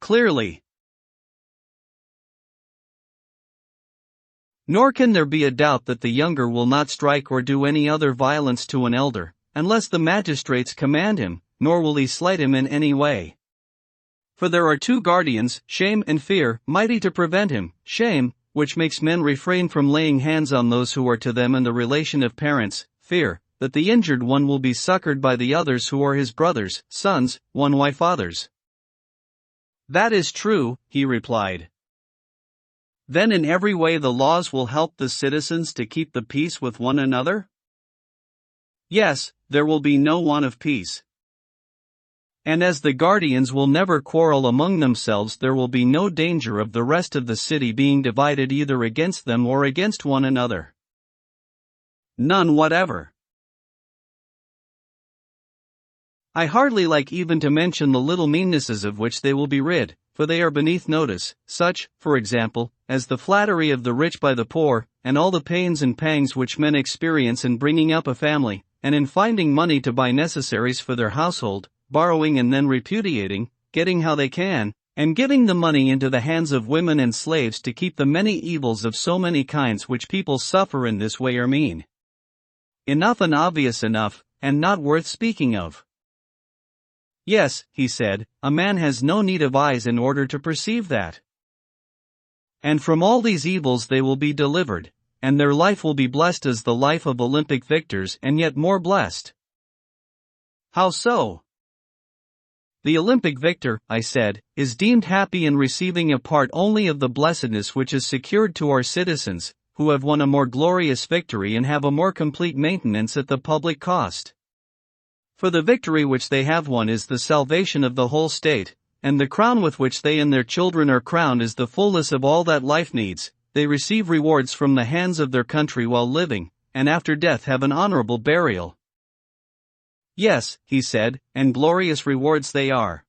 clearly. Nor can there be a doubt that the younger will not strike or do any other violence to an elder, unless the magistrates command him, nor will he slight him in any way. For there are two guardians, shame and fear, mighty to prevent him: shame, which makes men refrain from laying hands on those who are to them in the relation of parents; fear, that the injured one will be succored by the others who are his brothers, sons, one wife fathers. That is true, he replied. Then in every way the laws will help the citizens to keep the peace with one another? Yes, there will be no want of peace. And as the guardians will never quarrel among themselves, there will be no danger of the rest of the city being divided either against them or against one another. None whatever. I hardly like even to mention the little meannesses of which they will be rid, for they are beneath notice, such, for example, as the flattery of the rich by the poor, and all the pains and pangs which men experience in bringing up a family, and in finding money to buy necessaries for their household, borrowing and then repudiating, getting how they can, and giving the money into the hands of women and slaves to keep the many evils of so many kinds which people suffer in this way are mean. Enough and obvious enough, and not worth speaking of. Yes, he said, a man has no need of eyes in order to perceive that. And from all these evils they will be delivered, and their life will be blessed as the life of Olympic victors, and yet more blessed. How so? The Olympic victor, I said, is deemed happy in receiving a part only of the blessedness which is secured to our citizens, who have won a more glorious victory and have a more complete maintenance at the public cost. For the victory which they have won is the salvation of the whole state, and the crown with which they and their children are crowned is the fullness of all that life needs. They receive rewards from the hands of their country while living, and after death have an honorable burial. Yes, he said, and glorious rewards they are.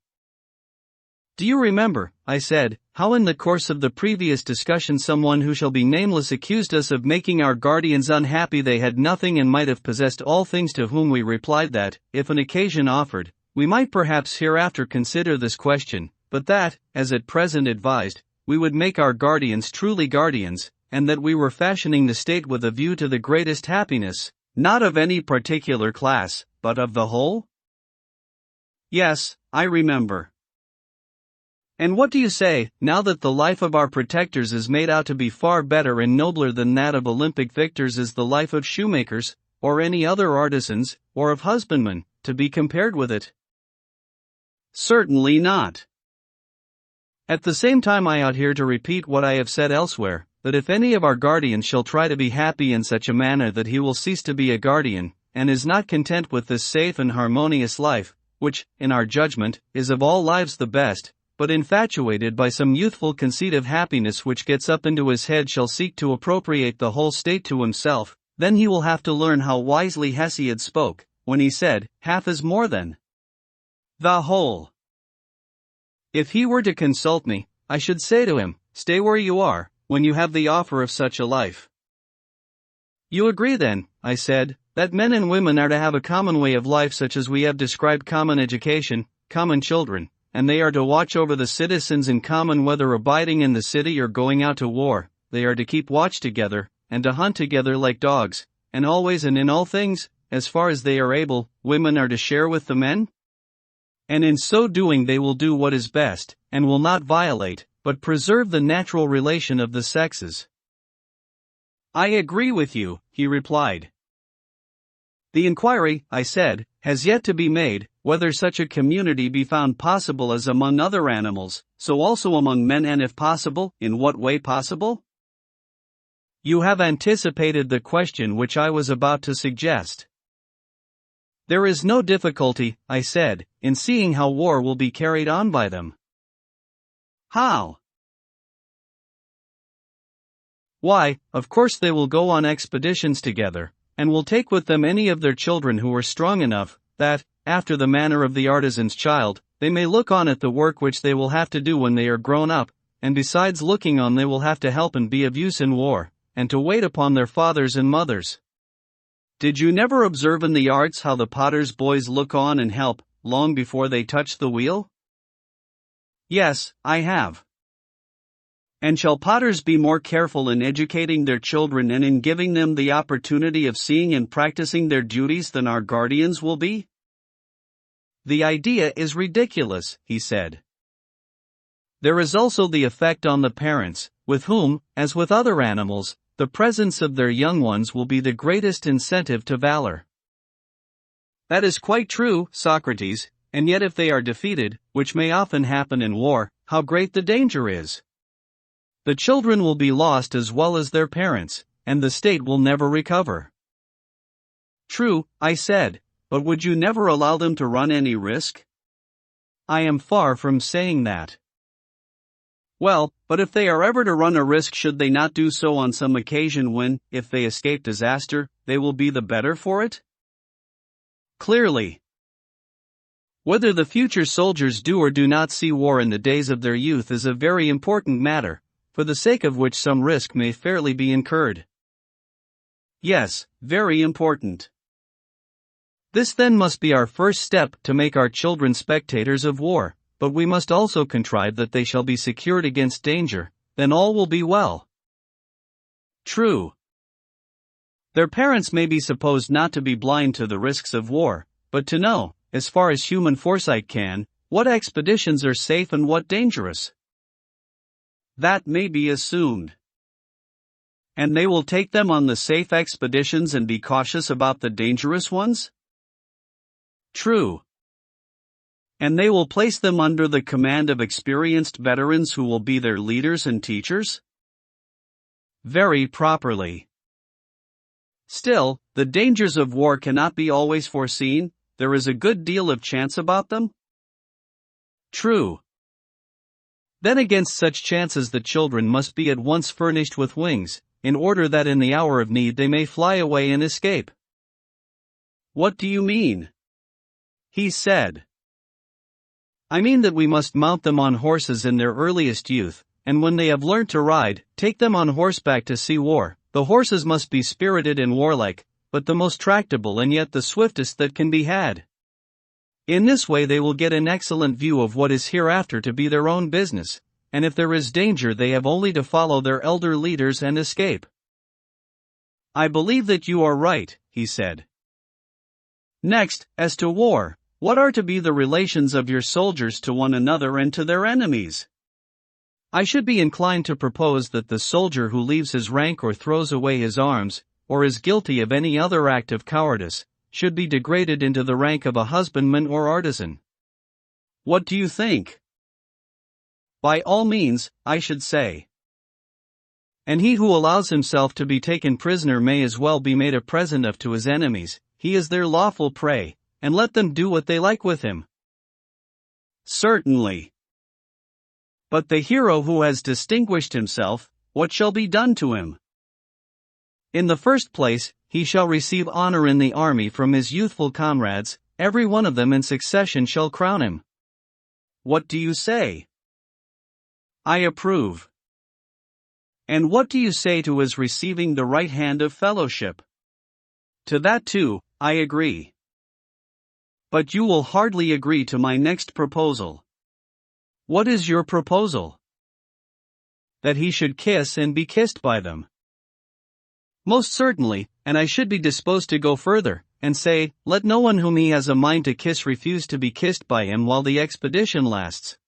Do you remember, I said, how in the course of the previous discussion someone who shall be nameless accused us of making our guardians unhappy? They had nothing and might have possessed all things, to whom we replied that, if an occasion offered, we might perhaps hereafter consider this question, but that, as at present advised, we would make our guardians truly guardians, and that we were fashioning the state with a view to the greatest happiness, not of any particular class, but of the whole? Yes, I remember. And what do you say, now that the life of our protectors is made out to be far better and nobler than that of Olympic victors? Is the life of shoemakers, or any other artisans, or of husbandmen, to be compared with it? Certainly not. At the same time I ought here to repeat what I have said elsewhere, that if any of our guardians shall try to be happy in such a manner that he will cease to be a guardian, and is not content with this safe and harmonious life, which, in our judgment, is of all lives the best, but infatuated by some youthful conceit of happiness which gets up into his head, shall seek to appropriate the whole state to himself, then he will have to learn how wisely Hesiod spoke, when he said, half is more than the whole. If he were to consult me, I should say to him, stay where you are, when you have the offer of such a life. You agree then, I said, that men and women are to have a common way of life such as we have described, common education, common children, and they are to watch over the citizens in common, whether abiding in the city or going out to war. They are to keep watch together, and to hunt together like dogs, and always and in all things, as far as they are able, women are to share with the men? And in so doing they will do what is best, and will not violate, but preserve the natural relation of the sexes. I agree with you, he replied. The inquiry, I said, has yet to be made, whether such a community be found possible as among other animals, so also among men, and if possible, in what way possible? You have anticipated the question which I was about to suggest. There is no difficulty, I said, in seeing how war will be carried on by them. How? Why, of course they will go on expeditions together, and will take with them any of their children who are strong enough, that, after the manner of the artisan's child, they may look on at the work which they will have to do when they are grown up, and besides looking on they will have to help and be of use in war, and to wait upon their fathers and mothers. Did you never observe in the arts how the potter's boys look on and help, long before they touch the wheel? Yes, I have. And shall potters be more careful in educating their children and in giving them the opportunity of seeing and practicing their duties than our guardians will be? The idea is ridiculous, he said. There is also the effect on the parents, with whom, as with other animals, the presence of their young ones will be the greatest incentive to valor. That is quite true, Socrates, and yet if they are defeated, which may often happen in war, how great the danger is. The children will be lost as well as their parents, and the state will never recover. True, I said, but would you never allow them to run any risk? I am far from saying that. Well, but if they are ever to run a risk, should they not do so on some occasion when, if they escape disaster, they will be the better for it? Clearly. Whether the future soldiers do or do not see war in the days of their youth is a very important matter, for the sake of which some risk may fairly be incurred. Yes, very important. This then must be our first step to make our children spectators of war, but we must also contrive that they shall be secured against danger, then all will be well. True. Their parents may be supposed not to be blind to the risks of war, but to know, as far as human foresight can, what expeditions are safe and what dangerous. That may be assumed. And they will take them on the safe expeditions and be cautious about the dangerous ones? True. And they will place them under the command of experienced veterans who will be their leaders and teachers? Very properly. Still, the dangers of war cannot be always foreseen, there is a good deal of chance about them? True. Then against such chances the children must be at once furnished with wings, in order that in the hour of need they may fly away and escape. What do you mean? He said. I mean that we must mount them on horses in their earliest youth, and when they have learnt to ride, take them on horseback to see war. The horses must be spirited and warlike, but the most tractable and yet the swiftest that can be had. In this way they will get an excellent view of what is hereafter to be their own business, and if there is danger they have only to follow their elder leaders and escape. I believe that you are right, he said. Next, as to war, what are to be the relations of your soldiers to one another and to their enemies? I should be inclined to propose that the soldier who leaves his rank or throws away his arms, or is guilty of any other act of cowardice, should be degraded into the rank of a husbandman or artisan. What do you think? By all means, I should say. And he who allows himself to be taken prisoner may as well be made a present of to his enemies, he is their lawful prey, and let them do what they like with him. Certainly. But the hero who has distinguished himself, what shall be done to him? In the first place, he shall receive honor in the army from his youthful comrades, every one of them in succession shall crown him. What do you say? I approve. And what do you say to his receiving the right hand of fellowship? To that too, I agree. But you will hardly agree to my next proposal. What is your proposal? That he should kiss and be kissed by them. Most certainly, and I should be disposed to go further, and say, let no one whom he has a mind to kiss refuse to be kissed by him while the expedition lasts.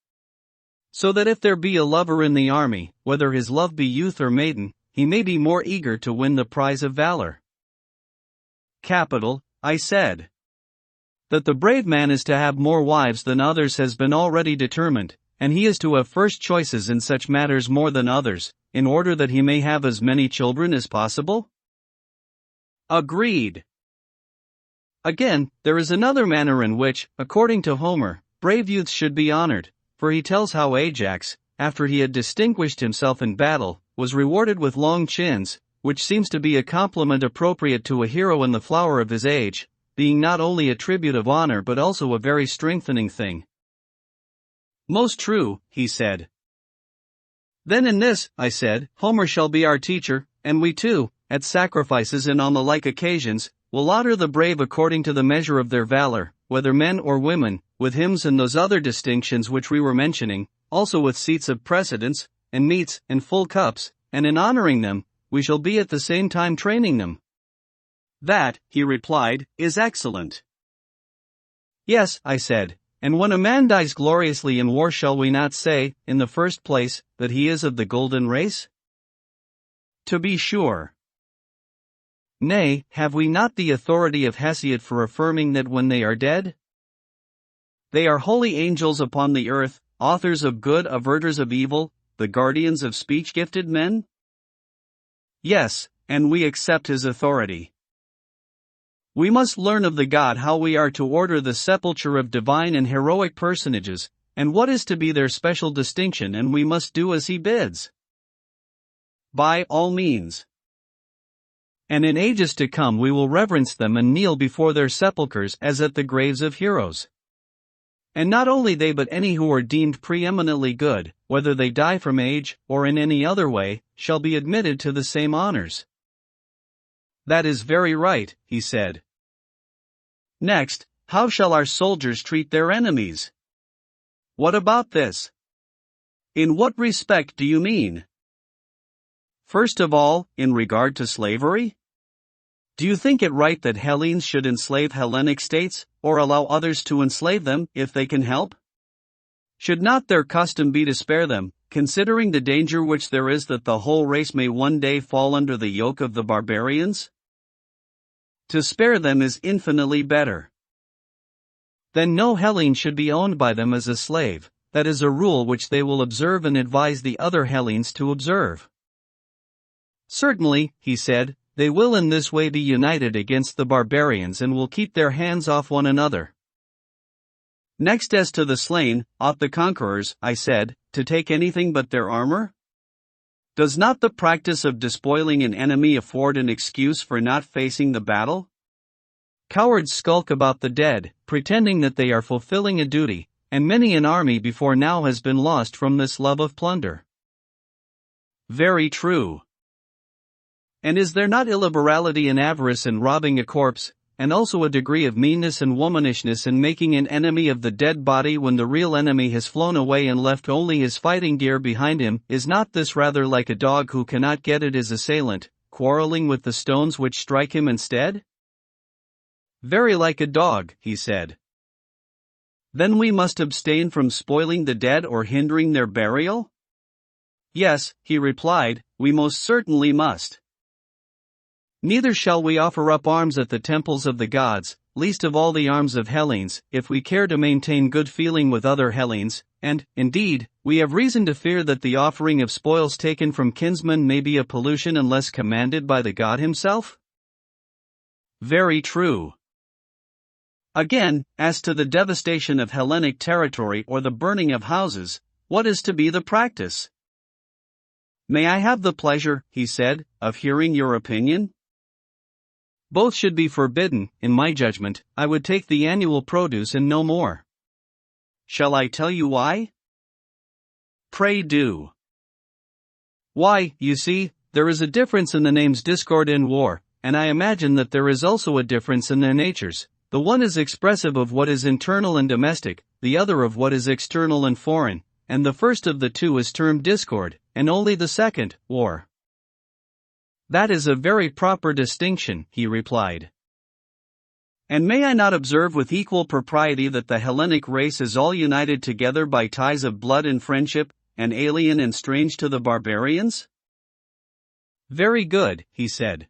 So that if there be a lover in the army, whether his love be youth or maiden, he may be more eager to win the prize of valor. Capital, I said. That the brave man is to have more wives than others has been already determined, and he is to have first choices in such matters more than others, in order that he may have as many children as possible? Agreed. Again, there is another manner in which, according to Homer, brave youths should be honored, for he tells how Ajax, after he had distinguished himself in battle, was rewarded with long chins, which seems to be a compliment appropriate to a hero in the flower of his age, being not only a tribute of honor but also a very strengthening thing. Most true, he said. Then in this, I said, Homer shall be our teacher, and we too, at sacrifices and on the like occasions, will honor the brave according to the measure of their valor, whether men or women, with hymns and those other distinctions which we were mentioning, also with seats of precedence, and meats, and full cups, and in honoring them, we shall be at the same time training them. That, he replied, is excellent. Yes, I said, and when a man dies gloriously in war, shall we not say, in the first place, that he is of the golden race? To be sure. Nay, have we not the authority of Hesiod for affirming that when they are dead, they are holy angels upon the earth, authors of good, averters of evil, the guardians of speech-gifted men? Yes, and we accept his authority. We must learn of the god how we are to order the sepulture of divine and heroic personages, and what is to be their special distinction, and we must do as he bids. By all means. And in ages to come we will reverence them and kneel before their sepulchres as at the graves of heroes. And not only they but any who are deemed preeminently good, whether they die from age, or in any other way, shall be admitted to the same honors. That is very right, he said. Next, how shall our soldiers treat their enemies? What about this? In what respect do you mean? First of all, in regard to slavery? Do you think it right that Hellenes should enslave Hellenic states, or allow others to enslave them, if they can help? Should not their custom be to spare them, considering the danger which there is that the whole race may one day fall under the yoke of the barbarians? To spare them is infinitely better. Then no Hellene should be owned by them as a slave. That is a rule which they will observe and advise the other Hellenes to observe. Certainly, he said, they will in this way be united against the barbarians and will keep their hands off one another. Next, as to the slain, ought the conquerors, I said, to take anything but their armor? Does not the practice of despoiling an enemy afford an excuse for not facing the battle? Cowards skulk about the dead, pretending that they are fulfilling a duty, and many an army before now has been lost from this love of plunder. Very true. And is there not illiberality and avarice in robbing a corpse, and also a degree of meanness and womanishness in making an enemy of the dead body when the real enemy has flown away and left only his fighting gear behind him? Is not this rather like a dog who cannot get at his assailant, quarreling with the stones which strike him instead? Very like a dog, he said. Then we must abstain from spoiling the dead or hindering their burial? Yes, he replied, we most certainly must. Neither shall we offer up arms at the temples of the gods, least of all the arms of Hellenes, if we care to maintain good feeling with other Hellenes, and, indeed, we have reason to fear that the offering of spoils taken from kinsmen may be a pollution unless commanded by the god himself? Very true. Again, as to the devastation of Hellenic territory or the burning of houses, what is to be the practice? May I have the pleasure, he said, of hearing your opinion? Both should be forbidden, in my judgment. I would take the annual produce and no more. Shall I tell you why? Pray do. Why, you see, there is a difference in the names discord and war, and I imagine that there is also a difference in their natures. The one is expressive of what is internal and domestic, the other of what is external and foreign, and the first of the two is termed discord, and only the second, war. That is a very proper distinction, he replied. And may I not observe with equal propriety that the Hellenic race is all united together by ties of blood and friendship, and alien and strange to the barbarians? Very good, he said.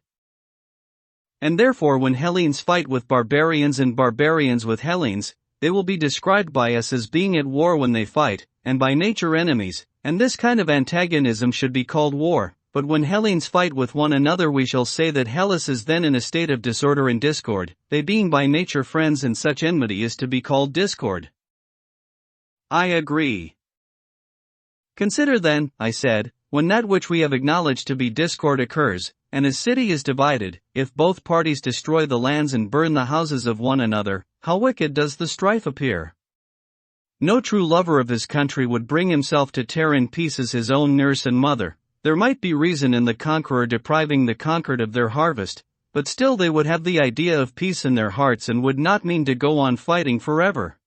And therefore when Hellenes fight with barbarians and barbarians with Hellenes, they will be described by us as being at war when they fight, and by nature enemies, and this kind of antagonism should be called war. But when Hellenes fight with one another we shall say that Hellas is then in a state of disorder and discord, they being by nature friends, and such enmity is to be called discord. I agree. Consider then, I said, when that which we have acknowledged to be discord occurs, and a city is divided, if both parties destroy the lands and burn the houses of one another, how wicked does the strife appear? No true lover of his country would bring himself to tear in pieces his own nurse and mother. There might be reason in the conqueror depriving the conquered of their harvest, but still they would have the idea of peace in their hearts and would not mean to go on fighting forever.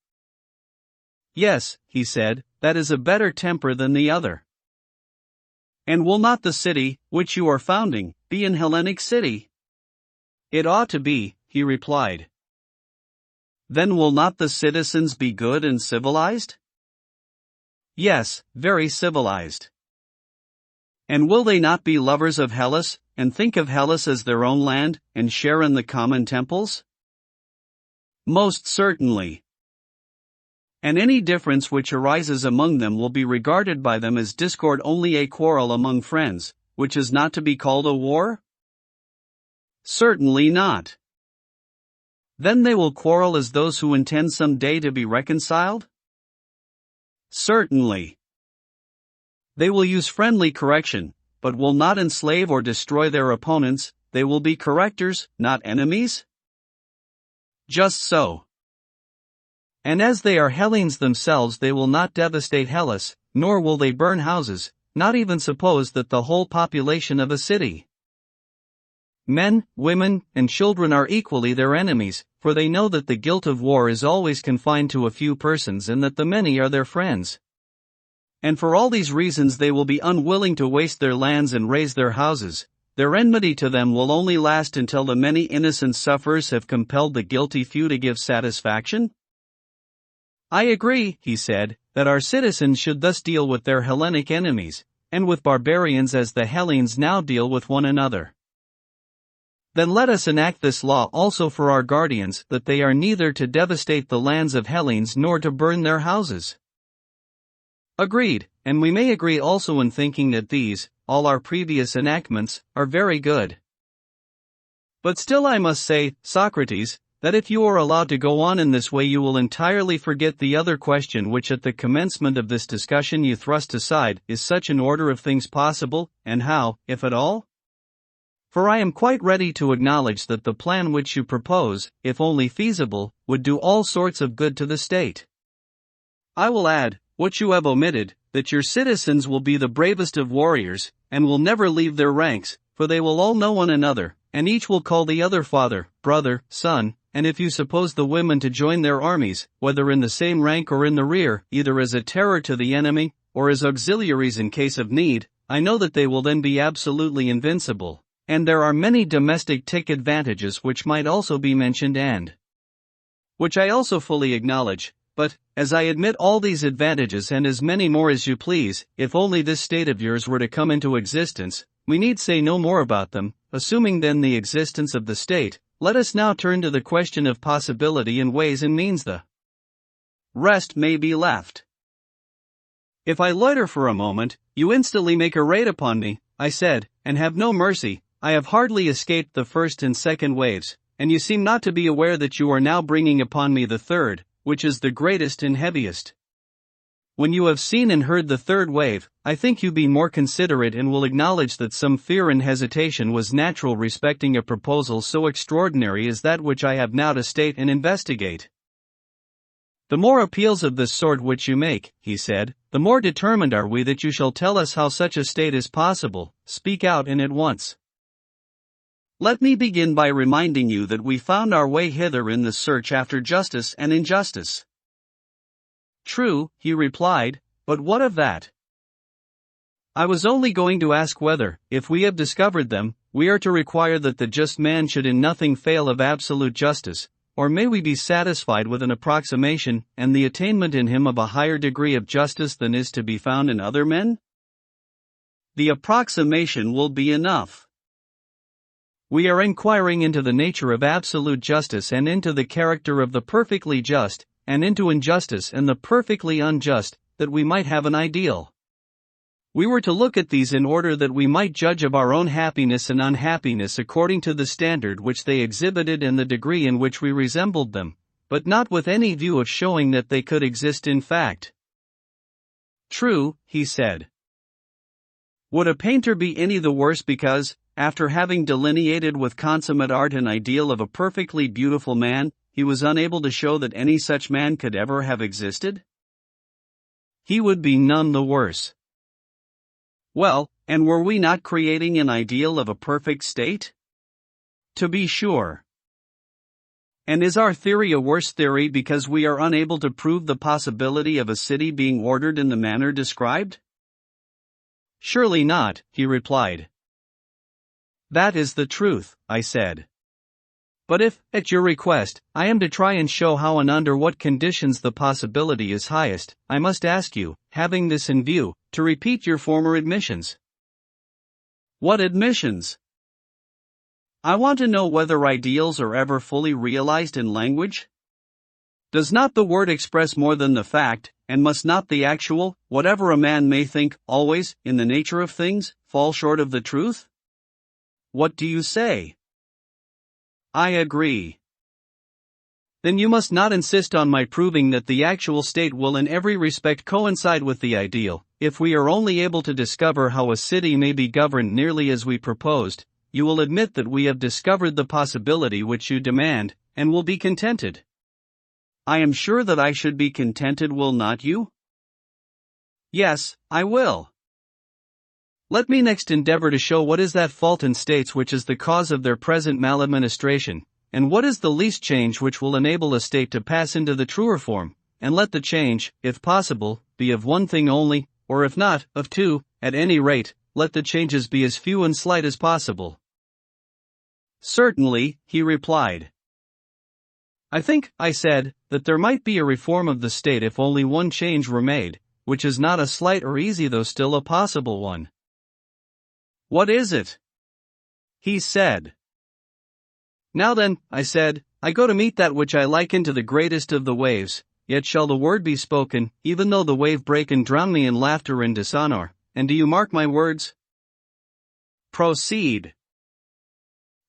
Yes, he said, that is a better temper than the other. And will not the city, which you are founding, be an Hellenic city? It ought to be, he replied. Then will not the citizens be good and civilized? Yes, very civilized. And will they not be lovers of Hellas, and think of Hellas as their own land, and share in the common temples? Most certainly. And any difference which arises among them will be regarded by them as discord, only a quarrel among friends, which is not to be called a war? Certainly not. Then they will quarrel as those who intend some day to be reconciled? Certainly. They will use friendly correction, but will not enslave or destroy their opponents. They will be correctors, not enemies? Just so. And as they are Hellenes themselves, they will not devastate Hellas, nor will they burn houses, not even suppose that the whole population of a city. Men, women, and children are equally their enemies, for they know that the guilt of war is always confined to a few persons and that the many are their friends. And for all these reasons they will be unwilling to waste their lands and raze their houses. Their enmity to them will only last until the many innocent sufferers have compelled the guilty few to give satisfaction. I agree, he said, that our citizens should thus deal with their Hellenic enemies, and with barbarians as the Hellenes now deal with one another. Then let us enact this law also for our guardians, that they are neither to devastate the lands of Hellenes nor to burn their houses. Agreed, and we may agree also in thinking that these, all our previous enactments, are very good. But still I must say, Socrates, that if you are allowed to go on in this way you will entirely forget the other question which at the commencement of this discussion you thrust aside: is such an order of things possible, and how, if at all? For I am quite ready to acknowledge that the plan which you propose, if only feasible, would do all sorts of good to the state. I will add, what you have omitted, that your citizens will be the bravest of warriors, and will never leave their ranks, for they will all know one another, and each will call the other father, brother, son, and if you suppose the women to join their armies, whether in the same rank or in the rear, either as a terror to the enemy, or as auxiliaries in case of need, I know that they will then be absolutely invincible, and there are many domestic advantages which might also be mentioned and which I also fully acknowledge. But, as I admit all these advantages and as many more as you please, if only this state of yours were to come into existence, we need say no more about them. Assuming then the existence of the state, let us now turn to the question of possibility and ways and means. The rest may be left. If I loiter for a moment, you instantly make a raid upon me, I said, and have no mercy. I have hardly escaped the first and second waves, and you seem not to be aware that you are now bringing upon me the third, which is the greatest and heaviest. When you have seen and heard the third wave, I think you be more considerate and will acknowledge that some fear and hesitation was natural respecting a proposal so extraordinary as that which I have now to state and investigate. The more appeals of this sort which you make, he said, the more determined are we that you shall tell us how such a state is possible. Speak out and at once. Let me begin by reminding you that we found our way hither in the search after justice and injustice. True, he replied, but what of that? I was only going to ask whether, if we have discovered them, we are to require that the just man should in nothing fail of absolute justice, or may we be satisfied with an approximation and the attainment in him of a higher degree of justice than is to be found in other men? The approximation will be enough. We are inquiring into the nature of absolute justice and into the character of the perfectly just, and into injustice and the perfectly unjust, that we might have an ideal. We were to look at these in order that we might judge of our own happiness and unhappiness according to the standard which they exhibited and the degree in which we resembled them, but not with any view of showing that they could exist in fact. True, he said. Would a painter be any the worse because, after having delineated with consummate art an ideal of a perfectly beautiful man, he was unable to show that any such man could ever have existed? He would be none the worse. Well, and were we not creating an ideal of a perfect state? To be sure. And is our theory a worse theory because we are unable to prove the possibility of a city being ordered in the manner described? Surely not, he replied. That is the truth, I said. But if, at your request, I am to try and show how and under what conditions the possibility is highest, I must ask you, having this in view, to repeat your former admissions. What admissions? I want to know whether ideals are ever fully realized in language. Does not the word express more than the fact, and must not the actual, whatever a man may think, always, in the nature of things, fall short of the truth? What do you say? I agree. Then you must not insist on my proving that the actual state will in every respect coincide with the ideal. If we are only able to discover how a city may be governed nearly as we proposed, you will admit that we have discovered the possibility which you demand, and will be contented. I am sure that I should be contented, will not you? Yes, I will. Let me next endeavor to show what is that fault in states which is the cause of their present maladministration, and what is the least change which will enable a state to pass into the truer form, and let the change, if possible, be of one thing only, or if not, of two, at any rate, let the changes be as few and slight as possible. Certainly, he replied. I think, I said, that there might be a reform of the state if only one change were made, which is not a slight or easy though still a possible one. What is it? He said. Now then, I said, I go to meet that which I liken to the greatest of the waves, yet shall the word be spoken, even though the wave break and drown me in laughter and dishonor, and do you mark my words? Proceed.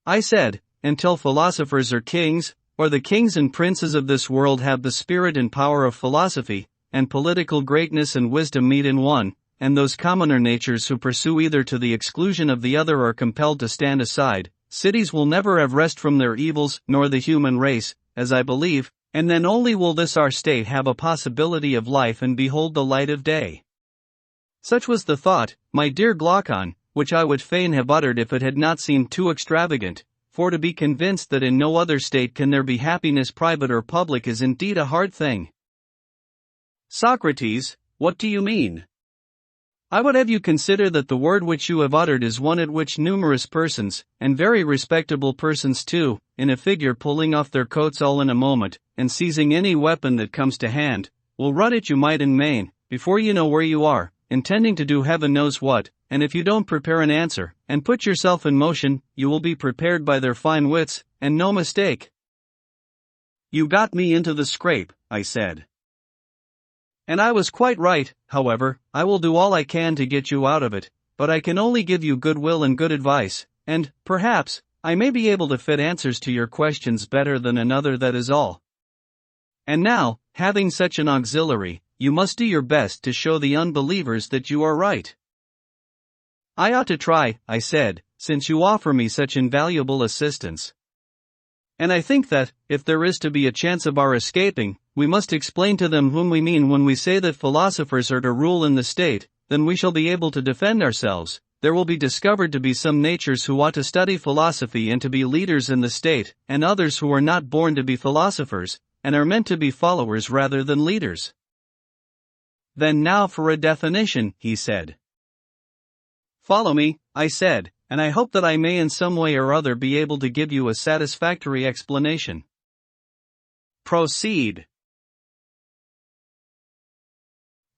I said, until philosophers are kings, or the kings and princes of this world have the spirit and power of philosophy, and political greatness and wisdom meet in one, and those commoner natures who pursue either to the exclusion of the other are compelled to stand aside, cities will never have rest from their evils, nor the human race, as I believe, and then only will this our state have a possibility of life and behold the light of day. Such was the thought, my dear Glaucon, which I would fain have uttered if it had not seemed too extravagant, for to be convinced that in no other state can there be happiness private or public is indeed a hard thing. Socrates, what do you mean? I would have you consider that the word which you have uttered is one at which numerous persons, and very respectable persons too, in a figure pulling off their coats all in a moment, and seizing any weapon that comes to hand, will run at you might and main, before you know where you are, intending to do heaven knows what, and if you don't prepare an answer, and put yourself in motion, you will be prepared by their fine wits, and no mistake. You got me into the scrape, I said. And I was quite right. However, I will do all I can to get you out of it, but I can only give you goodwill and good advice, and, perhaps, I may be able to fit answers to your questions better than another, that is all. And now, having such an auxiliary, you must do your best to show the unbelievers that you are right. I ought to try, I said, since you offer me such invaluable assistance. And I think that, if there is to be a chance of our escaping, we must explain to them whom we mean when we say that philosophers are to rule in the state, then we shall be able to defend ourselves. There will be discovered to be some natures who ought to study philosophy and to be leaders in the state, and others who are not born to be philosophers, and are meant to be followers rather than leaders. Then now for a definition, he said. Follow me, I said, and I hope that I may in some way or other be able to give you a satisfactory explanation. Proceed.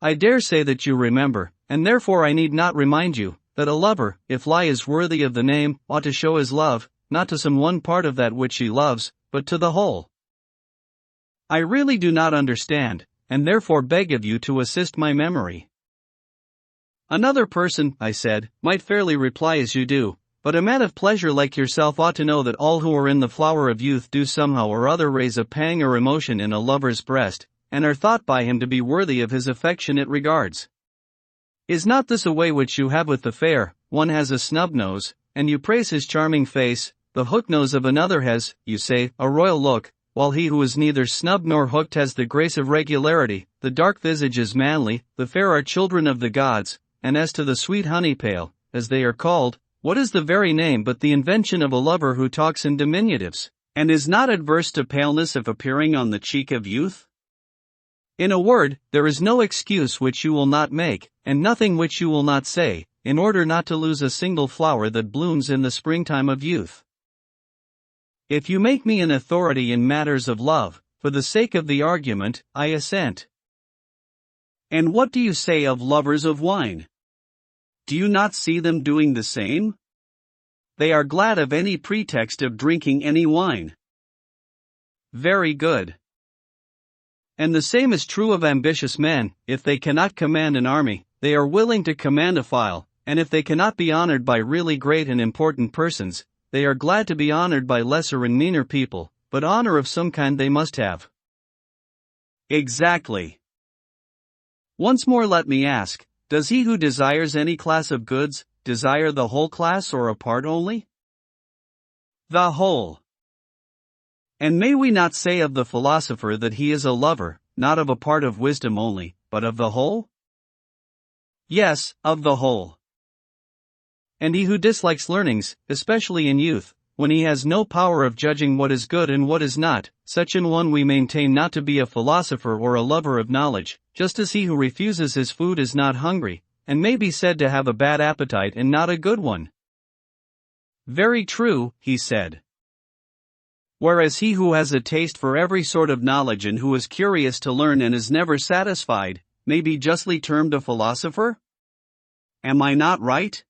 I dare say that you remember, and therefore I need not remind you, that a lover, if lie is worthy of the name, ought to show his love, not to some one part of that which he loves, but to the whole. I really do not understand, and therefore beg of you to assist my memory. Another person, I said, might fairly reply as you do, but a man of pleasure like yourself ought to know that all who are in the flower of youth do somehow or other raise a pang or emotion in a lover's breast, and are thought by him to be worthy of his affectionate regards. Is not this a way which you have with the fair? One has a snub nose, and you praise his charming face, the hook nose of another has, you say, a royal look, while he who is neither snubbed nor hooked has the grace of regularity, the dark visage is manly, the fair are children of the gods, and as to the sweet honey pale, as they are called, what is the very name but the invention of a lover who talks in diminutives, and is not adverse to paleness if appearing on the cheek of youth? In a word, there is no excuse which you will not make, and nothing which you will not say, in order not to lose a single flower that blooms in the springtime of youth. If you make me an authority in matters of love, for the sake of the argument, I assent. And what do you say of lovers of wine? Do you not see them doing the same? They are glad of any pretext of drinking any wine. Very good. And the same is true of ambitious men. If they cannot command an army, they are willing to command a file, and if they cannot be honored by really great and important persons, they are glad to be honored by lesser and meaner people, but honor of some kind they must have. Exactly. Once more let me ask, does he who desires any class of goods, desire the whole class or a part only? The whole. And may we not say of the philosopher that he is a lover, not of a part of wisdom only, but of the whole? Yes, of the whole. And he who dislikes learnings, especially in youth, when he has no power of judging what is good and what is not, such an one we maintain not to be a philosopher or a lover of knowledge, just as he who refuses his food is not hungry, and may be said to have a bad appetite and not a good one. Very true, he said. Whereas he who has a taste for every sort of knowledge and who is curious to learn and is never satisfied, may be justly termed a philosopher? Am I not right?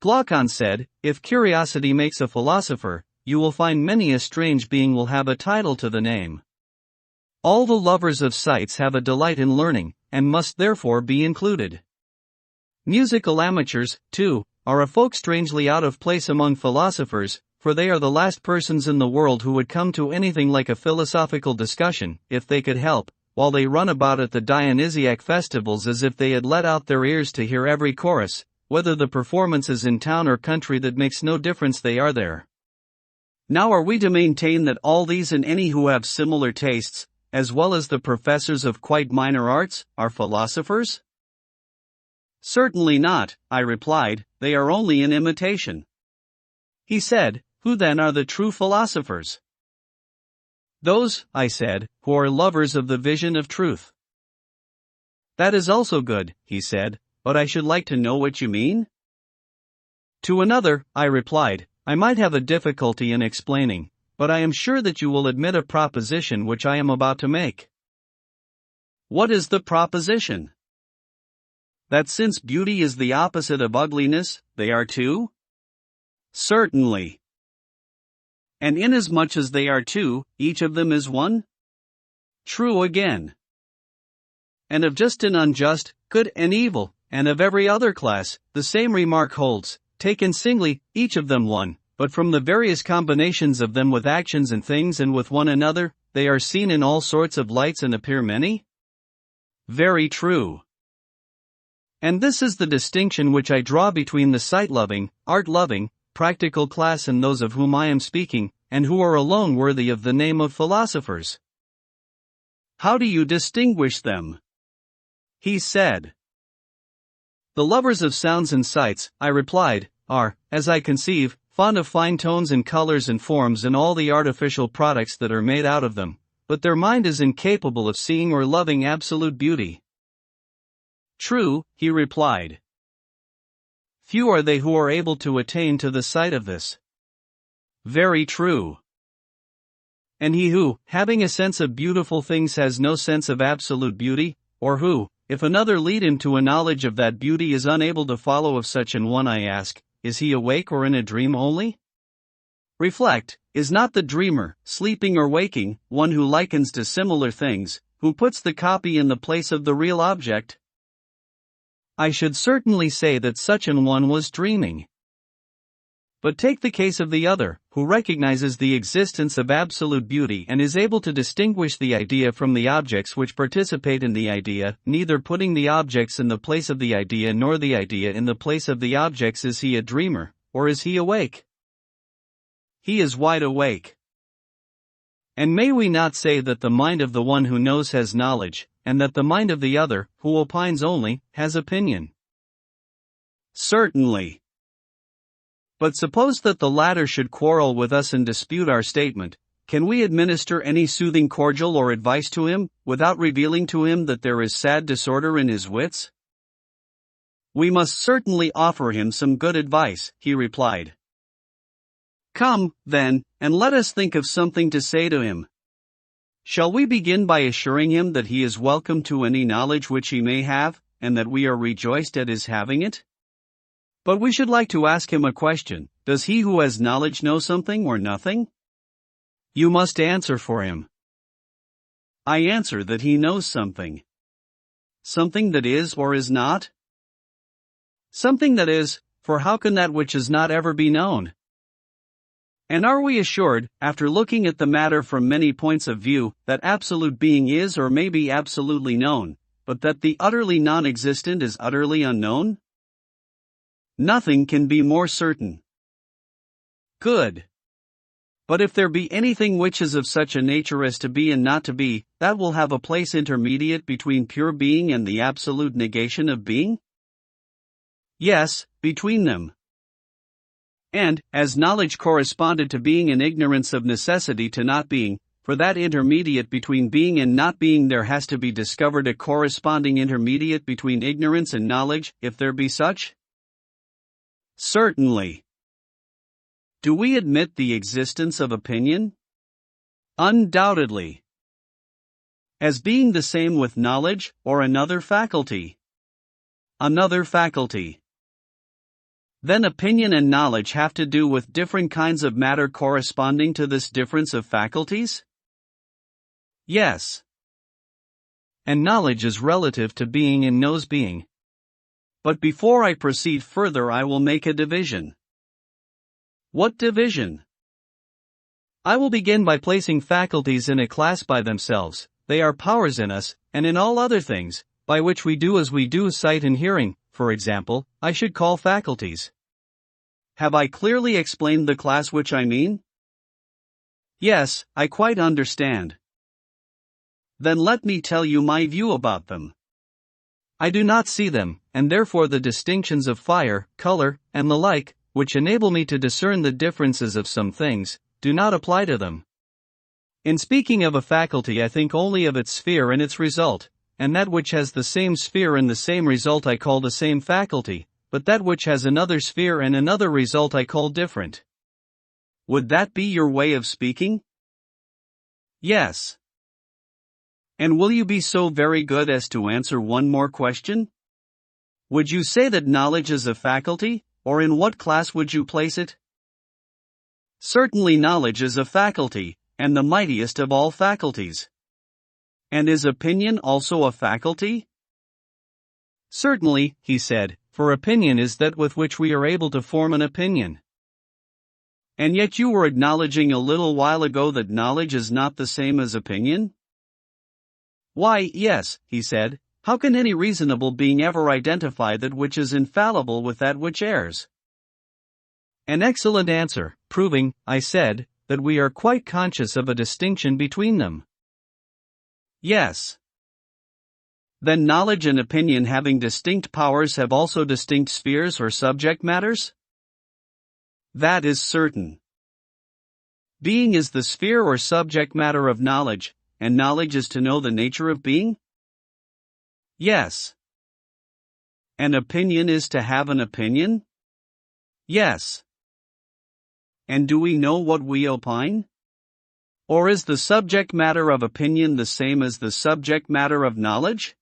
Glaucon said, if curiosity makes a philosopher, you will find many a strange being will have a title to the name. All the lovers of sights have a delight in learning, and must therefore be included. Musical amateurs, too, are a folk strangely out of place among philosophers, for they are the last persons in the world who would come to anything like a philosophical discussion, if they could help, while they run about at the Dionysiac festivals as if they had let out their ears to hear every chorus, whether the performance is in town or country that makes no difference, they are there. Now are we to maintain that all these and any who have similar tastes, as well as the professors of quite minor arts, are philosophers? Certainly not, I replied, they are only an imitation. He said, who then are the true philosophers? Those, I said, who are lovers of the vision of truth. That is also good, he said, but I should like to know what you mean. To another, I replied, I might have a difficulty in explaining, but I am sure that you will admit a proposition which I am about to make. What is the proposition? That since beauty is the opposite of ugliness, they are two? Certainly. And inasmuch as they are two, each of them is one? True again. And of just and unjust, good and evil, and of every other class, the same remark holds, taken singly, each of them one, but from the various combinations of them with actions and things and with one another, they are seen in all sorts of lights and appear many? Very true. And this is the distinction which I draw between the sight-loving, art-loving, practical class and those of whom I am speaking, and who are alone worthy of the name of philosophers. How do you distinguish them? He said. The lovers of sounds and sights, I replied, are, as I conceive, fond of fine tones and colors and forms and all the artificial products that are made out of them, but their mind is incapable of seeing or loving absolute beauty. True, he replied. Few are they who are able to attain to the sight of this. Very true. And he who, having a sense of beautiful things, has no sense of absolute beauty, or who, if another lead him to a knowledge of that beauty, is unable to follow of such an one, I ask, is he awake or in a dream only? Reflect, is not the dreamer, sleeping or waking, one who likens to similar things, who puts the copy in the place of the real object? I should certainly say that such an one was dreaming. But take the case of the other, who recognizes the existence of absolute beauty and is able to distinguish the idea from the objects which participate in the idea, neither putting the objects in the place of the idea nor the idea in the place of the objects. Is he a dreamer, or is he awake? He is wide awake. And may we not say that the mind of the one who knows has knowledge, and that the mind of the other, who opines only, has opinion? Certainly. But suppose that the latter should quarrel with us and dispute our statement, can we administer any soothing cordial or advice to him, without revealing to him that there is sad disorder in his wits? We must certainly offer him some good advice, he replied. Come, then, and let us think of something to say to him. Shall we begin by assuring him that he is welcome to any knowledge which he may have, and that we are rejoiced at his having it? But we should like to ask him a question: does he who has knowledge know something or nothing? You must answer for him. I answer that he knows something. Something that is or is not? Something that is, for how can that which is not ever be known? And are we assured, after looking at the matter from many points of view, that absolute being is or may be absolutely known, but that the utterly non-existent is utterly unknown? Nothing can be more certain. Good. But if there be anything which is of such a nature as to be and not to be, that will have a place intermediate between pure being and the absolute negation of being? Yes, between them. And, as knowledge corresponded to being and ignorance of necessity to not being, for that intermediate between being and not being there has to be discovered a corresponding intermediate between ignorance and knowledge, if there be such? Certainly. Do we admit the existence of opinion? Undoubtedly. As being the same with knowledge, or another faculty? Another faculty. Then opinion and knowledge have to do with different kinds of matter corresponding to this difference of faculties? Yes. And knowledge is relative to being and knows being. But before I proceed further, I will make a division. What division? I will begin by placing faculties in a class by themselves. They are powers in us, and in all other things, by which we do as we do sight and hearing, for example, I should call faculties. Have I clearly explained the class which I mean? Yes, I quite understand. Then let me tell you my view about them. I do not see them, and therefore the distinctions of fire, color, and the like, which enable me to discern the differences of some things, do not apply to them. In speaking of a faculty, I think only of its sphere and its result, and that which has the same sphere and the same result I call the same faculty, but that which has another sphere and another result I call different. Would that be your way of speaking? Yes. And will you be so very good as to answer one more question? Would you say that knowledge is a faculty, or in what class would you place it? Certainly knowledge is a faculty, and the mightiest of all faculties. And is opinion also a faculty? Certainly, he said, for opinion is that with which we are able to form an opinion. And yet you were acknowledging a little while ago that knowledge is not the same as opinion? Why, yes, he said. How can any reasonable being ever identify that which is infallible with that which errs? An excellent answer, proving, I said, that we are quite conscious of a distinction between them. Yes. Then knowledge and opinion, having distinct powers, have also distinct spheres or subject matters? That is certain. Being is the sphere or subject matter of knowledge, and knowledge is to know the nature of being? Yes. And opinion is to have an opinion? Yes. And do we know what we opine? Or is the subject matter of opinion the same as the subject matter of knowledge?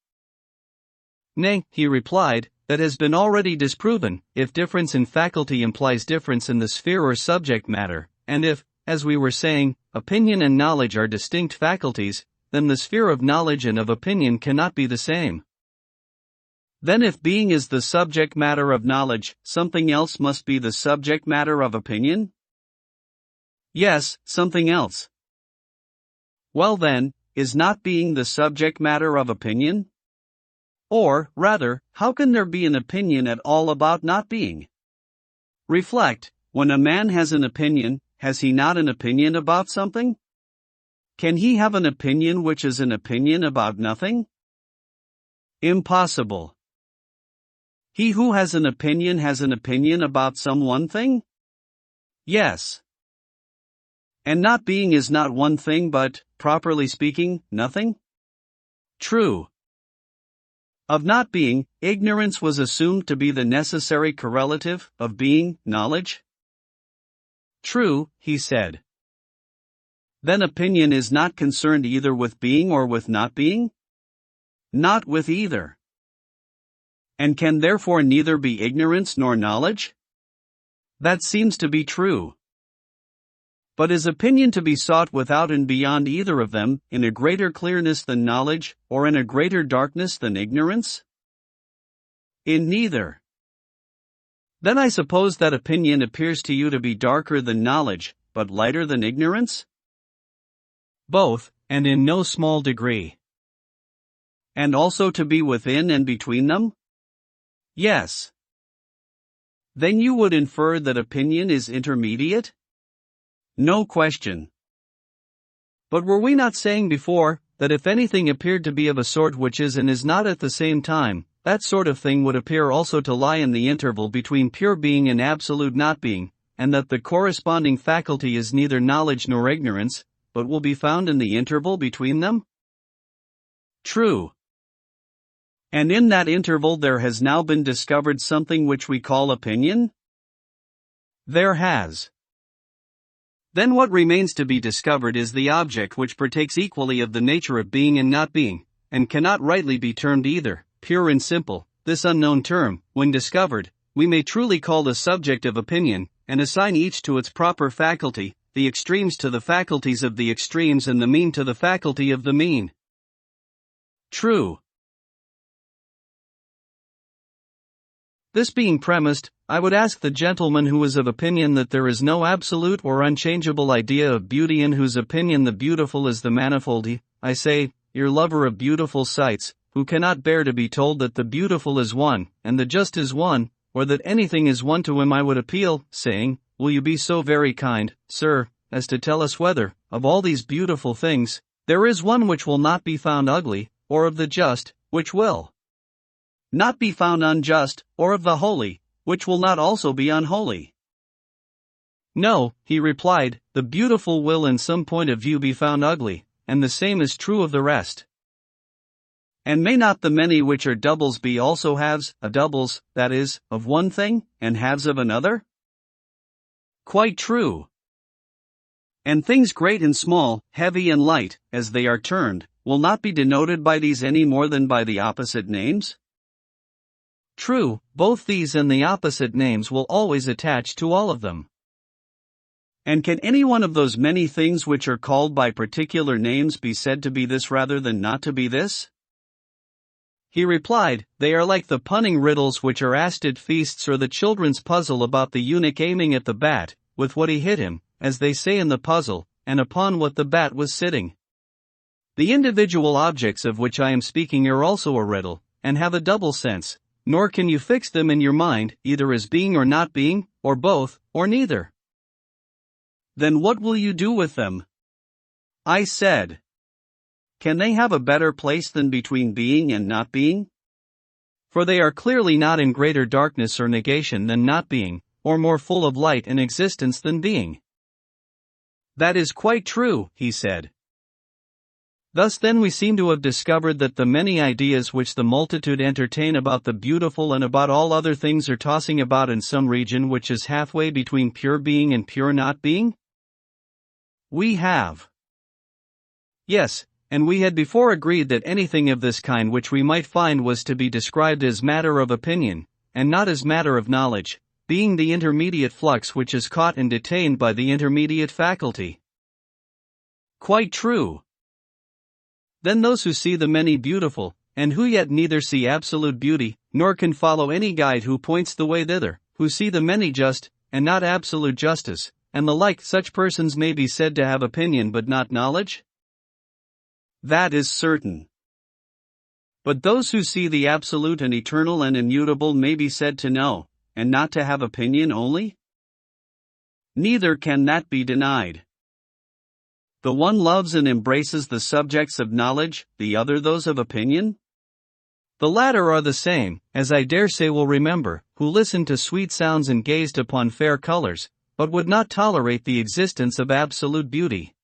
Nay, he replied, that has been already disproven, if difference in faculty implies difference in the sphere or subject matter, and if, as we were saying, opinion and knowledge are distinct faculties, then the sphere of knowledge and of opinion cannot be the same. Then if being is the subject matter of knowledge, something else must be the subject matter of opinion? Yes, something else. Well then, is not being the subject matter of opinion? Or, rather, how can there be an opinion at all about not being? Reflect, when a man has an opinion, has he not an opinion about something? Can he have an opinion which is an opinion about nothing? Impossible. He who has an opinion about some one thing? Yes. And not being is not one thing but, properly speaking, nothing? True. Of not being, ignorance was assumed to be the necessary correlative of being, knowledge? True, he said. Then opinion is not concerned either with being or with not being? Not with either. And can therefore neither be ignorance nor knowledge? That seems to be true. But is opinion to be sought without and beyond either of them, in a greater clearness than knowledge, or in a greater darkness than ignorance? In neither. Then I suppose that opinion appears to you to be darker than knowledge, but lighter than ignorance? Both, and in no small degree. And also to be within and between them? Yes. Then you would infer that opinion is intermediate? No question. But were we not saying before, that if anything appeared to be of a sort which is and is not at the same time, that sort of thing would appear also to lie in the interval between pure being and absolute not being, and that the corresponding faculty is neither knowledge nor ignorance, but will be found in the interval between them? True. And in that interval there has now been discovered something which we call opinion? There has. Then what remains to be discovered is the object which partakes equally of the nature of being and not being, and cannot rightly be termed either, pure and simple. This unknown term, when discovered, we may truly call the subject of opinion, and assign each to its proper faculty, the extremes to the faculties of the extremes and the mean to the faculty of the mean. True. This being premised, I would ask the gentleman who is of opinion that there is no absolute or unchangeable idea of beauty, in whose opinion the beautiful is the manifoldy, I say, your lover of beautiful sights, who cannot bear to be told that the beautiful is one, and the just is one, or that anything is one, to him I would appeal, saying, will you be so very kind, sir, as to tell us whether, of all these beautiful things, there is one which will not be found ugly, or of the just, which will not be found unjust, or of the holy, which will not also be unholy? No, he replied, the beautiful will in some point of view be found ugly, and the same is true of the rest. And may not the many which are doubles be also halves, of doubles, that is, of one thing, and halves of another? Quite true. And things great and small, heavy and light, as they are termed, will not be denoted by these any more than by the opposite names? True, both these and the opposite names will always attach to all of them. And can any one of those many things which are called by particular names be said to be this rather than not to be this? He replied, they are like the punning riddles which are asked at feasts, or the children's puzzle about the eunuch aiming at the bat, with what he hit him, as they say in the puzzle, and upon what the bat was sitting. The individual objects of which I am speaking are also a riddle, and have a double sense, nor can you fix them in your mind, either as being or not being, or both, or neither. Then what will you do with them? I said. Can they have a better place than between being and not being? For they are clearly not in greater darkness or negation than not being, or more full of light and existence than being. That is quite true, he said. Thus then we seem to have discovered that the many ideas which the multitude entertain about the beautiful and about all other things are tossing about in some region which is halfway between pure being and pure not being? We have. Yes, and we had before agreed that anything of this kind which we might find was to be described as matter of opinion, and not as matter of knowledge, being the intermediate flux which is caught and detained by the intermediate faculty. Quite true. Then those who see the many beautiful, and who yet neither see absolute beauty, nor can follow any guide who points the way thither, who see the many just, and not absolute justice, and the like, such persons may be said to have opinion but not knowledge? That is certain. But those who see the absolute and eternal and immutable may be said to know, and not to have opinion only? Neither can that be denied. The one loves and embraces the subjects of knowledge, the other those of opinion? The latter are the same, as I dare say will remember, who listened to sweet sounds and gazed upon fair colors, but would not tolerate the existence of absolute beauty.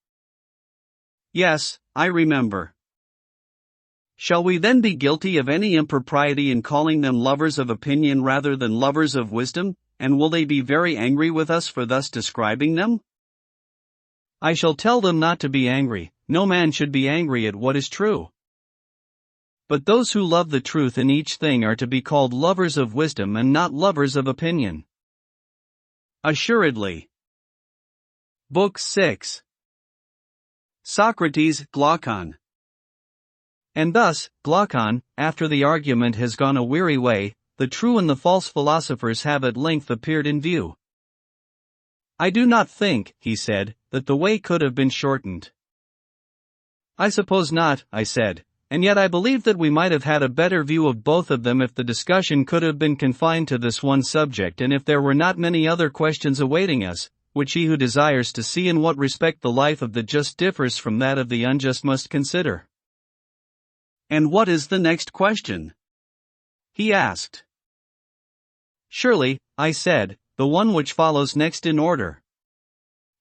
Yes, I remember. Shall we then be guilty of any impropriety in calling them lovers of opinion rather than lovers of wisdom, and will they be very angry with us for thus describing them? I shall tell them not to be angry. No man should be angry at what is true. But those who love the truth in each thing are to be called lovers of wisdom and not lovers of opinion. Assuredly. Book 6. Socrates, Glaucon. And thus, Glaucon, after the argument has gone a weary way, the true and the false philosophers have at length appeared in view. I do not think, he said, that the way could have been shortened. I suppose not, I said, and yet I believe that we might have had a better view of both of them if the discussion could have been confined to this one subject and if there were not many other questions awaiting us, which he who desires to see in what respect the life of the just differs from that of the unjust must consider. And what is the next question? He asked. Surely, I said, the one which follows next in order.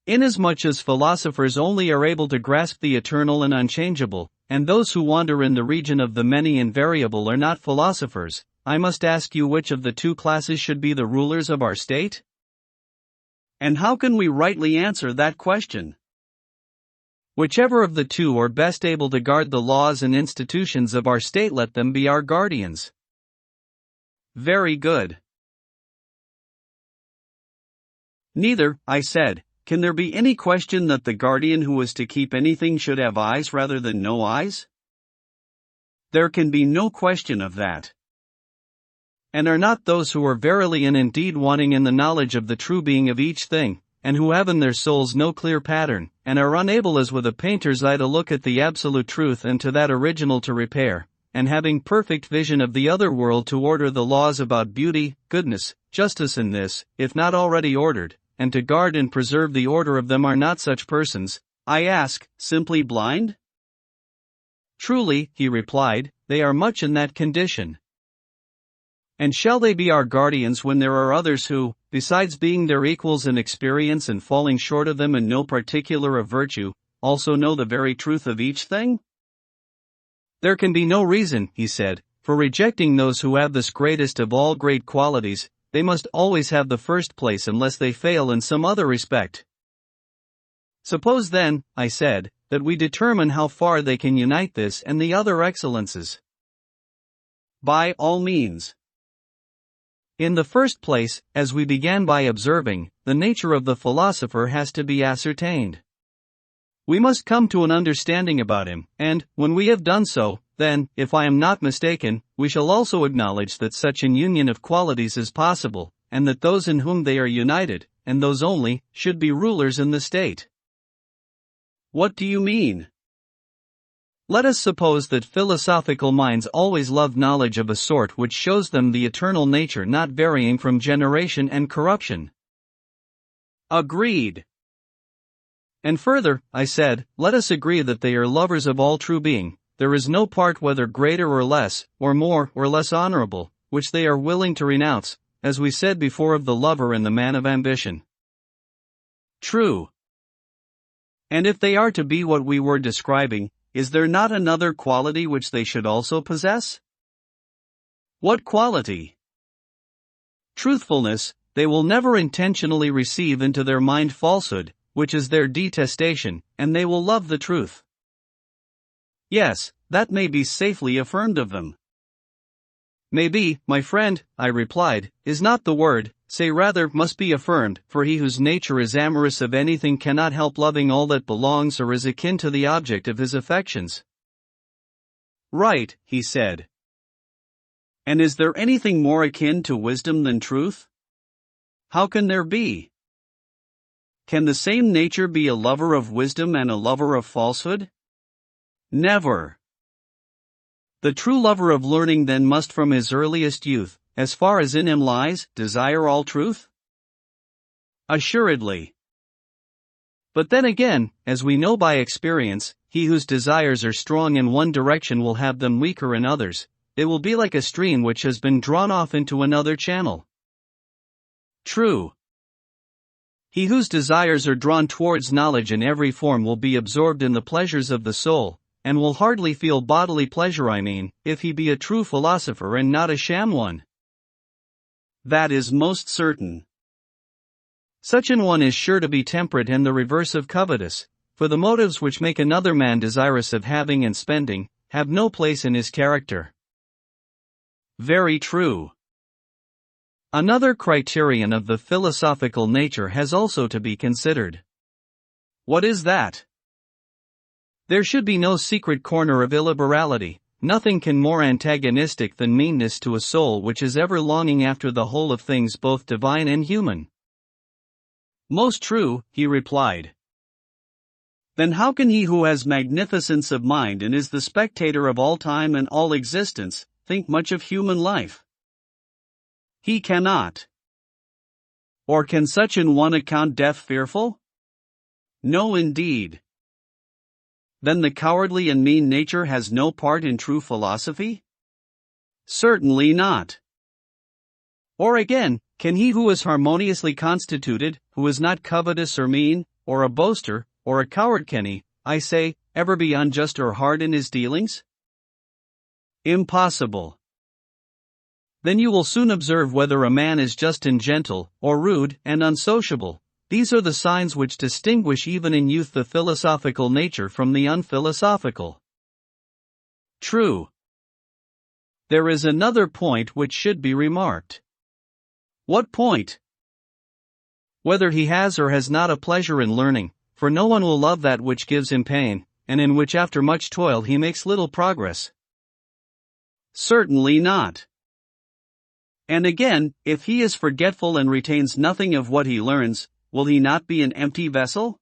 Inasmuch as philosophers only are able to grasp the eternal and unchangeable, and those who wander in the region of the many and variable are not philosophers, I must ask you which of the two classes should be the rulers of our state? And how can we rightly answer that question? Whichever of the two are best able to guard the laws and institutions of our state, let them be our guardians. Very good. Neither, I said, can there be any question that the guardian who is to keep anything should have eyes rather than no eyes? There can be no question of that. And are not those who are verily and indeed wanting in the knowledge of the true being of each thing, and who have in their souls no clear pattern, and are unable as with a painter's eye to look at the absolute truth and to that original to repair, and having perfect vision of the other world to order the laws about beauty, goodness, justice in this, if not already ordered, and to guard and preserve the order of them, are not such persons, I ask, simply blind? Truly, he replied, they are much in that condition. And shall they be our guardians when there are others who, besides being their equals in experience and falling short of them in no particular of virtue, also know the very truth of each thing? There can be no reason, he said, for rejecting those who have this greatest of all great qualities. They must always have the first place unless they fail in some other respect. Suppose then, I said, that we determine how far they can unite this and the other excellences. By all means. In the first place, as we began by observing, the nature of the philosopher has to be ascertained. We must come to an understanding about him, and, when we have done so, then, if I am not mistaken, we shall also acknowledge that such an union of qualities is possible, and that those in whom they are united, and those only, should be rulers in the state. What do you mean? Let us suppose that philosophical minds always love knowledge of a sort which shows them the eternal nature not varying from generation and corruption. Agreed. And further, I said, let us agree that they are lovers of all true being. There is no part whether greater or less, or more or less honorable, which they are willing to renounce, as we said before of the lover and the man of ambition. True. And if they are to be what we were describing, is there not another quality which they should also possess? What quality? Truthfulness. They will never intentionally receive into their mind falsehood, which is their detestation, and they will love the truth. Yes, that may be safely affirmed of them. Maybe, my friend, I replied, is not the word, say rather must be affirmed, for he whose nature is amorous of anything cannot help loving all that belongs or is akin to the object of his affections. Right, he said. And is there anything more akin to wisdom than truth? How can there be? Can the same nature be a lover of wisdom and a lover of falsehood? Never. The true lover of learning then must from his earliest youth, as far as in him lies, desire all truth? Assuredly. But then again, as we know by experience, he whose desires are strong in one direction will have them weaker in others. It will be like a stream which has been drawn off into another channel. True. He whose desires are drawn towards knowledge in every form will be absorbed in the pleasures of the soul, and will hardly feel bodily pleasure, if he be a true philosopher and not a sham one. That is most certain. Such an one is sure to be temperate and the reverse of covetous, for the motives which make another man desirous of having and spending have no place in his character. Very true. Another criterion of the philosophical nature has also to be considered. What is that? There should be no secret corner of illiberality. Nothing can more antagonistic than meanness to a soul which is ever longing after the whole of things both divine and human. Most true, he replied. Then how can he who has magnificence of mind and is the spectator of all time and all existence, think much of human life? He cannot. Or can such an one account death fearful? No, indeed. Then the cowardly and mean nature has no part in true philosophy? Certainly not. Or again, can he who is harmoniously constituted, who is not covetous or mean, or a boaster, or a coward, can he, I say, ever be unjust or hard in his dealings? Impossible. Then you will soon observe whether a man is just and gentle, or rude and unsociable. These are the signs which distinguish even in youth the philosophical nature from the unphilosophical. True. There is another point which should be remarked. What point? Whether he has or has not a pleasure in learning, for no one will love that which gives him pain, and in which after much toil he makes little progress. Certainly not. And again, if he is forgetful and retains nothing of what he learns, will he not be an empty vessel?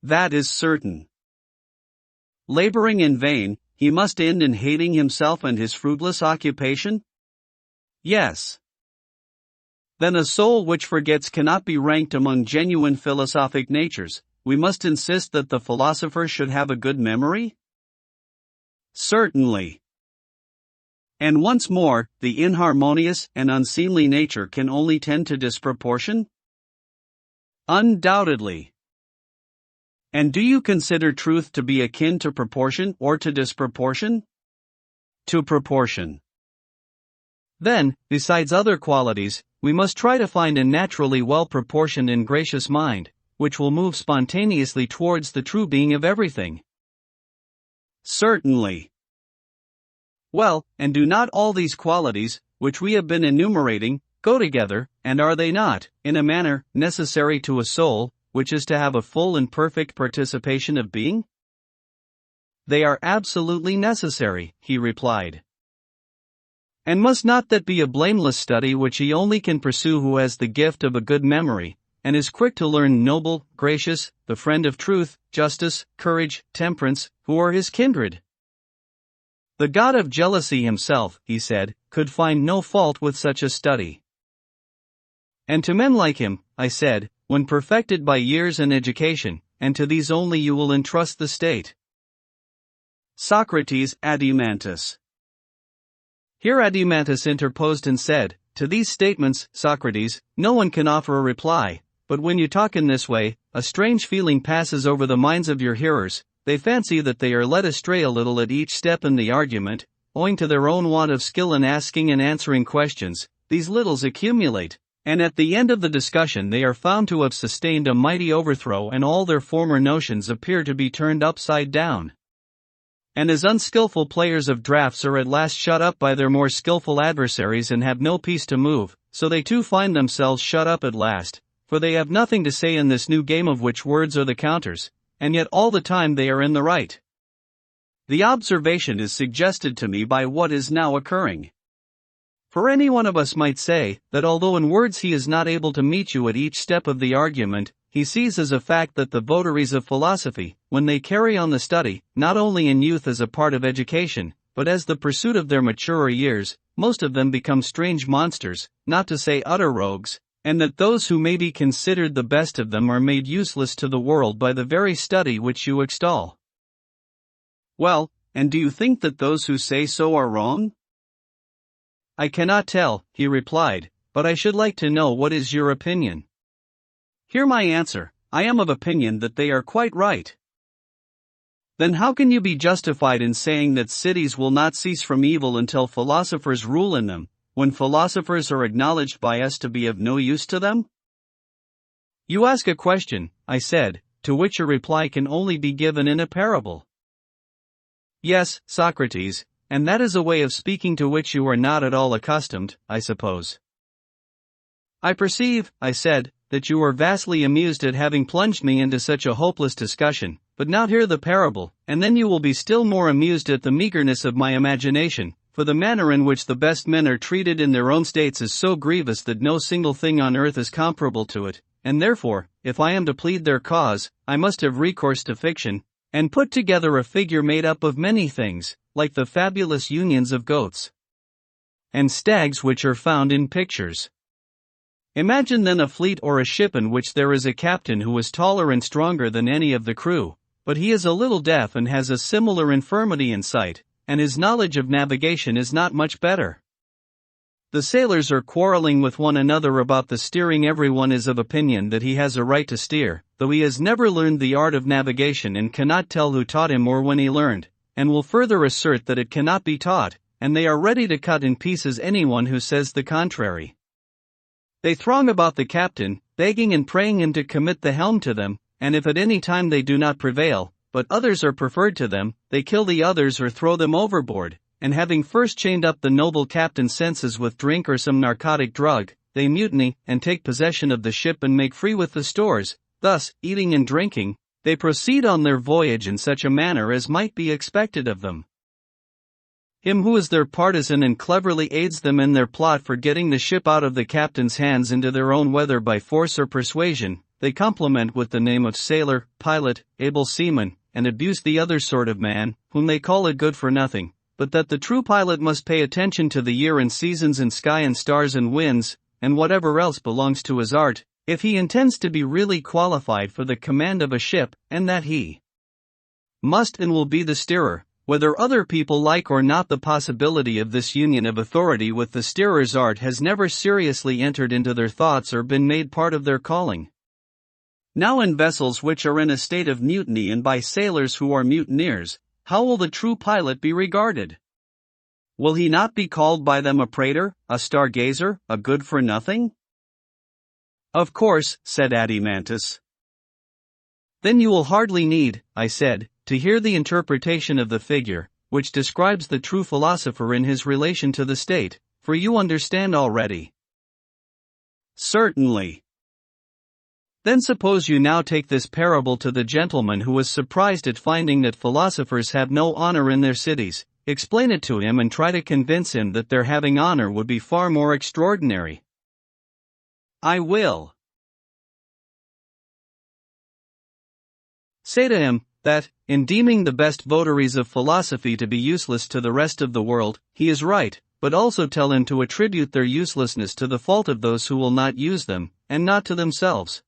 That is certain. Laboring in vain, he must end in hating himself and his fruitless occupation? Yes. Then a soul which forgets cannot be ranked among genuine philosophic natures. We must insist that the philosopher should have a good memory? Certainly. And once more, the inharmonious and unseemly nature can only tend to disproportion? Undoubtedly. And do you consider truth to be akin to proportion or to disproportion? To proportion. Then, besides other qualities, we must try to find a naturally well-proportioned and gracious mind, which will move spontaneously towards the true being of everything. Certainly. Well, and do not all these qualities, which we have been enumerating, go together, and are they not, in a manner, necessary to a soul, which is to have a full and perfect participation of being? They are absolutely necessary, he replied. And must not that be a blameless study which he only can pursue who has the gift of a good memory, and is quick to learn noble, gracious, the friend of truth, justice, courage, temperance, who are his kindred? The god of jealousy himself, he said, could find no fault with such a study. And to men like him, I said, when perfected by years and education, and to these only you will entrust the state. Socrates Adeimantus. Here Adeimantus interposed and said, to these statements, Socrates, no one can offer a reply, but when you talk in this way, a strange feeling passes over the minds of your hearers. They fancy that they are led astray a little at each step in the argument, owing to their own want of skill in asking and answering questions. These littles accumulate, and at the end of the discussion they are found to have sustained a mighty overthrow and all their former notions appear to be turned upside down. And as unskillful players of draughts are at last shut up by their more skillful adversaries and have no peace to move, so they too find themselves shut up at last, for they have nothing to say in this new game of which words are the counters, and yet all the time they are in the right. The observation is suggested to me by what is now occurring. For any one of us might say, that although in words he is not able to meet you at each step of the argument, he sees as a fact that the votaries of philosophy, when they carry on the study, not only in youth as a part of education, but as the pursuit of their maturer years, most of them become strange monsters, not to say utter rogues, and that those who may be considered the best of them are made useless to the world by the very study which you extol. Well, and do you think that those who say so are wrong? I cannot tell, he replied, but I should like to know what is your opinion. Hear my answer. I am of opinion that they are quite right. Then how can you be justified in saying that cities will not cease from evil until philosophers rule in them, when philosophers are acknowledged by us to be of no use to them? You ask a question, I said, to which a reply can only be given in a parable. Yes, Socrates, and that is a way of speaking to which you are not at all accustomed, I suppose. I perceive, I said, that you are vastly amused at having plunged me into such a hopeless discussion, but now hear the parable, and then you will be still more amused at the meagerness of my imagination, for the manner in which the best men are treated in their own states is so grievous that no single thing on earth is comparable to it, and therefore, if I am to plead their cause, I must have recourse to fiction, and put together a figure made up of many things, like the fabulous unions of goats and stags which are found in pictures. Imagine then a fleet or a ship in which there is a captain who is taller and stronger than any of the crew, but he is a little deaf and has a similar infirmity in sight, and his knowledge of navigation is not much better. The sailors are quarreling with one another about the steering. Everyone is of opinion that he has a right to steer, though he has never learned the art of navigation and cannot tell who taught him or when he learned, and will further assert that it cannot be taught, and they are ready to cut in pieces anyone who says the contrary. They throng about the captain, begging and praying him to commit the helm to them, and if at any time they do not prevail, but others are preferred to them, they kill the others or throw them overboard, and having first chained up the noble captain's senses with drink or some narcotic drug, they mutiny, and take possession of the ship and make free with the stores. Thus, eating and drinking, they proceed on their voyage in such a manner as might be expected of them. Him who is their partisan and cleverly aids them in their plot for getting the ship out of the captain's hands into their own, whether by force or persuasion, they compliment with the name of sailor, pilot, able seaman, and abuse the other sort of man, whom they call a good for nothing, but that the true pilot must pay attention to the year and seasons and sky and stars and winds, and whatever else belongs to his art, if he intends to be really qualified for the command of a ship, and that he must and will be the steerer, whether other people like or not. The possibility of this union of authority with the steerer's art has never seriously entered into their thoughts or been made part of their calling. Now in vessels which are in a state of mutiny and by sailors who are mutineers, how will the true pilot be regarded? Will he not be called by them a prater, a stargazer, a good for nothing? Of course, said Adeimantus. Then you will hardly need, I said, to hear the interpretation of the figure, which describes the true philosopher in his relation to the state, for you understand already. Certainly. Then suppose you now take this parable to the gentleman who was surprised at finding that philosophers have no honor in their cities. Explain it to him and try to convince him that their having honor would be far more extraordinary. I will. Say to him, that, in deeming the best votaries of philosophy to be useless to the rest of the world, he is right, but also tell him to attribute their uselessness to the fault of those who will not use them, and not to themselves.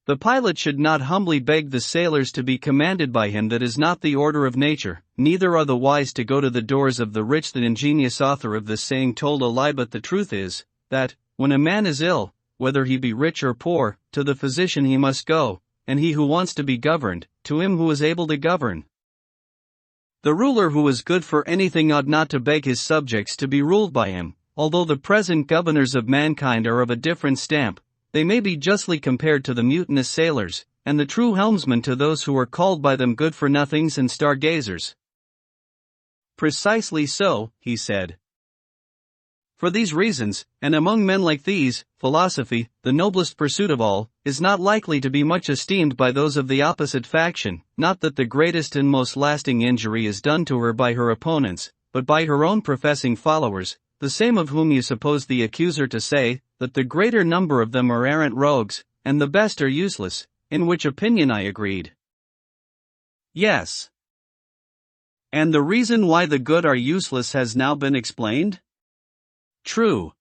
The pilot should not humbly beg the sailors to be commanded by him. That is not the order of nature, neither are the wise to go to the doors of the rich. The ingenious author of this saying told a lie, but the truth is, that, when a man is ill, whether he be rich or poor, to the physician he must go, and he who wants to be governed, to him who is able to govern. The ruler who is good for anything ought not to beg his subjects to be ruled by him. Although the present governors of mankind are of a different stamp, they may be justly compared to the mutinous sailors, and the true helmsmen to those who are called by them good for nothings and stargazers. Precisely so, he said. For these reasons, and among men like these, philosophy, the noblest pursuit of all, is not likely to be much esteemed by those of the opposite faction. Not that the greatest and most lasting injury is done to her by her opponents, but by her own professing followers, the same of whom you suppose the accuser to say, that the greater number of them are arrant rogues, and the best are useless, in which opinion I agreed. Yes. And the reason why the good are useless has now been explained? True.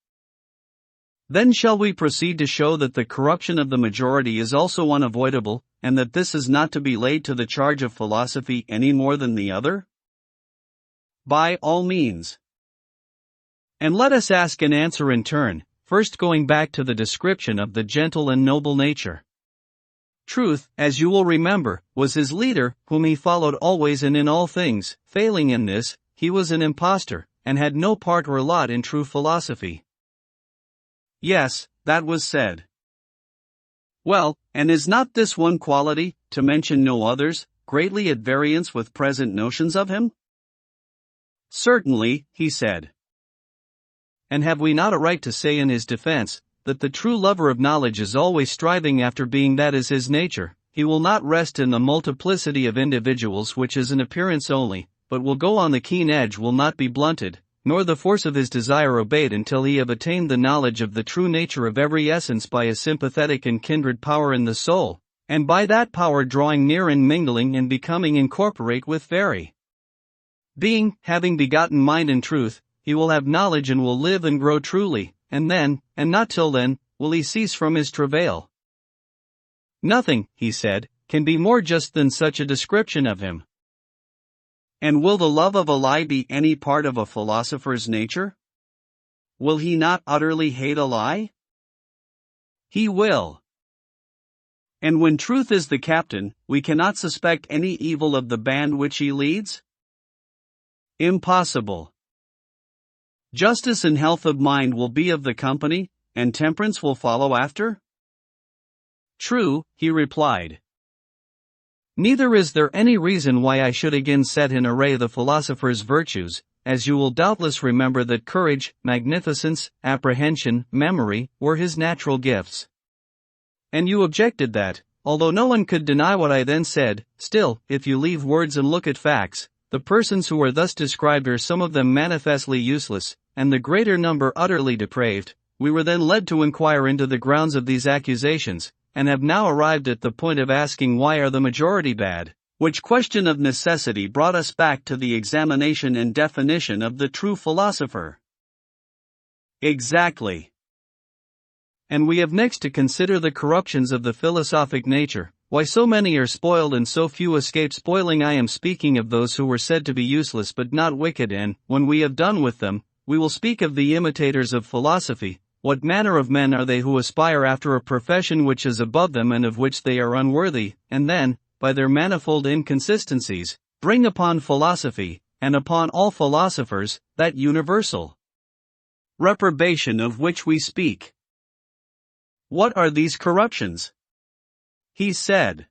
Then shall we proceed to show that the corruption of the majority is also unavoidable, and that this is not to be laid to the charge of philosophy any more than the other? By all means. And let us ask and answer in turn, first going back to the description of the gentle and noble nature. Truth, as you will remember, was his leader, whom he followed always and in all things. Failing in this, he was an impostor, and had no part or lot in true philosophy. Yes, that was said. Well, and is not this one quality, to mention no others, greatly at variance with present notions of him? Certainly, he said. And have we not a right to say in his defense, that the true lover of knowledge is always striving after being that is his nature? He will not rest in the multiplicity of individuals which is an appearance only, but will go on. The keen edge will not be blunted, nor the force of his desire obeyed until he have attained the knowledge of the true nature of every essence by a sympathetic and kindred power in the soul, and by that power drawing near and mingling and becoming incorporate with very being. Having begotten mind and truth, he will have knowledge and will live and grow truly, and then, and not till then, will he cease from his travail. Nothing, he said, can be more just than such a description of him. And will the love of a lie be any part of a philosopher's nature? Will he not utterly hate a lie? He will. And when truth is the captain, we cannot suspect any evil of the band which he leads? Impossible. Justice and health of mind will be of the company, and temperance will follow after? True, he replied. Neither is there any reason why I should again set in array the philosopher's virtues, as you will doubtless remember that courage, magnificence, apprehension, memory, were his natural gifts. And you objected that, although no one could deny what I then said, still, if you leave words and look at facts, the persons who are thus described are some of them manifestly useless, and the greater number utterly depraved. We were then led to inquire into the grounds of these accusations, and have now arrived at the point of asking why are the majority bad, which question of necessity brought us back to the examination and definition of the true philosopher. Exactly. And we have next to consider the corruptions of the philosophic nature, why so many are spoiled and so few escape spoiling. I am speaking of those who were said to be useless but not wicked, and, when we have done with them, we will speak of the imitators of philosophy. What manner of men are they who aspire after a profession which is above them and of which they are unworthy, and then, by their manifold inconsistencies, bring upon philosophy, and upon all philosophers, that universal reprobation of which we speak? What are these corruptions? He said.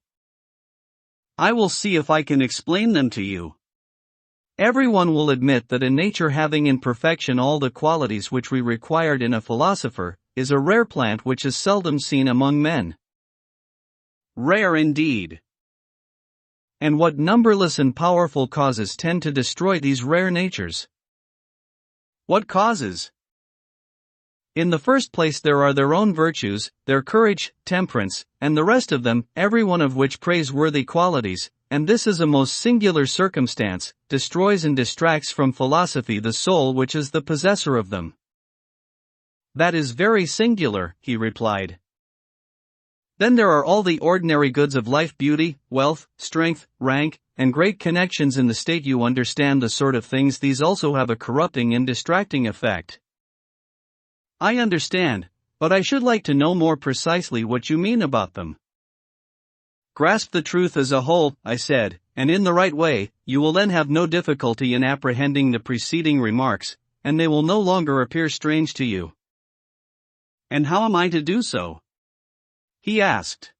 I will see if I can explain them to you. Everyone will admit that a nature having in perfection all the qualities which we required in a philosopher, is a rare plant which is seldom seen among men. Rare indeed. And what numberless and powerful causes tend to destroy these rare natures? What causes? In the first place there are their own virtues, their courage, temperance, and the rest of them, every one of which praiseworthy qualities, and this is a most singular circumstance, destroys and distracts from philosophy the soul which is the possessor of them. That is very singular, he replied. Then there are all the ordinary goods of life: beauty, wealth, strength, rank, and great connections in the state. You understand the sort of things these also have a corrupting and distracting effect. I understand, but I should like to know more precisely what you mean about them. Grasp the truth as a whole, I said, and in the right way, you will then have no difficulty in apprehending the preceding remarks, and they will no longer appear strange to you. And how am I to do so? He asked.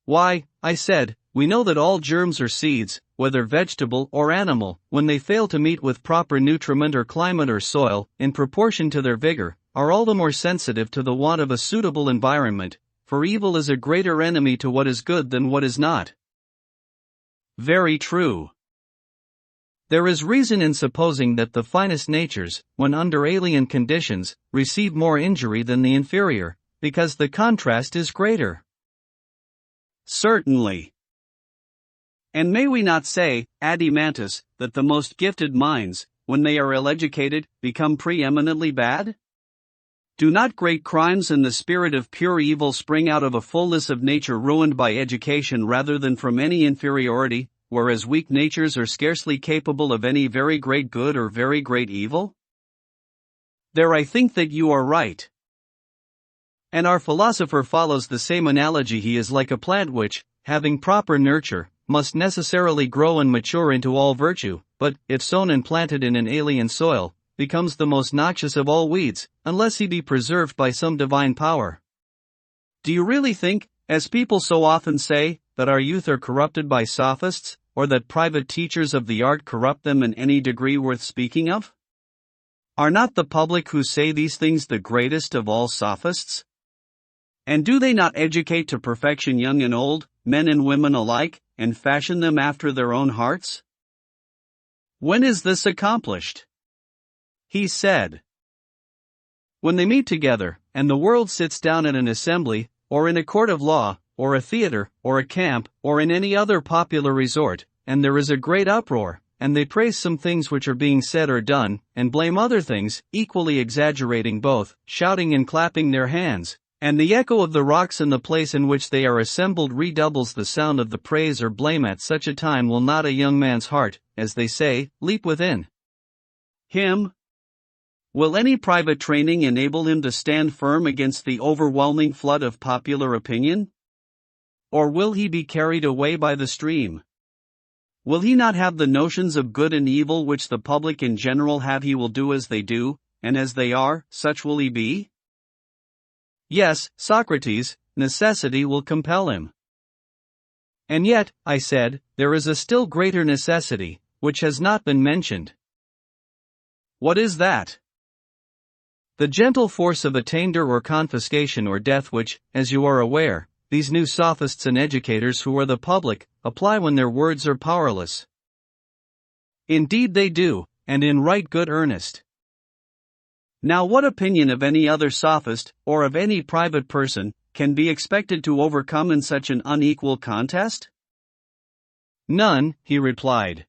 Why, I said, we know that all germs or seeds, whether vegetable or animal, when they fail to meet with proper nutriment or climate or soil, in proportion to their vigor, are all the more sensitive to the want of a suitable environment, for evil is a greater enemy to what is good than what is not. Very true. There is reason in supposing that the finest natures, when under alien conditions, receive more injury than the inferior, because the contrast is greater. Certainly. And may we not say, Adimantus, that the most gifted minds, when they are ill-educated, become preeminently bad? Do not great crimes and the spirit of pure evil spring out of a fullness of nature ruined by education rather than from any inferiority, whereas weak natures are scarcely capable of any very great good or very great evil? There I think that you are right. And our philosopher follows the same analogy. He is like a plant which, having proper nurture, must necessarily grow and mature into all virtue, but, if sown and planted in an alien soil, becomes the most noxious of all weeds, unless he be preserved by some divine power. Do you really think, as people so often say, that our youth are corrupted by sophists, or that private teachers of the art corrupt them in any degree worth speaking of? Are not the public who say these things the greatest of all sophists? And do they not educate to perfection young and old, men and women alike, and fashion them after their own hearts? When is this accomplished? He said. When they meet together, and the world sits down at an assembly, or in a court of law, or a theater, or a camp, or in any other popular resort, and there is a great uproar, and they praise some things which are being said or done, and blame other things, equally exaggerating both, shouting and clapping their hands, and the echo of the rocks in the place in which they are assembled redoubles the sound of the praise or blame. At such a time will not a young man's heart, as they say, leap within him? Will any private training enable him to stand firm against the overwhelming flood of popular opinion? Or will he be carried away by the stream? Will he not have the notions of good and evil which the public in general have? He will do as they do, and as they are, such will he be? Yes, Socrates, necessity will compel him. And yet, I said, there is a still greater necessity, which has not been mentioned. What is that? The gentle force of attainder or confiscation or death which, as you are aware, these new sophists and educators who are the public, apply when their words are powerless. Indeed they do, and in right good earnest. Now what opinion of any other sophist, or of any private person, can be expected to overcome in such an unequal contest? None, he replied.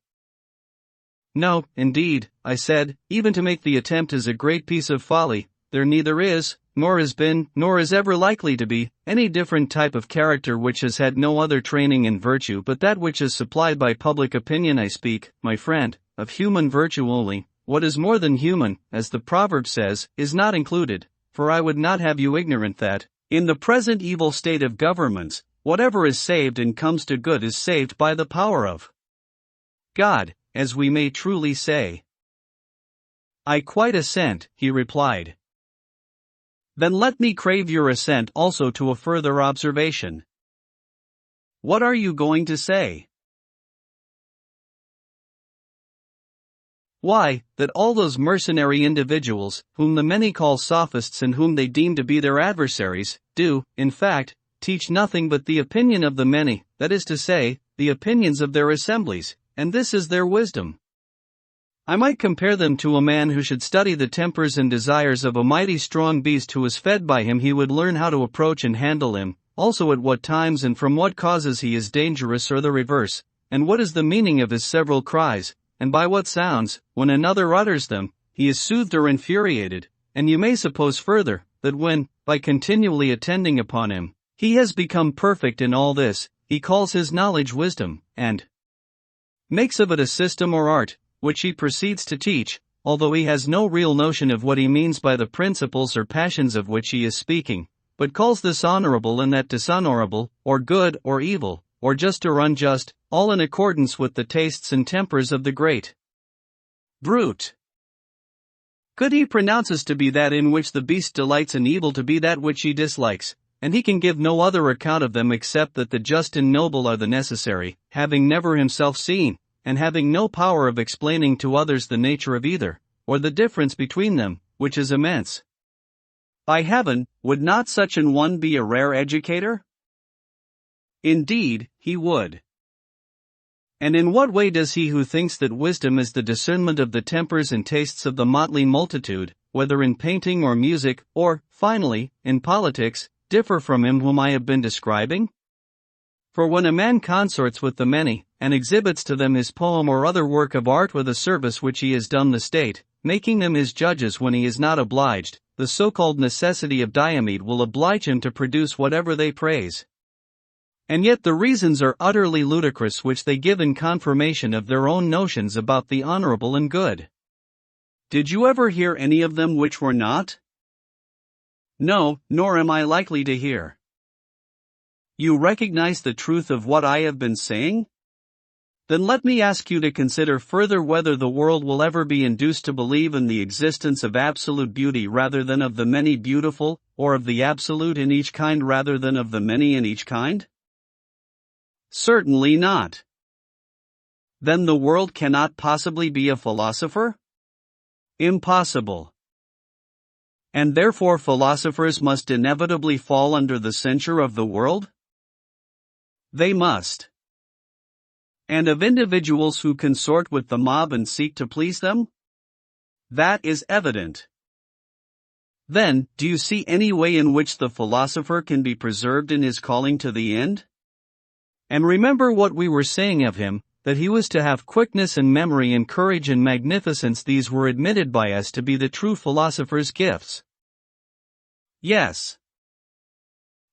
No, indeed, I said, even to make the attempt is a great piece of folly. There neither is, nor has been, nor is ever likely to be, any different type of character which has had no other training in virtue but that which is supplied by public opinion. I speak, my friend, of human virtue only. What is more than human, as the proverb says, is not included, for I would not have you ignorant that, in the present evil state of governments, whatever is saved and comes to good is saved by the power of God, as we may truly say. I quite assent, he replied. Then let me crave your assent also to a further observation. What are you going to say? Why, that all those mercenary individuals, whom the many call sophists and whom they deem to be their adversaries, do, in fact, teach nothing but the opinion of the many, that is to say, the opinions of their assemblies, and this is their wisdom. I might compare them to a man who should study the tempers and desires of a mighty strong beast who is fed by him. He would learn how to approach and handle him, also at what times and from what causes he is dangerous or the reverse, and what is the meaning of his several cries, and by what sounds, when another utters them, he is soothed or infuriated, and you may suppose further, that when, by continually attending upon him, he has become perfect in all this, he calls his knowledge wisdom, and makes of it a system or art, which he proceeds to teach, although he has no real notion of what he means by the principles or passions of which he is speaking, but calls this honorable and that dishonorable, or good or evil, or just or unjust, all in accordance with the tastes and tempers of the great brute. Good he pronounces to be that in which the beast delights, and evil to be that which he dislikes, and he can give no other account of them except that the just and noble are the necessary, having never himself seen, and having no power of explaining to others the nature of either, or the difference between them, which is immense. By heaven, would not such an one be a rare educator? Indeed, he would. And in what way does he who thinks that wisdom is the discernment of the tempers and tastes of the motley multitude, whether in painting or music, or, finally, in politics, differ from him whom I have been describing? For when a man consorts with the many, and exhibits to them his poem or other work of art with a service which he has done the state, making them his judges when he is not obliged, the so-called necessity of Diomede will oblige him to produce whatever they praise. And yet the reasons are utterly ludicrous which they give in confirmation of their own notions about the honorable and good. Did you ever hear any of them which were not? No, nor am I likely to hear. You recognize the truth of what I have been saying? Then let me ask you to consider further whether the world will ever be induced to believe in the existence of absolute beauty rather than of the many beautiful, or of the absolute in each kind rather than of the many in each kind? Certainly not. Then the world cannot possibly be a philosopher? Impossible. And therefore philosophers must inevitably fall under the censure of the world? They must. And of individuals who consort with the mob and seek to please them? That is evident. Then, do you see any way in which the philosopher can be preserved in his calling to the end? And remember what we were saying of him, that he was to have quickness and memory and courage and magnificence. These were admitted by us to be the true philosopher's gifts. Yes.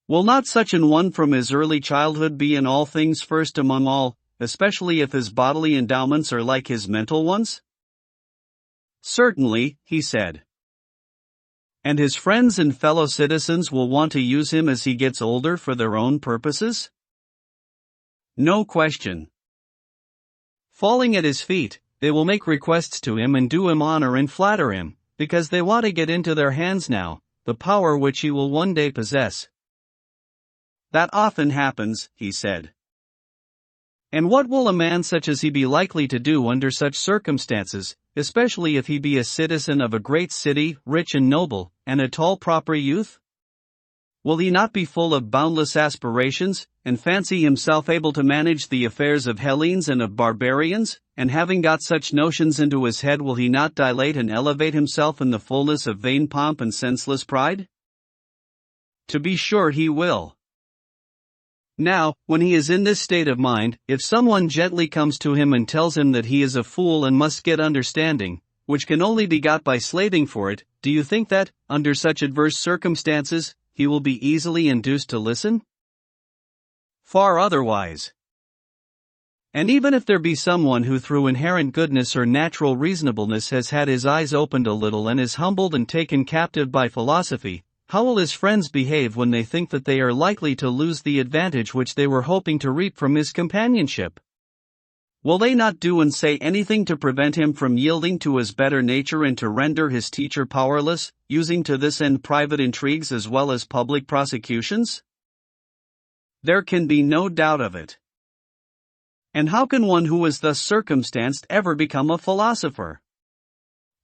Will not such an one from his early childhood be in all things first among all, especially if his bodily endowments are like his mental ones? Certainly, he said. And his friends and fellow citizens will want to use him as he gets older for their own purposes? No question. Falling at his feet, they will make requests to him and do him honor and flatter him, because they want to get into their hands now the power which he will one day possess. That often happens, he said. And what will a man such as he be likely to do under such circumstances, especially if he be a citizen of a great city, rich and noble, and a tall proper youth? Will he not be full of boundless aspirations, and fancy himself able to manage the affairs of Hellenes and of barbarians, and having got such notions into his head will he not dilate and elevate himself in the fullness of vain pomp and senseless pride? To be sure he will. Now, when he is in this state of mind, if someone gently comes to him and tells him that he is a fool and must get understanding, which can only be got by slaving for it, do you think that, under such adverse circumstances, he will be easily induced to listen? Far otherwise. And even if there be someone who through inherent goodness or natural reasonableness has had his eyes opened a little and is humbled and taken captive by philosophy, how will his friends behave when they think that they are likely to lose the advantage which they were hoping to reap from his companionship? Will they not do and say anything to prevent him from yielding to his better nature and to render his teacher powerless, using to this end private intrigues as well as public prosecutions? There can be no doubt of it. And how can one who is thus circumstanced ever become a philosopher?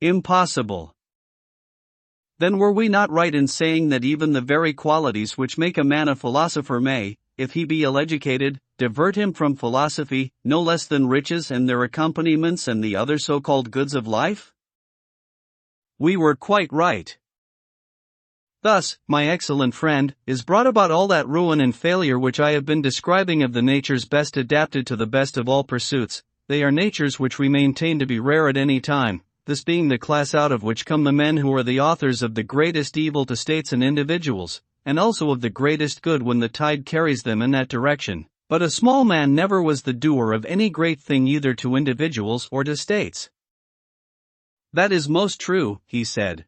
Impossible. Then were we not right in saying that even the very qualities which make a man a philosopher may, if he be ill-educated, divert him from philosophy, no less than riches and their accompaniments and the other so-called goods of life? We were quite right. Thus, my excellent friend, is brought about all that ruin and failure which I have been describing of the natures best adapted to the best of all pursuits. They are natures which we maintain to be rare at any time, this being the class out of which come the men who are the authors of the greatest evil to states and individuals, and also of the greatest good when the tide carries them in that direction. But a small man never was the doer of any great thing either to individuals or to states. That is most true, he said.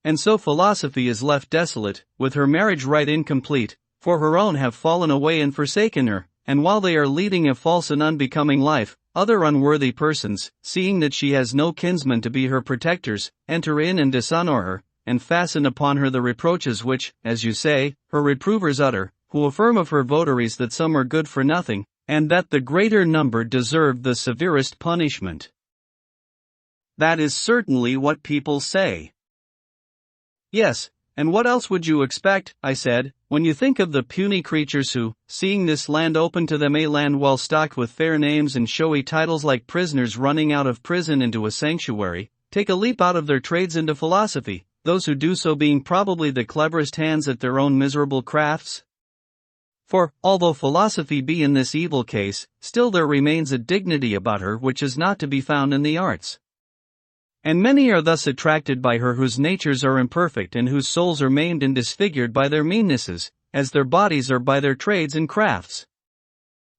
And so philosophy is left desolate, with her marriage rite incomplete, for her own have fallen away and forsaken her, and while they are leading a false and unbecoming life, other unworthy persons, seeing that she has no kinsmen to be her protectors, enter in and dishonor her, and fasten upon her the reproaches which, as you say, her reprovers utter, who affirm of her votaries that some are good for nothing, and that the greater number deserve the severest punishment. That is certainly what people say. Yes, and what else would you expect, I said, when you think of the puny creatures who, seeing this land open to them, a land well stocked with fair names and showy titles like prisoners running out of prison into a sanctuary, take a leap out of their trades into philosophy, those who do so being probably the cleverest hands at their own miserable crafts? For, although philosophy be in this evil case, still there remains a dignity about her which is not to be found in the arts. And many are thus attracted by her whose natures are imperfect and whose souls are maimed and disfigured by their meannesses, as their bodies are by their trades and crafts.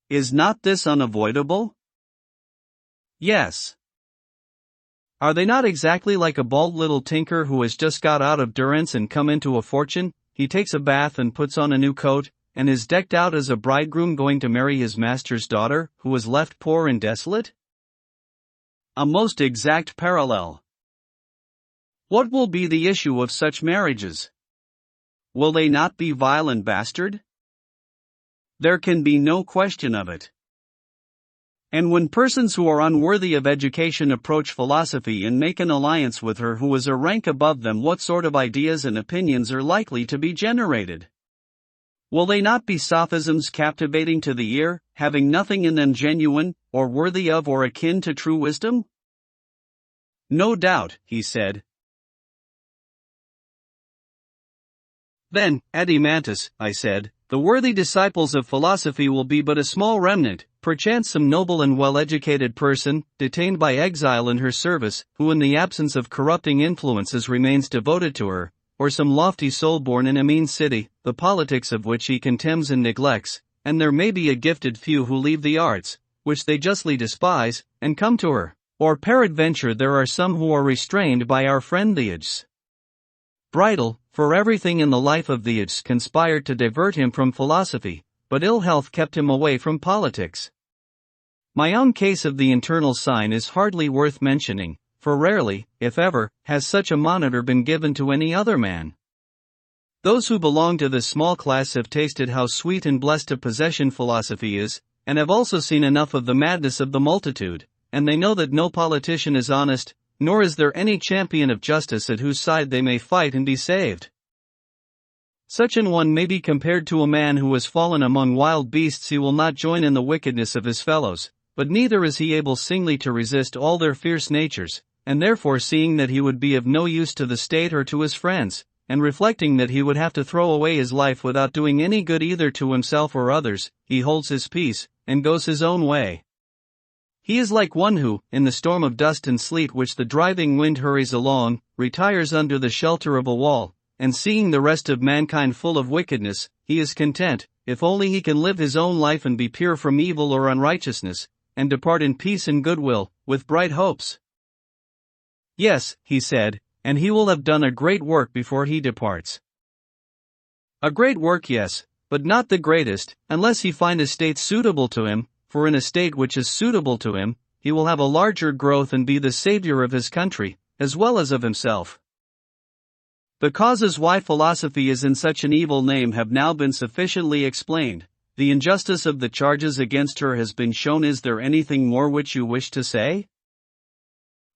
Is not this unavoidable? Yes. Are they not exactly like a bald little tinker who has just got out of durance and come into a fortune? He takes a bath and puts on a new coat, and is decked out as a bridegroom going to marry his master's daughter, who was left poor and desolate? A most exact parallel. What will be the issue of such marriages? Will they not be vile and bastard? There can be no question of it. And when persons who are unworthy of education approach philosophy and make an alliance with her who is a rank above them, what sort of ideas and opinions are likely to be generated? Will they not be sophisms captivating to the ear, having nothing in them genuine, or worthy of or akin to true wisdom? No doubt, he said. Then, Adimantus, I said, the worthy disciples of philosophy will be but a small remnant, perchance some noble and well-educated person, detained by exile in her service, who in the absence of corrupting influences remains devoted to her, or some lofty soul born in a mean city, the politics of which he contemns and neglects, and there may be a gifted few who leave the arts, which they justly despise, and come to her, or peradventure there are some who are restrained by our friend the bridle, for everything in the life of the conspired to divert him from philosophy, but ill health kept him away from politics. My own case of the internal sign is hardly worth mentioning, for rarely, if ever, has such a monitor been given to any other man. Those who belong to this small class have tasted how sweet and blessed a possession philosophy is, and have also seen enough of the madness of the multitude, and they know that no politician is honest, nor is there any champion of justice at whose side they may fight and be saved. Such an one may be compared to a man who has fallen among wild beasts. He will not join in the wickedness of his fellows, but neither is he able singly to resist all their fierce natures, and therefore seeing that he would be of no use to the state or to his friends, and reflecting that he would have to throw away his life without doing any good either to himself or others, he holds his peace, and goes his own way. He is like one who, in the storm of dust and sleet which the driving wind hurries along, retires under the shelter of a wall, and seeing the rest of mankind full of wickedness, he is content, if only he can live his own life and be pure from evil or unrighteousness, and depart in peace and goodwill, with bright hopes. Yes, he said, and he will have done a great work before he departs. A great work, yes, but not the greatest, unless he find a state suitable to him, for in a state which is suitable to him, he will have a larger growth and be the savior of his country, as well as of himself. The causes why philosophy is in such an evil name have now been sufficiently explained. The injustice of the charges against her has been shown. Is there anything more which you wish to say?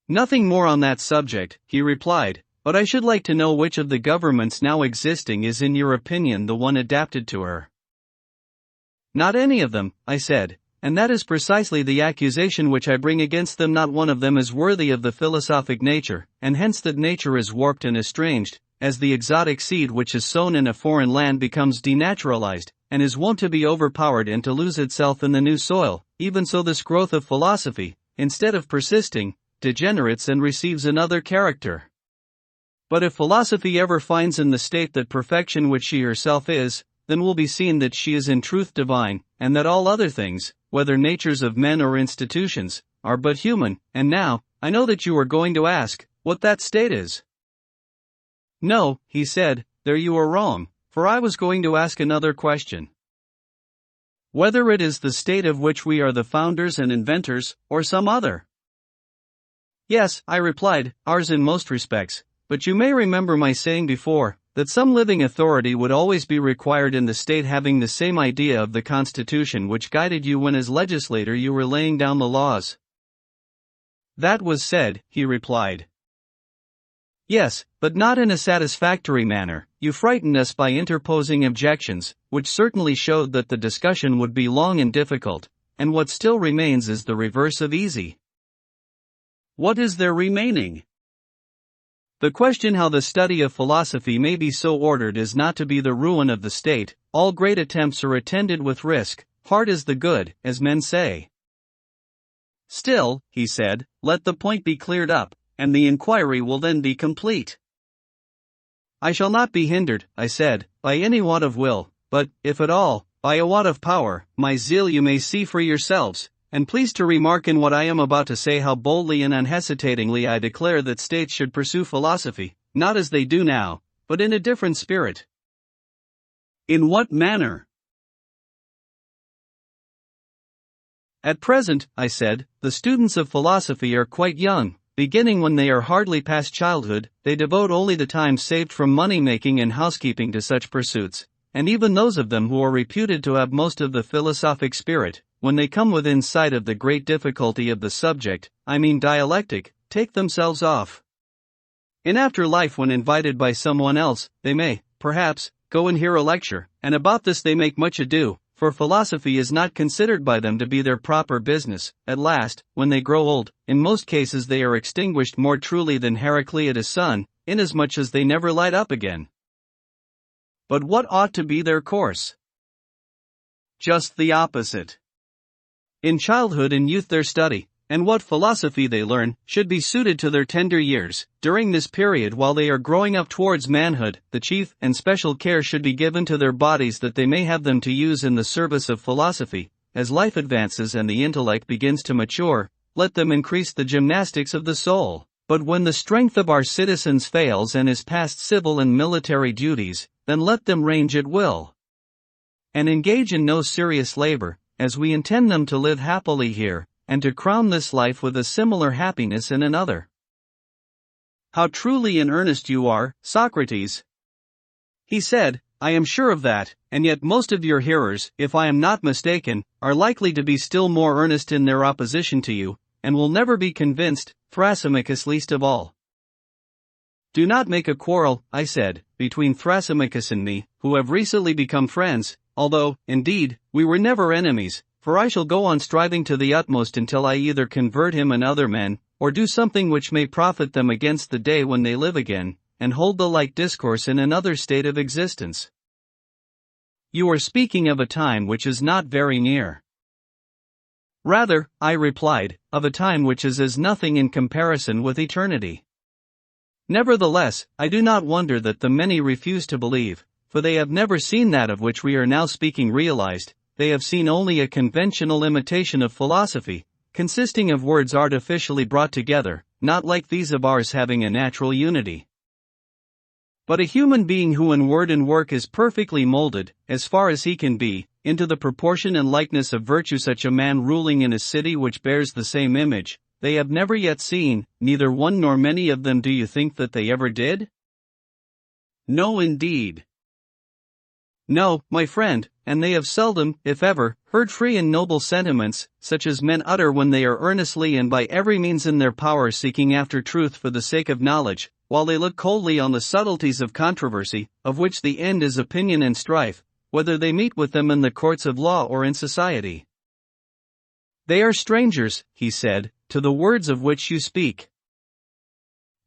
Nothing more on that subject, he replied, but I should like to know which of the governments now existing is in your opinion the one adapted to her. Not any of them, I said. And that is precisely the accusation which I bring against them. Not one of them is worthy of the philosophic nature, and hence that nature is warped and estranged, as the exotic seed which is sown in a foreign land becomes denaturalized, and is wont to be overpowered and to lose itself in the new soil. Even so this growth of philosophy, instead of persisting, degenerates and receives another character. But if philosophy ever finds in the state that perfection which she herself is, then will be seen that she is in truth divine, and that all other things, whether natures of men or institutions, are but human. And now, I know that you are going to ask, what that state is. No, he said, there you are wrong, for I was going to ask another question. Whether it is the state of which we are the founders and inventors, or some other. Yes, I replied, ours in most respects, but you may remember my saying before, that some living authority would always be required in the state, having the same idea of the Constitution which guided you when as legislator you were laying down the laws. That was said, he replied. Yes, but not in a satisfactory manner. You frightened us by interposing objections, which certainly showed that the discussion would be long and difficult, and what still remains is the reverse of easy. What is there remaining? The question how the study of philosophy may be so ordered as not to be the ruin of the state. All great attempts are attended with risk. Hard is the good, as men say. Still, he said, let the point be cleared up, and the inquiry will then be complete. I shall not be hindered, I said, by any want of will, but, if at all, by a want of power. My zeal you may see for yourselves, and pleased to remark in what I am about to say how boldly and unhesitatingly I declare that states should pursue philosophy, not as they do now, but in a different spirit. In what manner? At present, I said, the students of philosophy are quite young. Beginning when they are hardly past childhood, they devote only the time saved from money-making and housekeeping to such pursuits, and even those of them who are reputed to have most of the philosophic spirit, when they come within sight of the great difficulty of the subject, I mean dialectic, take themselves off. In after life, when invited by someone else, they may, perhaps, go and hear a lecture, and about this they make much ado, for philosophy is not considered by them to be their proper business. At last, when they grow old, in most cases they are extinguished more truly than Heracleitus' son, inasmuch as they never light up again. But what ought to be their course? Just the opposite. In childhood and youth their study, and what philosophy they learn, should be suited to their tender years. During this period, while they are growing up towards manhood, the chief and special care should be given to their bodies that they may have them to use in the service of philosophy. As life advances and the intellect begins to mature, let them increase the gymnastics of the soul. But when the strength of our citizens fails and is past civil and military duties, then let them range at will, and engage in no serious labor, as we intend them to live happily here, and to crown this life with a similar happiness in another. How truly in earnest you are, Socrates! He said, I am sure of that, and yet most of your hearers, if I am not mistaken, are likely to be still more earnest in their opposition to you, and will never be convinced, Thrasymachus least of all. Do not make a quarrel, I said, between Thrasymachus and me, who have recently become friends, although, indeed, we were never enemies. For I shall go on striving to the utmost until I either convert him and other men, or do something which may profit them against the day when they live again, and hold the like discourse in another state of existence. You are speaking of a time which is not very near. Rather, I replied, of a time which is as nothing in comparison with eternity. Nevertheless, I do not wonder that the many refuse to believe, for they have never seen that of which we are now speaking realized. They have seen only a conventional imitation of philosophy, consisting of words artificially brought together, not like these of ours having a natural unity. But a human being who in word and work is perfectly molded, as far as he can be, into the proportion and likeness of virtue, such a man ruling in a city which bears the same image, they have never yet seen, neither one nor many of them. Do you think that they ever did? No, indeed. No, my friend, and they have seldom, if ever, heard free and noble sentiments, such as men utter when they are earnestly and by every means in their power seeking after truth for the sake of knowledge, while they look coldly on the subtleties of controversy, of which the end is opinion and strife, whether they meet with them in the courts of law or in society. They are strangers, he said, to the words of which you speak.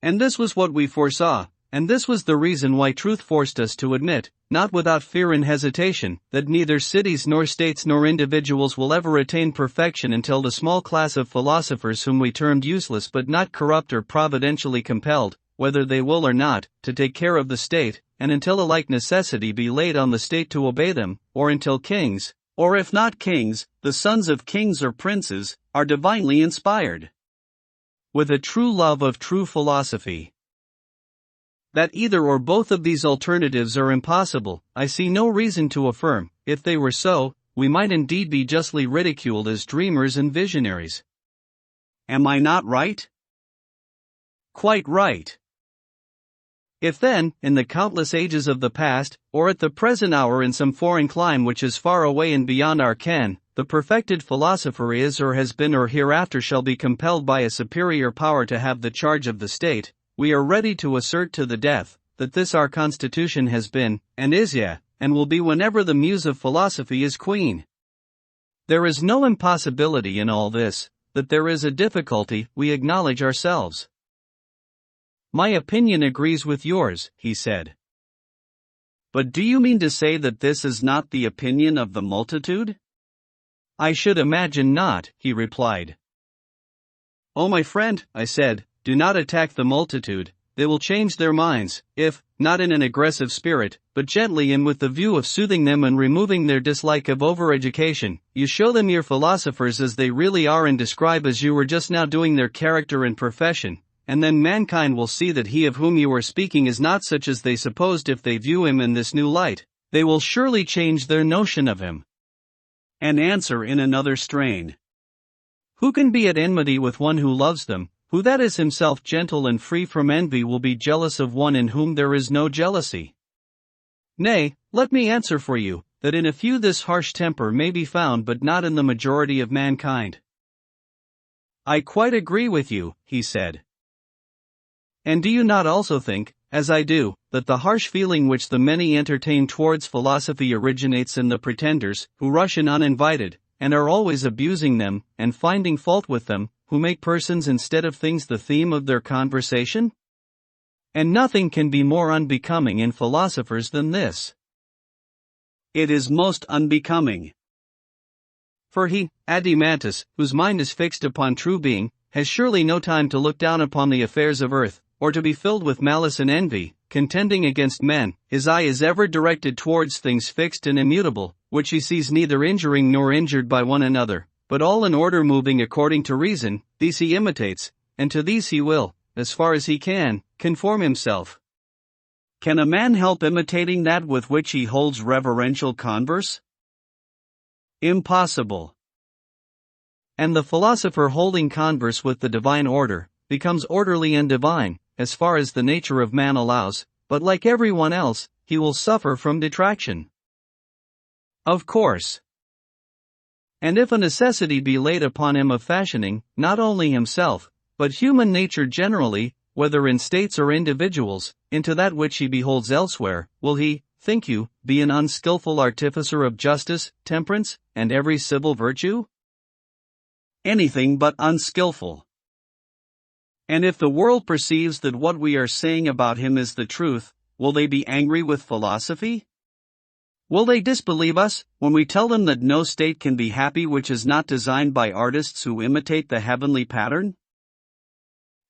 And this was what we foresaw. And this was the reason why truth forced us to admit, not without fear and hesitation, that neither cities nor states nor individuals will ever attain perfection until the small class of philosophers whom we termed useless but not corrupt are providentially compelled, whether they will or not, to take care of the state, and until a like necessity be laid on the state to obey them, or until kings, or if not kings, the sons of kings or princes, are divinely inspired with a true love of true philosophy. That either or both of these alternatives are impossible, I see no reason to affirm. If they were so, we might indeed be justly ridiculed as dreamers and visionaries. Am I not right? Quite right. If then, in the countless ages of the past, or at the present hour in some foreign clime which is far away and beyond our ken, the perfected philosopher is or has been or hereafter shall be compelled by a superior power to have the charge of the state, we are ready to assert to the death, that this our constitution has been, and is yet, and will be whenever the muse of philosophy is queen. There is no impossibility in all this, that there is a difficulty, we acknowledge ourselves. My opinion agrees with yours, he said. But do you mean to say that this is not the opinion of the multitude? I should imagine not, he replied. Oh, my friend, I said, do not attack the multitude, they will change their minds, if, not in an aggressive spirit, but gently and with the view of soothing them and removing their dislike of overeducation, you show them your philosophers as they really are and describe as you were just now doing their character and profession, and then mankind will see that he of whom you are speaking is not such as they supposed. If they view him in this new light, they will surely change their notion of him. And answer in another strain. Who can be at enmity with one who loves them, who that is himself gentle and free from envy will be jealous of one in whom there is no jealousy? Nay, let me answer for you, that in a few this harsh temper may be found but not in the majority of mankind. I quite agree with you, he said. And do you not also think, as I do, that the harsh feeling which the many entertain towards philosophy originates in the pretenders, who rush in uninvited, and are always abusing them, and finding fault with them, who make persons instead of things the theme of their conversation? And nothing can be more unbecoming in philosophers than this. It is most unbecoming. For he, Adimantus, whose mind is fixed upon true being, has surely no time to look down upon the affairs of earth, or to be filled with malice and envy, contending against men. His eye is ever directed towards things fixed and immutable, which he sees neither injuring nor injured by one another, but all in order moving according to reason. These he imitates, and to these he will, as far as he can, conform himself. Can a man help imitating that with which he holds reverential converse? Impossible. And the philosopher holding converse with the divine order, becomes orderly and divine, as far as the nature of man allows, but like everyone else, he will suffer from detraction. Of course. And if a necessity be laid upon him of fashioning, not only himself, but human nature generally, whether in states or individuals, into that which he beholds elsewhere, will he, think you, be an unskilful artificer of justice, temperance, and every civil virtue? Anything but unskilful. And if the world perceives that what we are saying about him is the truth, will they be angry with philosophy? Will they disbelieve us, when we tell them that no state can be happy which is not designed by artists who imitate the heavenly pattern?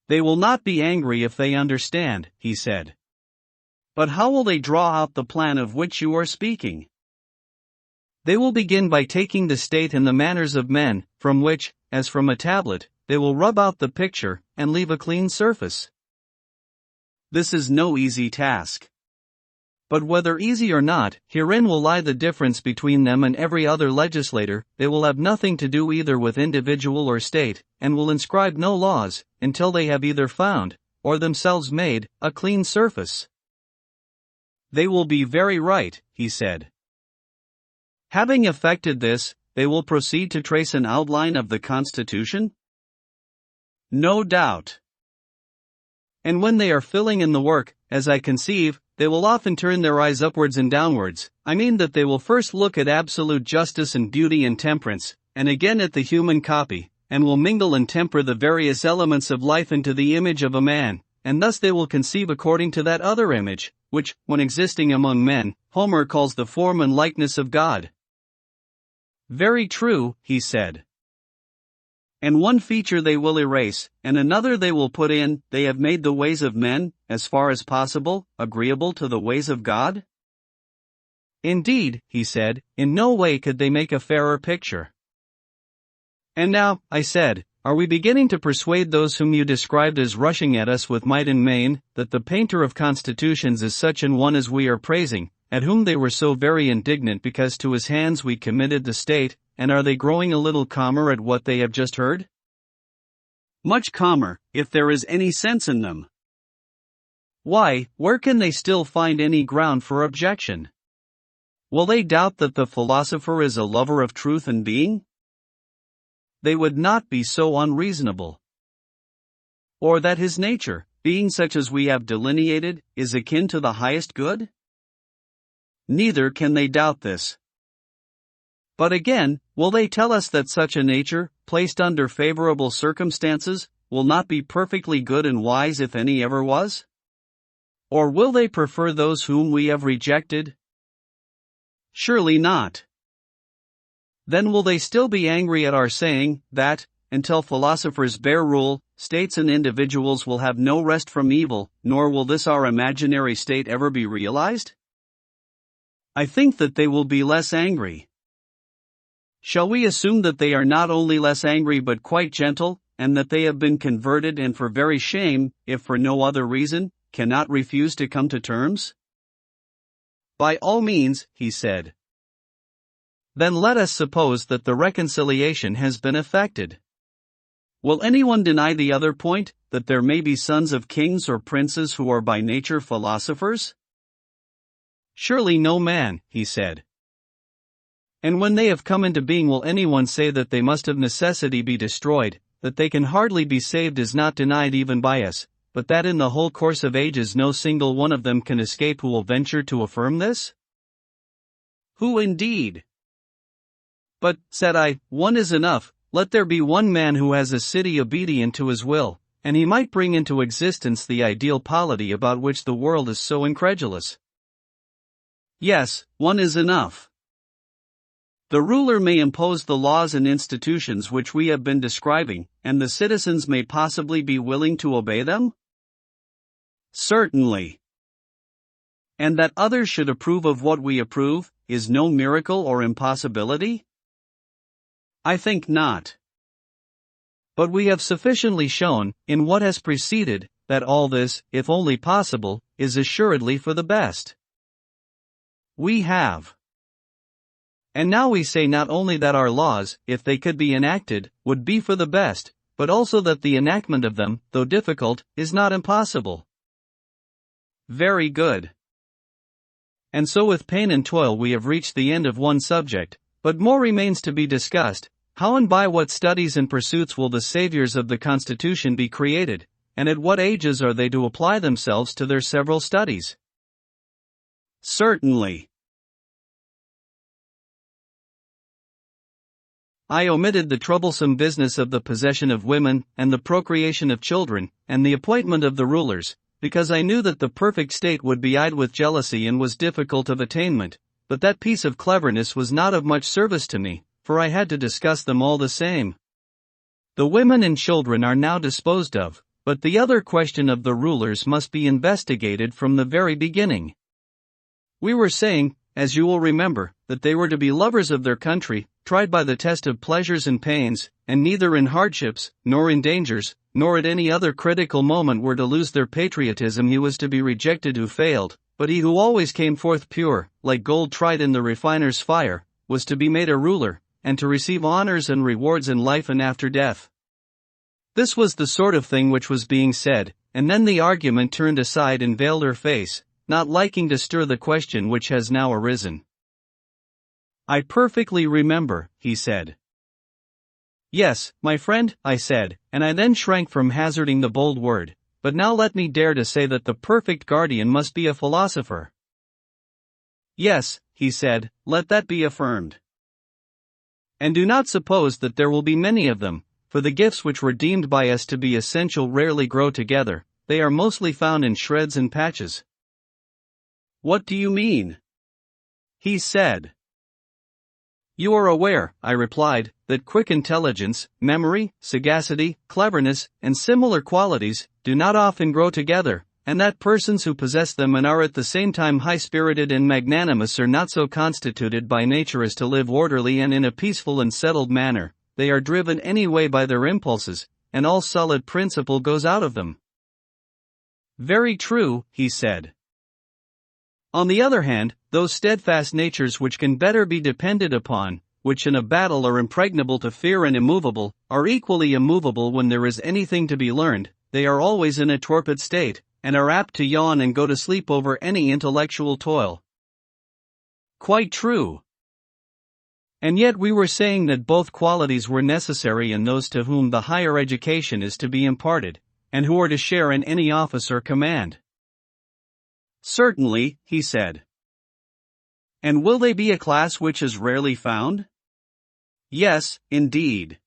They will not be angry if they understand, he said. But how will they draw out the plan of which you are speaking? They will begin by taking the state and the manners of men, from which, as from a tablet, they will rub out the picture, and leave a clean surface. This is no easy task. But whether easy or not, herein will lie the difference between them and every other legislator. They will have nothing to do either with individual or state, and will inscribe no laws, until they have either found, or themselves made, a clean surface. They will be very right, he said. Having effected this, they will proceed to trace an outline of the Constitution? No doubt. And when they are filling in the work, as I conceive, they will often turn their eyes upwards and downwards. I mean that they will first look at absolute justice and beauty and temperance, and again at the human copy, and will mingle and temper the various elements of life into the image of a man, and thus they will conceive according to that other image, which, when existing among men, Homer calls the form and likeness of God. Very true, he said. And one feature they will erase, and another they will put in. They have made the ways of men, as far as possible, agreeable to the ways of God? Indeed, he said, in no way could they make a fairer picture. And now, I said, are we beginning to persuade those whom you described as rushing at us with might and main, that the painter of constitutions is such an one as we are praising, at whom they were so very indignant because to his hands we committed the state? And are they growing a little calmer at what they have just heard? Much calmer, if there is any sense in them. Why, where can they still find any ground for objection? Will they doubt that the philosopher is a lover of truth and being? They would not be so unreasonable. Or that his nature, being such as we have delineated, is akin to the highest good? Neither can they doubt this. But again, will they tell us that such a nature, placed under favorable circumstances, will not be perfectly good and wise if any ever was? Or will they prefer those whom we have rejected? Surely not. Then will they still be angry at our saying, that, until philosophers bear rule, states and individuals will have no rest from evil, nor will this our imaginary state ever be realized? I think that they will be less angry. Shall we assume that they are not only less angry but quite gentle, and that they have been converted and for very shame, if for no other reason, cannot refuse to come to terms? By all means, he said. Then let us suppose that the reconciliation has been effected. Will anyone deny the other point, that there may be sons of kings or princes who are by nature philosophers? Surely no man, he said. And when they have come into being, will anyone say that they must of necessity be destroyed? That they can hardly be saved is not denied even by us, but that in the whole course of ages no single one of them can escape. Who will venture to affirm this? Who indeed? But, said I, one is enough. Let there be one man who has a city obedient to his will, and he might bring into existence the ideal polity about which the world is so incredulous. Yes, one is enough. The ruler may impose the laws and institutions which we have been describing, and the citizens may possibly be willing to obey them? Certainly. And that others should approve of what we approve, is no miracle or impossibility? I think not. But we have sufficiently shown, in what has preceded, that all this, if only possible, is assuredly for the best. We have. And now we say not only that our laws, if they could be enacted, would be for the best, but also that the enactment of them, though difficult, is not impossible. Very good. And so with pain and toil we have reached the end of one subject, but more remains to be discussed. How and by what studies and pursuits will the saviors of the Constitution be created, and at what ages are they to apply themselves to their several studies? Certainly. I omitted the troublesome business of the possession of women, and the procreation of children, and the appointment of the rulers, because I knew that the perfect state would be eyed with jealousy and was difficult of attainment, but that piece of cleverness was not of much service to me, for I had to discuss them all the same. The women and children are now disposed of, but the other question of the rulers must be investigated from the very beginning. We were saying, as you will remember, that they were to be lovers of their country, tried by the test of pleasures and pains, and neither in hardships, nor in dangers, nor at any other critical moment were to lose their patriotism. He was to be rejected who failed, but he who always came forth pure, like gold tried in the refiner's fire, was to be made a ruler, and to receive honors and rewards in life and after death. This was the sort of thing which was being said, and then the argument turned aside and veiled her face, not liking to stir the question which has now arisen. I perfectly remember, he said. Yes, my friend, I said, and I then shrank from hazarding the bold word, but now let me dare to say that the perfect guardian must be a philosopher. Yes, he said, let that be affirmed. And do not suppose that there will be many of them, for the gifts which were deemed by us to be essential rarely grow together, they are mostly found in shreds and patches. What do you mean? He said. You are aware, I replied, that quick intelligence, memory, sagacity, cleverness, and similar qualities, do not often grow together, and that persons who possess them and are at the same time high-spirited and magnanimous are not so constituted by nature as to live orderly and in a peaceful and settled manner. They are driven anyway by their impulses, and all solid principle goes out of them. Very true, he said. On the other hand, those steadfast natures which can better be depended upon, which in a battle are impregnable to fear and immovable, are equally immovable when there is anything to be learned. They are always in a torpid state, and are apt to yawn and go to sleep over any intellectual toil. Quite true. And yet we were saying that both qualities were necessary in those to whom the higher education is to be imparted, and who are to share in any office or command. Certainly, he said. And will they be a class which is rarely found? Yes, indeed.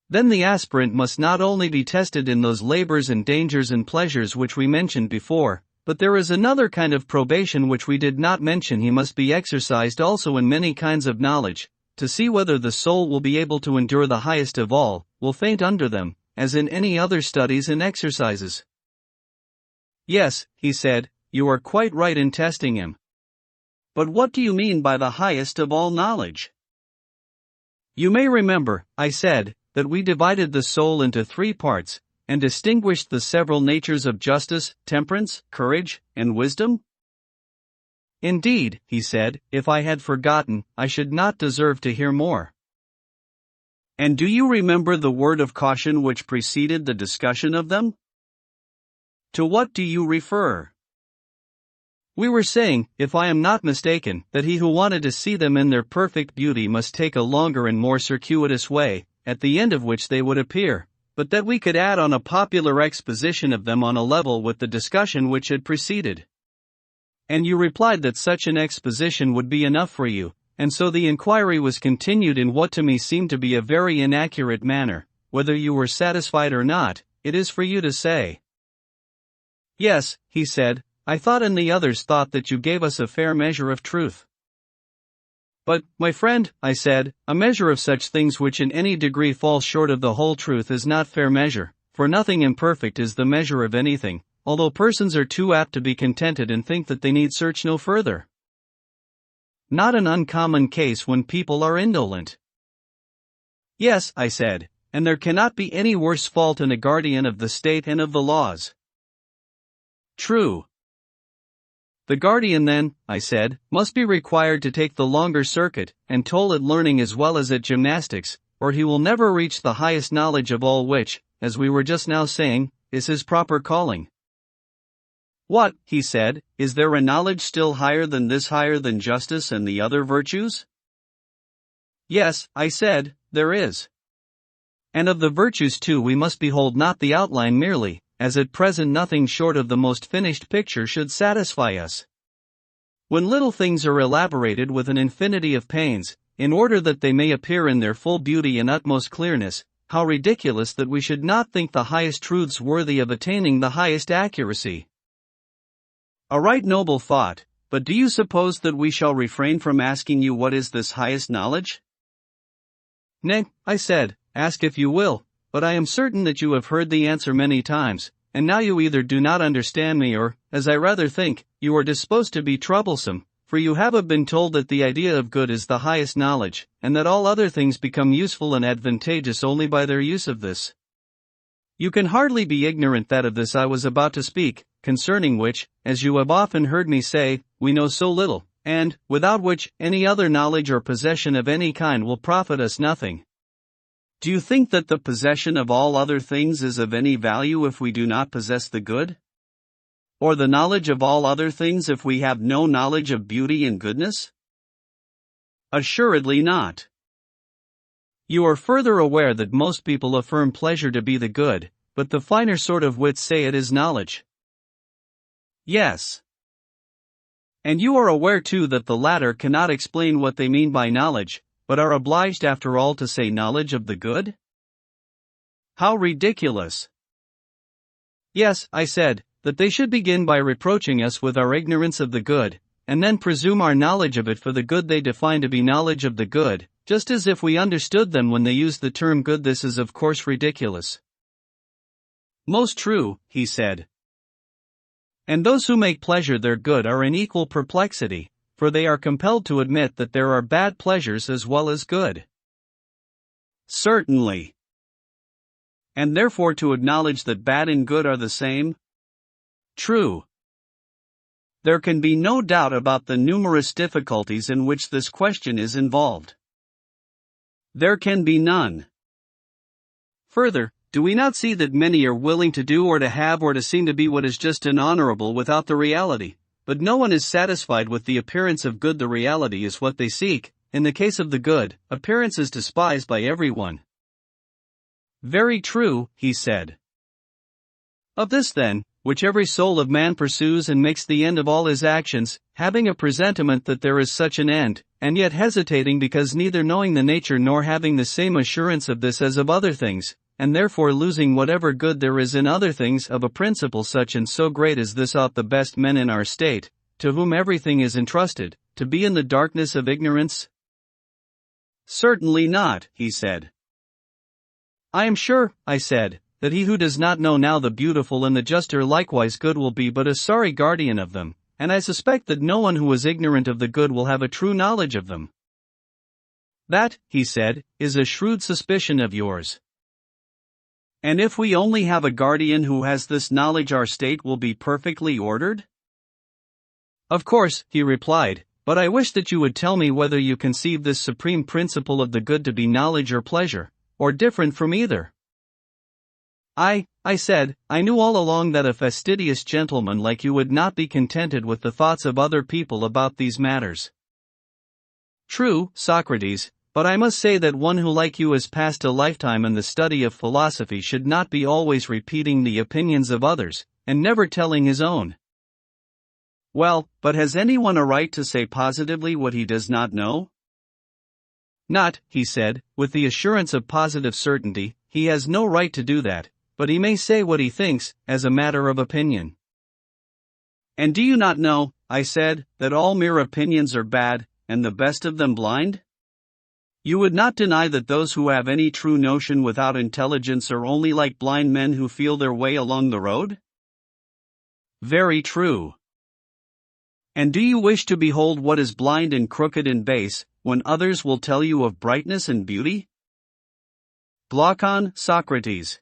Then the aspirant must not only be tested in those labors and dangers and pleasures which we mentioned before, but there is another kind of probation which we did not mention. He must be exercised also in many kinds of knowledge, to see whether the soul will be able to endure the highest of all, will faint under them, as in any other studies and exercises. Yes, he said, you are quite right in testing him. But what do you mean by the highest of all knowledge? You may remember, I said, that we divided the soul into 3 parts, and distinguished the several natures of justice, temperance, courage, and wisdom? Indeed, he said, if I had forgotten, I should not deserve to hear more. And do you remember the word of caution which preceded the discussion of them? To what do you refer? We were saying, if I am not mistaken, that he who wanted to see them in their perfect beauty must take a longer and more circuitous way, at the end of which they would appear, but that we could add on a popular exposition of them on a level with the discussion which had preceded. And you replied that such an exposition would be enough for you, and so the inquiry was continued in what to me seemed to be a very inaccurate manner. Whether you were satisfied or not, it is for you to say. Yes, he said, I thought and the others thought that you gave us a fair measure of truth. But, my friend, I said, a measure of such things which in any degree falls short of the whole truth is not fair measure, for nothing imperfect is the measure of anything, although persons are too apt to be contented and think that they need search no further. Not an uncommon case when people are indolent. Yes, I said, and there cannot be any worse fault in a guardian of the state and of the laws. True. The guardian then, I said, must be required to take the longer circuit, and toll at learning as well as at gymnastics, or he will never reach the highest knowledge of all which, as we were just now saying, is his proper calling. What, he said, is there a knowledge still higher than this, higher than justice and the other virtues? Yes, I said, there is. And of the virtues too we must behold not the outline merely, as at present nothing short of the most finished picture should satisfy us. When little things are elaborated with an infinity of pains, in order that they may appear in their full beauty and utmost clearness, how ridiculous that we should not think the highest truths worthy of attaining the highest accuracy. A right noble thought, but do you suppose that we shall refrain from asking you what is this highest knowledge? Nay, I said, ask if you will, but I am certain that you have heard the answer many times, and now you either do not understand me or, as I rather think, you are disposed to be troublesome, for you have been told that the idea of good is the highest knowledge, and that all other things become useful and advantageous only by their use of this. You can hardly be ignorant that of this I was about to speak, concerning which, as you have often heard me say, we know so little, and, without which, any other knowledge or possession of any kind will profit us nothing. Do you think that the possession of all other things is of any value if we do not possess the good? Or the knowledge of all other things if we have no knowledge of beauty and goodness? Assuredly not. You are further aware that most people affirm pleasure to be the good, but the finer sort of wits say it is knowledge. Yes. And you are aware too that the latter cannot explain what they mean by knowledge, but are obliged after all to say knowledge of the good? How ridiculous! Yes, I said, that they should begin by reproaching us with our ignorance of the good, and then presume our knowledge of it for the good they define to be knowledge of the good, just as if we understood them when they use the term good. This is of course ridiculous. Most true, he said. And those who make pleasure their good are in equal perplexity, for they are compelled to admit that there are bad pleasures as well as good. Certainly. And therefore to acknowledge that bad and good are the same? True. There can be no doubt about the numerous difficulties in which this question is involved. There can be none. Further, do we not see that many are willing to do or to have or to seem to be what is just and honorable without the reality? But no one is satisfied with the appearance of good. The reality is what they seek. In the case of the good, appearance is despised by everyone. Very true, he said. Of this then, which every soul of man pursues and makes the end of all his actions, having a presentiment that there is such an end, and yet hesitating because neither knowing the nature nor having the same assurance of this as of other things, and therefore losing whatever good there is in other things of a principle such and so great as this, ought the best men in our state, to whom everything is entrusted, to be in the darkness of ignorance? Certainly not, he said. I am sure, I said, that he who does not know now the beautiful and the just are likewise good will be but a sorry guardian of them, and I suspect that no one who is ignorant of the good will have a true knowledge of them. That, he said, is a shrewd suspicion of yours. And if we only have a guardian who has this knowledge, our state will be perfectly ordered? Of course, he replied, but I wish that you would tell me whether you conceive this supreme principle of the good to be knowledge or pleasure, or different from either. I said, I knew all along that a fastidious gentleman like you would not be contented with the thoughts of other people about these matters. True, Socrates, but I must say that one who like you has passed a lifetime in the study of philosophy should not be always repeating the opinions of others, and never telling his own. Well, but has anyone a right to say positively what he does not know? Not, he said, with the assurance of positive certainty, he has no right to do that, but he may say what he thinks, as a matter of opinion. And do you not know, I said, that all mere opinions are bad, and the best of them blind? You would not deny that those who have any true notion without intelligence are only like blind men who feel their way along the road? Very true. And do you wish to behold what is blind and crooked and base, when others will tell you of brightness and beauty? Glaucon, Socrates.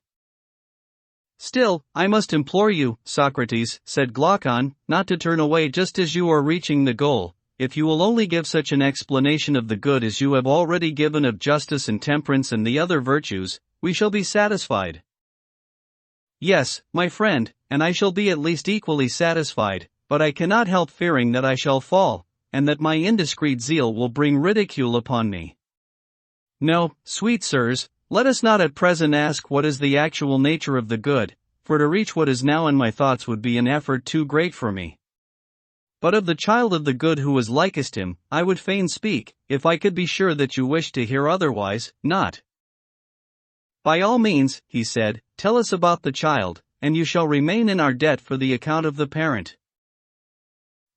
Still, I must implore you, Socrates, said Glaucon, not to turn away just as you are reaching the goal. If you will only give such an explanation of the good as you have already given of justice and temperance and the other virtues, we shall be satisfied. Yes, my friend, and I shall be at least equally satisfied, but I cannot help fearing that I shall fall, and that my indiscreet zeal will bring ridicule upon me. No, sweet sirs, let us not at present ask what is the actual nature of the good, for to reach what is now in my thoughts would be an effort too great for me. But of the child of the good who is likest him, I would fain speak, if I could be sure that you wish to hear otherwise, not. By all means, he said, tell us about the child, and you shall remain in our debt for the account of the parent.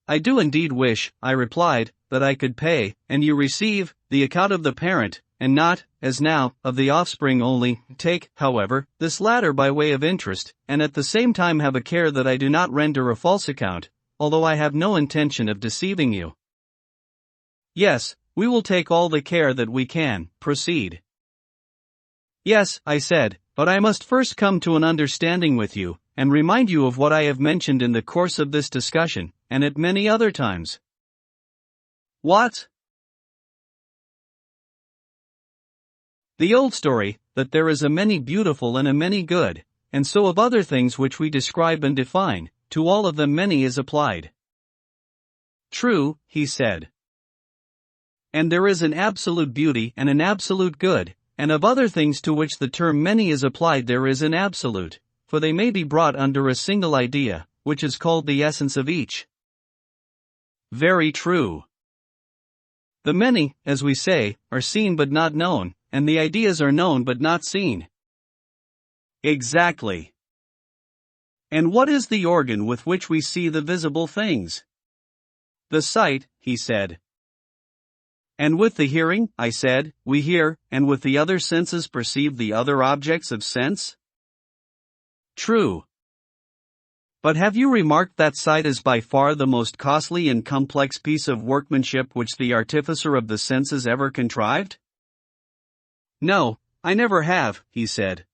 I do indeed wish, I replied, that I could pay, and you receive, the account of the parent, and not, as now, of the offspring only. Take, however, this latter by way of interest, and at the same time have a care that I do not render a false account, although I have no intention of deceiving you. Yes, we will take all the care that we can. Proceed. Yes, I said, but I must first come to an understanding with you, and remind you of what I have mentioned in the course of this discussion, and at many other times. What? The old story, that there is a many beautiful and a many good, and so of other things which we describe and define, to all of them many is applied. True, he said. And there is an absolute beauty and an absolute good, and of other things to which the term many is applied there is an absolute, for they may be brought under a single idea, which is called the essence of each. Very true. The many, as we say, are seen but not known, and the ideas are known but not seen. Exactly. And what is the organ with which we see the visible things? The sight, he said. And with the hearing, I said, we hear, and with the other senses perceive the other objects of sense? True. But have you remarked that sight is by far the most costly and complex piece of workmanship which the artificer of the senses ever contrived? No, I never have, he said.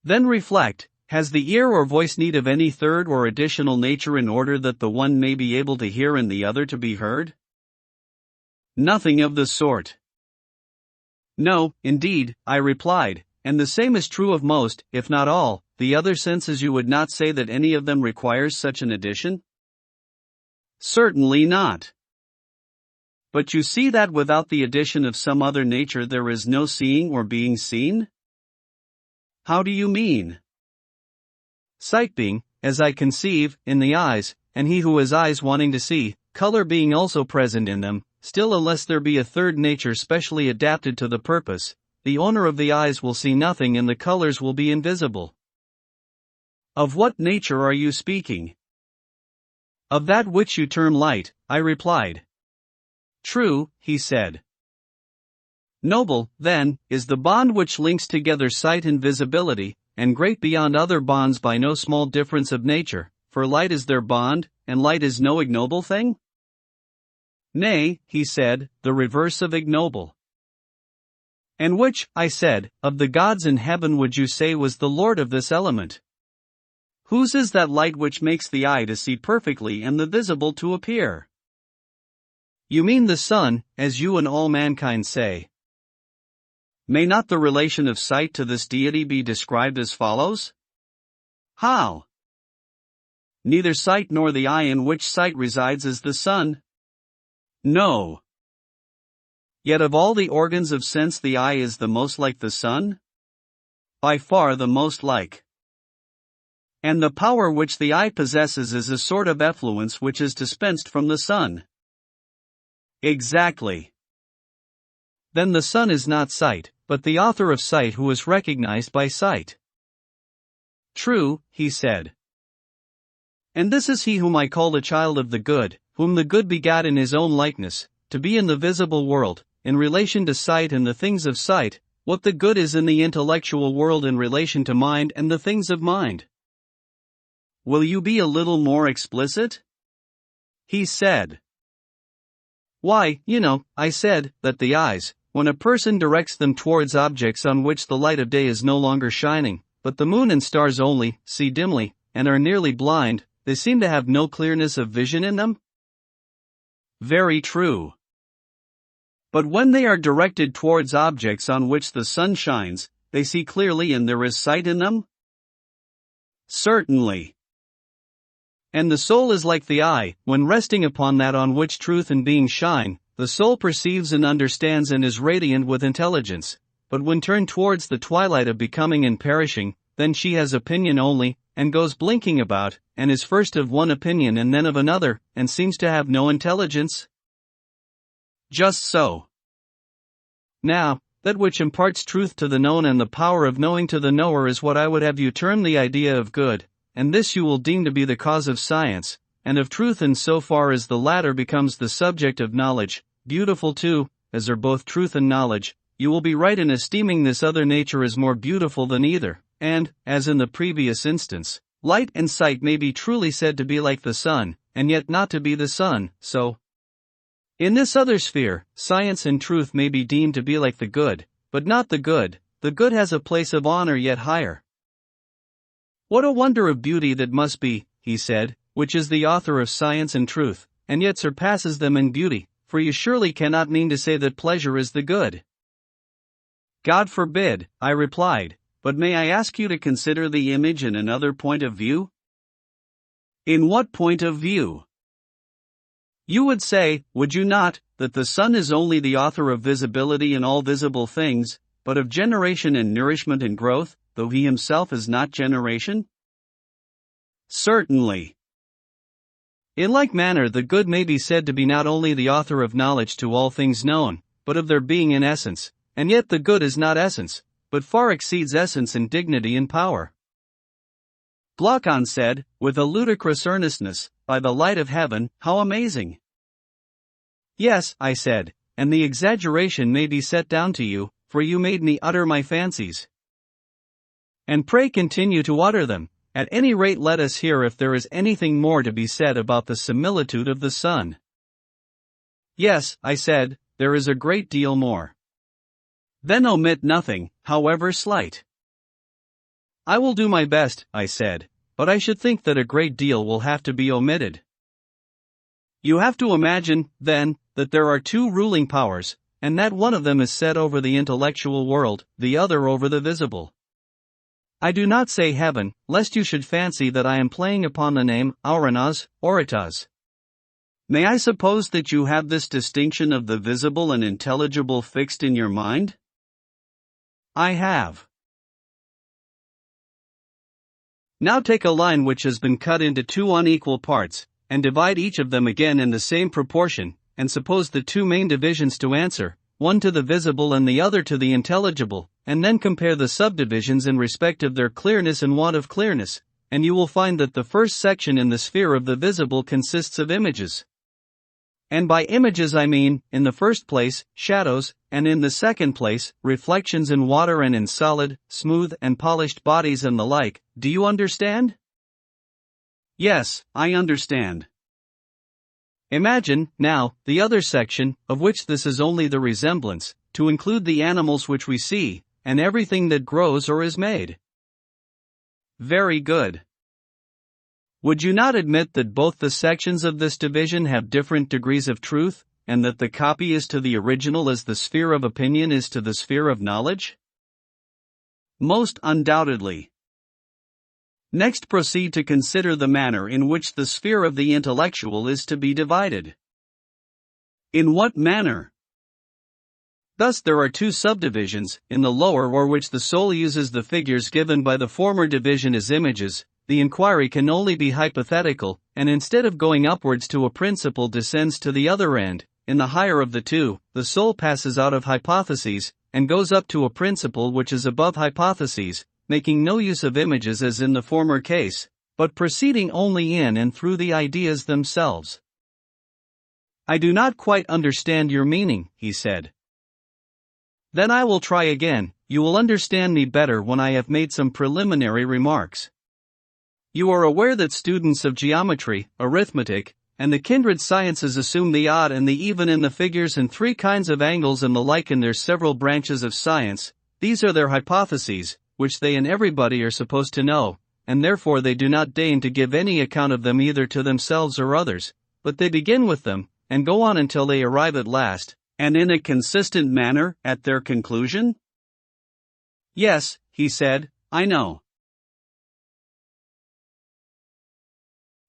Then reflect. Has the ear or voice need of any third or additional nature in order that the one may be able to hear and the other to be heard? Nothing of the sort. No, indeed, I replied, and the same is true of most, if not all, the other senses. You would not say that any of them requires such an addition? Certainly not. But you see that without the addition of some other nature there is no seeing or being seen? How do you mean? Sight being, as I conceive, in the eyes, and he who has eyes wanting to see, color being also present in them, still unless there be a third nature specially adapted to the purpose, the owner of the eyes will see nothing and the colors will be invisible. Of what nature are you speaking? Of that which you term light, I replied. True, he said. Noble, then, is the bond which links together sight and visibility, and great beyond other bonds by no small difference of nature, for light is their bond, and light is no ignoble thing? Nay, he said, the reverse of ignoble. And which, I said, of the gods in heaven would you say was the lord of this element? Whose is that light which makes the eye to see perfectly and the visible to appear? You mean the sun, as you and all mankind say. May not the relation of sight to this deity be described as follows? How? Neither sight nor the eye in which sight resides is the sun? No. Yet of all the organs of sense the eye is the most like the sun? By far the most like. And the power which the eye possesses is a sort of effluence which is dispensed from the sun. Exactly. Then the sun is not sight, but the author of sight who is recognized by sight. True, he said. And this is he whom I call the child of the good, whom the good begat in his own likeness, to be in the visible world, in relation to sight and the things of sight, what the good is in the intellectual world in relation to mind and the things of mind. Will you be a little more explicit? He said. Why, I said, that the eyes, when a person directs them towards objects on which the light of day is no longer shining, but the moon and stars only, see dimly, and are nearly blind, they seem to have no clearness of vision in them? Very true. But when they are directed towards objects on which the sun shines, they see clearly and there is sight in them? Certainly. And the soul is like the eye, when resting upon that on which truth and being shine, the soul perceives and understands and is radiant with intelligence, but when turned towards the twilight of becoming and perishing, then she has opinion only, and goes blinking about, and is first of one opinion and then of another, and seems to have no intelligence? Just so. Now, that which imparts truth to the known and the power of knowing to the knower is what I would have you term the idea of good, and this you will deem to be the cause of science, and of truth in so far as the latter becomes the subject of knowledge, beautiful too, as are both truth and knowledge. You will be right in esteeming this other nature as more beautiful than either, and, as in the previous instance, light and sight may be truly said to be like the sun, and yet not to be the sun, so. In this other sphere, science and truth may be deemed to be like the good, but not the good has a place of honor yet higher. What a wonder of beauty that must be, he said, which is the author of science and truth, and yet surpasses them in beauty, for you surely cannot mean to say that pleasure is the good. God forbid, I replied, but may I ask you to consider the image in another point of view? In what point of view? You would say, would you not, that the sun is only the author of visibility in all visible things, but of generation and nourishment and growth, though he himself is not generation? Certainly. In like manner the good may be said to be not only the author of knowledge to all things known, but of their being in essence, and yet the good is not essence, but far exceeds essence in dignity and power. Glaucon said, with a ludicrous earnestness, by the light of heaven, how amazing! Yes, I said, and the exaggeration may be set down to you, for you made me utter my fancies. And pray continue to utter them. At any rate let us hear if there is anything more to be said about the similitude of the sun. Yes, I said, there is a great deal more. Then omit nothing, however slight. I will do my best, I said, but I should think that a great deal will have to be omitted. You have to imagine, then, that there are two ruling powers, and that one of them is set over the intellectual world, the other over the visible. I do not say heaven, lest you should fancy that I am playing upon the name, auranas, oritas. May I suppose that you have this distinction of the visible and intelligible fixed in your mind? I have. Now take a line which has been cut into two unequal parts, and divide each of them again in the same proportion, and suppose the two main divisions to answer, one to the visible and the other to the intelligible, and then compare the subdivisions in respect of their clearness and want of clearness, and you will find that the first section in the sphere of the visible consists of images. And by images I mean, in the first place, shadows, and in the second place, reflections in water and in solid, smooth and polished bodies and the like. Do you understand? Yes, I understand. Imagine, now, the other section, of which this is only the resemblance, to include the animals which we see, and everything that grows or is made. Very good. Would you not admit that both the sections of this division have different degrees of truth, and that the copy is to the original as the sphere of opinion is to the sphere of knowledge? Most undoubtedly. Next proceed to consider the manner in which the sphere of the intellectual is to be divided. In what manner? Thus there are two subdivisions, in the lower or which the soul uses the figures given by the former division as images. The inquiry can only be hypothetical, and instead of going upwards to a principle descends to the other end. In the higher of the two, the soul passes out of hypotheses, and goes up to a principle which is above hypotheses, making no use of images as in the former case, but proceeding only in and through the ideas themselves. I do not quite understand your meaning, he said. Then I will try again. You will understand me better when I have made some preliminary remarks. You are aware that students of geometry, arithmetic, and the kindred sciences assume the odd and the even in the figures and three kinds of angles and the like in their several branches of science. These are their hypotheses, which they and everybody are supposed to know, and therefore they do not deign to give any account of them either to themselves or others, but they begin with them, and go on until they arrive at last, and in a consistent manner, at their conclusion? Yes, he said, I know.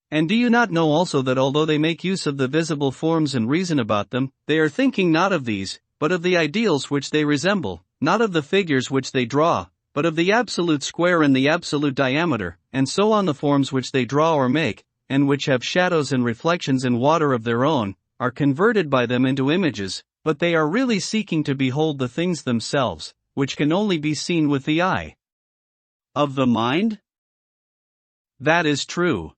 And do you not know also that although they make use of the visible forms and reason about them, they are thinking not of these, but of the ideals which they resemble, not of the figures which they draw, but of the absolute square and the absolute diameter, and so on the forms which they draw or make, and which have shadows and reflections in water of their own, are converted by them into images, but they are really seeking to behold the things themselves, which can only be seen with the eye. Of the mind? That is true.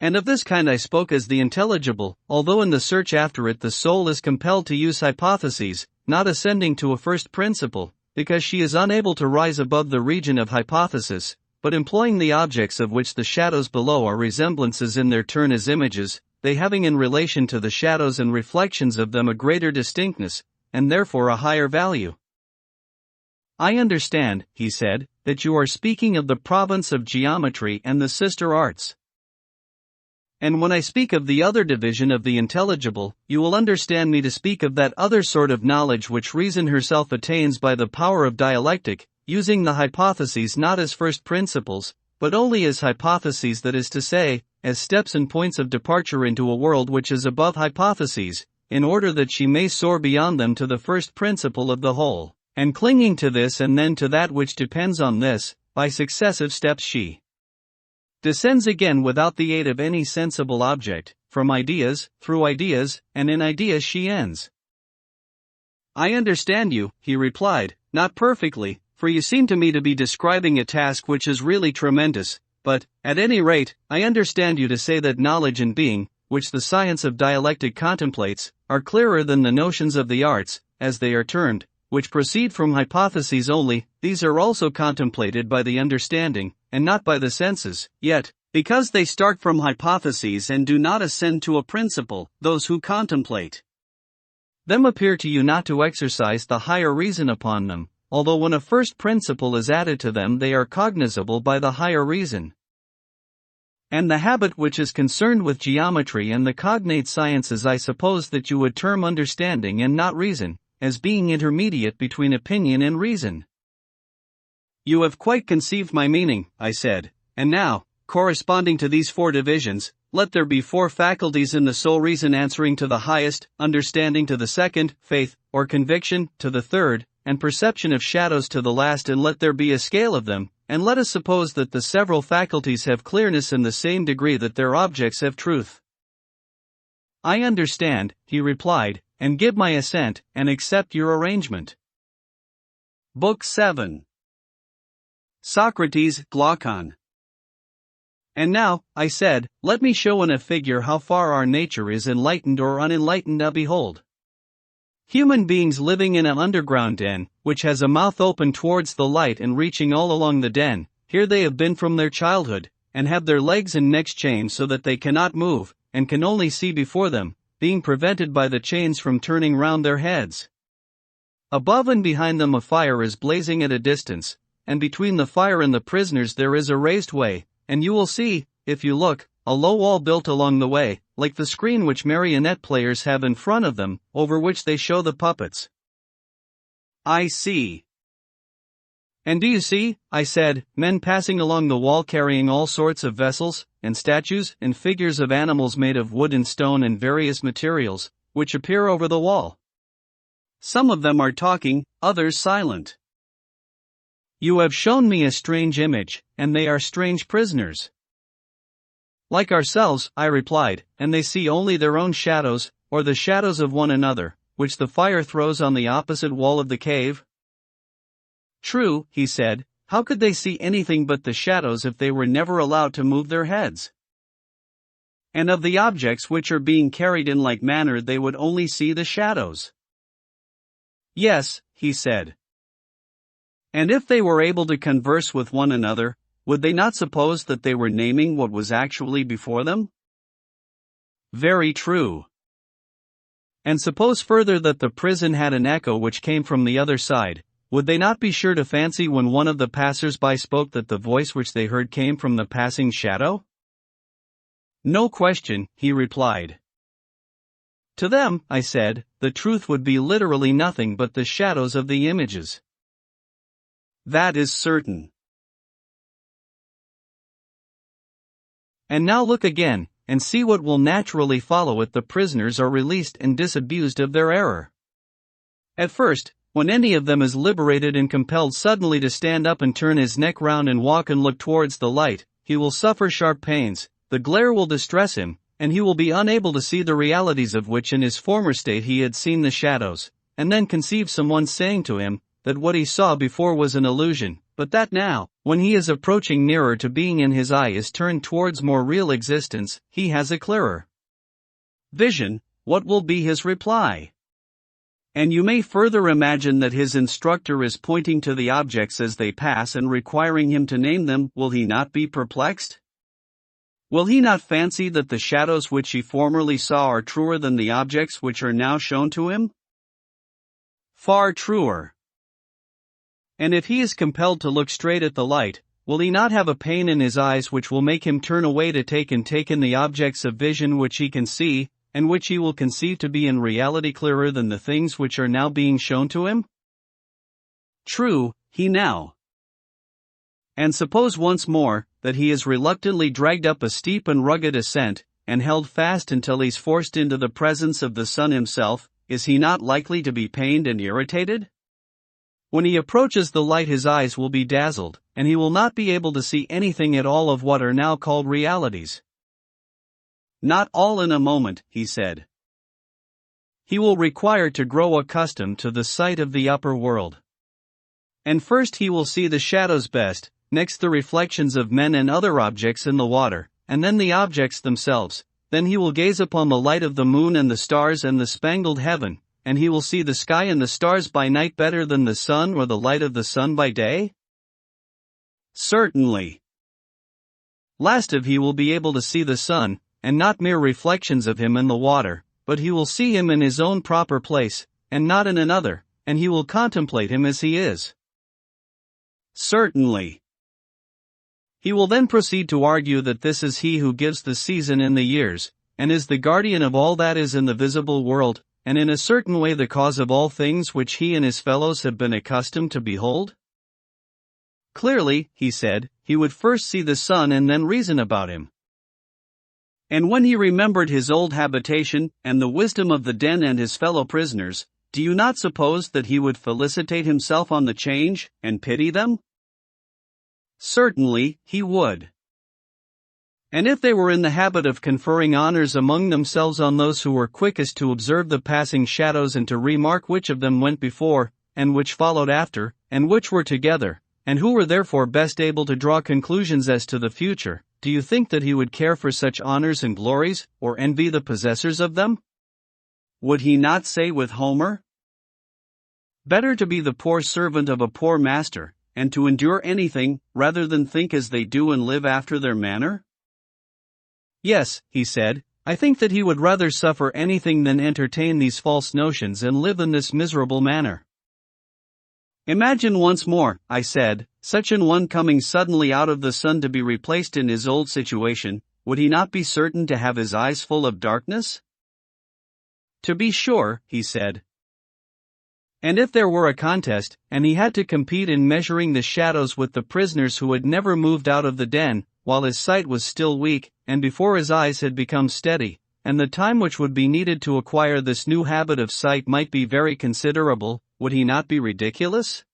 And of this kind I spoke as the intelligible, although in the search after it the soul is compelled to use hypotheses, not ascending to a first principle, because she is unable to rise above the region of hypothesis, but employing the objects of which the shadows below are resemblances in their turn as images, they having in relation to the shadows and reflections of them a greater distinctness, and therefore a higher value. I understand, he said, that you are speaking of the province of geometry and the sister arts. And when I speak of the other division of the intelligible, you will understand me to speak of that other sort of knowledge which reason herself attains by the power of dialectic, using the hypotheses not as first principles, but only as hypotheses, that is to say, as steps and points of departure into a world which is above hypotheses, in order that she may soar beyond them to the first principle of the whole, and clinging to this and then to that which depends on this, by successive steps she descends again without the aid of any sensible object, from ideas, through ideas, and in ideas she ends. I understand you, he replied, not perfectly, for you seem to me to be describing a task which is really tremendous, but, at any rate, I understand you to say that knowledge and being, which the science of dialectic contemplates, are clearer than the notions of the arts, as they are termed, which proceed from hypotheses only. These are also contemplated by the understanding, and not by the senses, yet, because they start from hypotheses and do not ascend to a principle, those who contemplate them appear to you not to exercise the higher reason upon them, although when a first principle is added to them they are cognizable by the higher reason. And the habit which is concerned with geometry and the cognate sciences I suppose that you would term understanding and not reason, as being intermediate between opinion and reason. You have quite conceived my meaning, I said, and now, corresponding to these four divisions, let there be four faculties in the soul: reason answering to the highest, understanding to the second, faith, or conviction, to the third, and perception of shadows to the last, and let there be a scale of them, and let us suppose that the several faculties have clearness in the same degree that their objects have truth. I understand, he replied, and give my assent, and accept your arrangement. Book 7. Socrates, Glaucon. And now, I said, let me show in a figure how far our nature is enlightened or unenlightened. Behold. Human beings living in an underground den, which has a mouth open towards the light and reaching all along the den. Here they have been from their childhood, and have their legs and necks chained so that they cannot move, and can only see before them, being prevented by the chains from turning round their heads. Above and behind them a fire is blazing at a distance, and between the fire and the prisoners there is a raised way, and you will see, if you look, a low wall built along the way, like the screen which marionette players have in front of them, over which they show the puppets. I see. And do you see, I said, men passing along the wall carrying all sorts of vessels, and statues, and figures of animals made of wood and stone and various materials, which appear over the wall. Some of them are talking, others silent. You have shown me a strange image, and they are strange prisoners. Like ourselves, I replied, and they see only their own shadows, or the shadows of one another, which the fire throws on the opposite wall of the cave. True, he said, how could they see anything but the shadows if they were never allowed to move their heads? And of the objects which are being carried in like manner they would only see the shadows. Yes, he said. And if they were able to converse with one another, would they not suppose that they were naming what was actually before them? Very true. And suppose further that the prison had an echo which came from the other side, would they not be sure to fancy when one of the passers-by spoke that the voice which they heard came from the passing shadow? No question, he replied. To them, I said, the truth would be literally nothing but the shadows of the images. That is certain. And now look again, and see what will naturally follow if the prisoners are released and disabused of their error. At first, when any of them is liberated and compelled suddenly to stand up and turn his neck round and walk and look towards the light, he will suffer sharp pains, the glare will distress him, and he will be unable to see the realities of which in his former state he had seen the shadows, and then conceive someone saying to him, that what he saw before was an illusion, but that now, when he is approaching nearer to being and his eye is turned towards more real existence, he has a clearer vision. What will be his reply? And you may further imagine that his instructor is pointing to the objects as they pass and requiring him to name them. Will he not be perplexed? Will he not fancy that the shadows which he formerly saw are truer than the objects which are now shown to him? Far truer. And if he is compelled to look straight at the light, will he not have a pain in his eyes which will make him turn away to take in the objects of vision which he can see, and which he will conceive to be in reality clearer than the things which are now being shown to him? True, he now. And suppose once more, that he is reluctantly dragged up a steep and rugged ascent, and held fast until he's forced into the presence of the sun himself, is he not likely to be pained and irritated? When he approaches the light his eyes will be dazzled, and he will not be able to see anything at all of what are now called realities. Not all in a moment, he said. He will require to grow accustomed to the sight of the upper world. And first he will see the shadows best, next the reflections of men and other objects in the water, and then the objects themselves. Then he will gaze upon the light of the moon and the stars and the spangled heaven, and he will see the sky and the stars by night better than the sun or the light of the sun by day? Certainly. Last of he will be able to see the sun, and not mere reflections of him in the water, but he will see him in his own proper place, and not in another, and he will contemplate him as he is. Certainly. He will then proceed to argue that this is he who gives the season and the years, and is the guardian of all that is in the visible world, and in a certain way the cause of all things which he and his fellows have been accustomed to behold? Clearly, he said, he would first see the sun and then reason about him. And when he remembered his old habitation, and the wisdom of the den and his fellow prisoners, do you not suppose that he would felicitate himself on the change, and pity them? Certainly, he would. And if they were in the habit of conferring honors among themselves on those who were quickest to observe the passing shadows and to remark which of them went before, and which followed after, and which were together, and who were therefore best able to draw conclusions as to the future, do you think that he would care for such honors and glories, or envy the possessors of them? Would he not say with Homer, "Better to be the poor servant of a poor master, and to endure anything, rather than think as they do and live after their manner"? Yes, he said, I think that he would rather suffer anything than entertain these false notions and live in this miserable manner. Imagine once more, I said, such an one coming suddenly out of the sun to be replaced in his old situation, would he not be certain to have his eyes full of darkness? To be sure, he said. And if there were a contest, and he had to compete in measuring the shadows with the prisoners who had never moved out of the den, while his sight was still weak, and before his eyes had become steady, and the time which would be needed to acquire this new habit of sight might be very considerable, would he not be ridiculous?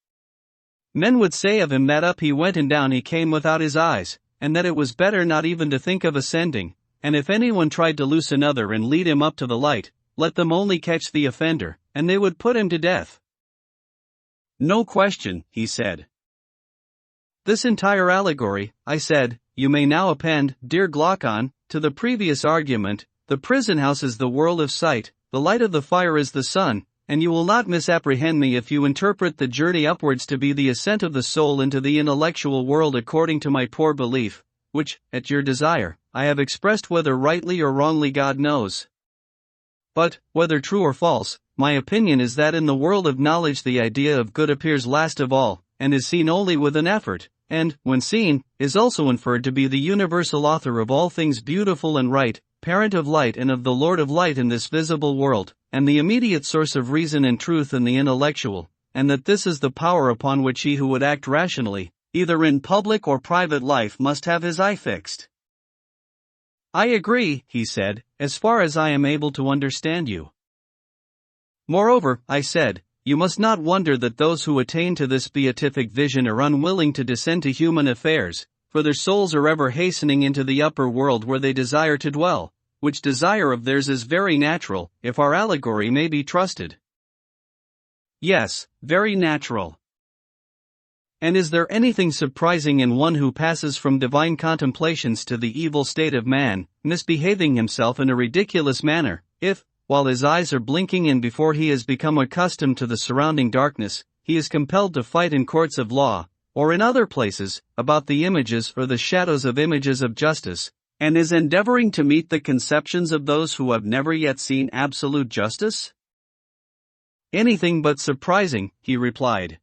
Men would say of him that up he went and down he came without his eyes, and that it was better not even to think of ascending, and if anyone tried to loose another and lead him up to the light, let them only catch the offender, and they would put him to death. No question, he said. This entire allegory, I said, you may now append, dear Glaucon, to the previous argument. The prison house is the world of sight, the light of the fire is the sun, and you will not misapprehend me if you interpret the journey upwards to be the ascent of the soul into the intellectual world according to my poor belief, which, at your desire, I have expressed whether rightly or wrongly God knows. But, whether true or false, my opinion is that in the world of knowledge the idea of good appears last of all, and is seen only with an effort, and, when seen, is also inferred to be the universal author of all things beautiful and right, parent of light and of the Lord of light in this visible world, and the immediate source of reason and truth in the intellectual, and that this is the power upon which he who would act rationally, either in public or private life, must have his eye fixed. I agree, he said, as far as I am able to understand you. Moreover, I said, you must not wonder that those who attain to this beatific vision are unwilling to descend to human affairs, for their souls are ever hastening into the upper world where they desire to dwell, which desire of theirs is very natural, if our allegory may be trusted. Yes, very natural. And is there anything surprising in one who passes from divine contemplations to the evil state of man, misbehaving himself in a ridiculous manner, if, while his eyes are blinking and before he has become accustomed to the surrounding darkness, he is compelled to fight in courts of law, or in other places, about the images or the shadows of images of justice, and is endeavoring to meet the conceptions of those who have never yet seen absolute justice? Anything but surprising, he replied.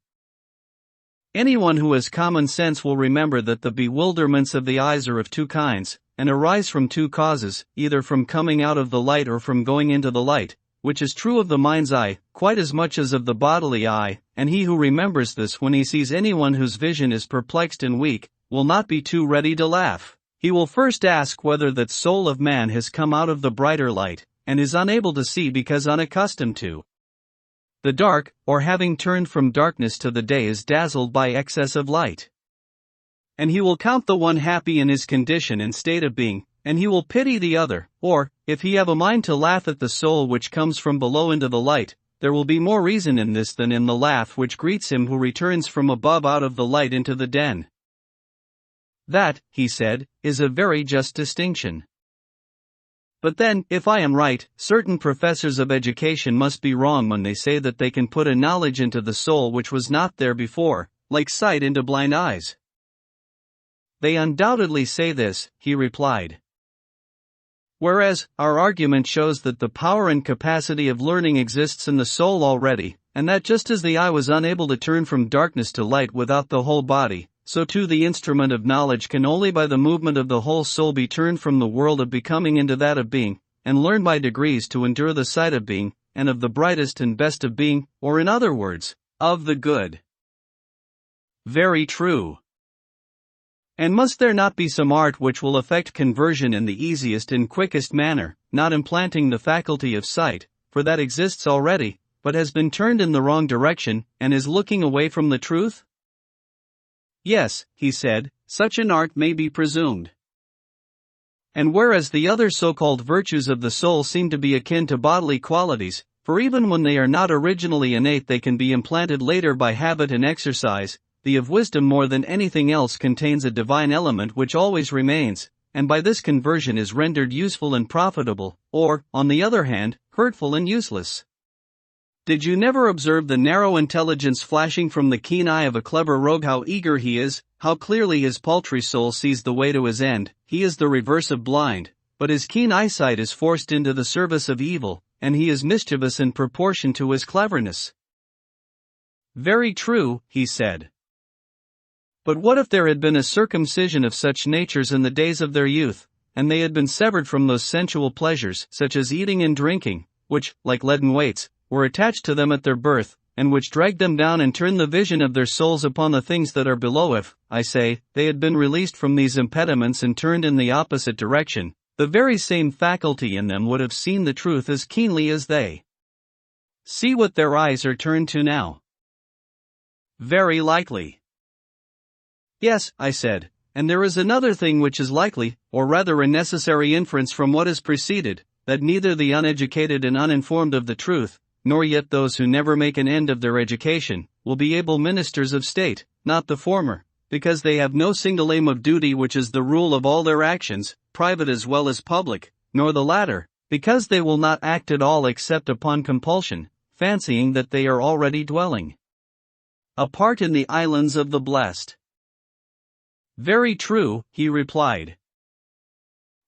Anyone who has common sense will remember that the bewilderments of the eyes are of two kinds, and arise from two causes, either from coming out of the light or from going into the light, which is true of the mind's eye, quite as much as of the bodily eye, and he who remembers this when he sees anyone whose vision is perplexed and weak, will not be too ready to laugh. He will first ask whether that soul of man has come out of the brighter light, and is unable to see because unaccustomed to the dark, or having turned from darkness to the day is dazzled by excess of light. And he will count the one happy in his condition and state of being, and he will pity the other, or, if he have a mind to laugh at the soul which comes from below into the light, there will be more reason in this than in the laugh which greets him who returns from above out of the light into the den. That, he said, is a very just distinction. But then, if I am right, certain professors of education must be wrong when they say that they can put a knowledge into the soul which was not there before, like sight into blind eyes. They undoubtedly say this, he replied. Whereas, our argument shows that the power and capacity of learning exists in the soul already, and that just as the eye was unable to turn from darkness to light without the whole body, so too the instrument of knowledge can only by the movement of the whole soul be turned from the world of becoming into that of being, and learn by degrees to endure the sight of being, and of the brightest and best of being, or in other words, of the good. Very true. And must there not be some art which will effect conversion in the easiest and quickest manner, not implanting the faculty of sight, for that exists already, but has been turned in the wrong direction, and is looking away from the truth? Yes, he said, such an art may be presumed. And whereas the other so-called virtues of the soul seem to be akin to bodily qualities, for even when they are not originally innate they can be implanted later by habit and exercise, the of wisdom more than anything else contains a divine element which always remains, and by this conversion is rendered useful and profitable, or, on the other hand, hurtful and useless. Did you never observe the narrow intelligence flashing from the keen eye of a clever rogue? How eager he is, how clearly his paltry soul sees the way to his end. He is the reverse of blind, but his keen eyesight is forced into the service of evil, and he is mischievous in proportion to his cleverness. Very true, he said. But what if there had been a circumcision of such natures in the days of their youth, and they had been severed from those sensual pleasures, such as eating and drinking, which, like leaden weights, were attached to them at their birth, and which dragged them down and turned the vision of their souls upon the things that are below? If, I say, they had been released from these impediments and turned in the opposite direction, the very same faculty in them would have seen the truth as keenly as they. See what their eyes are turned to now. Very likely. Yes, I said, and there is another thing which is likely, or rather a necessary inference from what has preceded, that neither the uneducated and uninformed of the truth, nor yet those who never make an end of their education, will be able ministers of state, not the former, because they have no single aim of duty which is the rule of all their actions, private as well as public, nor the latter, because they will not act at all except upon compulsion, fancying that they are already dwelling apart in the islands of the blessed. Very true, he replied.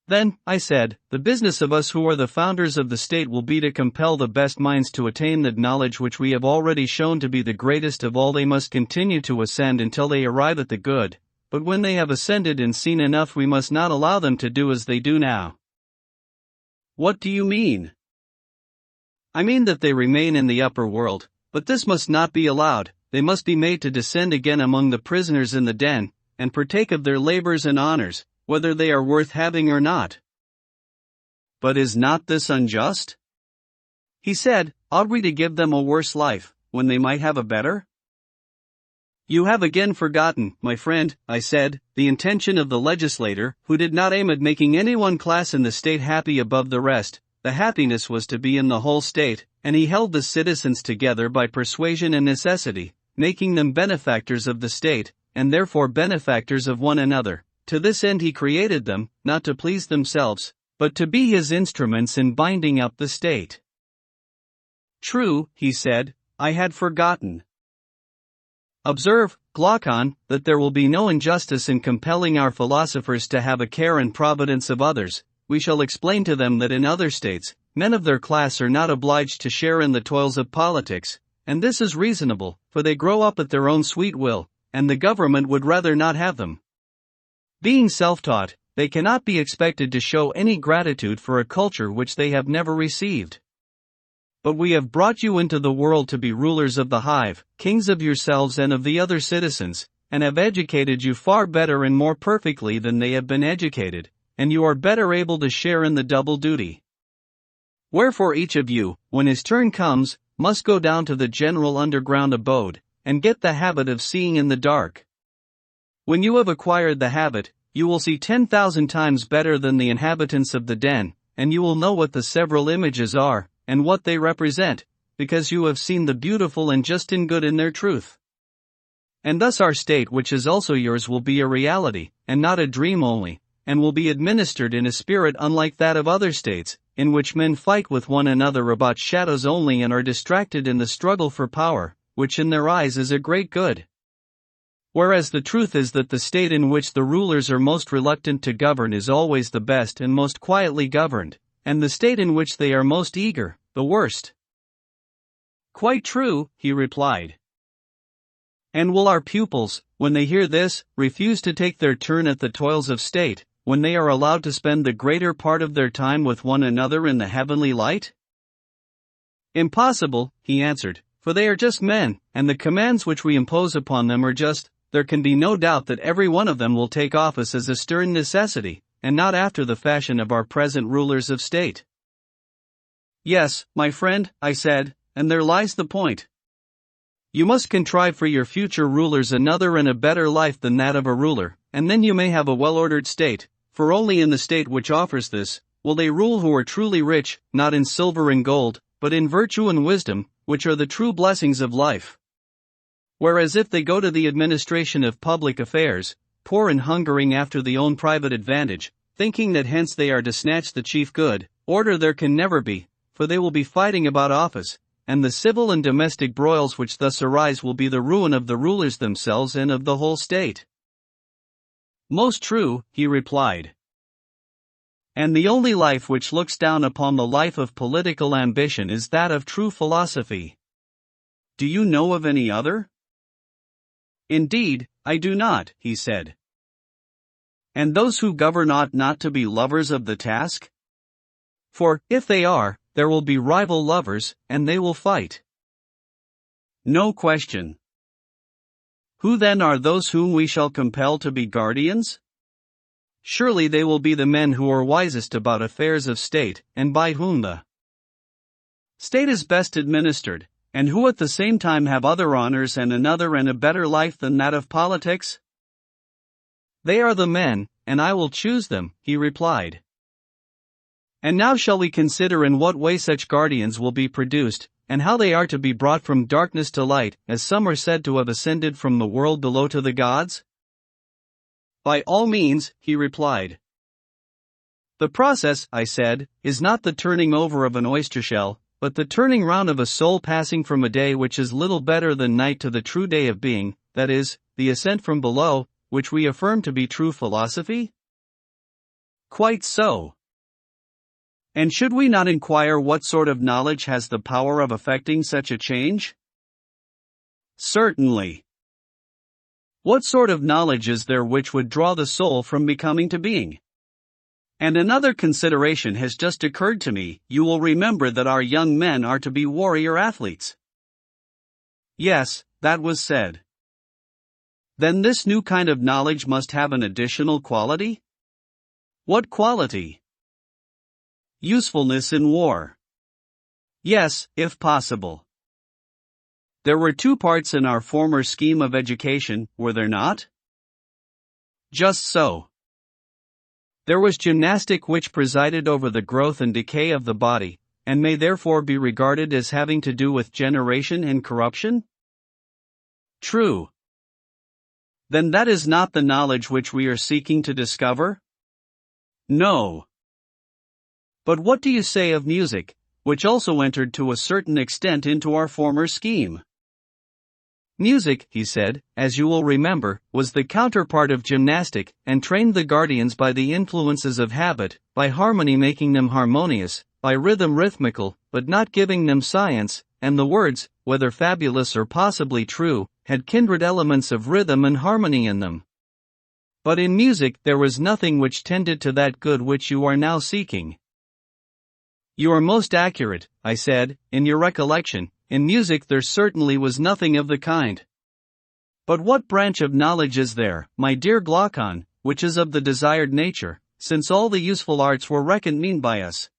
Then, I said, the business of us who are the founders of the state will be to compel the best minds to attain that knowledge which we have already shown to be the greatest of all. They must continue to ascend until they arrive at the good, but when they have ascended and seen enough, we must not allow them to do as they do now. What do you mean? I mean that they remain in the upper world, but this must not be allowed. They must be made to descend again among the prisoners in the den, and partake of their labors and honors, whether they are worth having or not. But is not this unjust? He said, ought we to give them a worse life, when they might have a better? You have again forgotten, my friend, I said, the intention of the legislator, who did not aim at making any one class in the state happy above the rest. The happiness was to be in the whole state, and he held the citizens together by persuasion and necessity, making them benefactors of the state, and therefore benefactors of one another. To this end he created them, not to please themselves, but to be his instruments in binding up the state. True, he said, I had forgotten. Observe, Glaucon, that there will be no injustice in compelling our philosophers to have a care and providence of others. We shall explain to them that in other states, men of their class are not obliged to share in the toils of politics, and this is reasonable, for they grow up at their own sweet will, and the government would rather not have them. Being self-taught, they cannot be expected to show any gratitude for a culture which they have never received. But we have brought you into the world to be rulers of the hive, kings of yourselves and of the other citizens, and have educated you far better and more perfectly than they have been educated, and you are better able to share in the double duty. Wherefore each of you, when his turn comes, must go down to the general underground abode, and get the habit of seeing in the dark. When you have acquired the habit, you will see 10,000 times better than the inhabitants of the den, and you will know what the several images are, and what they represent, because you have seen the beautiful and just and good in their truth. And thus our state, which is also yours, will be a reality, and not a dream only, and will be administered in a spirit unlike that of other states, in which men fight with one another about shadows only and are distracted in the struggle for power, which in their eyes is a great good. Whereas the truth is that the state in which the rulers are most reluctant to govern is always the best and most quietly governed, and the state in which they are most eager, the worst. Quite true, he replied. And will our pupils, when they hear this, refuse to take their turn at the toils of state, when they are allowed to spend the greater part of their time with one another in the heavenly light? Impossible, he answered, for they are just men, and the commands which we impose upon them are just. There can be no doubt that every one of them will take office as a stern necessity, and not after the fashion of our present rulers of state. Yes, my friend, I said, and there lies the point. You must contrive for your future rulers another and a better life than that of a ruler, and then you may have a well-ordered state, for only in the state which offers this, will they rule who are truly rich, not in silver and gold, but in virtue and wisdom, which are the true blessings of life. Whereas if they go to the administration of public affairs, poor and hungering after the own private advantage, thinking that hence they are to snatch the chief good. Order there can never be, for they will be fighting about office, and the civil and domestic broils which thus arise will be the ruin of the rulers themselves and of the whole state. Most true, he replied. And the only life which looks down upon the life of political ambition is that of true philosophy. Do you know of any other? Indeed, I do not, he said. And those who govern ought not to be lovers of the task? For, if they are, there will be rival lovers, and they will fight. No question. Who then are those whom we shall compel to be guardians? Surely they will be the men who are wisest about affairs of state, and by whom the state is best administered, and who at the same time have other honors and another and a better life than that of politics? They are the men, and I will choose them, he replied. And now shall we consider in what way such guardians will be produced, and how they are to be brought from darkness to light, as some are said to have ascended from the world below to the gods? By all means, he replied. The process, I said, is not the turning over of an oyster shell, but the turning round of a soul passing from a day which is little better than night to the true day of being, that is, the ascent from below, which we affirm to be true philosophy? Quite so. And should we not inquire what sort of knowledge has the power of effecting such a change? Certainly. What sort of knowledge is there which would draw the soul from becoming to being? And another consideration has just occurred to me. You will remember that our young men are to be warrior athletes. Yes, that was said. Then this new kind of knowledge must have an additional quality? What quality? Usefulness in war. Yes, if possible. There were two parts in our former scheme of education, were there not? Just so. There was gymnastic, which presided over the growth and decay of the body, and may therefore be regarded as having to do with generation and corruption? True. Then that is not the knowledge which we are seeking to discover? No. But what do you say of music, which also entered to a certain extent into our former scheme? Music, he said, as you will remember, was the counterpart of gymnastic, and trained the guardians by the influences of habit, by harmony making them harmonious, by rhythm rhythmical, but not giving them science, and the words, whether fabulous or possibly true, had kindred elements of rhythm and harmony in them. But in music there was nothing which tended to that good which you are now seeking. You are most accurate, I said, in your recollection. In music there certainly was nothing of the kind. But what branch of knowledge is there, my dear Glaucon, which is of the desired nature, since all the useful arts were reckoned mean by us?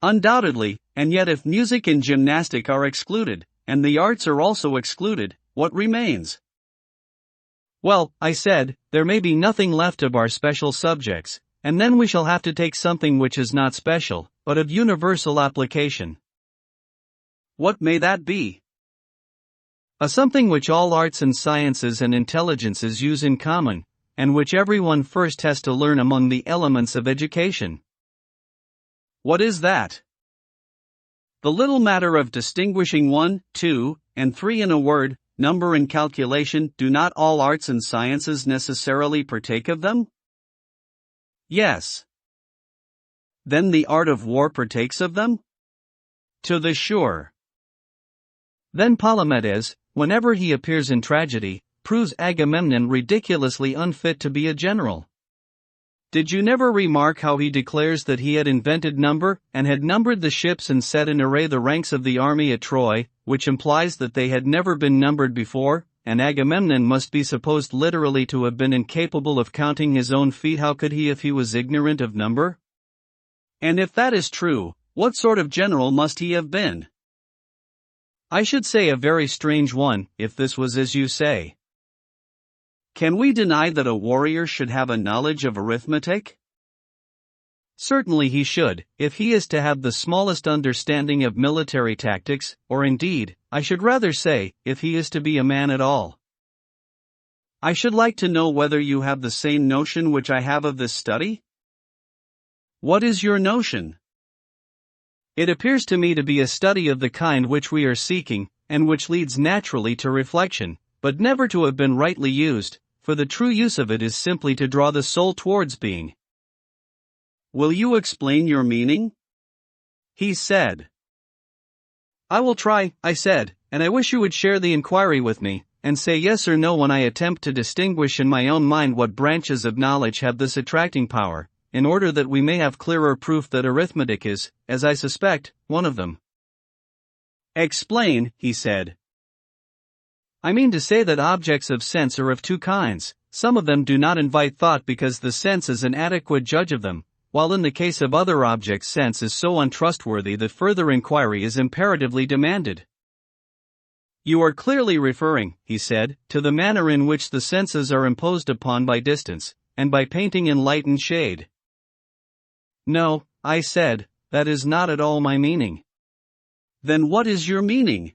Undoubtedly, and yet if music and gymnastic are excluded, and the arts are also excluded, what remains? Well, I said, there may be nothing left of our special subjects, and then we shall have to take something which is not special, but of universal application. What may that be? A something which all arts and sciences and intelligences use in common, and which everyone first has to learn among the elements of education. What is that? The little matter of distinguishing 1, 2, and 3 in a word, number and calculation. Do not all arts and sciences necessarily partake of them? Yes. Then the art of war partakes of them? To the sure. Then Palamedes, whenever he appears in tragedy, proves Agamemnon ridiculously unfit to be a general. Did you never remark how he declares that he had invented number, and had numbered the ships and set in array the ranks of the army at Troy, which implies that they had never been numbered before, and Agamemnon must be supposed literally to have been incapable of counting his own feet. How could he if he was ignorant of number? And if that is true, what sort of general must he have been? I should say a very strange one, if this was as you say. Can we deny that a warrior should have a knowledge of arithmetic? Certainly he should, if he is to have the smallest understanding of military tactics, or indeed, I should rather say, if he is to be a man at all. I should like to know whether you have the same notion which I have of this study? What is your notion? It appears to me to be a study of the kind which we are seeking, and which leads naturally to reflection, but never to have been rightly used, for the true use of it is simply to draw the soul towards being. Will you explain your meaning? He said. I will try, I said, and I wish you would share the inquiry with me, and say yes or no when I attempt to distinguish in my own mind what branches of knowledge have this attracting power, in order that we may have clearer proof that arithmetic is, as I suspect, one of them. Explain, he said. I mean to say that objects of sense are of two kinds. Some of them do not invite thought because the sense is an adequate judge of them, while in the case of other objects sense is so untrustworthy that further inquiry is imperatively demanded. You are clearly referring, he said, to the manner in which the senses are imposed upon by distance, and by painting in light and shade. No, I said, that is not at all my meaning. Then what is your meaning?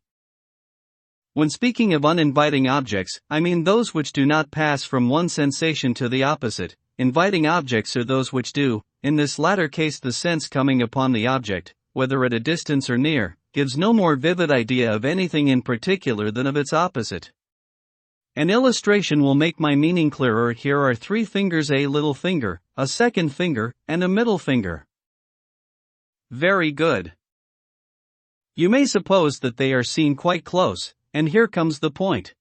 When speaking of uninviting objects, I mean those which do not pass from one sensation to the opposite. Inviting objects are those which do, in this latter case the sense coming upon the object, whether at a distance or near, gives no more vivid idea of anything in particular than of its opposite. An illustration will make my meaning clearer. Here are 3 fingers, a little finger, a second finger, and a middle finger. Very good. You may suppose that they are seen quite close, and here comes the point.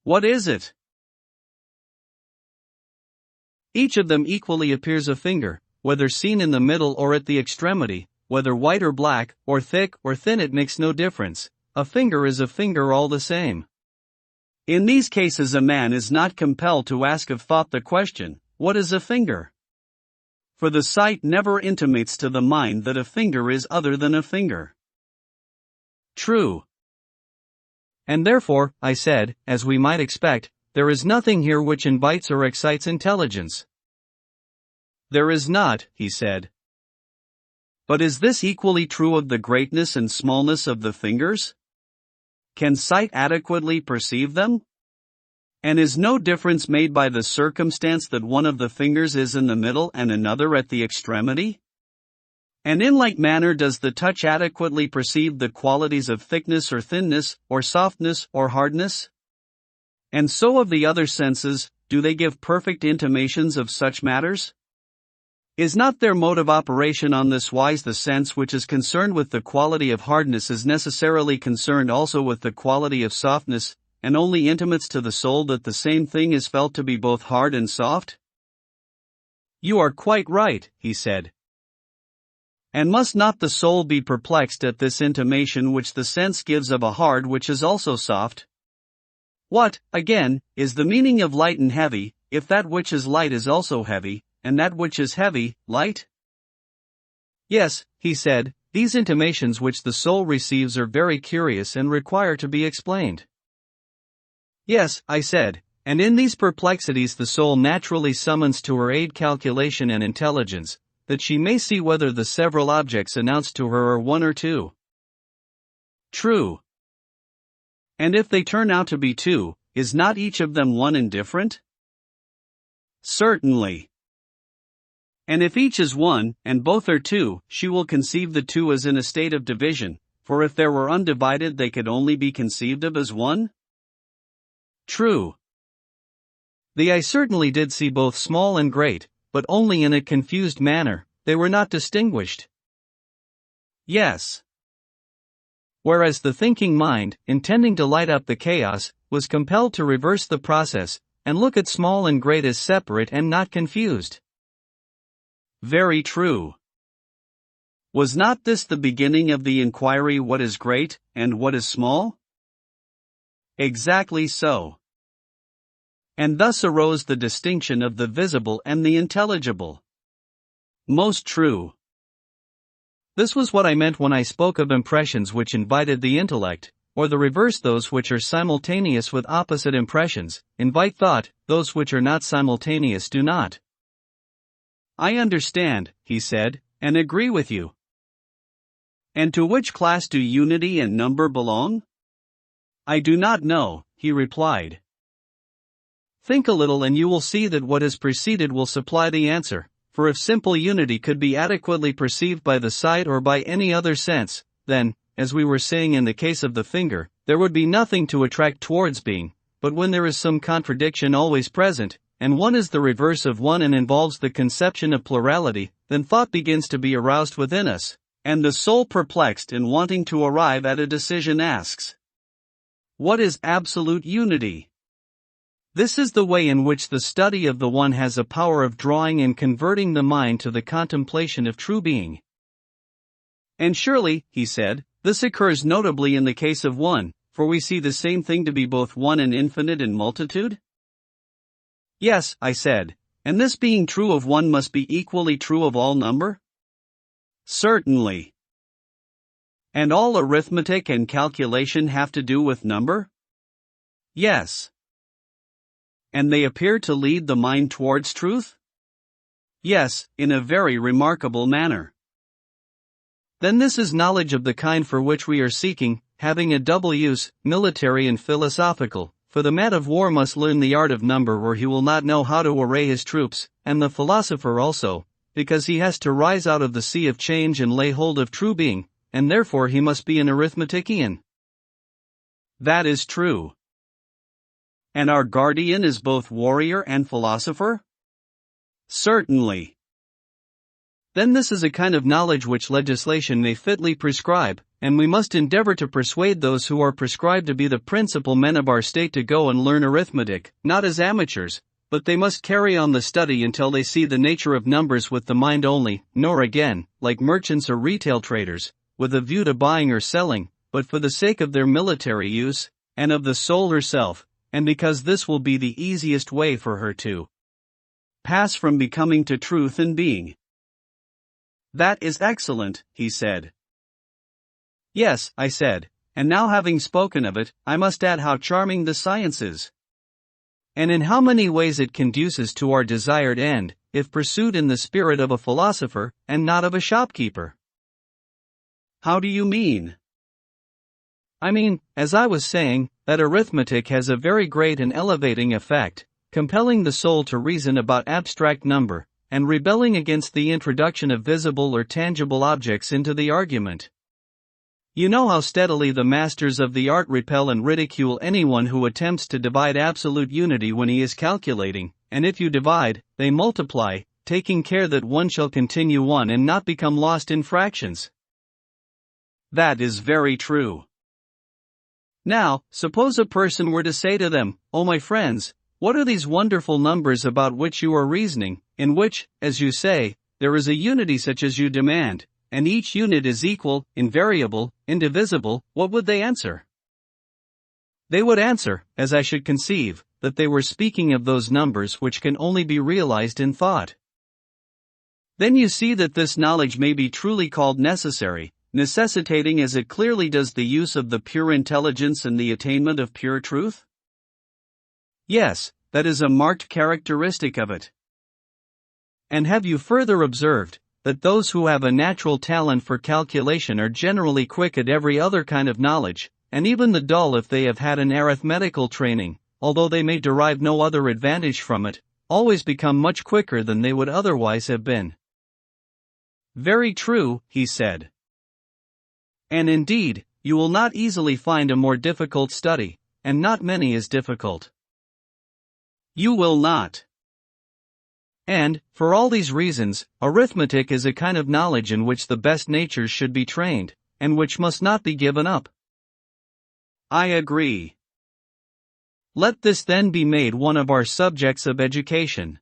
What is it? Each of them equally appears a finger, whether seen in the middle or at the extremity, whether white or black, or thick or thin, it makes no difference. A finger is a finger all the same. In these cases a man is not compelled to ask of thought the question, what is a finger? For the sight never intimates to the mind that a finger is other than a finger. True. And therefore, I said, as we might expect, there is nothing here which invites or excites intelligence. There is not, he said. But is this equally true of the greatness and smallness of the fingers? Can sight adequately perceive them? And is no difference made by the circumstance that one of the fingers is in the middle and another at the extremity? And in like manner does the touch adequately perceive the qualities of thickness or thinness, or softness or hardness? And so of the other senses, do they give perfect intimations of such matters? Is not their mode of operation on this wise? The sense which is concerned with the quality of hardness is necessarily concerned also with the quality of softness, and only intimates to the soul that the same thing is felt to be both hard and soft? You are quite right, he said. And must not the soul be perplexed at this intimation which the sense gives of a hard which is also soft? What, again, is the meaning of light and heavy, if that which is light is also heavy, and that which is heavy, light? Yes, he said, these intimations which the soul receives are very curious and require to be explained. Yes, I said, and in these perplexities the soul naturally summons to her aid calculation and intelligence, that she may see whether the several objects announced to her are one or two. True. And if they turn out to be two, is not each of them one and different? Certainly. And if each is one, and both are two, she will conceive the two as in a state of division, for if there were undivided they could only be conceived of as one? True. The eye certainly did see both small and great, but only in a confused manner, they were not distinguished. Yes. Whereas the thinking mind, intending to light up the chaos, was compelled to reverse the process, and look at small and great as separate and not confused. Very true. Was not this the beginning of the inquiry, what is great, and what is small? Exactly so. And thus arose the distinction of the visible and the intelligible. Most true. This was what I meant when I spoke of impressions which invited the intellect, or the reverse, those which are simultaneous with opposite impressions, invite thought, those which are not simultaneous do not. I understand, he said, and agree with you. And to which class do unity and number belong? I do not know, he replied. Think a little and you will see that what has preceded will supply the answer, for if simple unity could be adequately perceived by the sight or by any other sense, then, as we were saying in the case of the finger, there would be nothing to attract towards being. But when there is some contradiction always present, and one is the reverse of one and involves the conception of plurality, then thought begins to be aroused within us, and the soul, perplexed and wanting to arrive at a decision, asks, what is absolute unity? This is the way in which the study of the one has a power of drawing and converting the mind to the contemplation of true being. And surely, he said, this occurs notably in the case of one, for we see the same thing to be both one and infinite in multitude? Yes, I said, and this being true of one must be equally true of all number? Certainly. And all arithmetic and calculation have to do with number? Yes. And they appear to lead the mind towards truth? Yes, in a very remarkable manner. Then this is knowledge of the kind for which we are seeking, having a double use, military and philosophical, for the man of war must learn the art of number or he will not know how to array his troops, and the philosopher also, because he has to rise out of the sea of change and lay hold of true being, and therefore he must be an arithmetician. That is true. And our guardian is both warrior and philosopher? Certainly. Then this is a kind of knowledge which legislation may fitly prescribe, and we must endeavor to persuade those who are prescribed to be the principal men of our state to go and learn arithmetic, not as amateurs, but they must carry on the study until they see the nature of numbers with the mind only, nor again, like merchants or retail traders, with a view to buying or selling, but for the sake of their military use, and of the soul herself, and because this will be the easiest way for her to pass from becoming to truth and being. That is excellent, he said. Yes, I said, and now having spoken of it, I must add how charming the science is. And in how many ways it conduces to our desired end, if pursued in the spirit of a philosopher, and not of a shopkeeper. How do you mean? I mean, as I was saying, that arithmetic has a very great and elevating effect, compelling the soul to reason about abstract number, and rebelling against the introduction of visible or tangible objects into the argument. You know how steadily the masters of the art repel and ridicule anyone who attempts to divide absolute unity when he is calculating, and if you divide, they multiply, taking care that one shall continue one and not become lost in fractions. That is very true. Now, suppose a person were to say to them, "Oh my friends, what are these wonderful numbers about which you are reasoning, in which, as you say, there is a unity such as you demand, and each unit is equal, invariable, indivisible," what would they answer? They would answer, as I should conceive, that they were speaking of those numbers which can only be realized in thought. Then you see that this knowledge may be truly called necessary, necessitating as it clearly does the use of the pure intelligence and the attainment of pure truth? Yes, that is a marked characteristic of it. And have you further observed, that those who have a natural talent for calculation are generally quick at every other kind of knowledge, and even the dull if they have had an arithmetical training, although they may derive no other advantage from it, always become much quicker than they would otherwise have been? Very true, he said. And indeed, you will not easily find a more difficult study, and not many as difficult. You will not. And, for all these reasons, arithmetic is a kind of knowledge in which the best natures should be trained, and which must not be given up. I agree. Let this then be made one of our subjects of education.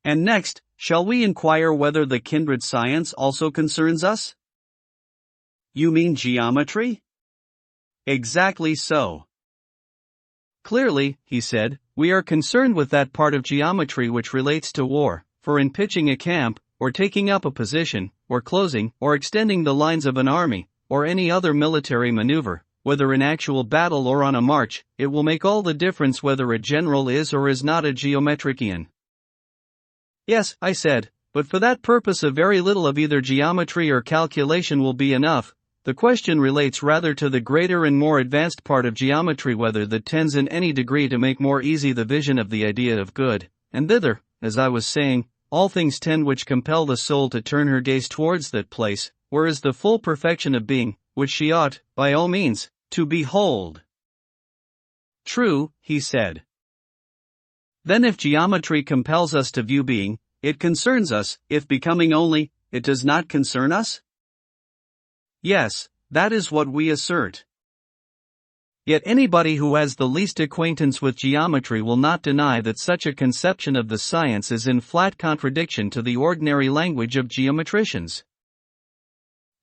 And next, shall we inquire whether the kindred science also concerns us? You mean geometry? Exactly so. Clearly, he said, we are concerned with that part of geometry which relates to war, for in pitching a camp, or taking up a position, or closing, or extending the lines of an army, or any other military maneuver, whether in actual battle or on a march, it will make all the difference whether a general is or is not a geometrician. Yes, I said, but for that purpose a very little of either geometry or calculation will be enough. The question relates rather to the greater and more advanced part of geometry, whether that tends in any degree to make more easy the vision of the idea of good, and thither, as I was saying, all things tend which compel the soul to turn her gaze towards that place, where is the full perfection of being, which she ought, by all means, to behold. True, he said. Then if geometry compels us to view being, it concerns us; if becoming only, it does not concern us? Yes, that is what we assert. Yet anybody who has the least acquaintance with geometry will not deny that such a conception of the science is in flat contradiction to the ordinary language of geometricians.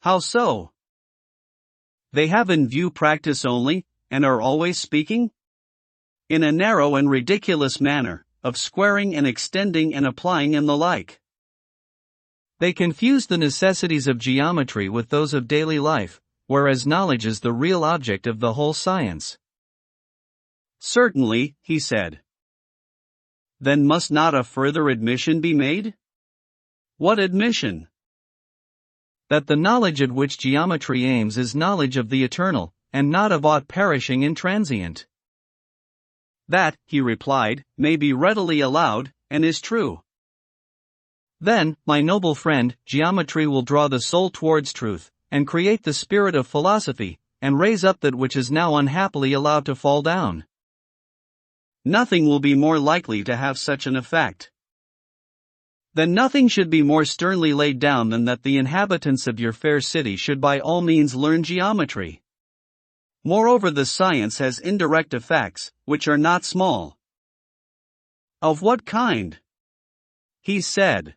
How so? They have in view practice only, and are always speaking in a narrow and ridiculous manner, of squaring and extending and applying and the like. They confuse the necessities of geometry with those of daily life, whereas knowledge is the real object of the whole science. Certainly, he said. Then must not a further admission be made? What admission? That the knowledge at which geometry aims is knowledge of the eternal, and not of aught perishing and transient. That, he replied, may be readily allowed, and is true. Then, my noble friend, geometry will draw the soul towards truth, and create the spirit of philosophy, and raise up that which is now unhappily allowed to fall down. Nothing will be more likely to have such an effect. Then nothing should be more sternly laid down than that the inhabitants of your fair city should by all means learn geometry. Moreover, the science has indirect effects, which are not small. Of what kind? He said.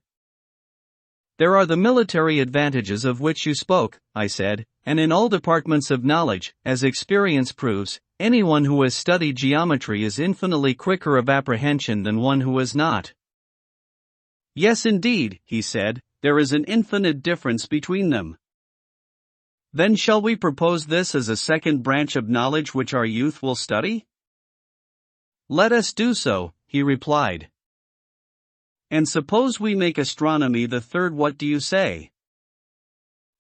There are the military advantages of which you spoke, I said, and in all departments of knowledge, as experience proves, anyone who has studied geometry is infinitely quicker of apprehension than one who has not. Yes, indeed, he said, there is an infinite difference between them. Then shall we propose this as a second branch of knowledge which our youth will study? Let us do so, he replied. And suppose we make astronomy the third, what do you say?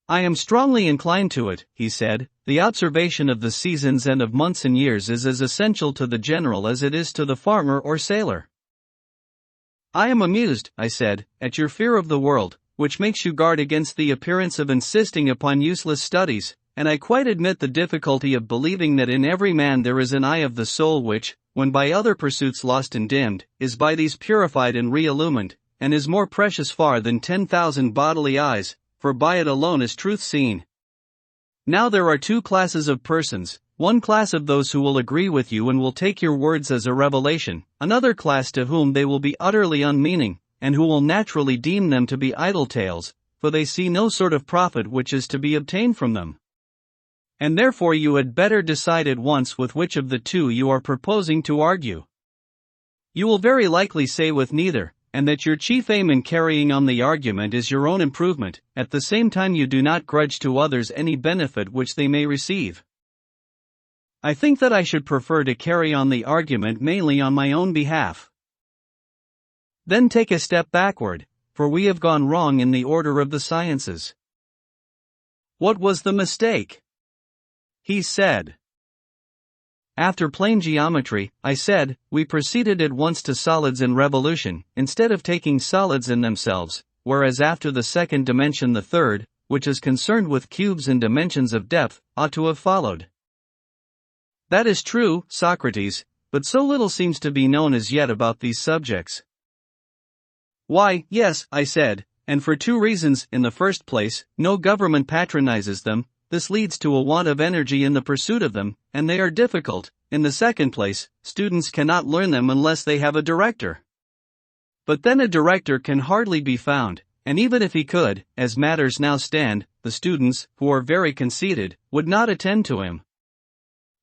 I am strongly inclined to it, he said. The observation of the seasons and of months and years is as essential to the general as it is to the farmer or sailor. I am amused, I said, at your fear of the world, which makes you guard against the appearance of insisting upon useless studies, and I quite admit the difficulty of believing that in every man there is an eye of the soul which, when by other pursuits lost and dimmed, is by these purified and re-illumined, and is more precious far than 10,000 bodily eyes, for by it alone is truth seen. Now there are two classes of persons, one class of those who will agree with you and will take your words as a revelation, another class to whom they will be utterly unmeaning, and who will naturally deem them to be idle tales, for they see no sort of profit which is to be obtained from them. And therefore you had better decide at once with which of the two you are proposing to argue. You will very likely say with neither, and that your chief aim in carrying on the argument is your own improvement, at the same time you do not grudge to others any benefit which they may receive. I think that I should prefer to carry on the argument mainly on my own behalf. Then take a step backward, for we have gone wrong in the order of the sciences. What was the mistake? He said. After plane geometry, I said, we proceeded at once to solids and revolution, instead of taking solids in themselves, whereas after the second dimension the third, which is concerned with cubes and dimensions of depth, ought to have followed. That is true, Socrates, but so little seems to be known as yet about these subjects. Why, yes, I said, and for two reasons. In the first place, no government patronizes them. This leads to a want of energy in the pursuit of them, and they are difficult. In the second place, students cannot learn them unless they have a director. But then a director can hardly be found, and even if he could, as matters now stand, the students, who are very conceited, would not attend to him.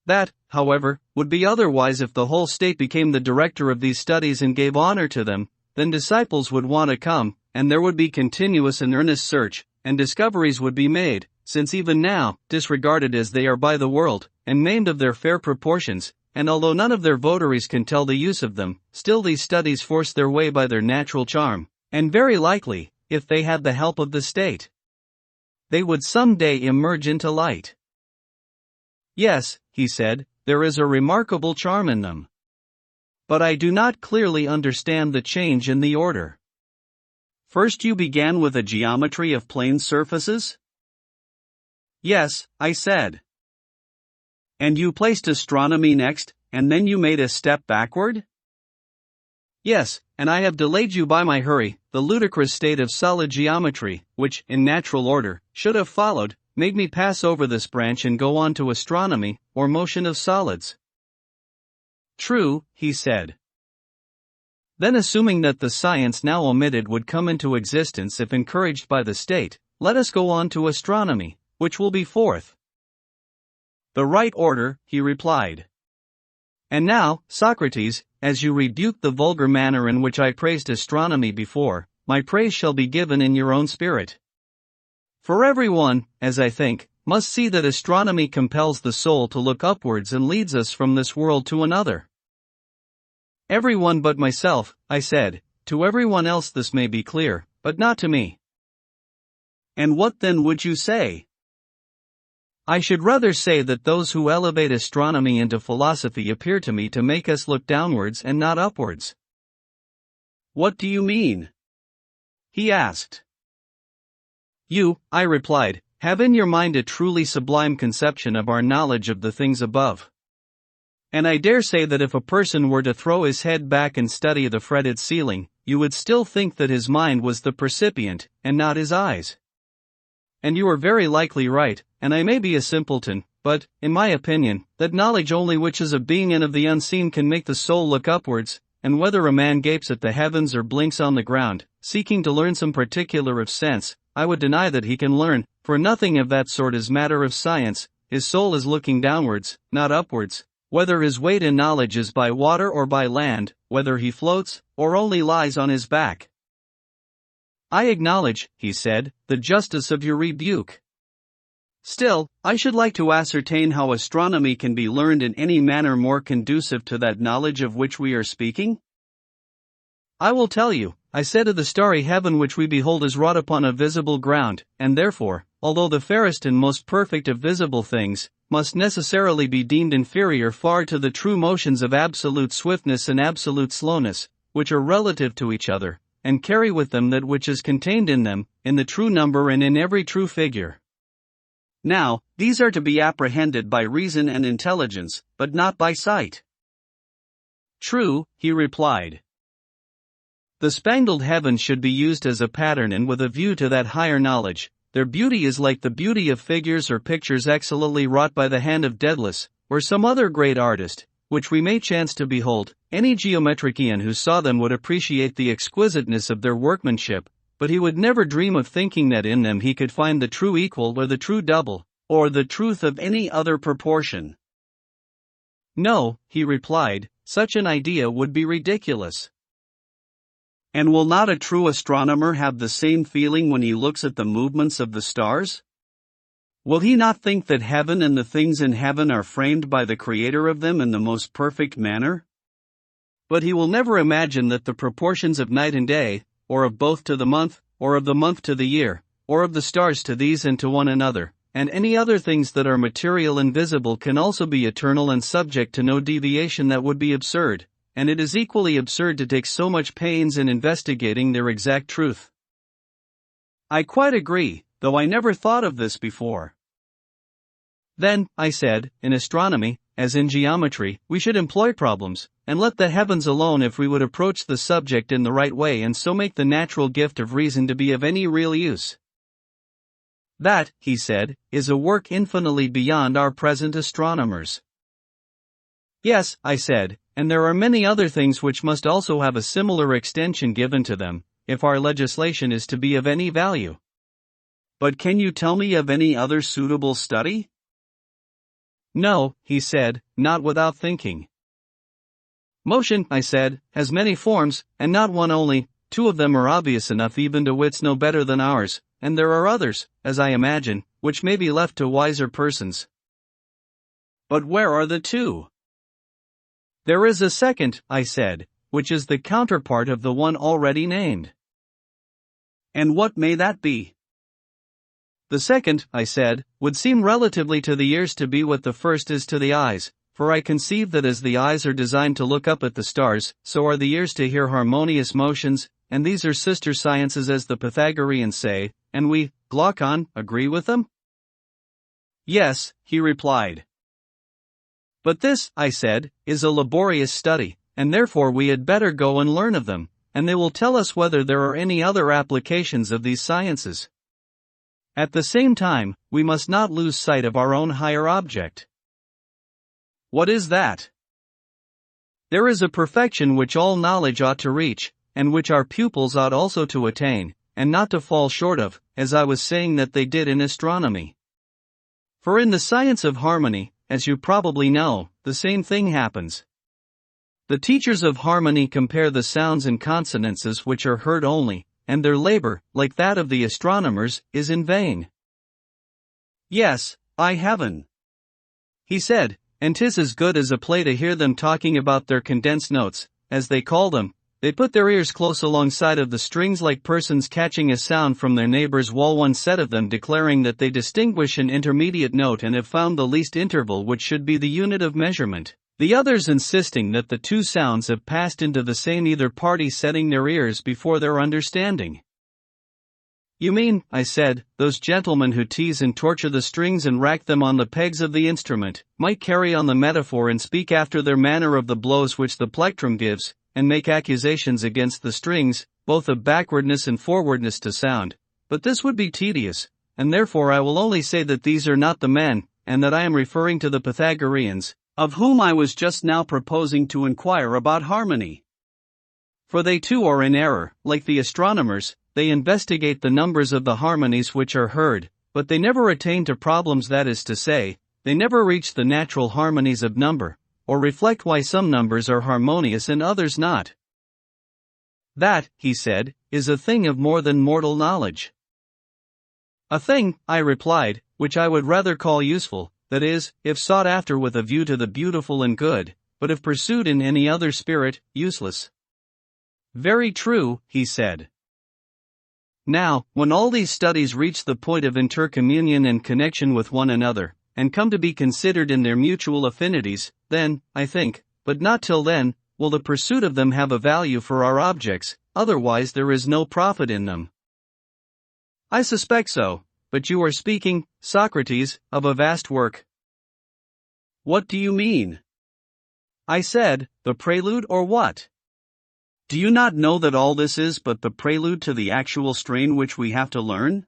That, however, would be otherwise if the whole state became the director of these studies and gave honor to them. Then disciples would want to come, and there would be continuous and earnest search, and discoveries would be made, since even now, disregarded as they are by the world, and maimed of their fair proportions, and although none of their votaries can tell the use of them, still these studies force their way by their natural charm, and very likely, if they had the help of the state, they would some day emerge into light. Yes, he said, there is a remarkable charm in them. But I do not clearly understand the change in the order. First you began with a geometry of plane surfaces? Yes, I said. And you placed astronomy next, and then you made a step backward? Yes, and I have delayed you by my hurry. The ludicrous state of solid geometry, which, in natural order, should have followed, made me pass over this branch and go on to astronomy, or motion of solids. True, he said. Then assuming that the science now omitted would come into existence if encouraged by the state, let us go on to astronomy, which will be fourth. The right order, he replied. And now, Socrates, as you rebuked the vulgar manner in which I praised astronomy before, my praise shall be given in your own spirit. For everyone, as I think, must see that astronomy compels the soul to look upwards and leads us from this world to another. Everyone but myself, I said. To everyone else this may be clear, but not to me. And what then would you say? I should rather say that those who elevate astronomy into philosophy appear to me to make us look downwards and not upwards. What do you mean? He asked. You, I replied, have in your mind a truly sublime conception of our knowledge of the things above. And I dare say that if a person were to throw his head back and study the fretted ceiling, you would still think that his mind was the percipient, and not his eyes. And you are very likely right, and I may be a simpleton, but, in my opinion, that knowledge only which is of being and of the unseen can make the soul look upwards, and whether a man gapes at the heavens or blinks on the ground, seeking to learn some particular of sense, I would deny that he can learn, for nothing of that sort is matter of science. His soul is looking downwards, not upwards, whether his weight in knowledge is by water or by land, whether he floats, or only lies on his back. I acknowledge, he said, the justice of your rebuke. Still, I should like to ascertain how astronomy can be learned in any manner more conducive to that knowledge of which we are speaking. I will tell you, I said of the starry heaven which we behold is wrought upon a visible ground, and therefore, although the fairest and most perfect of visible things, must necessarily be deemed inferior far to the true motions of absolute swiftness and absolute slowness, which are relative to each other, and carry with them that which is contained in them, in the true number and in every true figure. Now, these are to be apprehended by reason and intelligence, but not by sight. True, he replied. The spangled heavens should be used as a pattern and with a view to that higher knowledge. Their beauty is like the beauty of figures or pictures excellently wrought by the hand of Daedalus, or some other great artist, which we may chance to behold. Any geometrician who saw them would appreciate the exquisiteness of their workmanship, but he would never dream of thinking that in them he could find the true equal or the true double, or the truth of any other proportion. No, he replied, such an idea would be ridiculous. And will not a true astronomer have the same feeling when he looks at the movements of the stars? Will he not think that heaven and the things in heaven are framed by the Creator of them in the most perfect manner? But he will never imagine that the proportions of night and day, or of both to the month, or of the month to the year, or of the stars to these and to one another, and any other things that are material and visible can also be eternal and subject to no deviation that would be absurd, and it is equally absurd to take so much pains in investigating their exact truth. I quite agree, though I never thought of this before. Then, I said, in astronomy, as in geometry, we should employ problems, and let the heavens alone if we would approach the subject in the right way and so make the natural gift of reason to be of any real use. That, he said, is a work infinitely beyond our present astronomers. Yes, I said, and there are many other things which must also have a similar extension given to them, if our legislation is to be of any value. But can you tell me of any other suitable study? No, he said, not without thinking. Motion, I said, has many forms, and not one only. Two of them are obvious enough even to wits no better than ours, and there are others, as I imagine, which may be left to wiser persons. But where are the two? There is a second, I said, which is the counterpart of the one already named. And what may that be? The second, I said, would seem relatively to the ears to be what the first is to the eyes, for I conceive that as the eyes are designed to look up at the stars, so are the ears to hear harmonious motions, and these are sister sciences as the Pythagoreans say, and we, Glaucon, agree with them? Yes, he replied. But this, I said, is a laborious study, and therefore we had better go and learn of them, and they will tell us whether there are any other applications of these sciences. At the same time, we must not lose sight of our own higher object. What is that? There is a perfection which all knowledge ought to reach, and which our pupils ought also to attain, and not to fall short of, as I was saying that they did in astronomy. For in the science of harmony, as you probably know, the same thing happens. The teachers of harmony compare the sounds and consonances which are heard only, and their labor, like that of the astronomers, is in vain. Yes, I haven't, he said, and 'tis as good as a play to hear them talking about their condensed notes, as they call them. They put their ears close alongside of the strings like persons catching a sound from their neighbor's wall. One set of them declaring that they distinguish an intermediate note and have found the least interval which should be the unit of measurement, the others insisting that the two sounds have passed into the same either party setting their ears before their understanding. You mean, I said, those gentlemen who tease and torture the strings and rack them on the pegs of the instrument, might carry on the metaphor and speak after their manner of the blows which the plectrum gives, and make accusations against the strings, both of backwardness and forwardness to sound, but this would be tedious, and therefore I will only say that these are not the men, and that I am referring to the Pythagoreans, of whom I was just now proposing to inquire about harmony. For they too are in error, like the astronomers. They investigate the numbers of the harmonies which are heard, but they never attain to problems, that is to say, they never reach the natural harmonies of number, or reflect why some numbers are harmonious and others not. That, he said, is a thing of more than mortal knowledge. A thing, I replied, which I would rather call useful, that is, if sought after with a view to the beautiful and good, but if pursued in any other spirit, useless. Very true, he said. Now, when all these studies reach the point of intercommunion and connection with one another, and come to be considered in their mutual affinities, then, I think, but not till then, will the pursuit of them have a value for our objects, otherwise there is no profit in them. I suspect so, but you are speaking, Socrates, of a vast work. What do you mean? I said, the prelude or what? Do you not know that all this is but the prelude to the actual strain which we have to learn?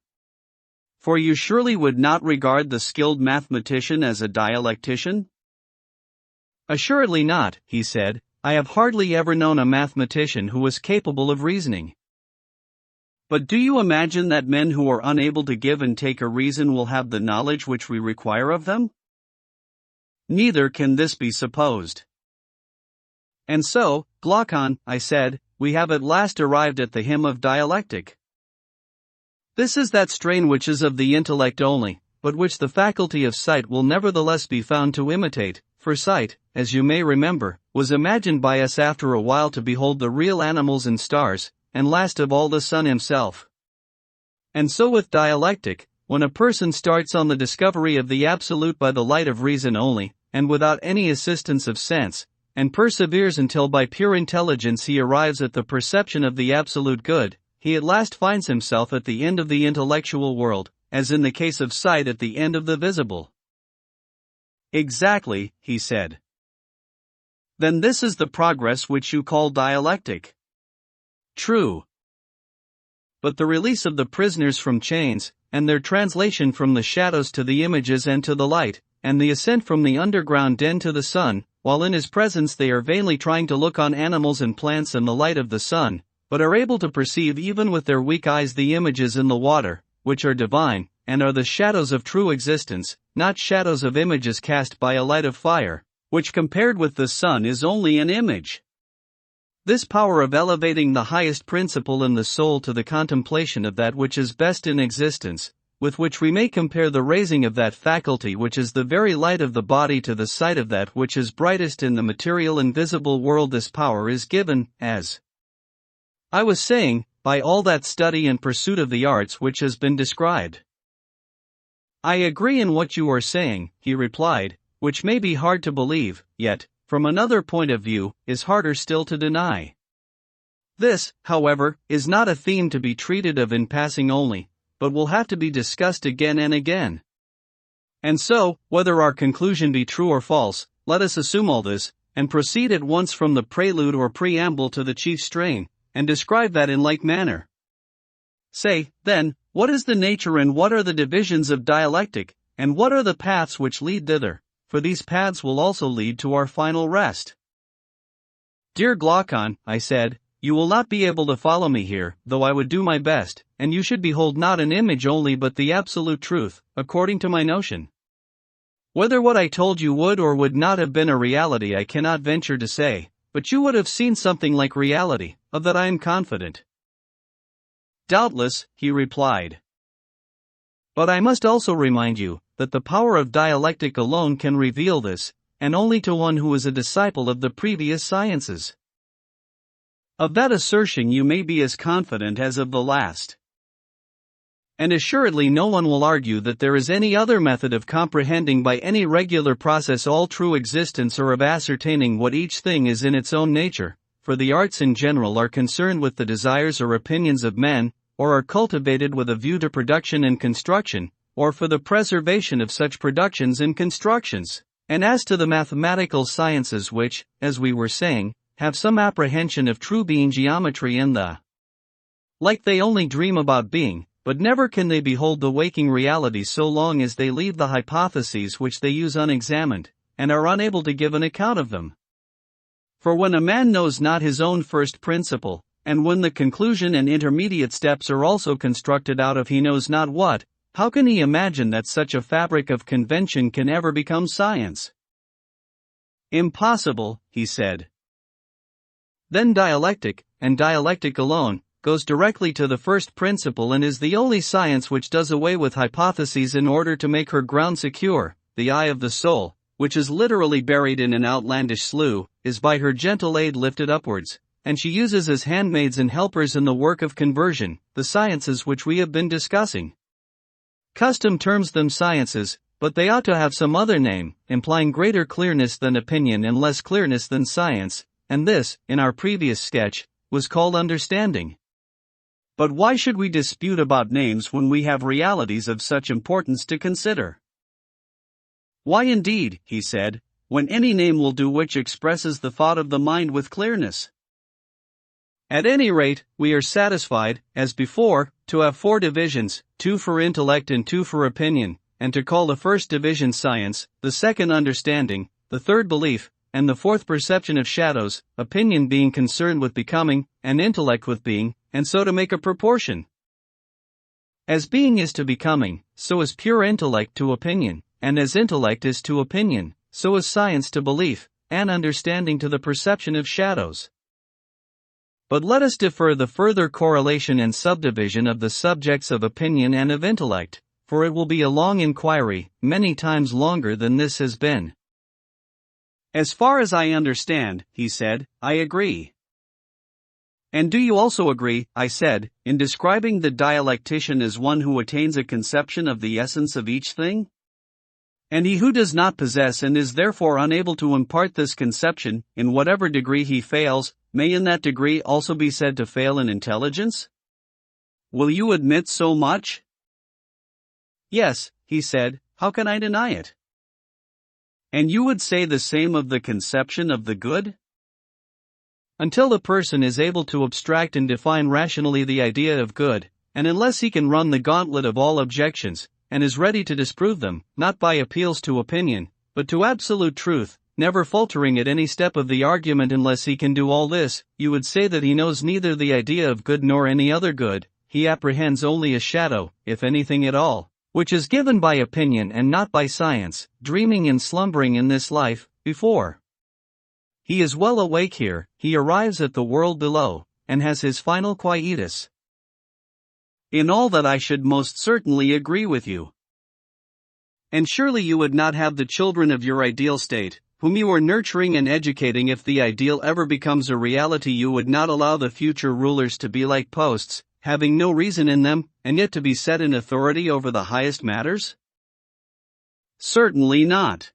For you surely would not regard the skilled mathematician as a dialectician? Assuredly not, he said. I have hardly ever known a mathematician who was capable of reasoning. But do you imagine that men who are unable to give and take a reason will have the knowledge which we require of them? Neither can this be supposed. And so, Glaucon, I said, we have at last arrived at the hymn of dialectic. This is that strain which is of the intellect only, but which the faculty of sight will nevertheless be found to imitate, for sight, as you may remember, was imagined by us after a while to behold the real animals and stars, and last of all the sun himself. And so with dialectic, when a person starts on the discovery of the absolute by the light of reason only, and without any assistance of sense, and perseveres until by pure intelligence he arrives at the perception of the absolute good, he at last finds himself at the end of the intellectual world, as in the case of sight at the end of the visible. Exactly, he said. Then this is the progress which you call dialectic. True. But the release of the prisoners from chains, and their translation from the shadows to the images and to the light, and the ascent from the underground den to the sun, while in his presence they are vainly trying to look on animals and plants in the light of the sun, but are able to perceive even with their weak eyes the images in the water, which are divine, and are the shadows of true existence, not shadows of images cast by a light of fire, which compared with the sun is only an image. This power of elevating the highest principle in the soul to the contemplation of that which is best in existence, with which we may compare the raising of that faculty which is the very light of the body to the sight of that which is brightest in the material and visible world, this power is given, as I was saying, by all that study and pursuit of the arts which has been described. I agree in what you are saying, he replied, which may be hard to believe, yet, from another point of view, is harder still to deny. This, however, is not a theme to be treated of in passing only, but will have to be discussed again and again. And so, whether our conclusion be true or false, let us assume all this, and proceed at once from the prelude or preamble to the chief strain, and describe that in like manner. Say, then, what is the nature and what are the divisions of dialectic, and what are the paths which lead thither, for these paths will also lead to our final rest. Dear Glaucon, I said, you will not be able to follow me here, though I would do my best, and you should behold not an image only but the absolute truth, according to my notion. Whether what I told you would or would not have been a reality I cannot venture to say, but you would have seen something like reality, of that I am confident. Doubtless, he replied. But I must also remind you, that the power of dialectic alone can reveal this, and only to one who is a disciple of the previous sciences. Of that assertion you may be as confident as of the last. And assuredly no one will argue that there is any other method of comprehending by any regular process all true existence or of ascertaining what each thing is in its own nature, for the arts in general are concerned with the desires or opinions of men, or are cultivated with a view to production and construction, or for the preservation of such productions and constructions. And as to the mathematical sciences which, as we were saying, have some apprehension of true being geometry and the like, they only dream about being, but never can they behold the waking reality so long as they leave the hypotheses which they use unexamined, and are unable to give an account of them. For when a man knows not his own first principle, and when the conclusion and intermediate steps are also constructed out of he knows not what, how can he imagine that such a fabric of convention can ever become science? Impossible, he said. Then dialectic, and dialectic alone, goes directly to the first principle and is the only science which does away with hypotheses in order to make her ground secure. The eye of the soul, which is literally buried in an outlandish slough, is by her gentle aid lifted upwards, and she uses as handmaids and helpers in the work of conversion, the sciences which we have been discussing. Custom terms them sciences, but they ought to have some other name, implying greater clearness than opinion and less clearness than science, and this, in our previous sketch, was called understanding. But why should we dispute about names when we have realities of such importance to consider? Why indeed, he said, when any name will do which expresses the thought of the mind with clearness. At any rate, we are satisfied, as before, to have 4 divisions, 2 for intellect and 2 for opinion, and to call the first division science, the second understanding, the third belief, and the fourth perception of shadows, opinion being concerned with becoming, and intellect with being, and so to make a proportion. As being is to becoming, so is pure intellect to opinion, and as intellect is to opinion, so is science to belief, and understanding to the perception of shadows. But let us defer the further correlation and subdivision of the subjects of opinion and of intellect, for it will be a long inquiry, many times longer than this has been. As far as I understand, he said, I agree. And do you also agree, I said, in describing the dialectician as one who attains a conception of the essence of each thing? And he who does not possess and is therefore unable to impart this conception, in whatever degree he fails, may in that degree also be said to fail in intelligence? Will you admit so much? Yes, he said, how can I deny it? And you would say the same of the conception of the good? Until the person is able to abstract and define rationally the idea of good, and unless he can run the gauntlet of all objections, and is ready to disprove them, not by appeals to opinion, but to absolute truth, never faltering at any step of the argument unless he can do all this, you would say that he knows neither the idea of good nor any other good, he apprehends only a shadow, if anything at all, which is given by opinion and not by science, dreaming and slumbering in this life, before he is well awake here, he arrives at the world below, and has his final quietus. In all that I should most certainly agree with you. And surely you would not have the children of your ideal state, whom you are nurturing and educating. If the ideal ever becomes a reality, you would not allow the future rulers to be like posts, having no reason in them, and yet to be set in authority over the highest matters? Certainly not.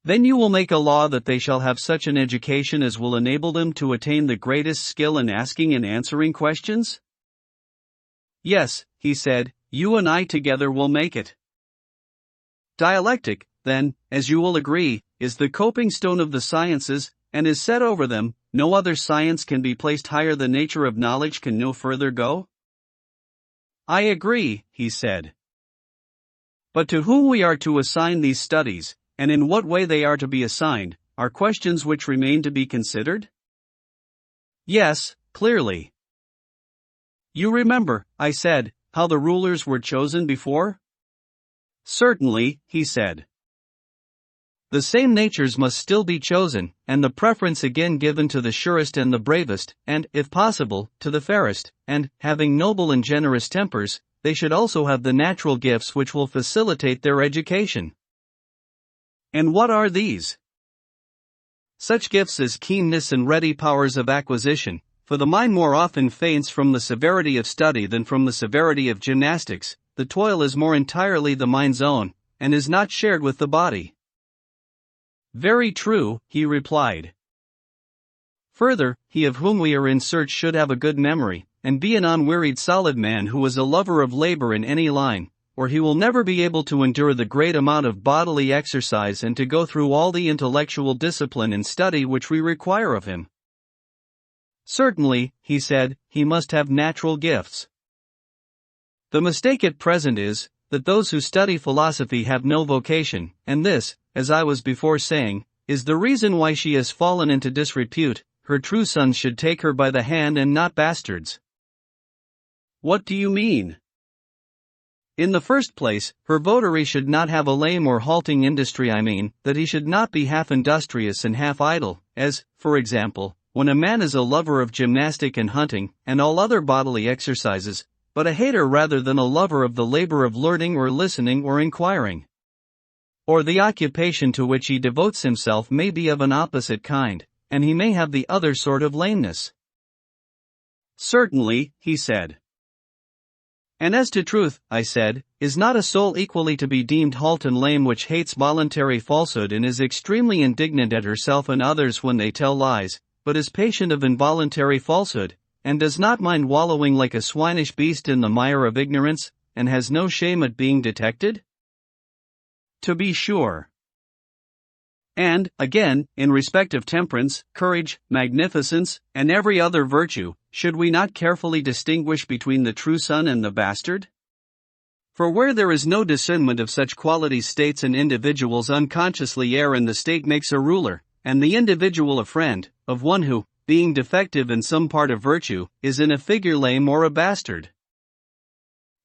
Then you will make a law that they shall have such an education as will enable them to attain the greatest skill in asking and answering questions? Yes, he said, you and I together will make it. Dialectic, then, as you will agree, is the coping stone of the sciences, and is set over them. No other science can be placed higher. The nature of knowledge can no further go. I agree, he said. But to whom we are to assign these studies, and in what way they are to be assigned, are questions which remain to be considered? Yes, clearly. You remember, I said, how the rulers were chosen before? Certainly, he said. The same natures must still be chosen, and the preference again given to the surest and the bravest, and, if possible, to the fairest, and, having noble and generous tempers, they should also have the natural gifts which will facilitate their education. And what are these? Such gifts as keenness and ready powers of acquisition, for the mind more often faints from the severity of study than from the severity of gymnastics. The toil is more entirely the mind's own, and is not shared with the body. Very true, he replied. Further, he of whom we are in search should have a good memory, and be an unwearied solid man who is a lover of labor in any line, or he will never be able to endure the great amount of bodily exercise and to go through all the intellectual discipline and study which we require of him. Certainly, he said, he must have natural gifts. The mistake at present is, that those who study philosophy have no vocation, and this, as I was before saying, is the reason why she has fallen into disrepute. Her true sons should take her by the hand and not bastards. What do you mean? In the first place, her votary should not have a lame or halting industry. I mean, that he should not be half industrious and half idle, as, for example, when a man is a lover of gymnastic and hunting, and all other bodily exercises, but a hater rather than a lover of the labor of learning or listening or inquiring. Or the occupation to which he devotes himself may be of an opposite kind, and he may have the other sort of lameness. Certainly, he said. And as to truth, I said, is not a soul equally to be deemed halt and lame which hates voluntary falsehood and is extremely indignant at herself and others when they tell lies, but is patient of involuntary falsehood, and does not mind wallowing like a swinish beast in the mire of ignorance, and has no shame at being detected? To be sure. And, again, in respect of temperance, courage, magnificence, and every other virtue, should we not carefully distinguish between the true son and the bastard? For where there is no discernment of such qualities, states and individuals unconsciously err, and the state makes a ruler, and the individual a friend, of one who, being defective in some part of virtue, is in a figure lame or a bastard.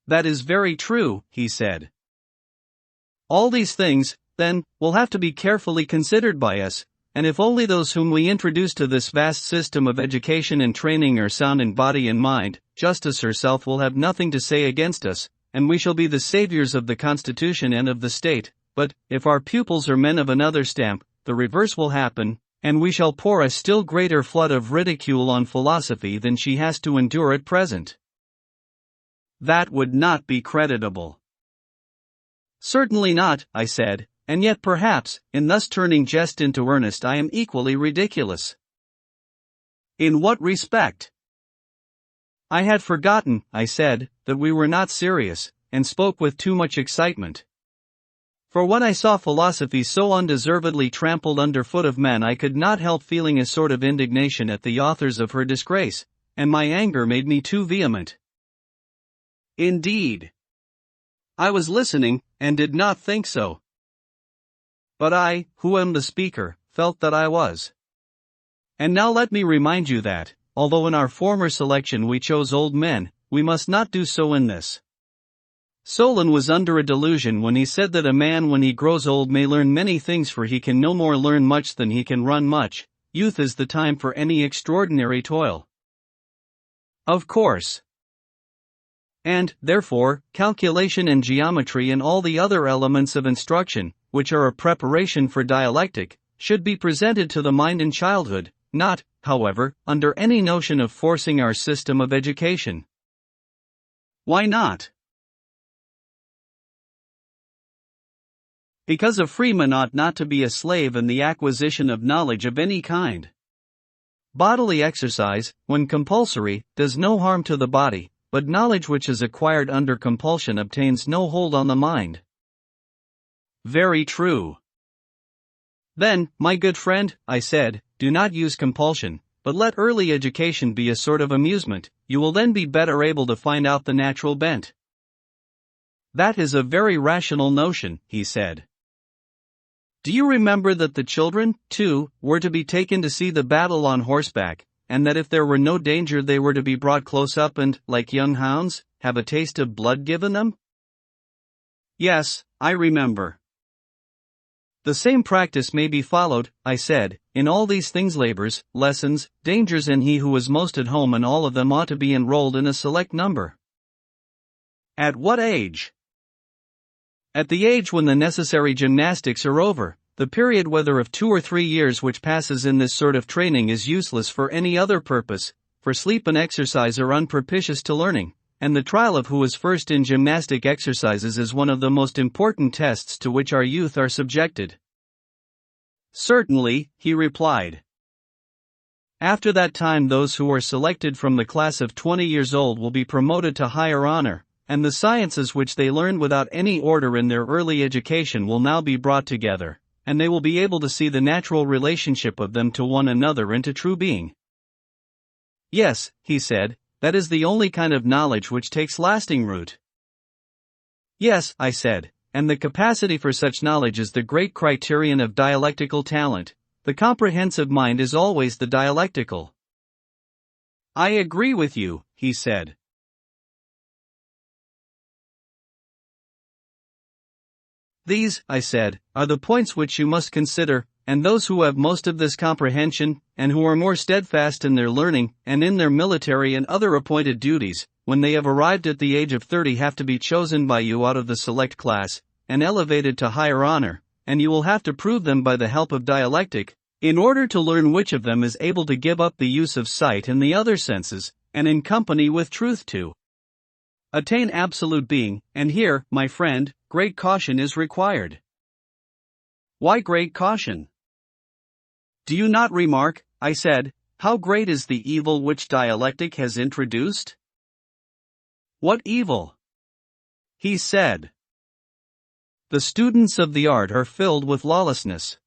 That is very true, he said. All these things, then, will have to be carefully considered by us, and if only those whom we introduce to this vast system of education and training are sound in body and mind, justice herself will have nothing to say against us, and we shall be the saviors of the constitution and of the state. But, if our pupils are men of another stamp, the reverse will happen, and we shall pour a still greater flood of ridicule on philosophy than she has to endure at present. That would not be creditable. Certainly not, I said. And yet perhaps, in thus turning jest into earnest, I am equally ridiculous. In what respect? I had forgotten, I said, that we were not serious, and spoke with too much excitement. For when I saw philosophy so undeservedly trampled underfoot of men, I could not help feeling a sort of indignation at the authors of her disgrace, and my anger made me too vehement. Indeed. I was listening, and did not think so. But I, who am the speaker, felt that I was. And now let me remind you that, although in our former selection we chose old men, we must not do so in this. Solon was under a delusion when he said that a man when he grows old may learn many things, for he can no more learn much than he can run much. Youth is the time for any extraordinary toil. Of course. And, therefore, calculation and geometry and all the other elements of instruction, which are a preparation for dialectic, should be presented to the mind in childhood, not, however, under any notion of forcing our system of education. Why not? Because a freeman ought not to be a slave in the acquisition of knowledge of any kind. Bodily exercise, when compulsory, does no harm to the body, but knowledge which is acquired under compulsion obtains no hold on the mind. Very true. Then, my good friend, I said, do not use compulsion, but let early education be a sort of amusement. You will then be better able to find out the natural bent. That is a very rational notion, he said. Do you remember that the children, too, were to be taken to see the battle on horseback, and that if there were no danger they were to be brought close up and, like young hounds, have a taste of blood given them? Yes, I remember. The same practice may be followed, I said, in all these things: labors, lessons, dangers, and he who is most at home in all of them ought to be enrolled in a select number. At what age? At the age when the necessary gymnastics are over. The period, whether of 2 or 3 years, which passes in this sort of training is useless for any other purpose, for sleep and exercise are unpropitious to learning, and the trial of who is first in gymnastic exercises is one of the most important tests to which our youth are subjected. Certainly, he replied. After that time those who are selected from the class of 20 years old will be promoted to higher honor, and the sciences which they learned without any order in their early education will now be brought together, and they will be able to see the natural relationship of them to one another into true being. Yes, he said, that is the only kind of knowledge which takes lasting root. Yes, I said, and the capacity for such knowledge is the great criterion of dialectical talent. The comprehensive mind is always the dialectical. I agree with you, he said. These, I said, are the points which you must consider, and those who have most of this comprehension, and who are more steadfast in their learning, and in their military and other appointed duties, when they have arrived at the age of 30 have to be chosen by you out of the select class, and elevated to higher honor, and you will have to prove them by the help of dialectic, in order to learn which of them is able to give up the use of sight and the other senses, and in company with truth to attain absolute being, and here, my friend, great caution is required. Why great caution? Do you not remark, I said, how great is the evil which dialectic has introduced? What evil? He said. The students of the art are filled with lawlessness.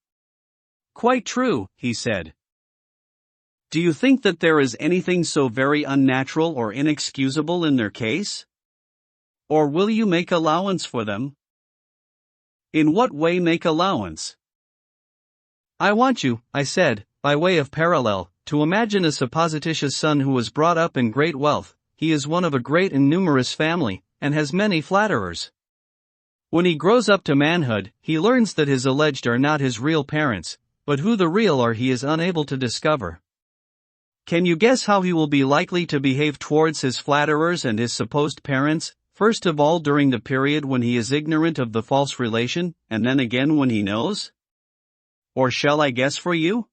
Quite true, he said. Do you think that there is anything so very unnatural or inexcusable in their case? Or will you make allowance for them? In what way make allowance? I want you, I said, by way of parallel, to imagine a supposititious son who was brought up in great wealth. He is one of a great and numerous family, and has many flatterers. When he grows up to manhood, he learns that his alleged are not his real parents, but who the real are he is unable to discover. Can you guess how he will be likely to behave towards his flatterers and his supposed parents, first of all during the period when he is ignorant of the false relation, and then again when he knows? Or shall I guess for you?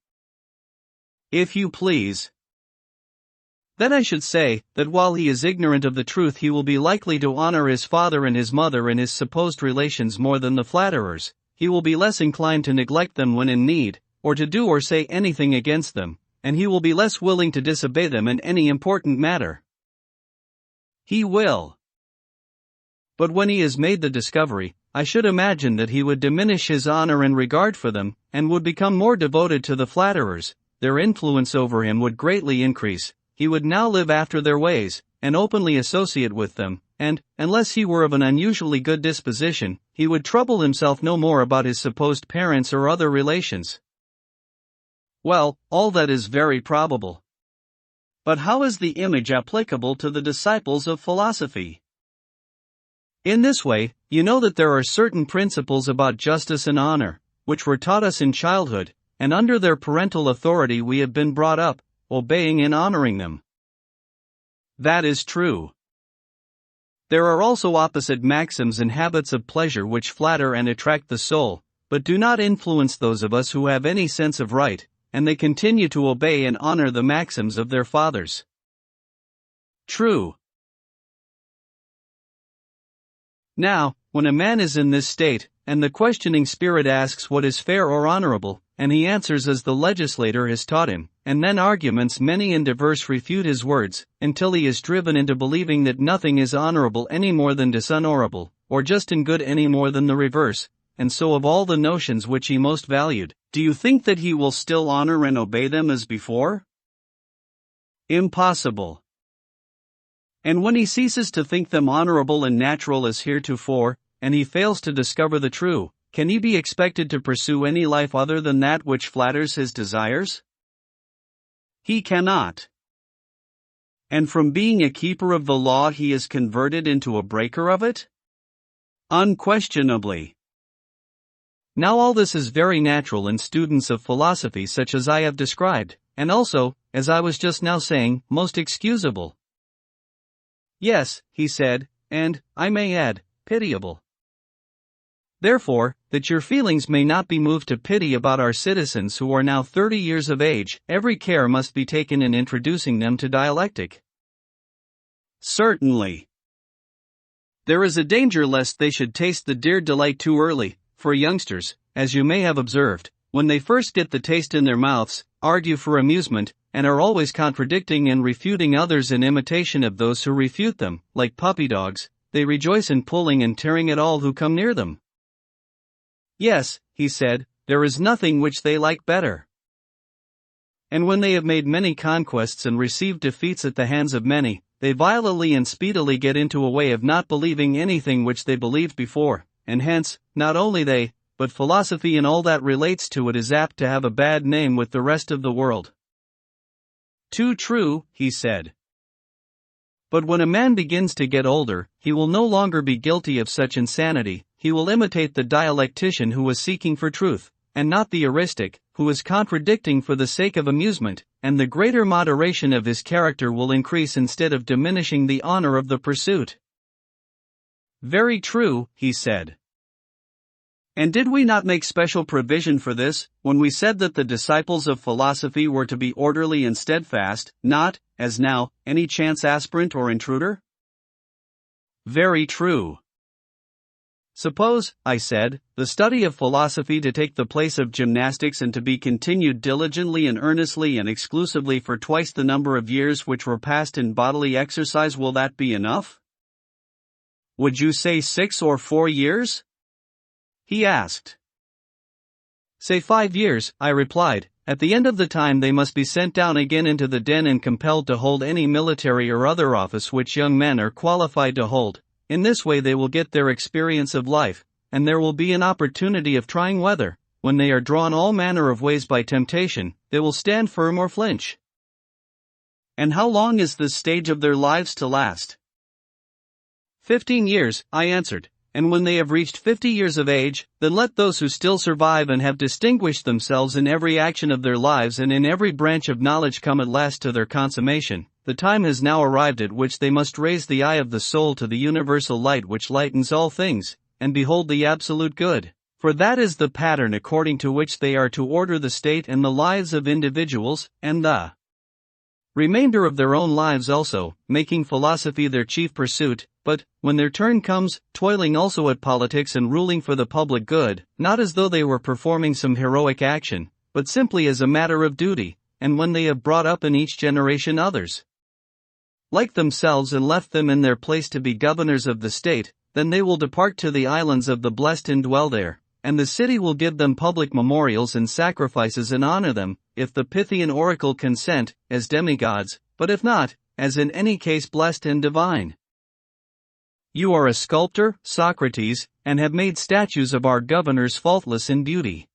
If you please. Then I should say, that while he is ignorant of the truth he will be likely to honor his father and his mother and his supposed relations more than the flatterers. He will be less inclined to neglect them when in need, or to do or say anything against them, and he will be less willing to disobey them in any important matter. He will. But when he has made the discovery, I should imagine that he would diminish his honor and regard for them, and would become more devoted to the flatterers. Their influence over him would greatly increase. He would now live after their ways, and openly associate with them, and, unless he were of an unusually good disposition, he would trouble himself no more about his supposed parents or other relations. Well, all that is very probable. But how is the image applicable to the disciples of philosophy? In this way, you know that there are certain principles about justice and honor, which were taught us in childhood, and under their parental authority we have been brought up, obeying and honoring them. That is true. There are also opposite maxims and habits of pleasure which flatter and attract the soul, but do not influence those of us who have any sense of right, and they continue to obey and honor the maxims of their fathers. True. Now, when a man is in this state, and the questioning spirit asks what is fair or honorable, and he answers as the legislator has taught him, and then arguments many and diverse refute his words, until he is driven into believing that nothing is honorable any more than dishonorable, or just and good any more than the reverse, and so of all the notions which he most valued, do you think that he will still honor and obey them as before? Impossible. And when he ceases to think them honorable and natural as heretofore, and he fails to discover the true, can he be expected to pursue any life other than that which flatters his desires? He cannot. And from being a keeper of the law he is converted into a breaker of it? Unquestionably. Now all this is very natural in students of philosophy such as I have described, and also, as I was just now saying, most excusable. Yes, he said, and, I may add, pitiable. Therefore, that your feelings may not be moved to pity about our citizens who are now 30 years of age, every care must be taken in introducing them to dialectic. Certainly. There is a danger lest they should taste the dear delight too early, for youngsters, as you may have observed, when they first get the taste in their mouths, argue for amusement, and are always contradicting and refuting others in imitation of those who refute them, like puppy dogs, they rejoice in pulling and tearing at all who come near them. Yes, he said, there is nothing which they like better. And when they have made many conquests and received defeats at the hands of many, they violently and speedily get into a way of not believing anything which they believed before, and hence, not only they, but philosophy and all that relates to it is apt to have a bad name with the rest of the world. Too true, he said. But when a man begins to get older, he will no longer be guilty of such insanity, he will imitate the dialectician who was seeking for truth, and not the eristic, who is contradicting for the sake of amusement, and the greater moderation of his character will increase instead of diminishing the honor of the pursuit. Very true, he said. And did we not make special provision for this, when we said that the disciples of philosophy were to be orderly and steadfast, not, as now, any chance aspirant or intruder? Very true. Suppose, I said, the study of philosophy to take the place of gymnastics and to be continued diligently and earnestly and exclusively for twice the number of years which were passed in bodily exercise, will that be enough? Would you say 6 or 4 years? He asked. Say 5 years, I replied. At the end of the time they must be sent down again into the den and compelled to hold any military or other office which young men are qualified to hold. In this way they will get their experience of life, and there will be an opportunity of trying whether, when they are drawn all manner of ways by temptation, they will stand firm or flinch. And how long is this stage of their lives to last? 15 years, I answered. And when they have reached 50 years of age, then let those who still survive and have distinguished themselves in every action of their lives and in every branch of knowledge come at last to their consummation. The time has now arrived at which they must raise the eye of the soul to the universal light which lightens all things, and behold the absolute good, for that is the pattern according to which they are to order the state and the lives of individuals, and the remainder of their own lives also, making philosophy their chief pursuit, but, when their turn comes, toiling also at politics and ruling for the public good, not as though they were performing some heroic action, but simply as a matter of duty, and when they have brought up in each generation others like themselves and left them in their place to be governors of the state, then they will depart to the islands of the blessed and dwell there, and the city will give them public memorials and sacrifices and honor them, if the Pythian oracle consent, as demigods, but if not, as in any case blessed and divine. You are a sculptor, Socrates, and have made statues of our governors faultless in beauty.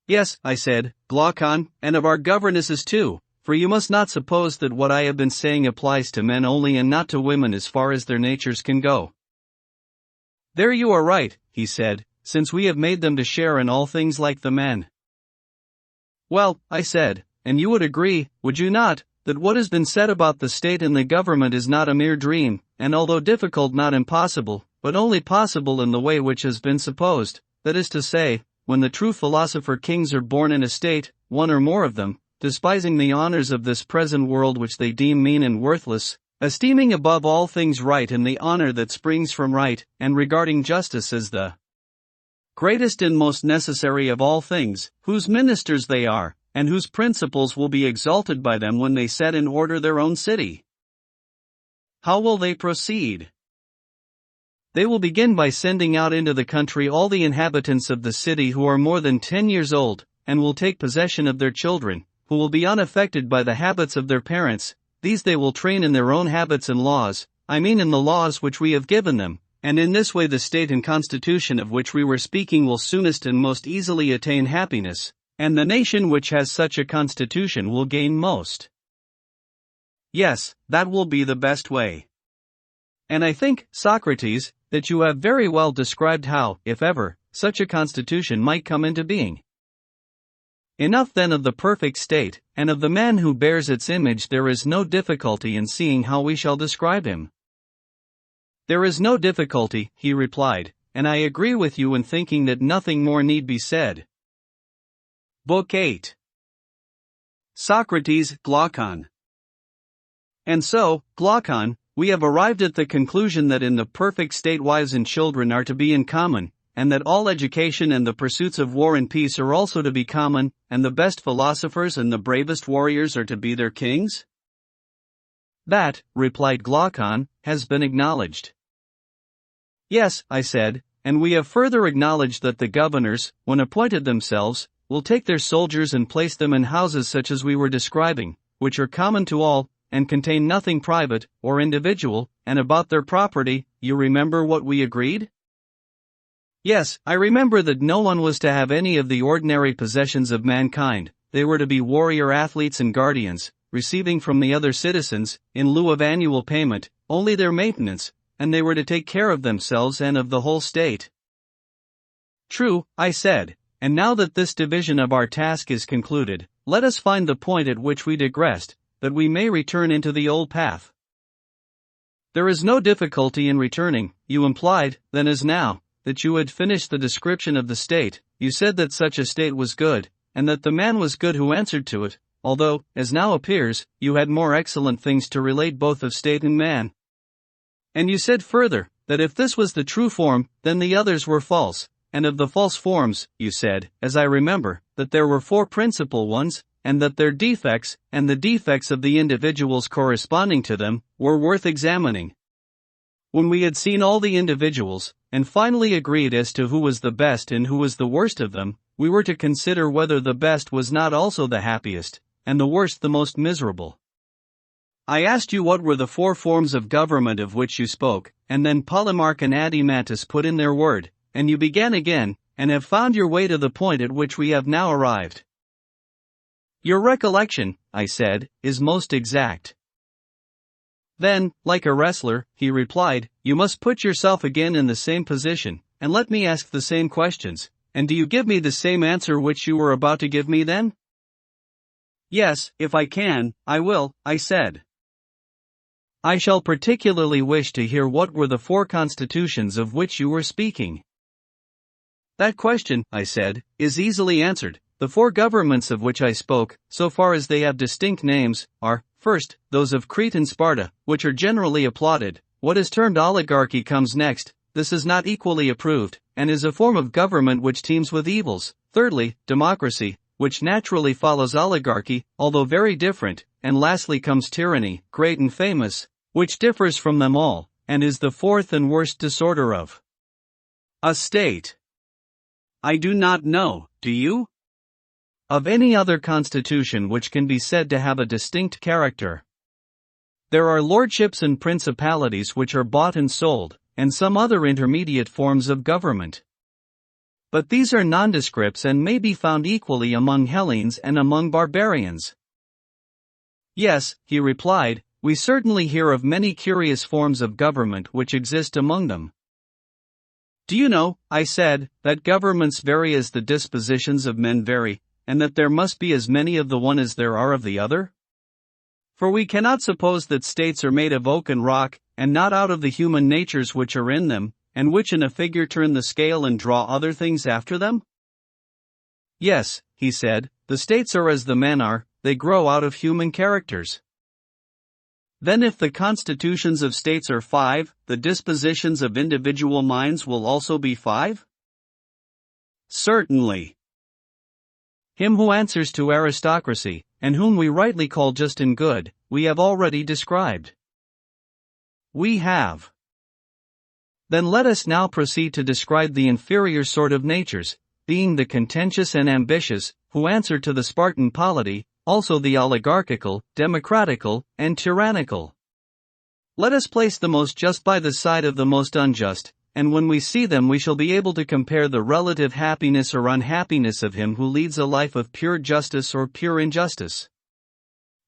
Yes, I said, Glaucon, and of our governesses too. For you must not suppose that what I have been saying applies to men only and not to women as far as their natures can go. There you are right, he said, since we have made them to share in all things like the men. Well, I said, and you would agree, would you not, that what has been said about the state and the government is not a mere dream, and although difficult not impossible, but only possible in the way which has been supposed, that is to say, when the true philosopher kings are born in a state, one or more of them, despising the honors of this present world which they deem mean and worthless, esteeming above all things right and the honor that springs from right, and regarding justice as the greatest and most necessary of all things, whose ministers they are, and whose principles will be exalted by them when they set in order their own city. How will they proceed? They will begin by sending out into the country all the inhabitants of the city who are more than 10 years old, and will take possession of their children, who will be unaffected by the habits of their parents. These they will train in their own habits and laws, I mean in the laws which we have given them, and in this way the state and constitution of which we were speaking will soonest and most easily attain happiness, and the nation which has such a constitution will gain most. Yes, that will be the best way. And I think, Socrates, that you have very well described how, if ever, such a constitution might come into being. Enough then of the perfect state, and of the man who bears its image. There is no difficulty in seeing how we shall describe him. There is no difficulty, he replied, and I agree with you in thinking that nothing more need be said. Book 8. Socrates, Glaucon. And so, Glaucon, we have arrived at the conclusion that in the perfect state wives and children are to be in common, and that all education and the pursuits of war and peace are also to be common, and the best philosophers and the bravest warriors are to be their kings? That, replied Glaucon, has been acknowledged. Yes, I said, and we have further acknowledged that the governors, when appointed themselves, will take their soldiers and place them in houses such as we were describing, which are common to all, and contain nothing private or individual, and about their property, you remember what we agreed? Yes, I remember that no one was to have any of the ordinary possessions of mankind. They were to be warrior athletes and guardians, receiving from the other citizens, in lieu of annual payment, only their maintenance, and they were to take care of themselves and of the whole state. True, I said, and now that this division of our task is concluded, let us find the point at which we digressed, that we may return into the old path. There is no difficulty in returning. You implied, then as now, that you had finished the description of the state. You said that such a state was good, and that the man was good who answered to it, although, as now appears, you had more excellent things to relate both of state and man. And you said further, that if this was the true form, then the others were false, and of the false forms, you said, as I remember, that there were 4 principal ones, and that their defects, and the defects of the individuals corresponding to them, were worth examining. When we had seen all the individuals, and finally agreed as to who was the best and who was the worst of them, we were to consider whether the best was not also the happiest, and the worst the most miserable. I asked you what were the 4 forms of government of which you spoke, and then Polemarch and Adimantus put in their word, and you began again, and have found your way to the point at which we have now arrived. Your recollection, I said, is most exact. Then, like a wrestler, he replied, you must put yourself again in the same position, and let me ask the same questions, and do you give me the same answer which you were about to give me then? Yes, if I can, I will, I said. I shall particularly wish to hear what were the 4 constitutions of which you were speaking. That question, I said, is easily answered. The 4 governments of which I spoke, so far as they have distinct names, are, first, those of Crete and Sparta, which are generally applauded. What is termed oligarchy comes next. This is not equally approved, and is a form of government which teems with evils. Thirdly, democracy, which naturally follows oligarchy, although very different, and lastly comes tyranny, great and famous, which differs from them all, and is the 4th and worst disorder of a state. I do not know, do you? Of any other constitution which can be said to have a distinct character. There are lordships and principalities which are bought and sold, and some other intermediate forms of government. But these are nondescripts and may be found equally among Hellenes and among barbarians. Yes, he replied, we certainly hear of many curious forms of government which exist among them. Do you know, I said, that governments vary as the dispositions of men vary, and that there must be as many of the one as there are of the other? For we cannot suppose that states are made of oak and rock, and not out of the human natures which are in them, and which in a figure turn the scale and draw other things after them? Yes, he said, the states are as the men are, they grow out of human characters. Then if the constitutions of states are 5, the dispositions of individual minds will also be 5? Certainly. Him who answers to aristocracy, and whom we rightly call just and good, we have already described. We have. Then let us now proceed to describe the inferior sort of natures, being the contentious and ambitious, who answer to the Spartan polity, also the oligarchical, democratical, and tyrannical. Let us place the most just by the side of the most unjust, and when we see them we shall be able to compare the relative happiness or unhappiness of him who leads a life of pure justice or pure injustice.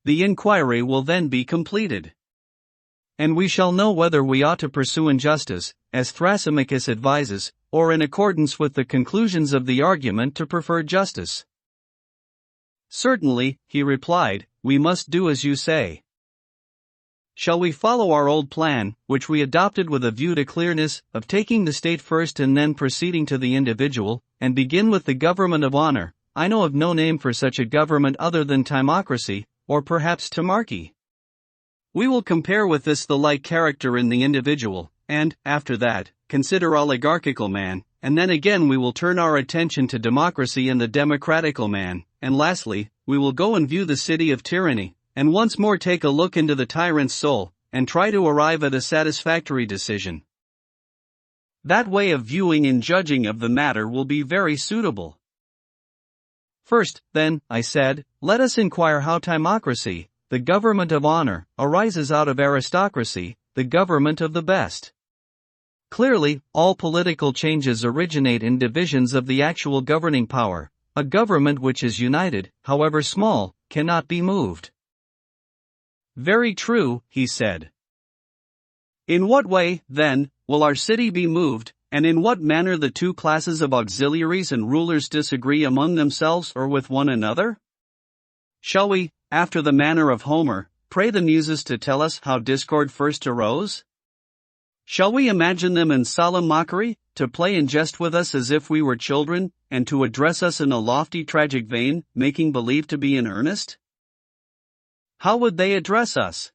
The inquiry will then be completed. And we shall know whether we ought to pursue injustice, as Thrasymachus advises, or in accordance with the conclusions of the argument to prefer justice. Certainly, he replied, we must do as you say. Shall we follow our old plan, which we adopted with a view to clearness, of taking the state first and then proceeding to the individual, and begin with the government of honor? I know of no name for such a government other than timocracy, or perhaps timarchy. We will compare with this the like character in the individual, and, after that, consider oligarchical man, and then again we will turn our attention to democracy and the democratical man, and lastly, we will go and view the city of tyranny, and once more take a look into the tyrant's soul, and try to arrive at a satisfactory decision. That way of viewing and judging of the matter will be very suitable. First, then, I said, let us inquire how timocracy, the government of honor, arises out of aristocracy, the government of the best. Clearly, all political changes originate in divisions of the actual governing power. A government which is united, however small, cannot be moved. Very true, he said. In what way, then, will our city be moved, and in what manner the two classes of auxiliaries and rulers disagree among themselves or with one another? Shall we, after the manner of Homer, pray the Muses to tell us how discord first arose? Shall we imagine them in solemn mockery, to play and jest with us as if we were children, and to address us in a lofty tragic vein, making believe to be in earnest? How would they address us?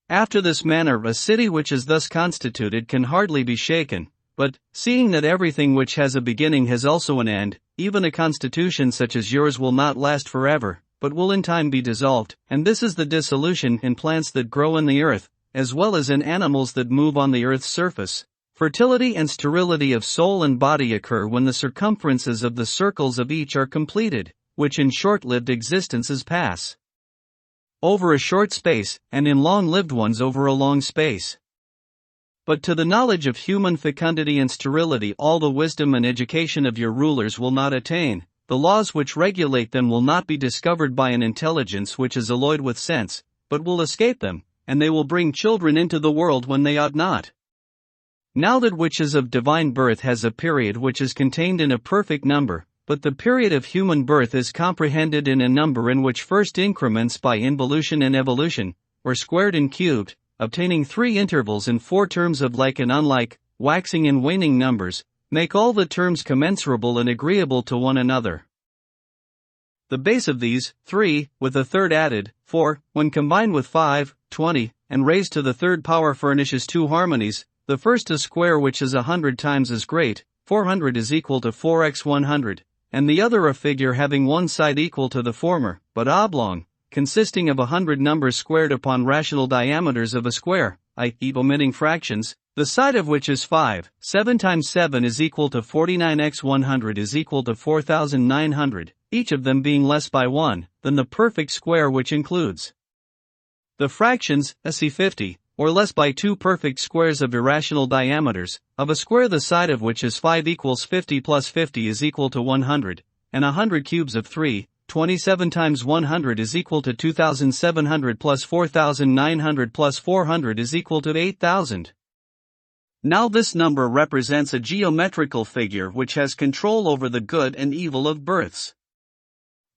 After this manner, a city which is thus constituted can hardly be shaken, but, seeing that everything which has a beginning has also an end, even a constitution such as yours will not last forever, but will in time be dissolved, and this is the dissolution in plants that grow in the earth, as well as in animals that move on the earth's surface. Fertility and sterility of soul and body occur when the circumferences of the circles of each are completed, which in short-lived existences pass over a short space, and in long-lived ones over a long space. But to the knowledge of human fecundity and sterility all the wisdom and education of your rulers will not attain, the laws which regulate them will not be discovered by an intelligence which is alloyed with sense, but will escape them, and they will bring children into the world when they ought not. Now that which is of divine birth has a period which is contained in a perfect number, but the period of human birth is comprehended in a number in which first increments by involution and evolution, or squared and cubed, obtaining 3 intervals in 4 terms of like and unlike, waxing and waning numbers, make all the terms commensurable and agreeable to one another. The base of these, 3, with a third added, 4, when combined with 5, 20, and raised to the third power furnishes 2 harmonies, the first a square which is 100 times as great, 400 is equal to 4x 100, and the other a figure having one side equal to the former, but oblong, consisting of 100 numbers squared upon rational diameters of a square, i.e. omitting fractions, the side of which is 5, 7 times 7 is equal to 49x 100 is equal to 4900, each of them being less by 1, than the perfect square which includes the fractions, see 50, or less by 2 perfect squares of irrational diameters, of a square the side of which is 5 equals 50 plus 50 is equal to 100, and 100 cubes of 3, 27 times 100 is equal to 2700 plus 4900 plus 400 is equal to 8000. Now this number represents a geometrical figure which has control over the good and evil of births.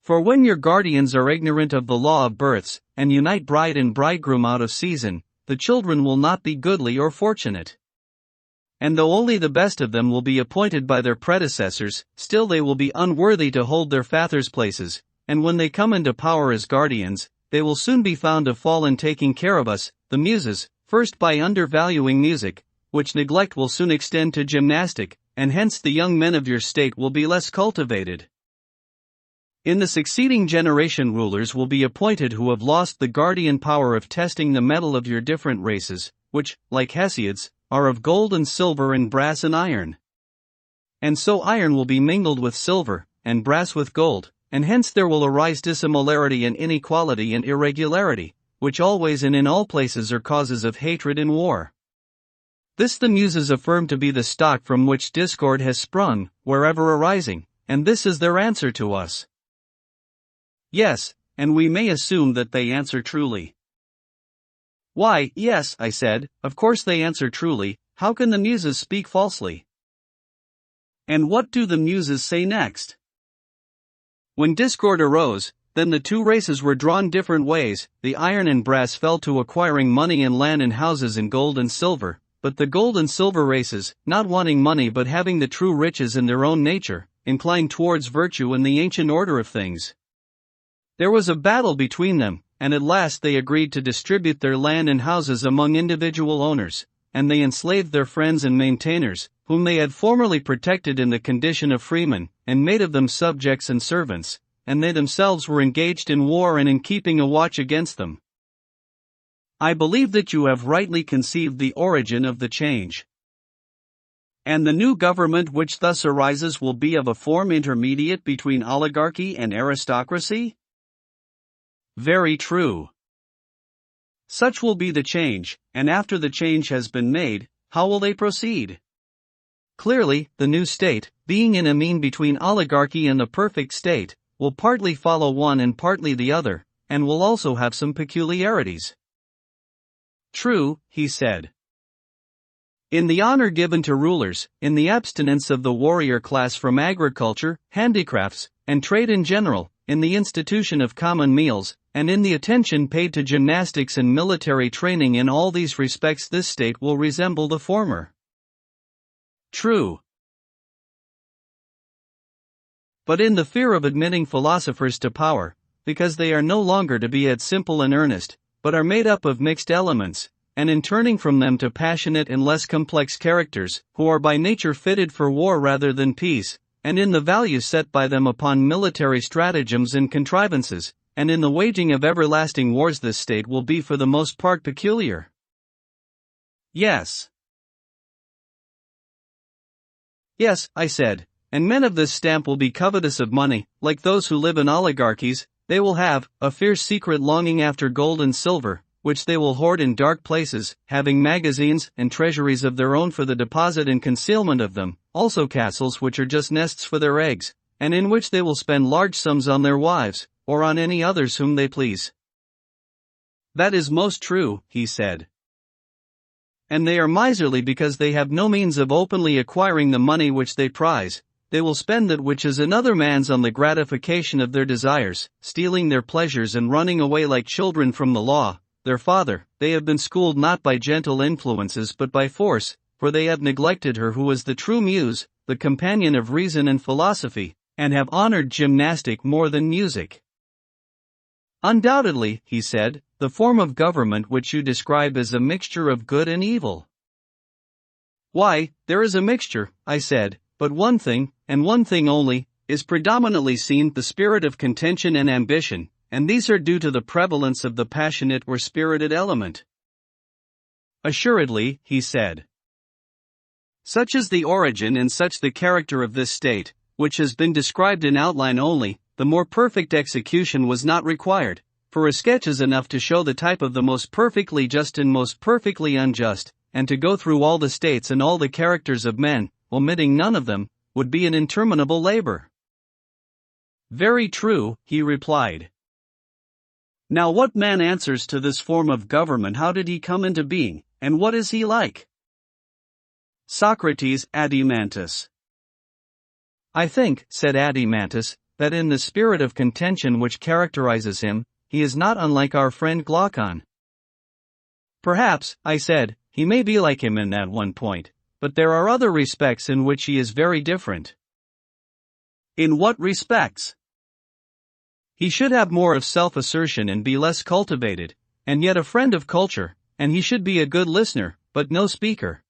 For when your guardians are ignorant of the law of births, and unite bride and bridegroom out of season, the children will not be goodly or fortunate. And though only the best of them will be appointed by their predecessors, still they will be unworthy to hold their fathers' places, and when they come into power as guardians, they will soon be found to fall in taking care of us, the Muses, first by undervaluing music, which neglect will soon extend to gymnastic, and hence the young men of your state will be less cultivated. In the succeeding generation, rulers will be appointed who have lost the guardian power of testing the metal of your different races, which, like Hesiod's, are of gold and silver and brass and iron. And so iron will be mingled with silver, and brass with gold, and hence there will arise dissimilarity and inequality and irregularity, which always and in all places are causes of hatred and war. This the Muses affirm to be the stock from which discord has sprung, wherever arising, and this is their answer to us. Yes, and we may assume that they answer truly. Why, yes, I said, of course they answer truly. How can the Muses speak falsely? And what do the Muses say next? When discord arose, then the two races were drawn different ways. The iron and brass fell to acquiring money and land and houses and gold and silver, but the gold and silver races, not wanting money but having the true riches in their own nature, inclined towards virtue and the ancient order of things. There was a battle between them, and at last they agreed to distribute their land and houses among individual owners, and they enslaved their friends and maintainers, whom they had formerly protected in the condition of freemen, and made of them subjects and servants, and they themselves were engaged in war and in keeping a watch against them. I believe that you have rightly conceived the origin of the change. And the new government which thus arises will be of a form intermediate between oligarchy and aristocracy? Very true. Such will be the change, and after the change has been made, how will they proceed? Clearly, the new state, being in a mean between oligarchy and the perfect state, will partly follow one and partly the other, and will also have some peculiarities. True, he said. In the honor given to rulers, in the abstinence of the warrior class from agriculture, handicrafts, and trade in general, in the institution of common meals, and in the attention paid to gymnastics and military training, in all these respects this state will resemble the former. True. But in the fear of admitting philosophers to power, because they are no longer to be as simple and earnest, but are made up of mixed elements, and in turning from them to passionate and less complex characters, who are by nature fitted for war rather than peace, and in the value set by them upon military stratagems and contrivances, and in the waging of everlasting wars, this state will be for the most part peculiar. Yes. Yes, I said, and men of this stamp will be covetous of money, like those who live in oligarchies. They will have a fierce secret longing after gold and silver, which they will hoard in dark places, having magazines and treasuries of their own for the deposit and concealment of them, also castles which are just nests for their eggs, and in which they will spend large sums on their wives, or on any others whom they please. That is most true, he said. And they are miserly because they have no means of openly acquiring the money which they prize. They will spend that which is another man's on the gratification of their desires, stealing their pleasures and running away like children from the law, their father. They have been schooled not by gentle influences but by force, for they have neglected her who is the true muse, the companion of reason and philosophy, and have honored gymnastic more than music. Undoubtedly, he said, the form of government which you describe is a mixture of good and evil. Why, there is a mixture, I said, but one thing, and one thing only, is predominantly seen: the spirit of contention and ambition, and these are due to the prevalence of the passionate or spirited element. Assuredly, he said. Such is the origin and such the character of this state, which has been described in outline only. The more perfect execution was not required, for a sketch is enough to show the type of the most perfectly just and most perfectly unjust, and to go through all the states and all the characters of men, omitting none of them, would be an interminable labor. Very true, he replied. Now what man answers to this form of government? How did he come into being, and what is he like? Socrates. Adeimantus. I think, said Adeimantus, that in the spirit of contention which characterizes him, he is not unlike our friend Glaucon. Perhaps, I said, he may be like him in that one point, but there are other respects in which he is very different. In what respects? He should have more of self-assertion and be less cultivated, and yet a friend of culture, and he should be a good listener, but no speaker.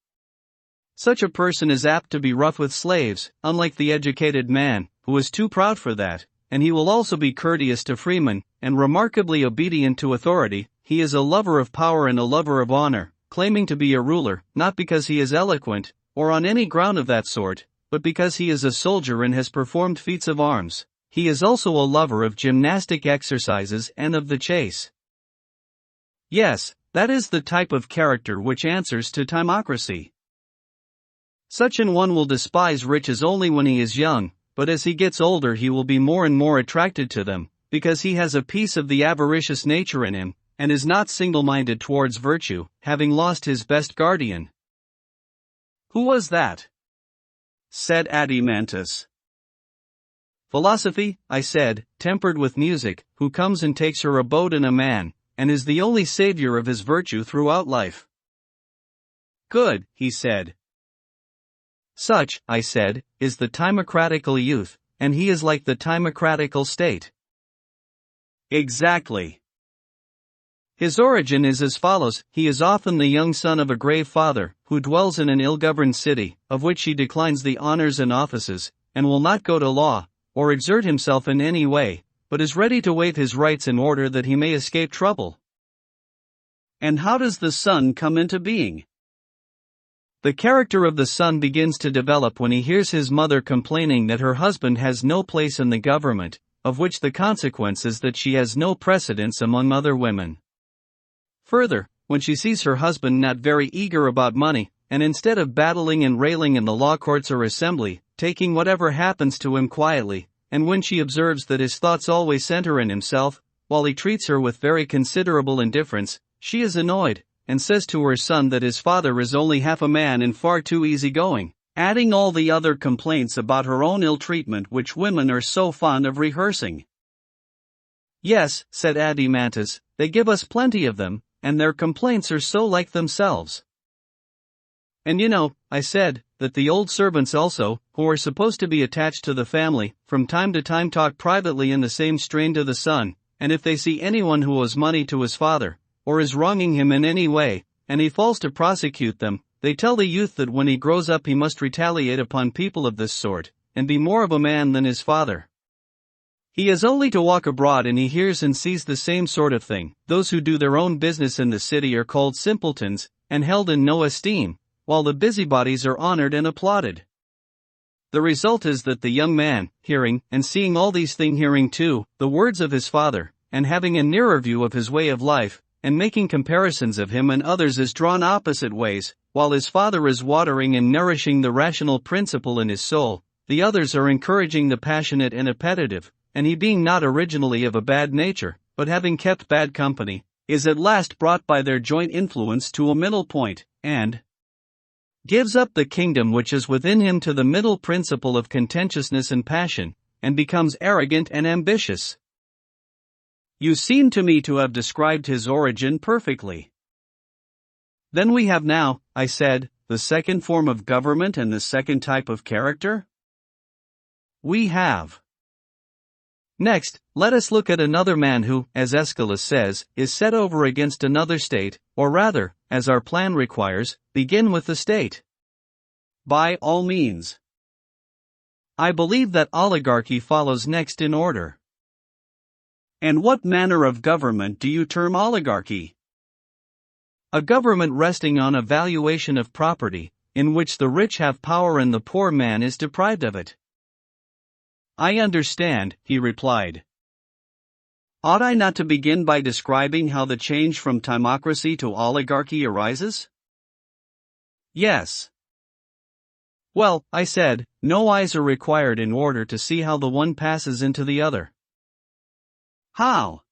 Such a person is apt to be rough with slaves, unlike the educated man, who is too proud for that, and he will also be courteous to freemen, and remarkably obedient to authority. He is a lover of power and a lover of honor, claiming to be a ruler, not because he is eloquent, or on any ground of that sort, but because he is a soldier and has performed feats of arms. He is also a lover of gymnastic exercises and of the chase. Yes, that is the type of character which answers to timocracy. Such an one will despise riches only when he is young, but as he gets older he will be more and more attracted to them, because he has a piece of the avaricious nature in him, and is not single-minded towards virtue, having lost his best guardian. Who was that? Said Adeimantus. Philosophy, I said, tempered with music, who comes and takes her abode in a man, and is the only savior of his virtue throughout life. Good, he said. Such, I said, is the timocratical youth, and he is like the timocratical state. Exactly. His origin is as follows: he is often the young son of a grave father, who dwells in an ill-governed city, of which he declines the honors and offices, and will not go to law, or exert himself in any way, but is ready to waive his rights in order that he may escape trouble. And how does the son come into being? The character of the son begins to develop when he hears his mother complaining that her husband has no place in the government, of which the consequence is that she has no precedence among other women. Further, when she sees her husband not very eager about money, and instead of battling and railing in the law courts or assembly, taking whatever happens to him quietly, and when she observes that his thoughts always center in himself, while he treats her with very considerable indifference, she is annoyed, and says to her son that his father is only half a man and far too easygoing, adding all the other complaints about her own ill-treatment which women are so fond of rehearsing. Yes, said Adeimantus, they give us plenty of them, and their complaints are so like themselves. And you know, I said, that the old servants also, who are supposed to be attached to the family, from time to time talk privately in the same strain to the son, and if they see anyone who owes money to his father, or is wronging him in any way, and he falls to prosecute them, they tell the youth that when he grows up he must retaliate upon people of this sort, and be more of a man than his father. He has only to walk abroad and he hears and sees the same sort of thing. Those who do their own business in the city are called simpletons, and held in no esteem, while the busybodies are honored and applauded. The result is that the young man, hearing, and seeing all these things, hearing too, the words of his father, and having a nearer view of his way of life, and making comparisons of him and others, is drawn opposite ways. While his father is watering and nourishing the rational principle in his soul, the others are encouraging the passionate and appetitive, and he, being not originally of a bad nature, but having kept bad company, is at last brought by their joint influence to a middle point, and gives up the kingdom which is within him to the middle principle of contentiousness and passion, and becomes arrogant and ambitious. You seem to me to have described his origin perfectly. Then we have now, I said, the second form of government and the second type of character? We have. Next, let us look at another man who, as Aeschylus says, is set over against another state, or rather, as our plan requires, begin with the state. By all means. I believe that oligarchy follows next in order. And what manner of government do you term oligarchy? A government resting on a valuation of property, in which the rich have power and the poor man is deprived of it. I understand, he replied. Ought I not to begin by describing how the change from timocracy to oligarchy arises? Yes. Well, I said, no eyes are required in order to see how the one passes into the other. How?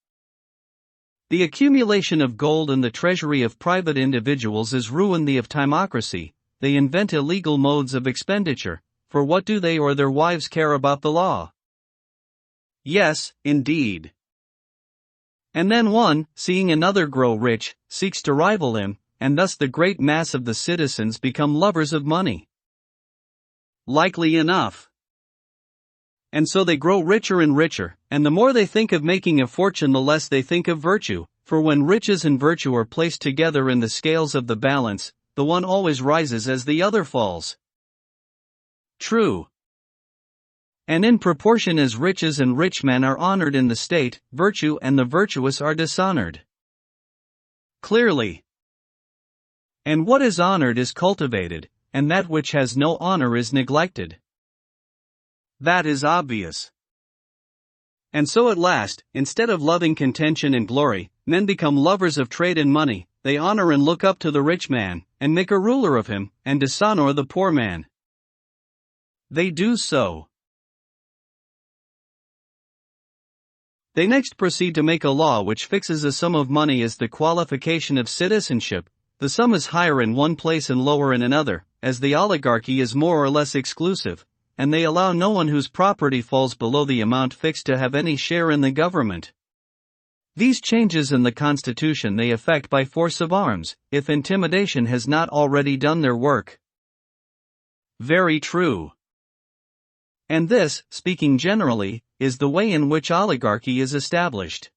The accumulation of gold in the treasury of private individuals is ruin the of timocracy. They invent illegal modes of expenditure, for what do they or their wives care about the law? Yes, indeed. And then one, seeing another grow rich, seeks to rival him, and thus the great mass of the citizens become lovers of money. Likely enough. And so they grow richer and richer, and the more they think of making a fortune the less they think of virtue, for when riches and virtue are placed together in the scales of the balance, the one always rises as the other falls. True. And in proportion as riches and rich men are honored in the state, virtue and the virtuous are dishonored. Clearly. And what is honored is cultivated, and that which has no honor is neglected. That is obvious. And so at last, instead of loving contention and glory, men become lovers of trade and money. They honor and look up to the rich man, and make a ruler of him, and dishonor the poor man. They do so. They next proceed to make a law which fixes a sum of money as the qualification of citizenship. The sum is higher in one place and lower in another, as the oligarchy is more or less exclusive, and they allow no one whose property falls below the amount fixed to have any share in the government. These changes in the constitution they effect by force of arms, if intimidation has not already done their work. Very true. And this, speaking generally, is the way in which oligarchy is established.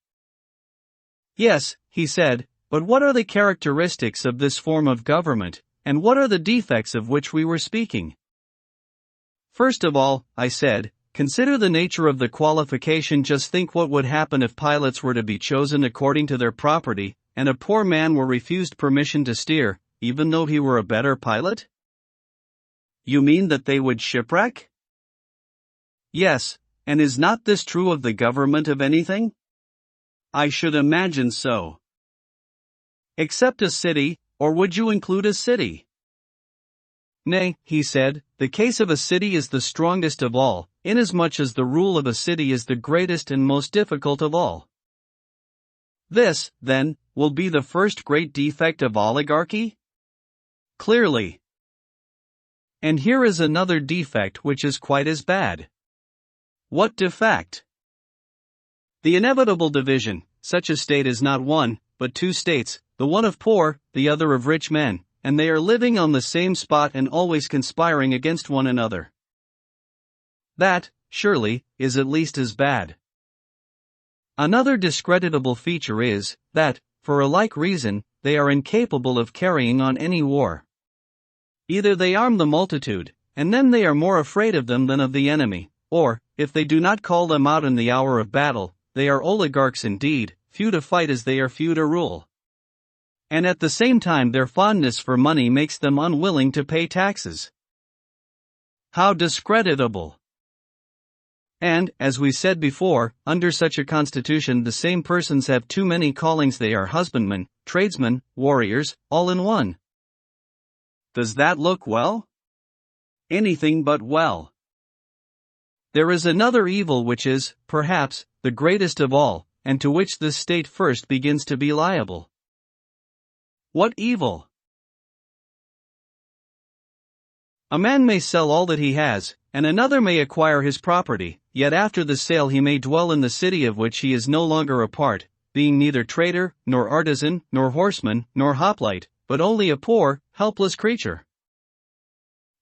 Yes, he said, but what are the characteristics of this form of government, and what are the defects of which we were speaking? First of all, I said, consider the nature of the qualification. Just think what would happen if pilots were to be chosen according to their property, and a poor man were refused permission to steer, even though he were a better pilot? You mean that they would shipwreck? Yes, and is not this true of the government of anything? I should imagine so. Except a city, or would you include a city? Nay, he said, the case of a city is the strongest of all, inasmuch as the rule of a city is the greatest and most difficult of all. This, then, will be the first great defect of oligarchy? Clearly. And here is another defect which is quite as bad. What defect? The inevitable division. Such a state is not one, but two states, the one of poor, the other of rich men, and they are living on the same spot and always conspiring against one another. That, surely, is at least as bad. Another discreditable feature is, that, for a like reason, they are incapable of carrying on any war. Either they arm the multitude, and then they are more afraid of them than of the enemy, or, if they do not call them out in the hour of battle, they are oligarchs indeed, few to fight as they are few to rule. And at the same time their fondness for money makes them unwilling to pay taxes. How discreditable! And, as we said before, under such a constitution the same persons have too many callings. They are husbandmen, tradesmen, warriors, all in one. Does that look well? Anything but well. There is another evil which is, perhaps, the greatest of all, and to which this state first begins to be liable. What evil? A man may sell all that he has, and another may acquire his property, yet after the sale he may dwell in the city of which he is no longer a part, being neither trader, nor artisan, nor horseman, nor hoplite, but only a poor, helpless creature.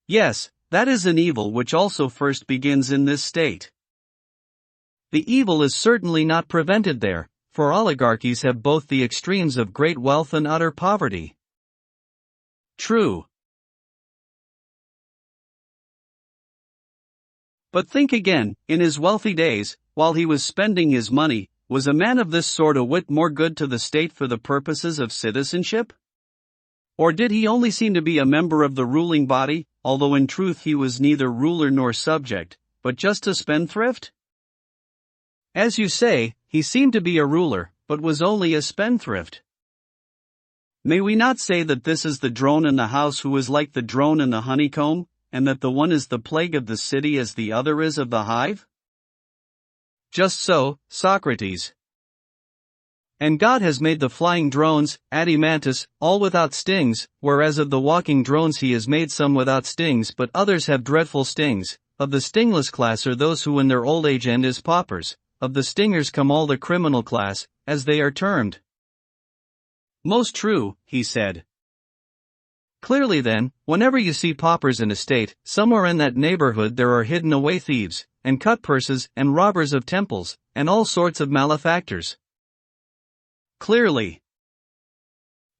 Yes, that is an evil which also first begins in this state. The evil is certainly not prevented there, for oligarchies have both the extremes of great wealth and utter poverty. True. But think again, in his wealthy days, while he was spending his money, was a man of this sort a whit more good to the state for the purposes of citizenship? Or did he only seem to be a member of the ruling body, although in truth he was neither ruler nor subject, but just a spendthrift? As you say, he seemed to be a ruler, but was only a spendthrift. May we not say that this is the drone in the house who is like the drone in the honeycomb, and that the one is the plague of the city as the other is of the hive? Just so, Socrates. And God has made the flying drones, Adimantus, all without stings, whereas of the walking drones he has made some without stings but others have dreadful stings. Of the stingless class are those who in their old age end as paupers. Of the stingers come all the criminal class, as they are termed. Most true, he said. Clearly then, whenever you see paupers in a state, somewhere in that neighborhood there are hidden away thieves, and cut purses, and robbers of temples, and all sorts of malefactors. Clearly.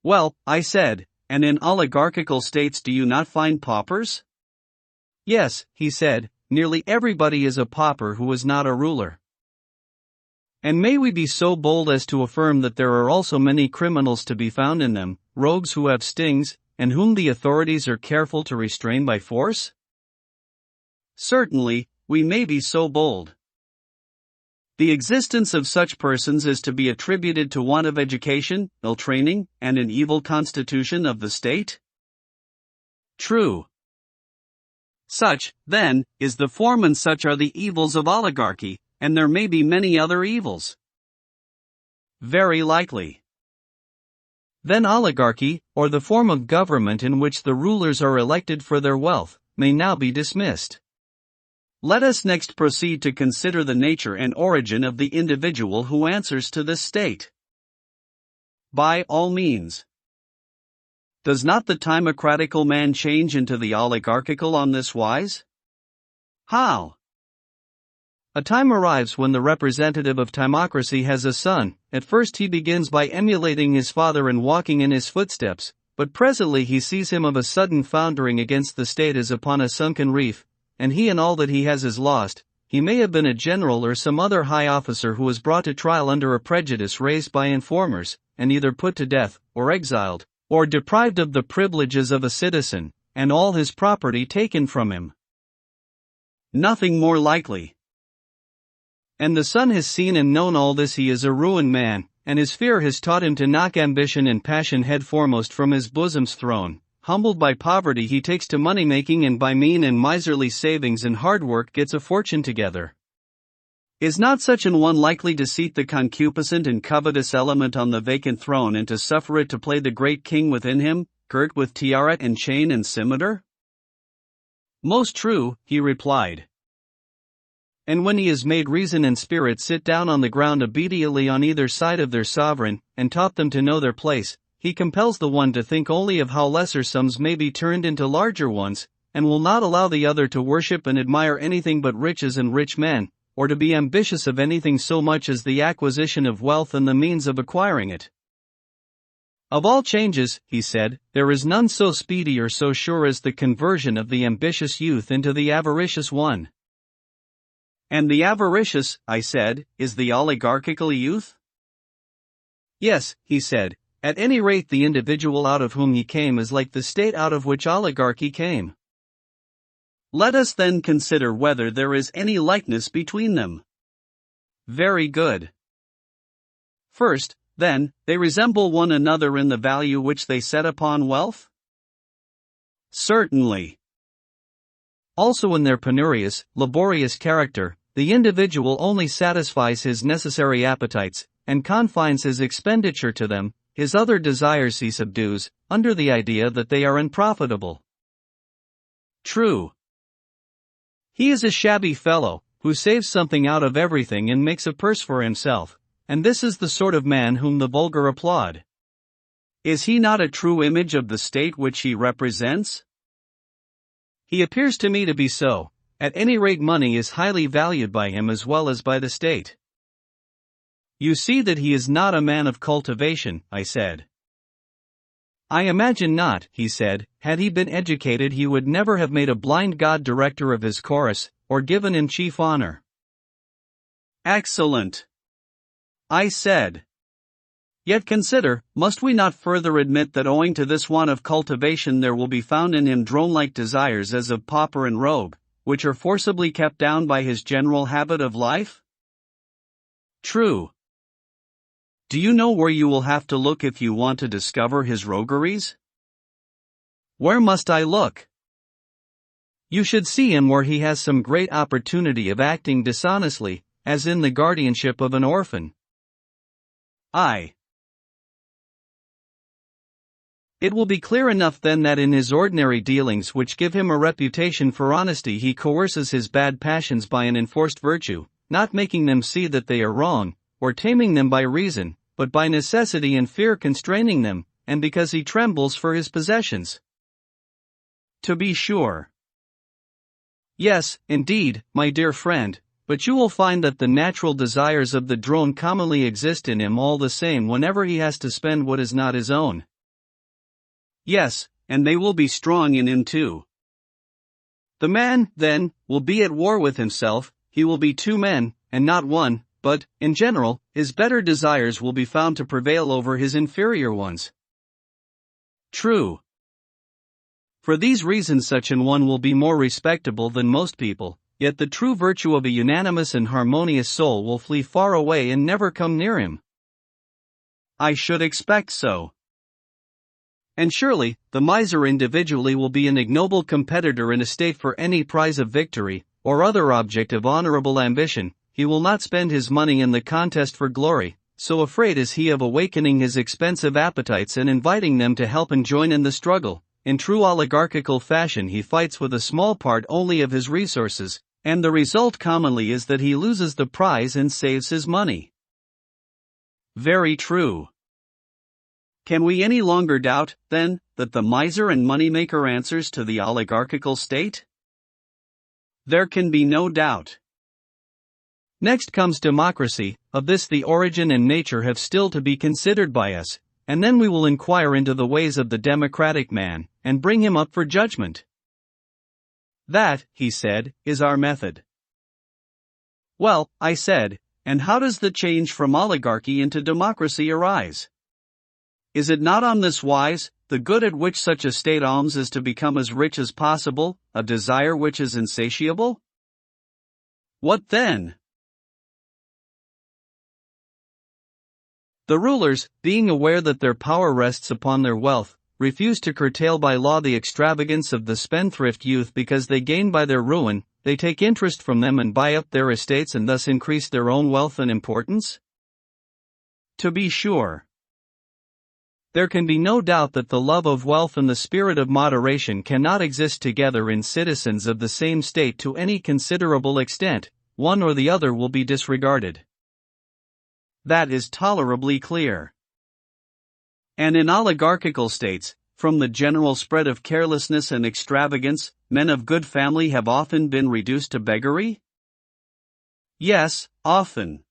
Well, I said, And in oligarchical states do you not find paupers? Yes, he said, nearly everybody is a pauper who is not a ruler. And may we be so bold as to affirm that there are also many criminals to be found in them, rogues who have stings, and whom the authorities are careful to restrain by force? Certainly, we may be so bold. The existence of such persons is to be attributed to want of education, ill training, and an evil constitution of the state? True. Such, then, is the form and such are the evils of oligarchy, and there may be many other evils. Very likely. Then oligarchy, or the form of government in which the rulers are elected for their wealth, may now be dismissed. Let us next proceed to consider the nature and origin of the individual who answers to this state. By all means. Does not the timocratical man change into the oligarchical on this wise? How? A time arrives when the representative of timocracy has a son. At first he begins by emulating his father and walking in his footsteps, but presently he sees him of a sudden foundering against the state as upon a sunken reef, and he and all that he has is lost. He may have been a general or some other high officer who was brought to trial under a prejudice raised by informers, and either put to death, or exiled, or deprived of the privileges of a citizen, and all his property taken from him. Nothing more likely. And the son has seen and known all this. He is a ruined man, and his fear has taught him to knock ambition and passion head foremost from his bosom's throne. Humbled by poverty, he takes to money-making, and by mean and miserly savings and hard work gets a fortune together. Is not such an one likely to seat the concupiscent and covetous element on the vacant throne, and to suffer it to play the great king within him, girt with tiara and chain and scimitar? Most true, he replied. And when he has made reason and spirit sit down on the ground obediently on either side of their sovereign, and taught them to know their place, he compels the one to think only of how lesser sums may be turned into larger ones, and will not allow the other to worship and admire anything but riches and rich men, or to be ambitious of anything so much as the acquisition of wealth and the means of acquiring it. Of all changes, he said, there is none so speedy or so sure as the conversion of the ambitious youth into the avaricious one. And the avaricious, I said, is the oligarchical youth? Yes, he said. At any rate, the individual out of whom he came is like the state out of which oligarchy came. Let us then consider whether there is any likeness between them. Very good. First, then, they resemble one another in the value which they set upon wealth? Certainly. Also in their penurious, laborious character, the individual only satisfies his necessary appetites, and confines his expenditure to them. His other desires he subdues, under the idea that they are unprofitable. True. He is a shabby fellow, who saves something out of everything and makes a purse for himself, and this is the sort of man whom the vulgar applaud. Is he not a true image of the state which he represents? He appears to me to be so. At any rate, money is highly valued by him as well as by the state. You see that he is not a man of cultivation, I said. I imagine not, he said. Had he been educated, he would never have made a blind god director of his chorus, or given him chief honor. Excellent, I said. Yet consider, must we not further admit that owing to this want of cultivation there will be found in him drone-like desires as of pauper and rogue, which are forcibly kept down by his general habit of life? True. Do you know where you will have to look if you want to discover his rogueries? Where must I look? You should see him where he has some great opportunity of acting dishonestly, as in the guardianship of an orphan. Aye. It will be clear enough then that in his ordinary dealings, which give him a reputation for honesty, he coerces his bad passions by an enforced virtue, not making them see that they are wrong, or taming them by reason, but by necessity and fear constraining them, and because he trembles for his possessions. To be sure. Yes, indeed, my dear friend, but you will find that the natural desires of the drone commonly exist in him all the same whenever he has to spend what is not his own. Yes, and they will be strong in him too. The man, then, will be at war with himself. He will be two men, and not one, but, in general, his better desires will be found to prevail over his inferior ones. True. For these reasons such an one will be more respectable than most people, yet the true virtue of a unanimous and harmonious soul will flee far away and never come near him. I should expect so. And surely, the miser individually will be an ignoble competitor in a state for any prize of victory, or other object of honorable ambition. He will not spend his money in the contest for glory, so afraid is he of awakening his expensive appetites and inviting them to help and join in the struggle. In true oligarchical fashion he fights with a small part only of his resources, and the result commonly is that he loses the prize and saves his money. Very true. Can we any longer doubt, then, that the miser and moneymaker answers to the oligarchical state? There can be no doubt. Next comes democracy. Of this the origin and nature have still to be considered by us, and then we will inquire into the ways of the democratic man, and bring him up for judgment. That, he said, is our method. Well, I said, and how does the change from oligarchy into democracy arise? Is it not on this wise, the good at which such a state aims is to become as rich as possible, a desire which is insatiable? What then? The rulers, being aware that their power rests upon their wealth, refuse to curtail by law the extravagance of the spendthrift youth because they gain by their ruin. They take interest from them and buy up their estates and thus increase their own wealth and importance? To be sure. There can be no doubt that the love of wealth and the spirit of moderation cannot exist together in citizens of the same state to any considerable extent. One or the other will be disregarded. That is tolerably clear. And in oligarchical states, from the general spread of carelessness and extravagance, men of good family have often been reduced to beggary? Yes, often.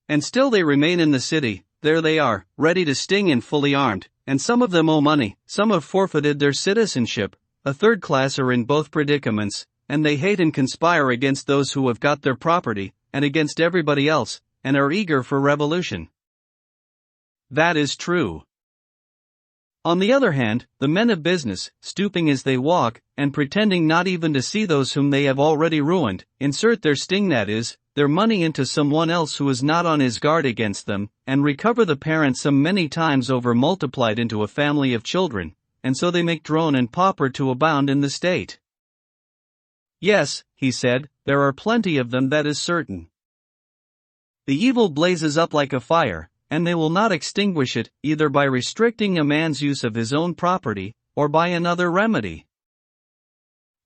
And still they remain in the city. There they are, ready to sting and fully armed, and some of them owe money, some have forfeited their citizenship, a third class are in both predicaments, and they hate and conspire against those who have got their property, and against everybody else, and are eager for revolution. That is true. On the other hand, the men of business, stooping as they walk, and pretending not even to see those whom they have already ruined, insert their sting, that is, their money, into someone else who is not on his guard against them, and recover the parent sum many times over multiplied into a family of children, and so they make drone and pauper to abound in the state. Yes, he said, there are plenty of them, that is certain. The evil blazes up like a fire, and they will not extinguish it, either by restricting a man's use of his own property, or by another remedy.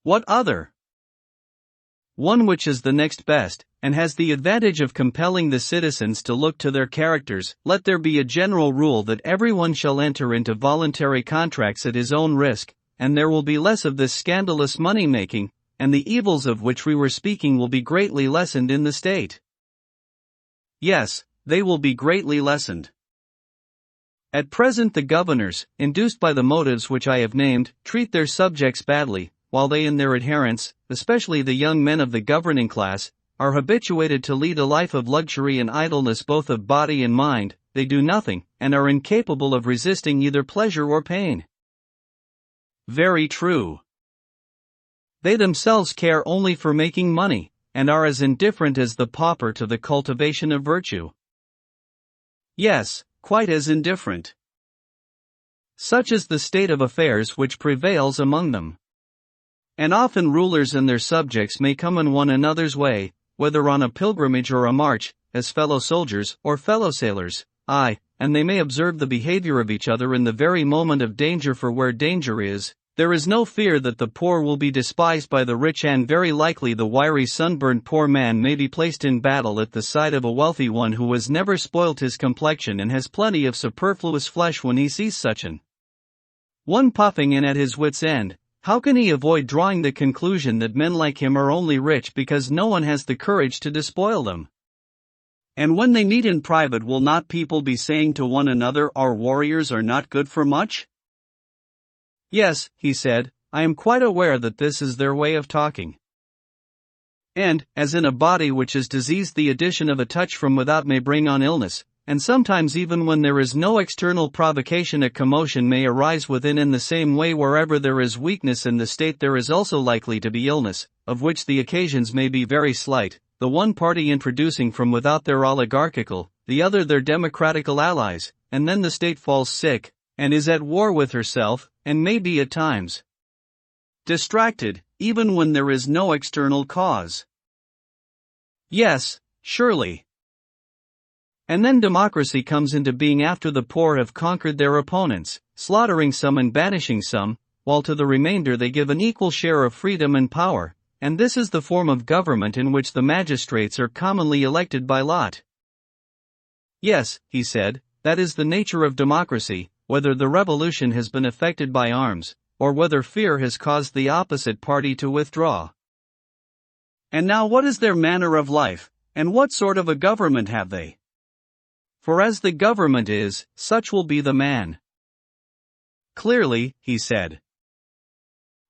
What other? One which is the next best, and has the advantage of compelling the citizens to look to their characters. Let there be a general rule that everyone shall enter into voluntary contracts at his own risk, and there will be less of this scandalous money-making, and the evils of which we were speaking will be greatly lessened in the state. Yes, they will be greatly lessened. At present the governors, induced by the motives which I have named, treat their subjects badly, while they and their adherents, especially the young men of the governing class, are habituated to lead a life of luxury and idleness both of body and mind. They do nothing, and are incapable of resisting either pleasure or pain. Very true. They themselves care only for making money, and are as indifferent as the pauper to the cultivation of virtue. Yes, quite as indifferent. Such is the state of affairs which prevails among them. And often rulers and their subjects may come in one another's way, whether on a pilgrimage or a march, as fellow soldiers or fellow sailors, aye, and they may observe the behavior of each other in the very moment of danger, for where danger is, there is no fear that the poor will be despised by the rich, and very likely the wiry sunburned poor man may be placed in battle at the side of a wealthy one who has never spoilt his complexion and has plenty of superfluous flesh when he sees such an one puffing in at his wit's end. How can he avoid drawing the conclusion that men like him are only rich because no one has the courage to despoil them? And when they meet in private, will not people be saying to one another, our warriors are not good for much? Yes, he said, I am quite aware that this is their way of talking. And, as in a body which is diseased, the addition of a touch from without may bring on illness, and sometimes even when there is no external provocation a commotion may arise within. In the same way, wherever there is weakness in the state there is also likely to be illness, of which the occasions may be very slight, the one party introducing from without their oligarchical, the other their democratical allies, and then the state falls sick, and is at war with herself, and may be at times distracted, even when there is no external cause. Yes, surely. And then democracy comes into being after the poor have conquered their opponents, slaughtering some and banishing some, while to the remainder they give an equal share of freedom and power, and this is the form of government in which the magistrates are commonly elected by lot. Yes, he said, that is the nature of democracy, whether the revolution has been effected by arms, or whether fear has caused the opposite party to withdraw. And now what is their manner of life, and what sort of a government have they? For as the government is, such will be the man. Clearly, he said.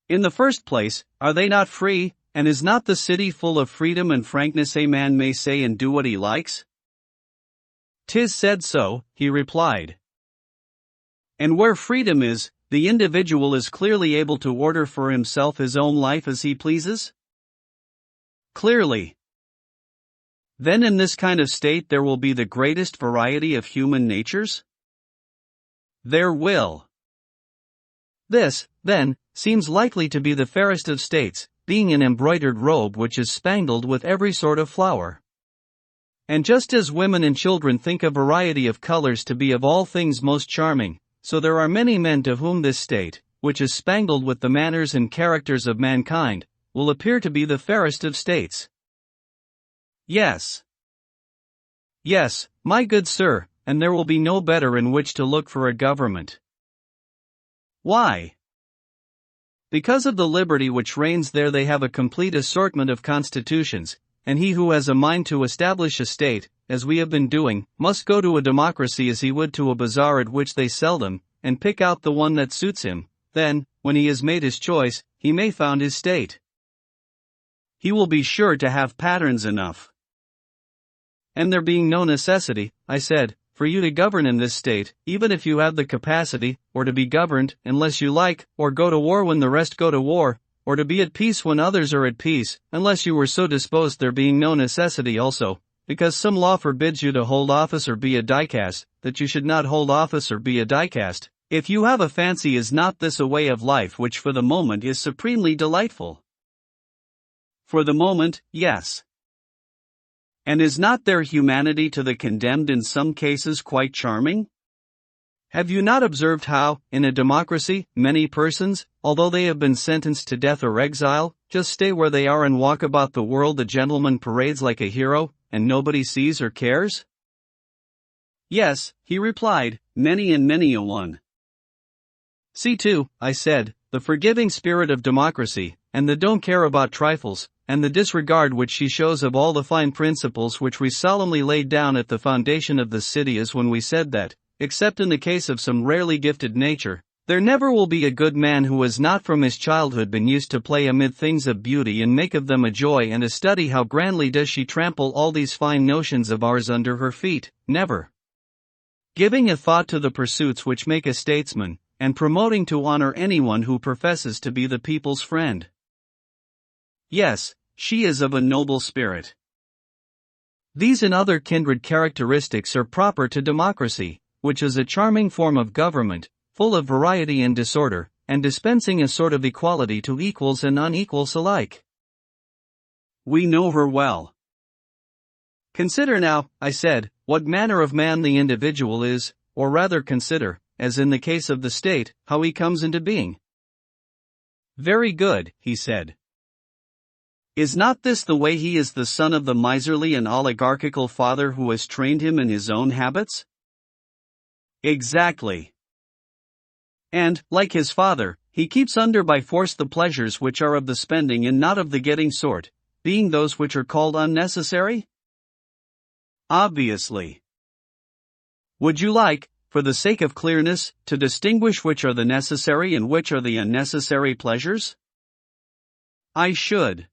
In the first place, are they not free, and is not the city full of freedom and frankness? A man may say and do what he likes? 'Tis said so, he replied. And where freedom is, the individual is clearly able to order for himself his own life as he pleases? Clearly. Then in this kind of state there will be the greatest variety of human natures? There will. This, then, seems likely to be the fairest of states, being an embroidered robe which is spangled with every sort of flower. And just as women and children think a variety of colors to be of all things most charming, so there are many men to whom this state, which is spangled with the manners and characters of mankind, will appear to be the fairest of states. Yes. Yes, my good sir, and there will be no better in which to look for a government. Why? Because of the liberty which reigns there. They have a complete assortment of constitutions, and he who has a mind to establish a state, as we have been doing, must go to a democracy as he would to a bazaar at which they sell them, and pick out the one that suits him. Then, when he has made his choice, he may found his state. He will be sure to have patterns enough. And there being no necessity, I said, for you to govern in this state, even if you have the capacity, or to be governed, unless you like, or go to war when the rest go to war, or to be at peace when others are at peace, unless you were so disposed, there being no necessity also, because some law forbids you to hold office or be a dicast, that you should not hold office or be a dicast, if you have a fancy. Is not this a way of life which for the moment is supremely delightful? For the moment, yes. And is not their humanity to the condemned in some cases quite charming? Have you not observed how, in a democracy, many persons, although they have been sentenced to death or exile, just stay where they are and walk about the world the gentleman parades like a hero, and nobody sees or cares? Yes, he replied, many and many a one. See too, I said, the forgiving spirit of democracy, and the don't care about trifles, and the disregard which she shows of all the fine principles which we solemnly laid down at the foundation of the city, as when we said that, except in the case of some rarely gifted nature, there never will be a good man who has not from his childhood been used to play amid things of beauty and make of them a joy and a study. How grandly does she trample all these fine notions of ours under her feet, never giving a thought to the pursuits which make a statesman, and promoting to honor anyone who professes to be the people's friend. Yes, she is of a noble spirit. These and other kindred characteristics are proper to democracy, which is a charming form of government, full of variety and disorder, and dispensing a sort of equality to equals and unequals alike. We know her well. Consider now, I said, what manner of man the individual is, or rather consider, as in the case of the state, how he comes into being. Very good, he said. Is not this the way he is the son of the miserly and oligarchical father who has trained him in his own habits? Exactly. And, like his father, he keeps under by force the pleasures which are of the spending and not of the getting sort, being those which are called unnecessary? Obviously. Would you like, for the sake of clearness, to distinguish which are the necessary and which are the unnecessary pleasures? I should.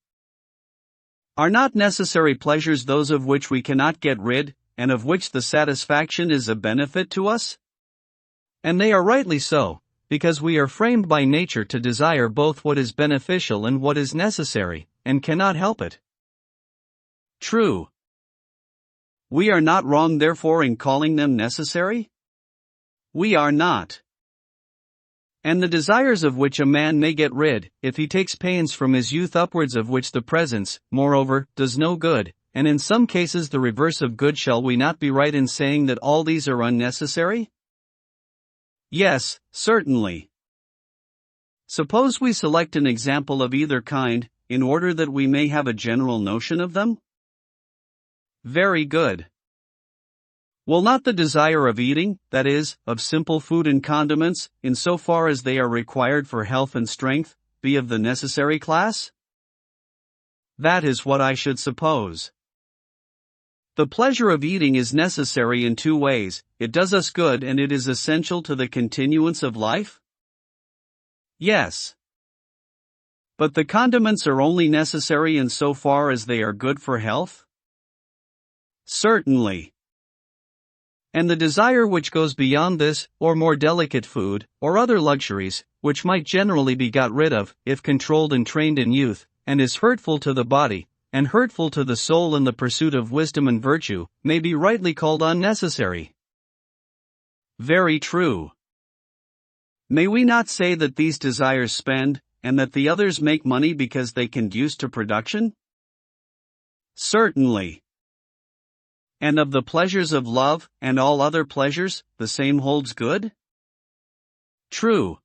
Are not necessary pleasures those of which we cannot get rid, and of which the satisfaction is a benefit to us? And they are rightly so, because we are framed by nature to desire both what is beneficial and what is necessary, and cannot help it. True. We are not wrong therefore in calling them necessary? We are not. And the desires of which a man may get rid, if he takes pains from his youth upwards, of which the presence, moreover, does no good, and in some cases the reverse of good, shall we not be right in saying that all these are unnecessary? Yes, certainly. Suppose we select an example of either kind, in order that we may have a general notion of them? Very good. Will not the desire of eating, that is, of simple food and condiments, in so far as they are required for health and strength, be of the necessary class? That is what I should suppose. The pleasure of eating is necessary in two ways: it does us good and it is essential to the continuance of life? Yes. But the condiments are only necessary in so far as they are good for health? Certainly. And the desire which goes beyond this, or more delicate food, or other luxuries, which might generally be got rid of, if controlled and trained in youth, and is hurtful to the body, and hurtful to the soul in the pursuit of wisdom and virtue, may be rightly called unnecessary. Very true. May we not say that these desires spend, and that the others make money because they conduce to production? Certainly. And of the pleasures of love, and all other pleasures, the same holds good? True.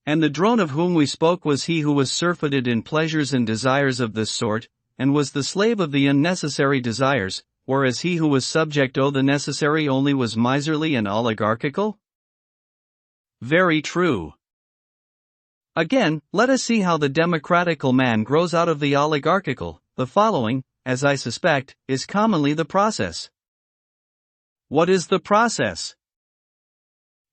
And the drone of whom we spoke was he who was surfeited in pleasures and desires of this sort, and was the slave of the unnecessary desires, whereas he who was subject to the necessary only was miserly and oligarchical? Very true. Again, let us see how the democratical man grows out of the oligarchical. The following, as I suspect, is commonly the process. What is the process?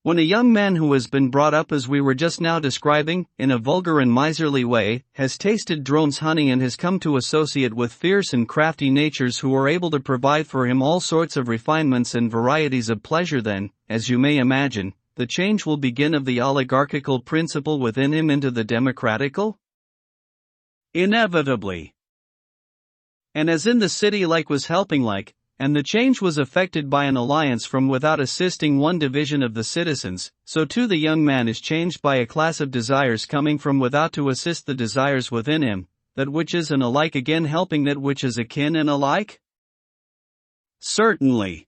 When a young man who has been brought up as we were just now describing, in a vulgar and miserly way, has tasted drone's honey and has come to associate with fierce and crafty natures who are able to provide for him all sorts of refinements and varieties of pleasure, then, as you may imagine, the change will begin of the oligarchical principle within him into the democratical? Inevitably. And as in the city like was helping like, and the change was effected by an alliance from without assisting one division of the citizens, so too the young man is changed by a class of desires coming from without to assist the desires within him, that which is and alike again helping that which is akin and alike? Certainly.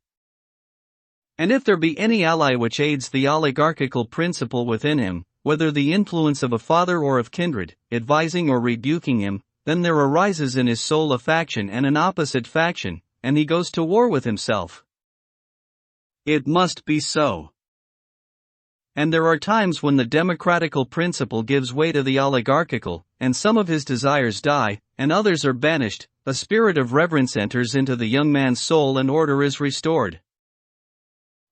And if there be any ally which aids the oligarchical principle within him, whether the influence of a father or of kindred, advising or rebuking him, then there arises in his soul a faction and an opposite faction, and he goes to war with himself. It must be so. And there are times when the democratical principle gives way to the oligarchical, and some of his desires die, and others are banished, a spirit of reverence enters into the young man's soul and order is restored.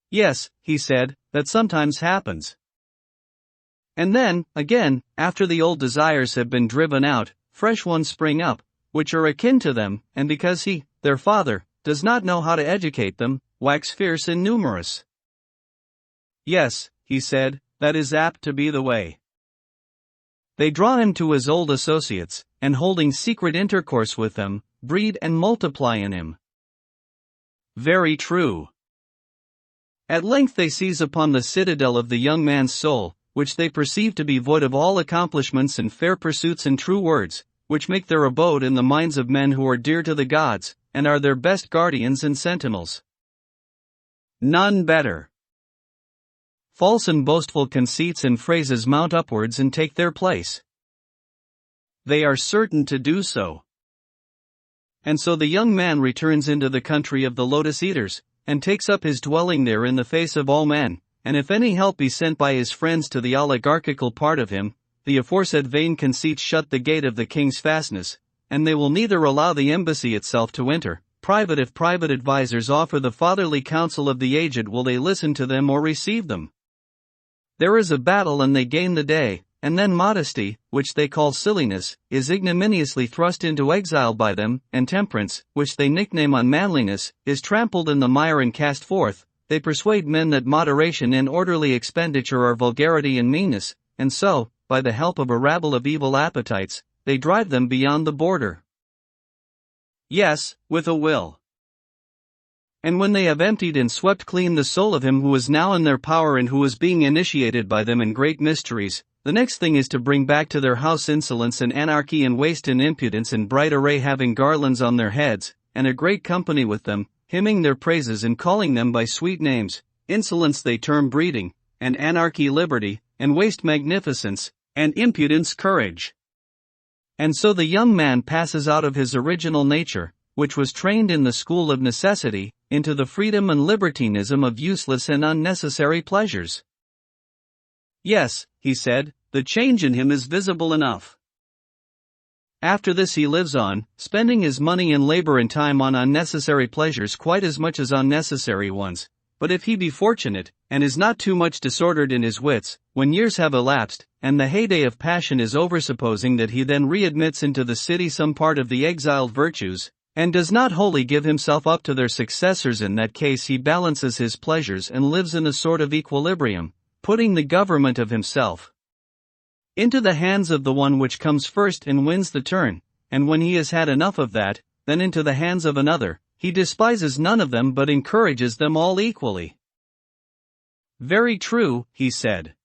Yes, he said, that sometimes happens. And then, again, after the old desires have been driven out, fresh ones spring up, which are akin to them, and because he, their father, does not know how to educate them, wax fierce and numerous. Yes, he said, that is apt to be the way. They draw him to his old associates, and holding secret intercourse with them, breed and multiply in him. Very true. At length they seize upon the citadel of the young man's soul, which they perceive to be void of all accomplishments and fair pursuits and true words, which make their abode in the minds of men who are dear to the gods, and are their best guardians and sentinels. None better. False and boastful conceits and phrases mount upwards and take their place. They are certain to do so. And so the young man returns into the country of the lotus eaters, and takes up his dwelling there in the face of all men, and if any help be sent by his friends to the oligarchical part of him, the aforesaid vain conceits shut the gate of the king's fastness, and they will neither allow the embassy itself to enter, private. If private advisers offer the fatherly counsel of the aged, will they listen to them or receive them? There is a battle and they gain the day, and then modesty, which they call silliness, is ignominiously thrust into exile by them, and temperance, which they nickname unmanliness, is trampled in the mire and cast forth. They persuade men that moderation and orderly expenditure are vulgarity and meanness, and so, by the help of a rabble of evil appetites, they drive them beyond the border. Yes, with a will. And when they have emptied and swept clean the soul of him who is now in their power and who is being initiated by them in great mysteries, the next thing is to bring back to their house insolence and anarchy and waste and impudence in bright array, having garlands on their heads, and a great company with them, hymning their praises and calling them by sweet names. Insolence they term breeding, and anarchy liberty, and waste magnificence, and impudence courage. And so the young man passes out of his original nature, which was trained in the school of necessity, into the freedom and libertinism of useless and unnecessary pleasures. Yes, he said, the change in him is visible enough. After this he lives on, spending his money and labor and time on unnecessary pleasures quite as much as on necessary ones. But if he be fortunate, and is not too much disordered in his wits, when years have elapsed, and the heyday of passion is over, supposing that he then readmits into the city some part of the exiled virtues, and does not wholly give himself up to their successors, in that case he balances his pleasures and lives in a sort of equilibrium, putting the government of himself into the hands of the one which comes first and wins the turn, and when he has had enough of that, then into the hands of another. He despises none of them but encourages them all equally. Very true, he said.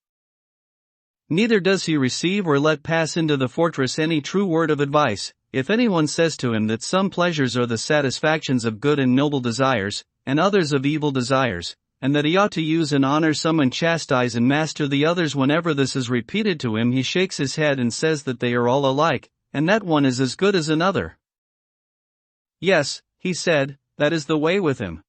Neither does he receive or let pass into the fortress any true word of advice. If anyone says to him that some pleasures are the satisfactions of good and noble desires, and others of evil desires, and that he ought to use and honor some and chastise and master the others, whenever this is repeated to him he shakes his head and says that they are all alike, and that one is as good as another. Yes, he said, that is the way with him.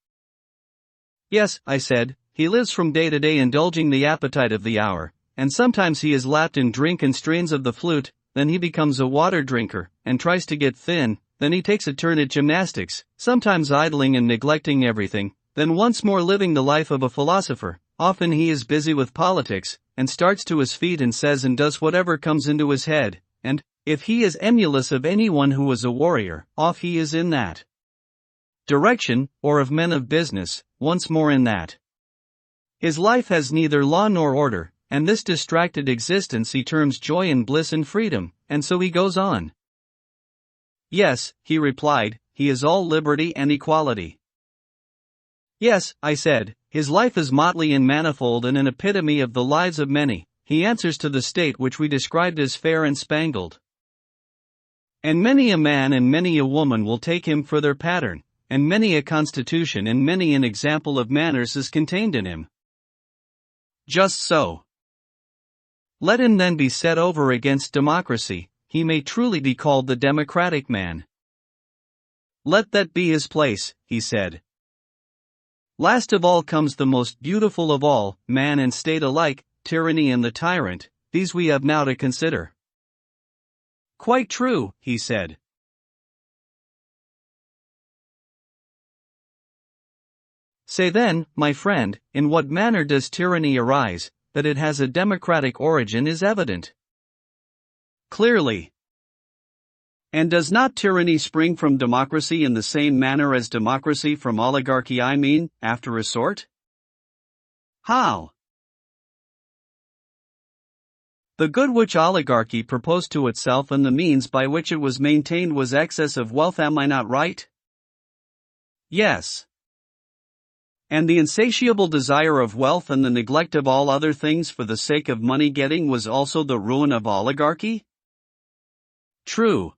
Yes, I said, he lives from day to day indulging the appetite of the hour, and sometimes he is lapped in drink and strains of the flute, then he becomes a water drinker, and tries to get thin, then he takes a turn at gymnastics, sometimes idling and neglecting everything, then once more living the life of a philosopher. Often he is busy with politics, and starts to his feet and says and does whatever comes into his head, and, if he is emulous of anyone who was a warrior, off he is in that direction, or of men of business, once more in that. His life has neither law nor order, and this distracted existence he terms joy and bliss and freedom, and so he goes on. Yes, he replied, he is all liberty and equality. Yes, I said, his life is motley and manifold and an epitome of the lives of many. He answers to the state which we described as fair and spangled. And many a man and many a woman will take him for their pattern, and many a constitution and many an example of manners is contained in him. Just so. Let him then be set over against democracy, he may truly be called the democratic man. Let that be his place, he said. Last of all comes the most beautiful of all, man and state alike, tyranny and the tyrant. These we have now to consider. Quite true, he said. Say then, my friend, in what manner does tyranny arise? That it has a democratic origin is evident. Clearly. And does not tyranny spring from democracy in the same manner as democracy from oligarchy, I mean, after a sort? How? The good which oligarchy proposed to itself and the means by which it was maintained was excess of wealth, am I not right? Yes. And the insatiable desire of wealth and the neglect of all other things for the sake of money getting was also the ruin of oligarchy? True.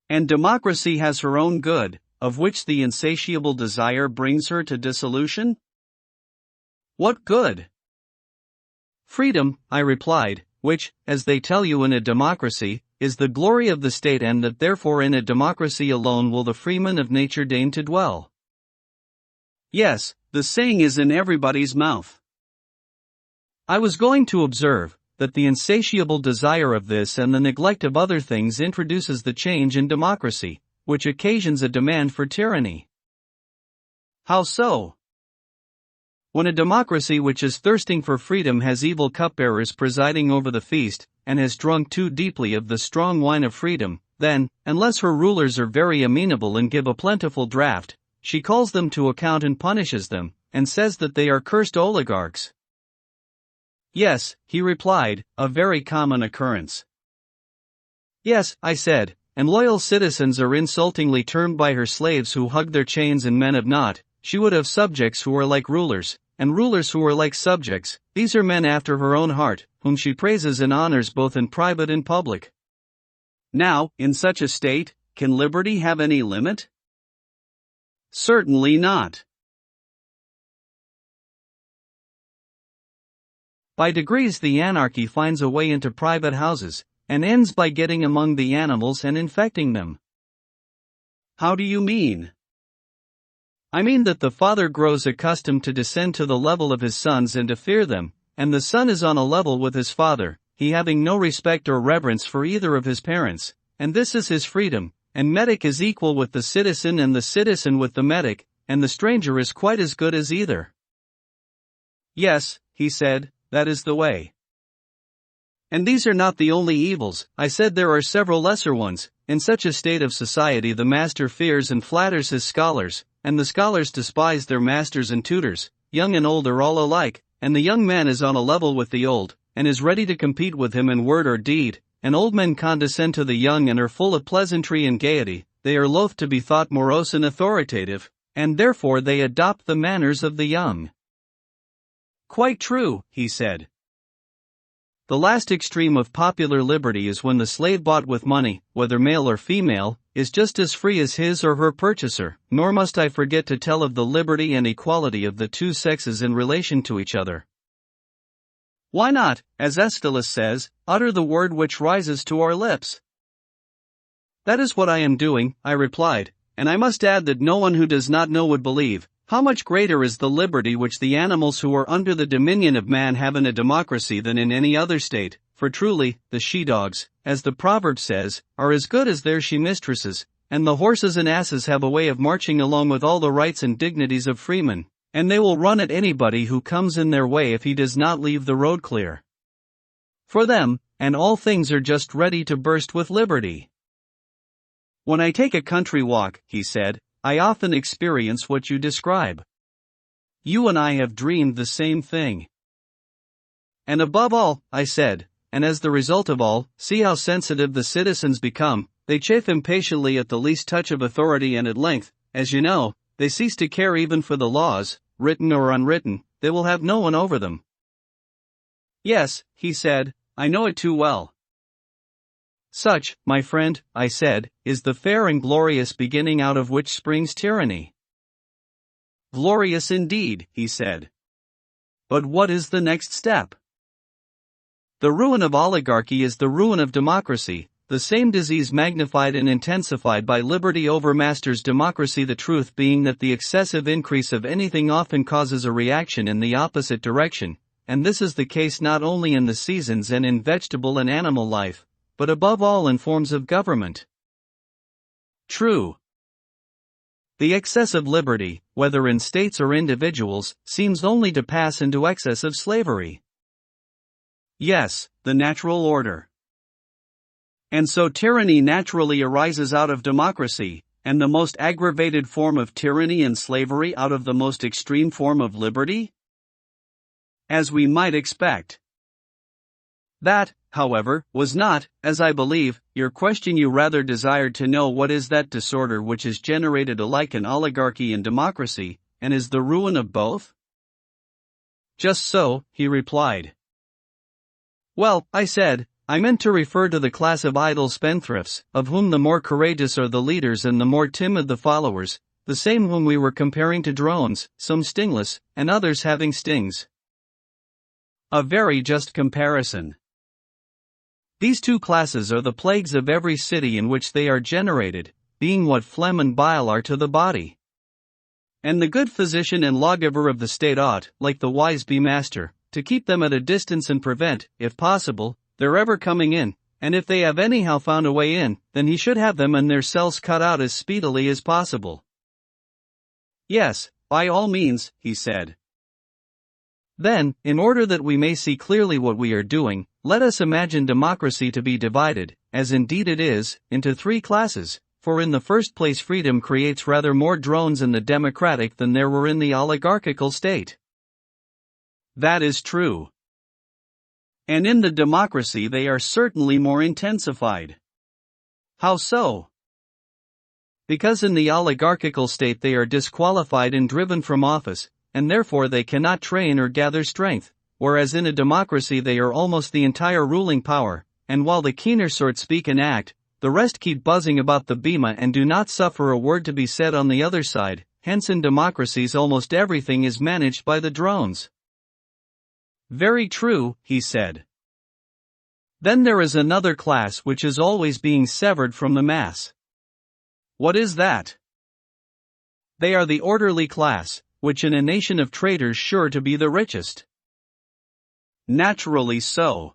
And democracy has her own good, of which the insatiable desire brings her to dissolution? What good? Freedom, I replied, which, as they tell you in a democracy, is the glory of the state, and that therefore in a democracy alone will the freeman of nature deign to dwell. Yes, the saying is in everybody's mouth. I was going to observe that the insatiable desire of this and the neglect of other things introduces the change in democracy, which occasions a demand for tyranny. How so? When a democracy which is thirsting for freedom has evil cupbearers presiding over the feast, and has drunk too deeply of the strong wine of freedom, then, unless her rulers are very amenable and give a plentiful draught, she calls them to account and punishes them, and says that they are cursed oligarchs. Yes, he replied, a very common occurrence. Yes, I said, and loyal citizens are insultingly termed by her slaves who hug their chains and men of naught. She would have subjects who are like rulers, and rulers who are like subjects. These are men after her own heart, whom she praises and honors both in private and public. Now, in such a state, can liberty have any limit? Certainly not. By degrees the anarchy finds a way into private houses, and ends by getting among the animals and infecting them. How do you mean? I mean that the father grows accustomed to descend to the level of his sons and to fear them, and the son is on a level with his father, he having no respect or reverence for either of his parents, and this is his freedom, and medic is equal with the citizen and the citizen with the medic, and the stranger is quite as good as either. Yes, he said, that is the way. And these are not the only evils, I said there are several lesser ones. In such a state of society the master fears and flatters his scholars, and the scholars despise their masters and tutors. Young and old are all alike, and the young man is on a level with the old, and is ready to compete with him in word or deed, and old men condescend to the young and are full of pleasantry and gaiety. They are loath to be thought morose and authoritative, and therefore they adopt the manners of the young. Quite true, he said. The last extreme of popular liberty is when the slave bought with money, whether male or female, is just as free as his or her purchaser. Nor must I forget to tell of the liberty and equality of the two sexes in relation to each other. Why not, as Aeschylus says, utter the word which rises to our lips? That is what I am doing, I replied, and I must add that no one who does not know would believe. How much greater is the liberty which the animals who are under the dominion of man have in a democracy than in any other state, for truly, the she-dogs, as the proverb says, are as good as their she-mistresses, and the horses and asses have a way of marching along with all the rights and dignities of freemen, and they will run at anybody who comes in their way if he does not leave the road clear. For them, and all things are just ready to burst with liberty. When I take a country walk, he said, I often experience what you describe. You and I have dreamed the same thing. And above all, I said, and as the result of all, see how sensitive the citizens become. They chafe impatiently at the least touch of authority, and at length, as you know, they cease to care even for the laws, written or unwritten. They will have no one over them. Yes, he said, I know it too well. Such, my friend, I said, is the fair and glorious beginning out of which springs tyranny. Glorious indeed, he said. But what is the next step? The ruin of oligarchy is the ruin of democracy, the same disease magnified and intensified by liberty overmasters democracy, the truth being that the excessive increase of anything often causes a reaction in the opposite direction, and this is the case not only in the seasons and in vegetable and animal life, but above all in forms of government. True. The excess of liberty, whether in states or individuals, seems only to pass into excess of slavery. Yes, the natural order. And so tyranny naturally arises out of democracy, and the most aggravated form of tyranny and slavery out of the most extreme form of liberty? As we might expect. That, however, was not, as I believe, your question. You rather desired to know what is that disorder which is generated alike in oligarchy and democracy, and is the ruin of both? Just so, he replied. Well, I said, I meant to refer to the class of idle spendthrifts, of whom the more courageous are the leaders and the more timid the followers, the same whom we were comparing to drones, some stingless, and others having stings. A very just comparison. These two classes are the plagues of every city in which they are generated, being what phlegm and bile are to the body. And the good physician and lawgiver of the state ought, like the wise bee master, to keep them at a distance and prevent, if possible, their ever coming in, and if they have anyhow found a way in, then he should have them and their cells cut out as speedily as possible. Yes, by all means, he said. Then, in order that we may see clearly what we are doing, let us imagine democracy to be divided, as indeed it is, into 3 classes, for in the first place freedom creates rather more drones in the democratic than there were in the oligarchical state. That is true. And in the democracy they are certainly more intensified. How so? Because in the oligarchical state they are disqualified and driven from office, and therefore they cannot train or gather strength, whereas in a democracy they are almost the entire ruling power, and while the keener sort speak and act, the rest keep buzzing about the bema and do not suffer a word to be said on the other side. Hence in democracies almost everything is managed by the drones. Very true, he said. Then there is another class which is always being severed from the mass. What is that? They are the orderly class, which in a nation of traders sure to be the richest. Naturally so.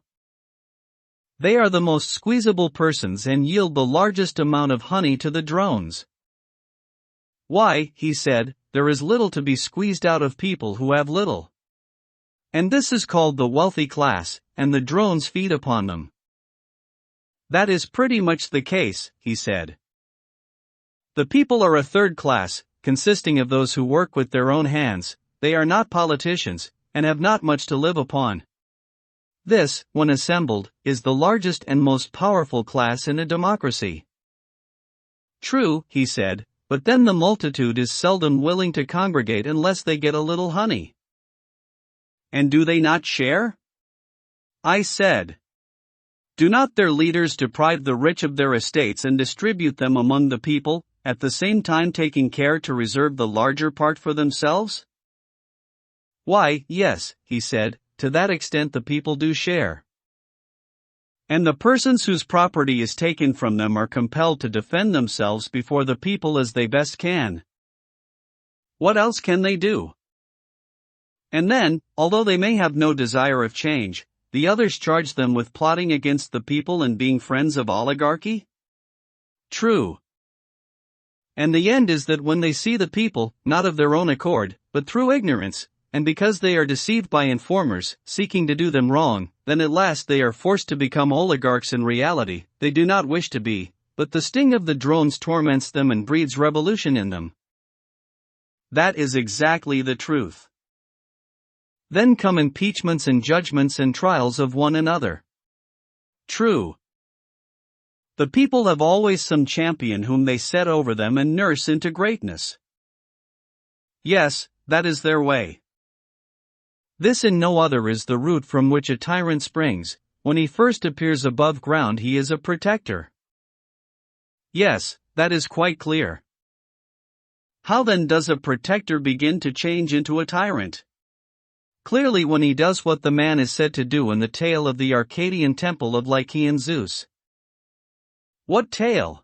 They are the most squeezable persons and yield the largest amount of honey to the drones. Why, he said, there is little to be squeezed out of people who have little. And this is called the wealthy class, and the drones feed upon them. That is pretty much the case, he said. The people are a third class, consisting of those who work with their own hands. They are not politicians, and have not much to live upon. This, when assembled, is the largest and most powerful class in a democracy. True, he said, but then the multitude is seldom willing to congregate unless they get a little honey. And do they not share? I said. Do not their leaders deprive the rich of their estates and distribute them among the people, at the same time taking care to reserve the larger part for themselves? Why, yes, he said, to that extent the people do share. And the persons whose property is taken from them are compelled to defend themselves before the people as they best can. What else can they do? And then, although they may have no desire of change, the others charge them with plotting against the people and being friends of oligarchy? True. And the end is that when they see the people, not of their own accord, but through ignorance, and because they are deceived by informers, seeking to do them wrong, then at last they are forced to become oligarchs in reality. They do not wish to be, but the sting of the drones torments them and breeds revolution in them. That is exactly the truth. Then come impeachments and judgments and trials of one another. True. The people have always some champion whom they set over them and nurse into greatness. Yes, that is their way. This and no other is the root from which a tyrant springs. When he first appears above ground he is a protector. Yes, that is quite clear. How then does a protector begin to change into a tyrant? Clearly when he does what the man is said to do in the tale of the Arcadian temple of Lycaean Zeus. What tale?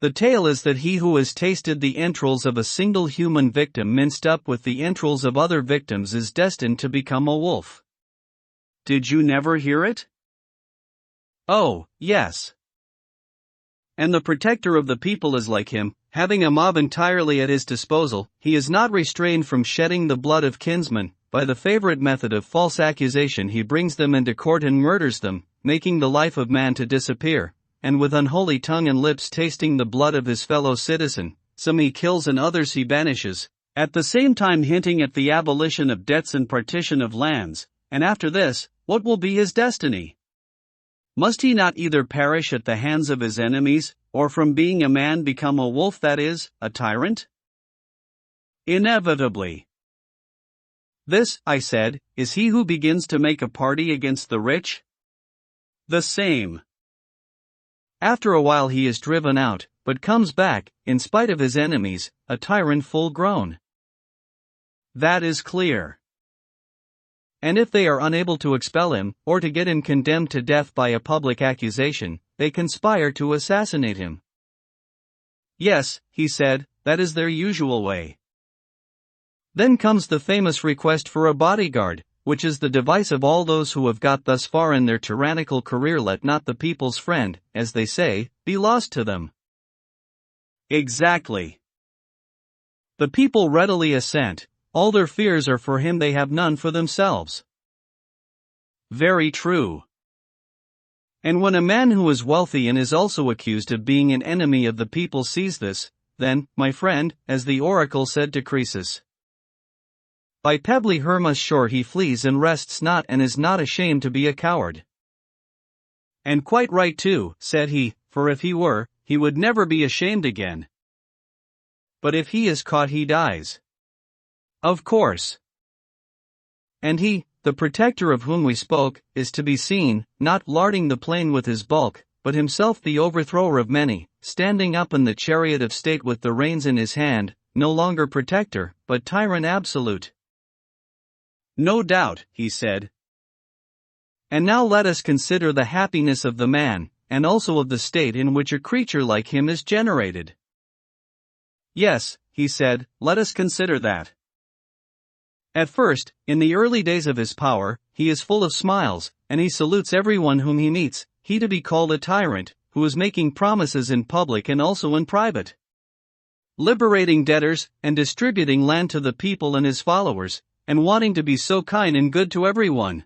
The tale is that he who has tasted the entrails of a single human victim minced up with the entrails of other victims is destined to become a wolf. Did you never hear it? Oh, yes. And the protector of the people is like him, having a mob entirely at his disposal. He is not restrained from shedding the blood of kinsmen. By the favorite method of false accusation he brings them into court and murders them, making the life of man to disappear. And with unholy tongue and lips tasting the blood of his fellow citizen, some he kills and others he banishes, at the same time hinting at the abolition of debts and partition of lands. And after this, what will be his destiny? Must he not either perish at the hands of his enemies, or from being a man become a wolf, that is, a tyrant? Inevitably. This, I said, is he who begins to make a party against the rich? The same. After a while he is driven out, but comes back, in spite of his enemies, a tyrant full grown. That is clear. And if they are unable to expel him, or to get him condemned to death by a public accusation, they conspire to assassinate him. Yes, he said, that is their usual way. Then comes the famous request for a bodyguard, which is the device of all those who have got thus far in their tyrannical career. Let not the people's friend, as they say, be lost to them. Exactly. The people readily assent. All their fears are for him, they have none for themselves. Very true. And when a man who is wealthy and is also accused of being an enemy of the people sees this, then, my friend, as the oracle said to Croesus, by pebbly Hermus shore he flees and rests not, and is not ashamed to be a coward. And quite right too, said he, for if he were, he would never be ashamed again. But if he is caught, he dies. Of course. And he, the protector of whom we spoke, is to be seen, not larding the plain with his bulk, but himself the overthrower of many, standing up in the chariot of state with the reins in his hand, no longer protector, but tyrant absolute. No doubt, he said. And now let us consider the happiness of the man, and also of the state in which a creature like him is generated. Yes, he said, let us consider that. At first, in the early days of his power, he is full of smiles, and he salutes everyone whom he meets, he to be called a tyrant, who is making promises in public and also in private, liberating debtors, and distributing land to the people and his followers, and wanting to be so kind and good to everyone.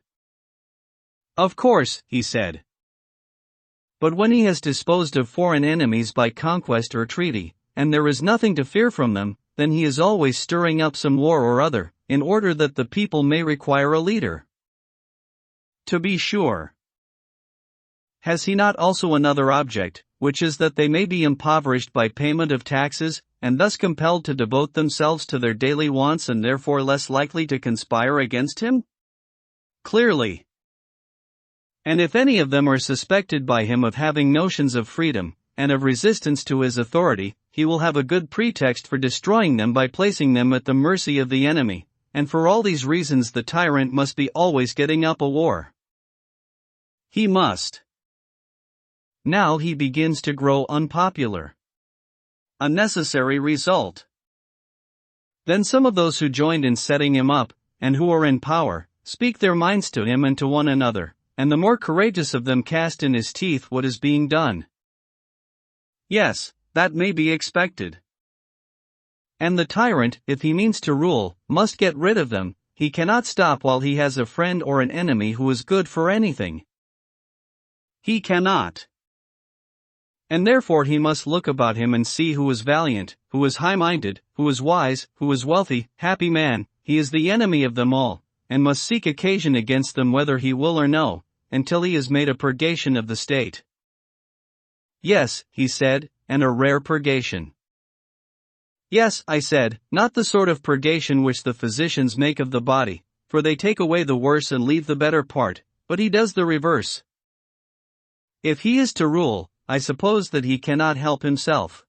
Of course, he said. But when he has disposed of foreign enemies by conquest or treaty, and there is nothing to fear from them, then he is always stirring up some war or other, in order that the people may require a leader. To be sure. Has he not also another object, which is that they may be impoverished by payment of taxes, and thus compelled to devote themselves to their daily wants and therefore less likely to conspire against him? Clearly. And if any of them are suspected by him of having notions of freedom, and of resistance to his authority, he will have a good pretext for destroying them by placing them at the mercy of the enemy, and for all these reasons the tyrant must be always getting up a war. He must. Now he begins to grow unpopular. A necessary result. Then some of those who joined in setting him up, and who are in power, speak their minds to him and to one another, and the more courageous of them cast in his teeth what is being done. Yes, that may be expected. And the tyrant, if he means to rule, must get rid of them. He cannot stop while he has a friend or an enemy who is good for anything. He cannot. And therefore he must look about him and see who is valiant, who is high-minded, who is wise, who is wealthy, happy man. He is the enemy of them all, and must seek occasion against them whether he will or no, until he has made a purgation of the state. Yes, he said, and a rare purgation. Yes, I said, not the sort of purgation which the physicians make of the body, for they take away the worse and leave the better part, but he does the reverse. If he is to rule, I suppose that he cannot help himself.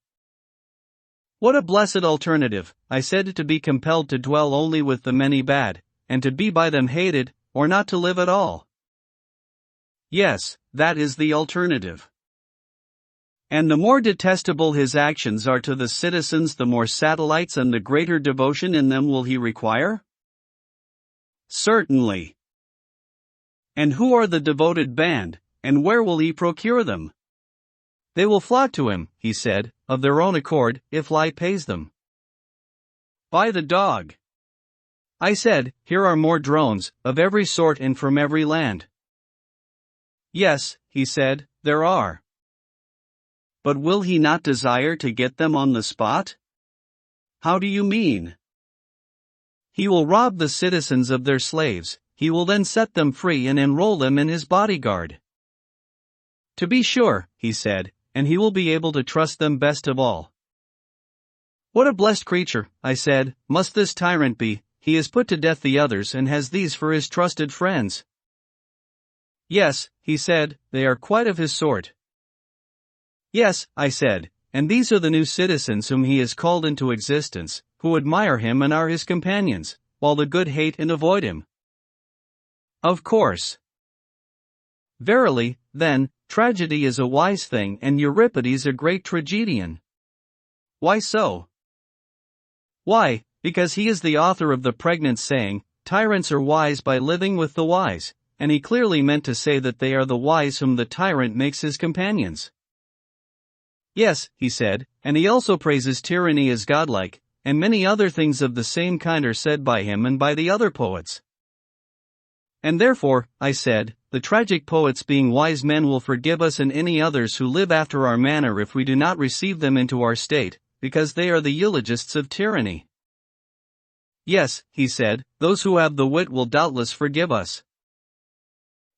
What a blessed alternative, I said, to be compelled to dwell only with the many bad, and to be by them hated, or not to live at all. Yes, that is the alternative. And the more detestable his actions are to the citizens, the more satellites and the greater devotion in them will he require? Certainly. And who are the devoted band, and where will he procure them? They will flock to him, he said, of their own accord, if lie pays them. By the dog. I said, here are more drones, of every sort and from every land. Yes, he said, there are. But will he not desire to get them on the spot? How do you mean? He will rob the citizens of their slaves, he will then set them free and enroll them in his bodyguard. To be sure, he said, and he will be able to trust them best of all. What a blessed creature, I said, must this tyrant be. He has put to death the others and has these for his trusted friends. Yes, he said, they are quite of his sort. Yes, I said, and these are the new citizens whom he has called into existence, who admire him and are his companions, while the good hate and avoid him. Of course. Verily, then, tragedy is a wise thing and Euripides a great tragedian. Why so? Why, because he is the author of the pregnant saying, tyrants are wise by living with the wise, and he clearly meant to say that they are the wise whom the tyrant makes his companions. Yes, he said, and he also praises tyranny as godlike, and many other things of the same kind are said by him and by the other poets. And therefore, I said, the tragic poets being wise men will forgive us and any others who live after our manner if we do not receive them into our state, because they are the eulogists of tyranny. Yes, he said, those who have the wit will doubtless forgive us.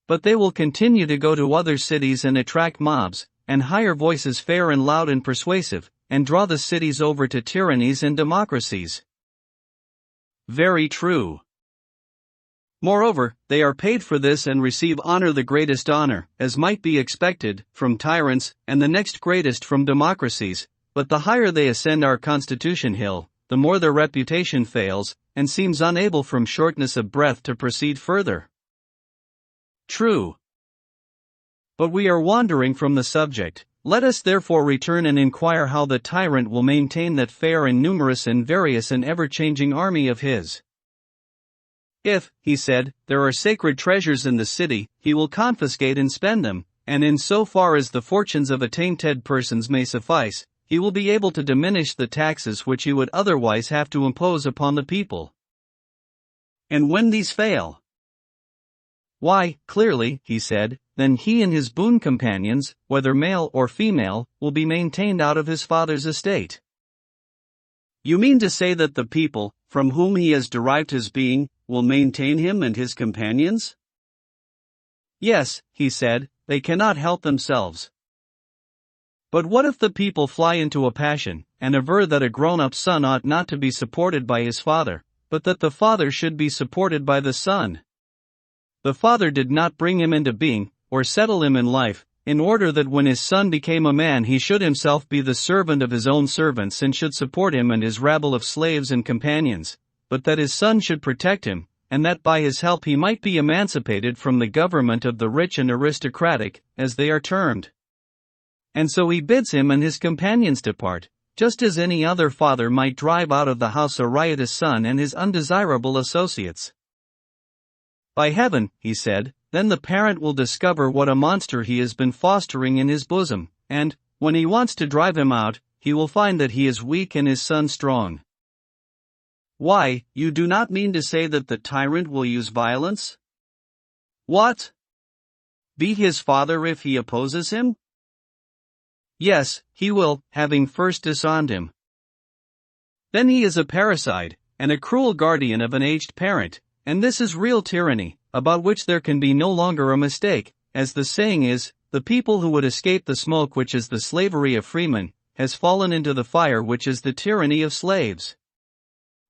But they will continue to go to other cities and attract mobs, and hire voices fair and loud and persuasive, and draw the cities over to tyrannies and democracies. Very true. Moreover, they are paid for this and receive honor, the greatest honor, as might be expected, from tyrants, and the next greatest from democracies, but the higher they ascend our constitution hill, the more their reputation fails, and seems unable from shortness of breath to proceed further. True. But we are wandering from the subject. Let us therefore return and inquire how the tyrant will maintain that fair and numerous and various and ever-changing army of his. If, he said, there are sacred treasures in the city, he will confiscate and spend them, and in so far as the fortunes of attainted persons may suffice, he will be able to diminish the taxes which he would otherwise have to impose upon the people. And when these fail? Why, clearly, he said, then he and his boon companions, whether male or female, will be maintained out of his father's estate. You mean to say that the people, from whom he has derived his being, will maintain him and his companions? Yes, he said, they cannot help themselves. But what if the people fly into a passion, and aver that a grown-up son ought not to be supported by his father, but that the father should be supported by the son? The father did not bring him into being, or settle him in life, in order that when his son became a man he should himself be the servant of his own servants and should support him and his rabble of slaves and companions, but that his son should protect him, and that by his help he might be emancipated from the government of the rich and aristocratic, as they are termed. And so he bids him and his companions depart, just as any other father might drive out of the house a riotous son and his undesirable associates. By heaven, he said, then the parent will discover what a monster he has been fostering in his bosom, and, when he wants to drive him out, he will find that he is weak and his son strong. Why, you do not mean to say that the tyrant will use violence? What? Beat his father if he opposes him? Yes, he will, having first disarmed him. Then he is a parricide, and a cruel guardian of an aged parent, and this is real tyranny, about which there can be no longer a mistake, as the saying is, the people who would escape the smoke which is the slavery of freemen, has fallen into the fire which is the tyranny of slaves.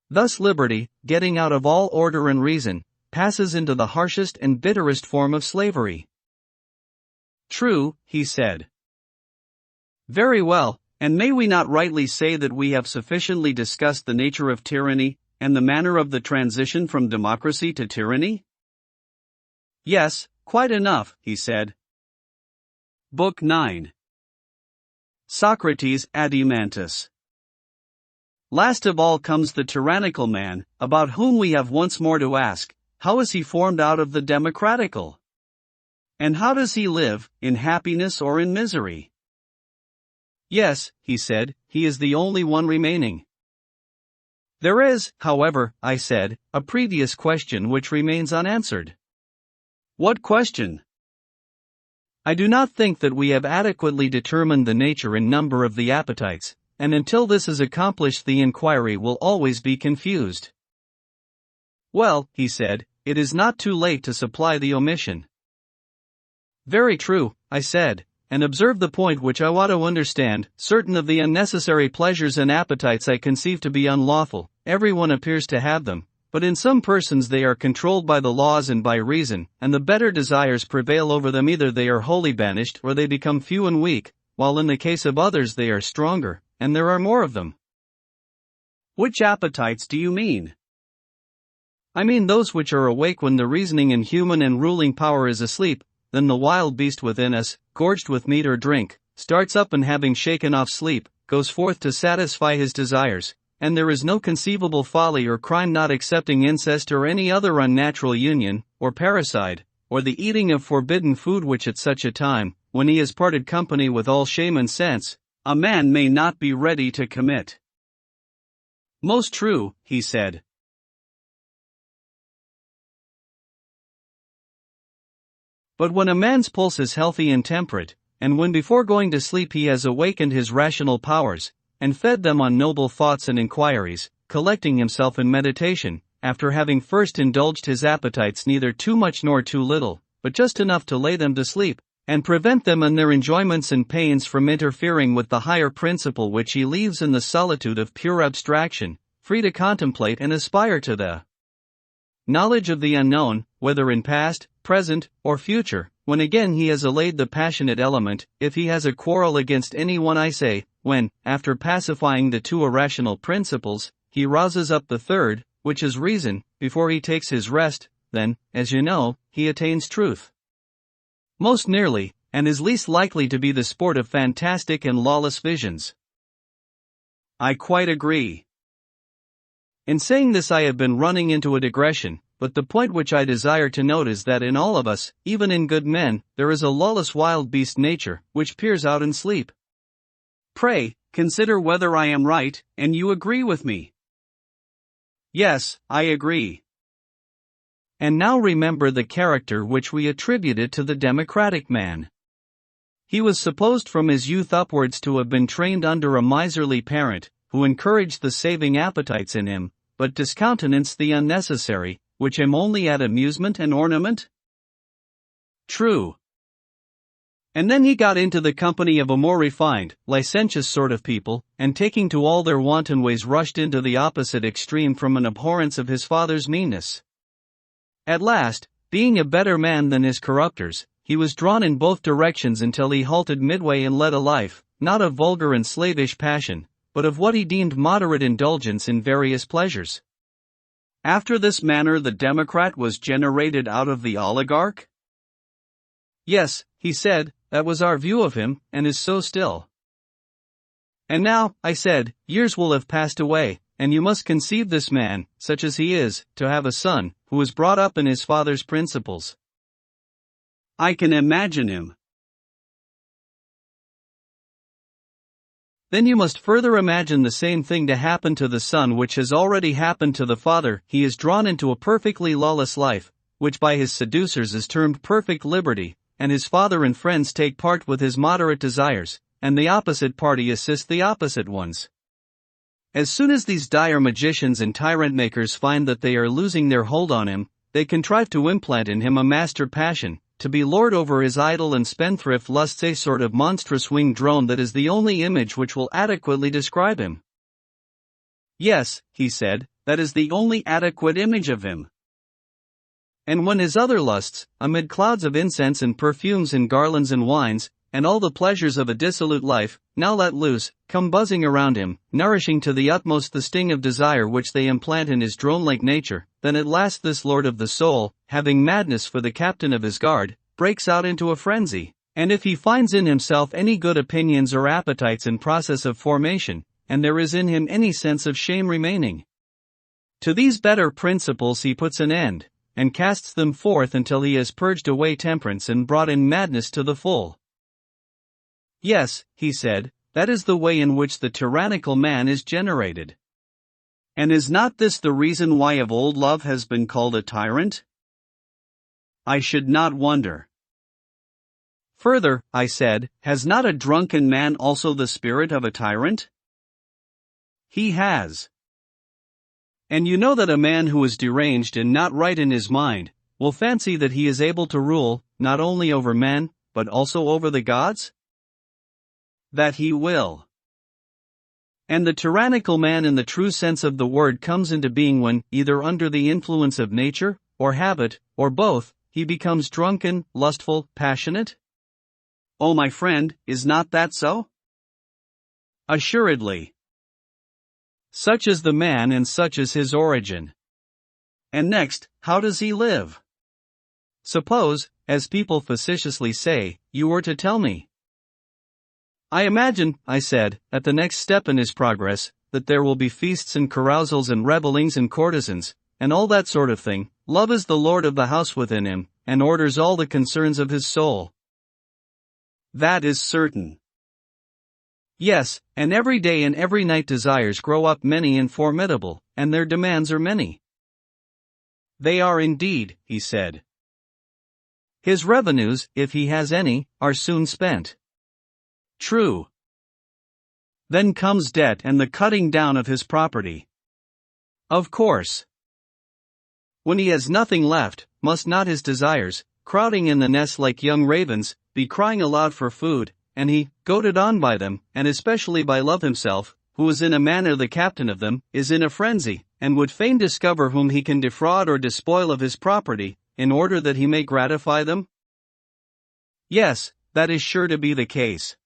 Thus liberty, getting out of all order and reason, passes into the harshest and bitterest form of slavery. True, he said. Very well, and may we not rightly say that we have sufficiently discussed the nature of tyranny, and the manner of the transition from democracy to tyranny? Yes, quite enough, he said. Book 9. Socrates Adeimantus. Last of all comes the tyrannical man, about whom we have once more to ask, how is he formed out of the democratical? And how does he live, in happiness or in misery? Yes, he said, he is the only one remaining. There is, however, I said, a previous question which remains unanswered. What question? I do not think that we have adequately determined the nature and number of the appetites, and until this is accomplished the inquiry will always be confused. Well, he said, it is not too late to supply the omission. Very true, I said, and observe the point which I ought to understand, certain of the unnecessary pleasures and appetites I conceive to be unlawful, everyone appears to have them, but in some persons they are controlled by the laws and by reason, and the better desires prevail over them, either they are wholly banished or they become few and weak, while in the case of others they are stronger, and there are more of them. Which appetites do you mean? I mean those which are awake when the reasoning and human and ruling power is asleep. Then the wild beast within us, gorged with meat or drink, starts up and having shaken off sleep, goes forth to satisfy his desires, and there is no conceivable folly or crime not accepting incest or any other unnatural union, or parricide, or the eating of forbidden food which at such a time, when he has parted company with all shame and sense, a man may not be ready to commit. Most true, he said. But when a man's pulse is healthy and temperate, and when before going to sleep he has awakened his rational powers, and fed them on noble thoughts and inquiries, collecting himself in meditation, after having first indulged his appetites neither too much nor too little, but just enough to lay them to sleep, and prevent them in their enjoyments and pains from interfering with the higher principle which he leaves in the solitude of pure abstraction, free to contemplate and aspire to the knowledge of the unknown, whether in past, present, or future, when again he has allayed the passionate element, if he has a quarrel against any one, I say, when, after pacifying the two irrational principles, he rouses up the third, which is reason, before he takes his rest, then, as you know, he attains truth. Most nearly, and is least likely to be the sport of fantastic and lawless visions. I quite agree. In saying this I have been running into a digression, but the point which I desire to note is that in all of us, even in good men, there is a lawless wild beast nature, which peers out in sleep. Pray, consider whether I am right, and you agree with me. Yes, I agree. And now remember the character which we attributed to the democratic man. He was supposed from his youth upwards to have been trained under a miserly parent, who encouraged the saving appetites in him, but discountenanced the unnecessary, which aim only at amusement and ornament? True. And then he got into the company of a more refined, licentious sort of people, and taking to all their wanton ways rushed into the opposite extreme from an abhorrence of his father's meanness. At last, being a better man than his corruptors, he was drawn in both directions until he halted midway and led a life, not of vulgar and slavish passion, but of what he deemed moderate indulgence in various pleasures. After this manner the democrat was generated out of the oligarch? Yes, he said, that was our view of him, and is so still. And now, I said, years will have passed away, and you must conceive this man, such as he is, to have a son, who was brought up in his father's principles. I can imagine him. Then you must further imagine the same thing to happen to the son which has already happened to the father. He is drawn into a perfectly lawless life, which by his seducers is termed perfect liberty, and his father and friends take part with his moderate desires, and the opposite party assists the opposite ones. As soon as these dire magicians and tyrant makers find that they are losing their hold on him, they contrive to implant in him a master passion, to be lord over his idle and spendthrift lusts, a sort of monstrous winged drone that is the only image which will adequately describe him. Yes, he said, that is the only adequate image of him. And when his other lusts, amid clouds of incense and perfumes and garlands and wines, and all the pleasures of a dissolute life, now let loose, come buzzing around him, nourishing to the utmost the sting of desire which they implant in his drone-like nature, then at last this lord of the soul, having madness for the captain of his guard, breaks out into a frenzy, and if he finds in himself any good opinions or appetites in process of formation, and there is in him any sense of shame remaining, to these better principles he puts an end, and casts them forth until he has purged away temperance and brought in madness to the full. Yes, he said, that is the way in which the tyrannical man is generated. And is not this the reason why of old love has been called a tyrant? I should not wonder. Further, I said, has not a drunken man also the spirit of a tyrant? He has. And you know that a man who is deranged and not right in his mind, will fancy that he is able to rule, not only over men, but also over the gods? That he will. And the tyrannical man in the true sense of the word comes into being when, either under the influence of nature, or habit, or both, he becomes drunken, lustful, passionate? Oh my friend, is not that so? Assuredly. Such is the man and such is his origin. And next, how does he live? Suppose, as people facetiously say, you were to tell me. I imagine, I said, at the next step in his progress, that there will be feasts and carousals and revellings and courtesans, and all that sort of thing. Love is the lord of the house within him, and orders all the concerns of his soul. That is certain. Yes, and every day and every night desires grow up many and formidable, and their demands are many. They are indeed, he said. His revenues, if he has any, are soon spent. True. Then comes debt and the cutting down of his property. Of course. When he has nothing left, must not his desires, crowding in the nest like young ravens, be crying aloud for food, and he, goaded on by them, and especially by love himself, who is in a manner the captain of them, is in a frenzy, and would fain discover whom he can defraud or despoil of his property, in order that he may gratify them? Yes, that is sure to be the case.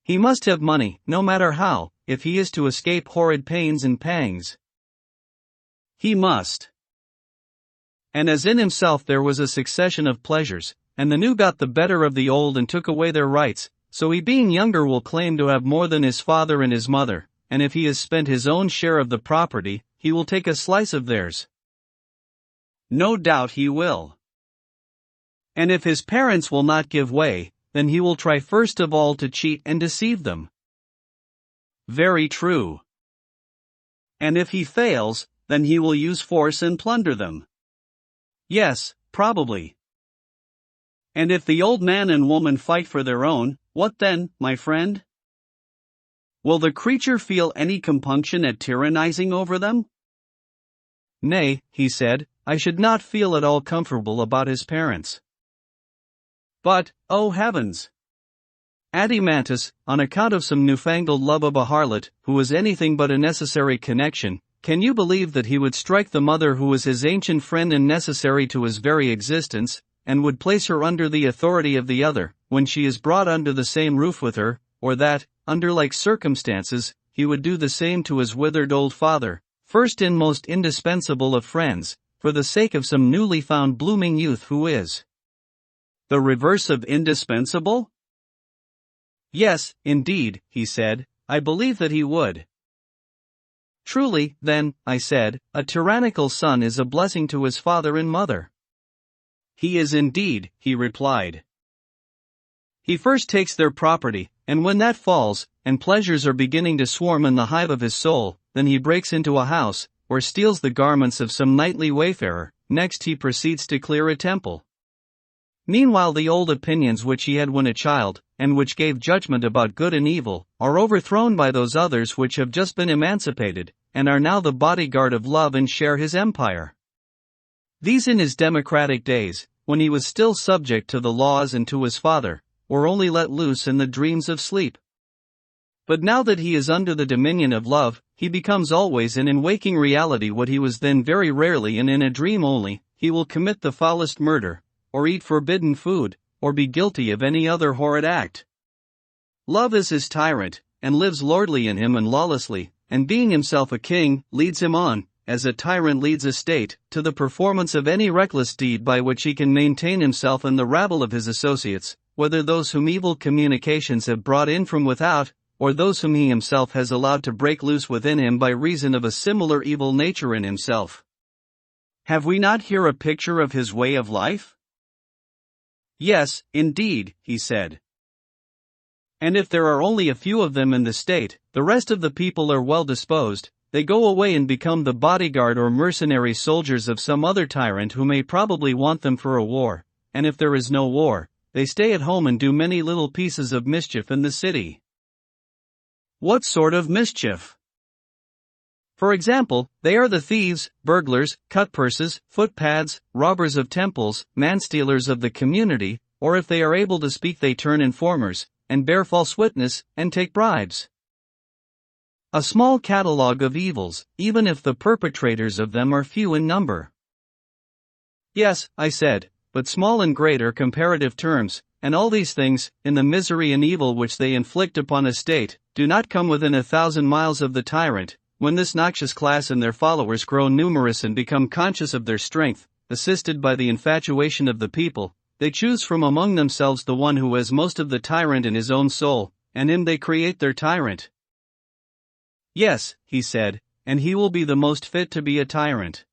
He must have money, no matter how, if he is to escape horrid pains and pangs. He must. And as in himself there was a succession of pleasures, and the new got the better of the old and took away their rights, so he being younger will claim to have more than his father and his mother, and if he has spent his own share of the property, he will take a slice of theirs. No doubt he will. And if his parents will not give way, then he will try first of all to cheat and deceive them. Very true. And if he fails, then he will use force and plunder them. Yes, probably. And if the old man and woman fight for their own, what then, my friend? Will the creature feel any compunction at tyrannizing over them? Nay, he said, I should not feel at all comfortable about his parents. But, oh heavens! Adimantus, on account of some newfangled love of a harlot, who was anything but a necessary connection, can you believe that he would strike the mother who was his ancient friend and necessary to his very existence, and would place her under the authority of the other, when she is brought under the same roof with her, or that, under like circumstances, he would do the same to his withered old father, first and most indispensable of friends, for the sake of some newly found blooming youth who is the reverse of indispensable? Yes, indeed, he said, I believe that he would. Truly, then, I said, a tyrannical son is a blessing to his father and mother. He is indeed, he replied. He first takes their property, and when that falls, and pleasures are beginning to swarm in the hive of his soul, then he breaks into a house, or steals the garments of some nightly wayfarer. Next he proceeds to clear a temple. Meanwhile the old opinions which he had when a child, and which gave judgment about good and evil, are overthrown by those others which have just been emancipated, and are now the bodyguard of love and share his empire. These in his democratic days, when he was still subject to the laws and to his father, were only let loose in the dreams of sleep. But now that he is under the dominion of love, he becomes always and in waking reality what he was then very rarely and in a dream only. He will commit the foulest murder, or eat forbidden food, or be guilty of any other horrid act. Love is his tyrant, and lives lordly in him and lawlessly, and being himself a king, leads him on, as a tyrant leads a state, to the performance of any reckless deed by which he can maintain himself and the rabble of his associates, whether those whom evil communications have brought in from without, or those whom he himself has allowed to break loose within him by reason of a similar evil nature in himself. Have we not here a picture of his way of life? Yes, indeed, he said. And if there are only a few of them in the state, the rest of the people are well disposed. They go away and become the bodyguard or mercenary soldiers of some other tyrant who may probably want them for a war, and if there is no war, they stay at home and do many little pieces of mischief in the city. What sort of mischief? For example, they are the thieves, burglars, cutpurses, footpads, robbers of temples, manstealers of the community, or if they are able to speak they turn informers, and bear false witness, and take bribes. A small catalogue of evils, even if the perpetrators of them are few in number. Yes, I said, but small and great are comparative terms, and all these things, in the misery and evil which they inflict upon a state, do not come within 1,000 miles of the tyrant. When this noxious class and their followers grow numerous and become conscious of their strength, assisted by the infatuation of the people, they choose from among themselves the one who has most of the tyrant in his own soul, and him they create their tyrant. Yes, he said, and he will be the most fit to be a tyrant.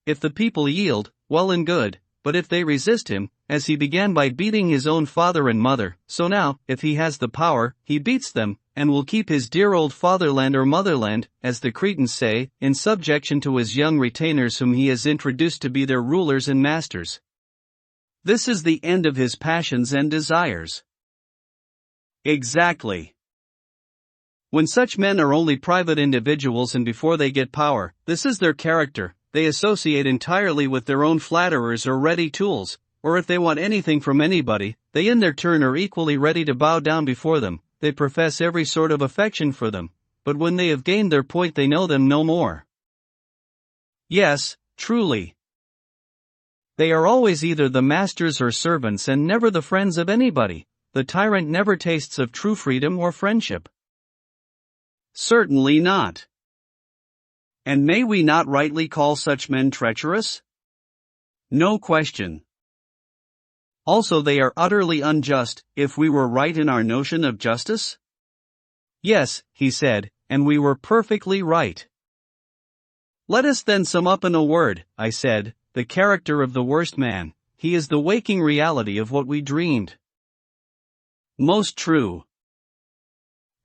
If the people yield, well and good, but if they resist him, as he began by beating his own father and mother, so now, if he has the power, he beats them, and will keep his dear old fatherland or motherland, as the Cretans say, in subjection to his young retainers whom he has introduced to be their rulers and masters. This is the end of his passions and desires. Exactly. When such men are only private individuals and before they get power, this is their character, they associate entirely with their own flatterers or ready tools, or if they want anything from anybody, they in their turn are equally ready to bow down before them, they profess every sort of affection for them, but when they have gained their point they know them no more. Yes, truly. They are always either the masters or servants and never the friends of anybody. The tyrant never tastes of true freedom or friendship. Certainly not. And may we not rightly call such men treacherous? No question. Also they are utterly unjust, if we were right in our notion of justice? Yes, he said, and we were perfectly right. Let us then sum up in a word, I said, the character of the worst man. He is the waking reality of what we dreamed. Most true.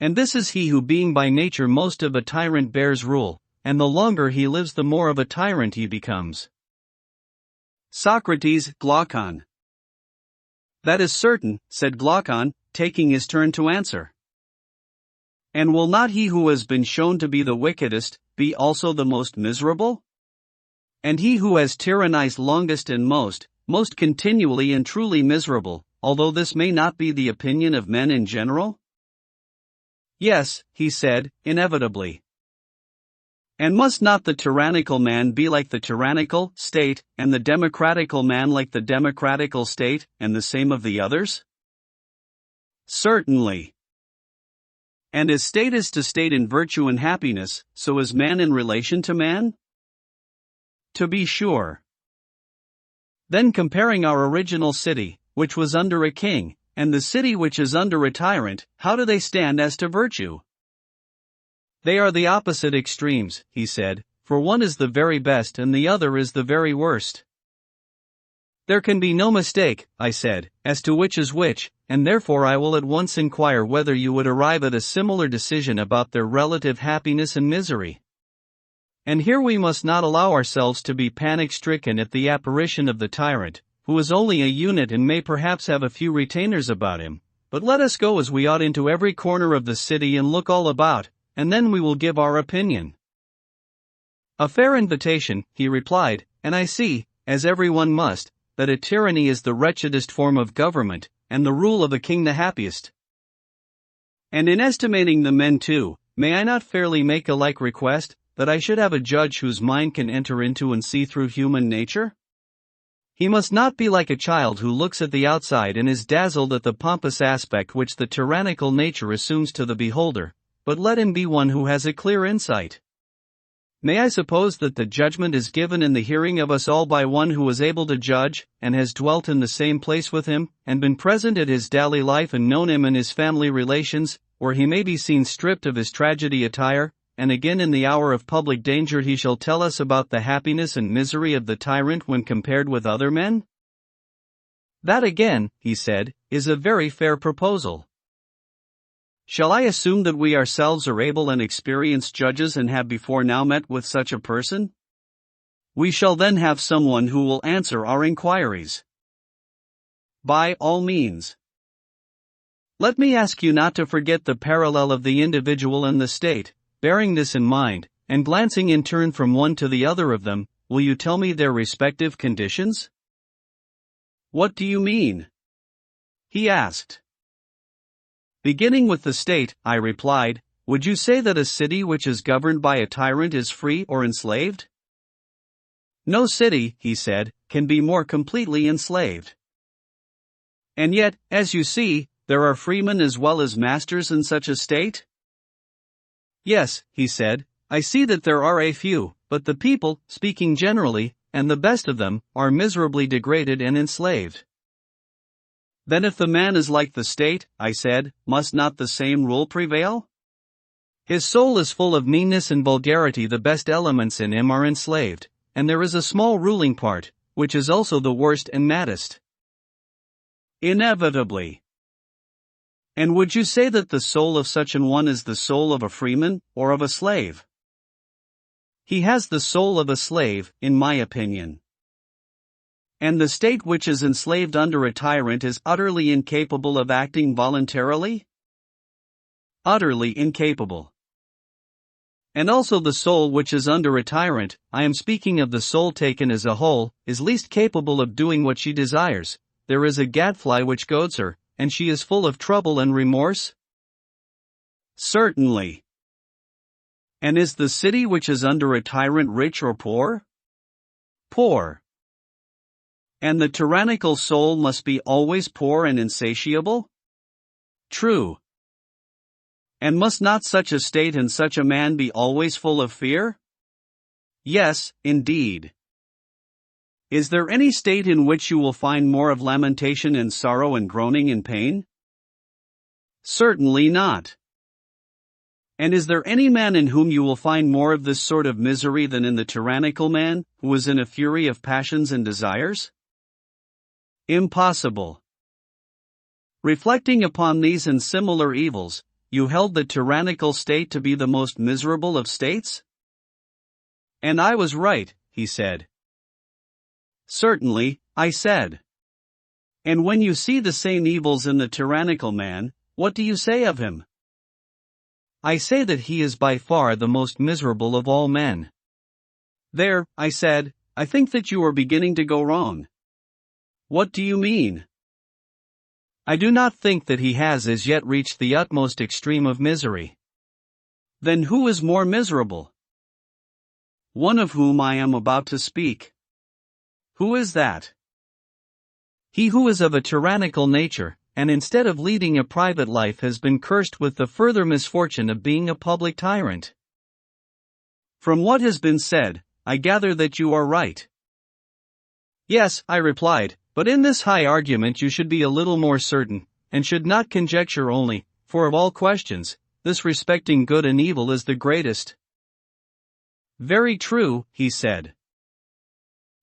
And this is he who being by nature most of a tyrant bears rule, and the longer he lives the more of a tyrant he becomes. Socrates, Glaucon. That is certain, said Glaucon, taking his turn to answer. And will not he who has been shown to be the wickedest, be also the most miserable? And he who has tyrannized longest and most continually and truly miserable, although this may not be the opinion of men in general? Yes, he said, inevitably. And must not the tyrannical man be like the tyrannical state, and the democratical man like the democratical state, and the same of the others? Certainly. And as state is to state in virtue and happiness, so is man in relation to man? To be sure. Then comparing our original city, which was under a king, and the city which is under a tyrant, how do they stand as to virtue? They are the opposite extremes, he said, for one is the very best and the other is the very worst. There can be no mistake, I said, as to which is which, and therefore I will at once inquire whether you would arrive at a similar decision about their relative happiness and misery. And here we must not allow ourselves to be panic-stricken at the apparition of the tyrant, who is only a unit and may perhaps have a few retainers about him, but let us go as we ought into every corner of the city and look all about, and then we will give our opinion. A fair invitation, he replied, and I see, as everyone must, that a tyranny is the wretchedest form of government, and the rule of a king the happiest. And in estimating the men too, may I not fairly make a like request, that I should have a judge whose mind can enter into and see through human nature? He must not be like a child who looks at the outside and is dazzled at the pompous aspect which the tyrannical nature assumes to the beholder, but let him be one who has a clear insight. May I suppose that the judgment is given in the hearing of us all by one who is able to judge, and has dwelt in the same place with him, and been present at his daily life and known him and his family relations, where he may be seen stripped of his tragedy attire, and again in the hour of public danger he shall tell us about the happiness and misery of the tyrant when compared with other men? That again, he said, is a very fair proposal. Shall I assume that we ourselves are able and experienced judges and have before now met with such a person? We shall then have someone who will answer our inquiries. By all means. Let me ask you not to forget the parallel of the individual and the state. Bearing this in mind, and glancing in turn from one to the other of them, will you tell me their respective conditions? What do you mean? He asked. Beginning with the state, I replied, would you say that a city which is governed by a tyrant is free or enslaved? No city, he said, can be more completely enslaved. And yet, as you see, there are freemen as well as masters in such a state? Yes, he said, I see that there are a few, but the people, speaking generally, and the best of them, are miserably degraded and enslaved. Then if the man is like the state, I said, must not the same rule prevail? His soul is full of meanness and vulgarity. The best elements in him are enslaved, and there is a small ruling part, which is also the worst and maddest. Inevitably. And would you say that the soul of such an one is the soul of a freeman, or of a slave? He has the soul of a slave, in my opinion. And the state which is enslaved under a tyrant is utterly incapable of acting voluntarily? Utterly incapable. And also the soul which is under a tyrant, I am speaking of the soul taken as a whole, is least capable of doing what she desires. There is a gadfly which goads her, and she is full of trouble and remorse? Certainly. And is the city which is under a tyrant rich or poor? Poor. And the tyrannical soul must be always poor and insatiable? True. And must not such a state and such a man be always full of fear? Yes, indeed. Is there any state in which you will find more of lamentation and sorrow and groaning and pain? Certainly not. And is there any man in whom you will find more of this sort of misery than in the tyrannical man, who is in a fury of passions and desires? Impossible. Reflecting upon these and similar evils, you held the tyrannical state to be the most miserable of states? And I was right, he said. Certainly, I said. And when you see the same evils in the tyrannical man, what do you say of him? I say that he is by far the most miserable of all men. There, I said, I think that you are beginning to go wrong. What do you mean? I do not think that he has as yet reached the utmost extreme of misery. Then who is more miserable? One of whom I am about to speak. Who is that? He who is of a tyrannical nature, and instead of leading a private life has been cursed with the further misfortune of being a public tyrant. From what has been said, I gather that you are right. Yes, I replied, but in this high argument you should be a little more certain, and should not conjecture only, for of all questions, this respecting good and evil is the greatest. Very true, he said.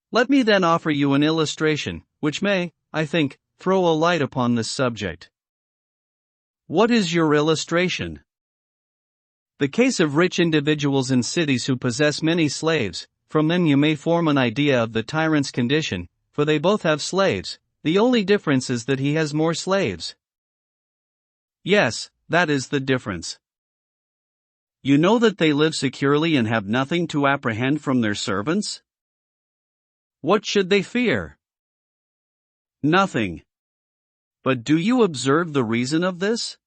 Let me then offer you an illustration, which may, I think, throw a light upon this subject. What is your illustration? The case of rich individuals in cities who possess many slaves. From them you may form an idea of the tyrant's condition, for they both have slaves, the only difference is that he has more slaves. Yes, that is the difference. You know that they live securely and have nothing to apprehend from their servants? What should they fear? Nothing. But do you observe the reason of this?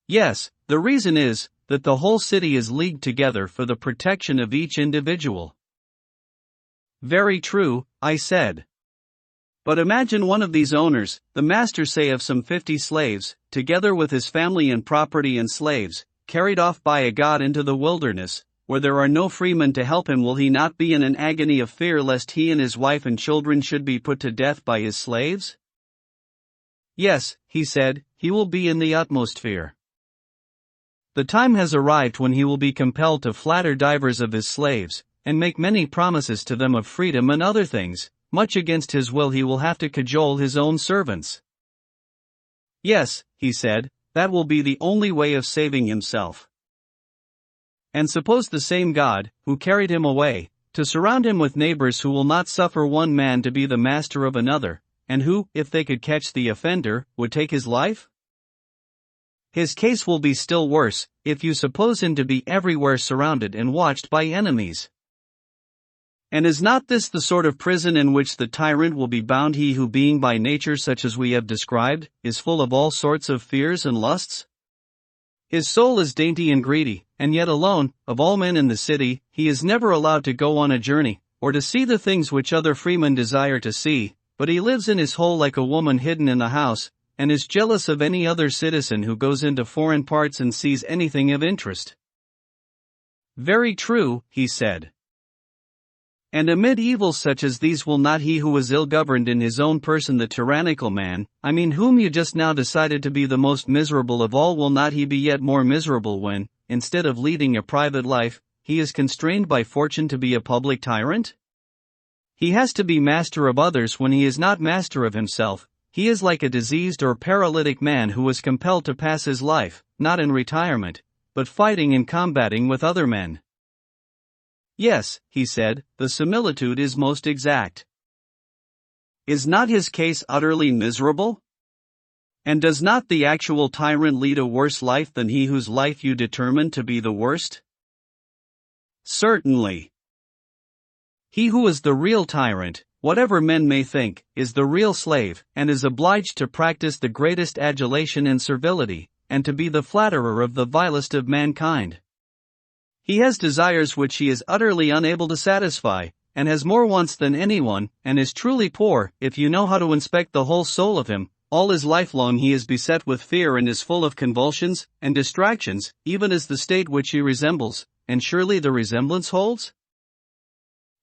Yes, the reason is that the whole city is leagued together for the protection of each individual. Very true, I said. But imagine one of these owners, the master say of some 50 slaves, together with his family and property and slaves, carried off by a god into the wilderness, where there are no freemen to help him. Will he not be in an agony of fear lest he and his wife and children should be put to death by his slaves? Yes, he said, he will be in the utmost fear. The time has arrived when he will be compelled to flatter divers of his slaves, and make many promises to them of freedom and other things. Much against his will he will have to cajole his own servants. Yes, he said, that will be the only way of saving himself. And suppose the same God, who carried him away, to surround him with neighbors who will not suffer one man to be the master of another, and who, if they could catch the offender, would take his life? His case will be still worse, if you suppose him to be everywhere surrounded and watched by enemies. And is not this the sort of prison in which the tyrant will be bound, he who being by nature such as we have described, is full of all sorts of fears and lusts? His soul is dainty and greedy, and yet alone, of all men in the city, he is never allowed to go on a journey, or to see the things which other freemen desire to see, but he lives in his hole like a woman hidden in the house, and is jealous of any other citizen who goes into foreign parts and sees anything of interest. Very true, he said. And amid evils such as these will not he who is ill-governed in his own person, the tyrannical man, whom you just now decided to be the most miserable of all, will not he be yet more miserable when, instead of leading a private life, he is constrained by fortune to be a public tyrant? He has to be master of others when he is not master of himself. He is like a diseased or paralytic man who is compelled to pass his life, not in retirement, but fighting and combating with other men. Yes, he said, the similitude is most exact. Is not his case utterly miserable? And does not the actual tyrant lead a worse life than he whose life you determine to be the worst? Certainly. He who is the real tyrant, whatever men may think, is the real slave, and is obliged to practice the greatest adulation and servility, and to be the flatterer of the vilest of mankind. He has desires which he is utterly unable to satisfy, and has more wants than anyone, and is truly poor. If you know how to inspect the whole soul of him, all his life long he is beset with fear and is full of convulsions and distractions, even as the state which he resembles, and surely the resemblance holds?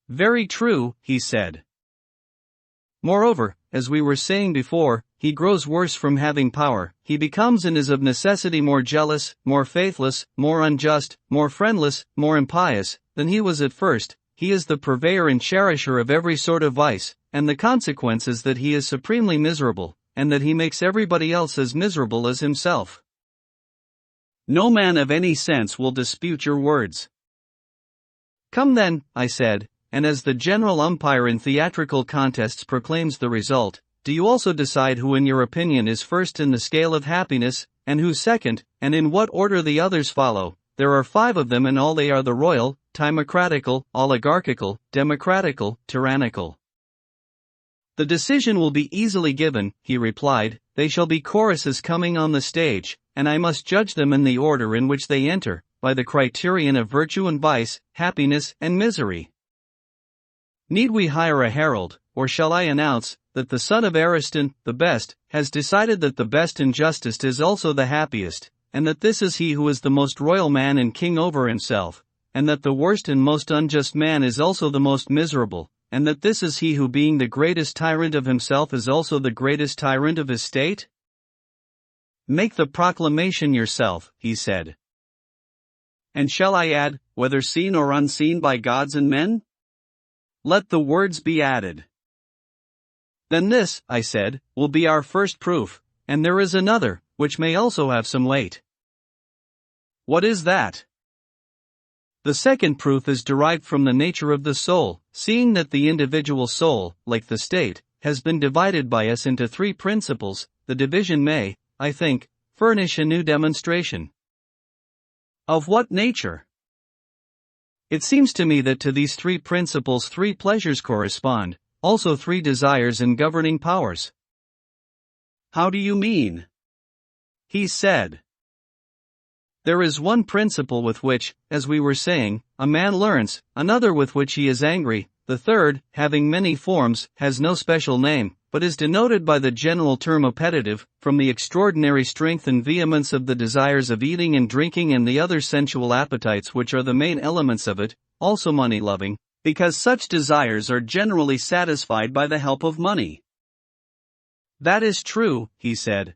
Very true, he said. Moreover, as we were saying before, he grows worse from having power. He becomes and is of necessity more jealous, more faithless, more unjust, more friendless, more impious than he was at first. He is the purveyor and cherisher of every sort of vice, and the consequence is that he is supremely miserable, and that he makes everybody else as miserable as himself. No man of any sense will dispute your words. Come then, I said, and as the general umpire in theatrical contests proclaims the result, do you also decide who in your opinion is first in the scale of happiness, and who second, and in what order the others follow. There are 5 of them, and all they are the royal, timocratical, oligarchical, democratical, tyrannical. The decision will be easily given, he replied. They shall be choruses coming on the stage, and I must judge them in the order in which they enter, by the criterion of virtue and vice, happiness and misery. Need we hire a herald, or shall I announce that the son of Ariston, the best, has decided that the best and justest is also the happiest, and that this is he who is the most royal man and king over himself, and that the worst and most unjust man is also the most miserable, and that this is he who, being the greatest tyrant of himself, is also the greatest tyrant of his state? Make the proclamation yourself, he said. And shall I add, whether seen or unseen by gods and men? Let the words be added. Then this, I said, will be our first proof, and there is another, which may also have some weight. What is that? The second proof is derived from the nature of the soul, seeing that the individual soul, like the state, has been divided by us into 3 principles. The division may, I think, furnish a new demonstration. Of what nature? It seems to me that to these 3 principles 3 pleasures correspond, also 3 desires and governing powers. How do you mean? He said. There is one principle with which, as we were saying, a man learns, another with which he is angry, the third, having many forms, has no special name, but is denoted by the general term appetitive, from the extraordinary strength and vehemence of the desires of eating and drinking and the other sensual appetites which are the main elements of it, also money-loving, because such desires are generally satisfied by the help of money. That is true, he said.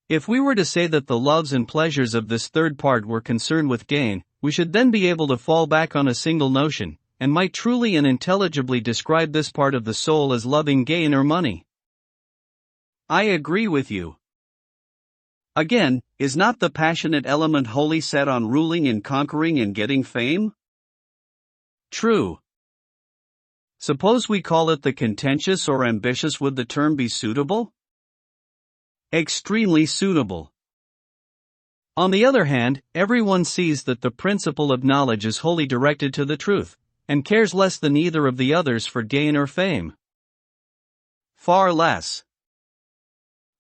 If we were to say that the loves and pleasures of this third part were concerned with gain, we should then be able to fall back on a single notion, and might truly and intelligibly describe this part of the soul as loving gain or money. I agree with you. Again, is not the passionate element wholly set on ruling and conquering and getting fame? True. Suppose we call it the contentious or ambitious, would the term be suitable? Extremely suitable. On the other hand, everyone sees that the principle of knowledge is wholly directed to the truth, and cares less than either of the others for gain or fame. Far less.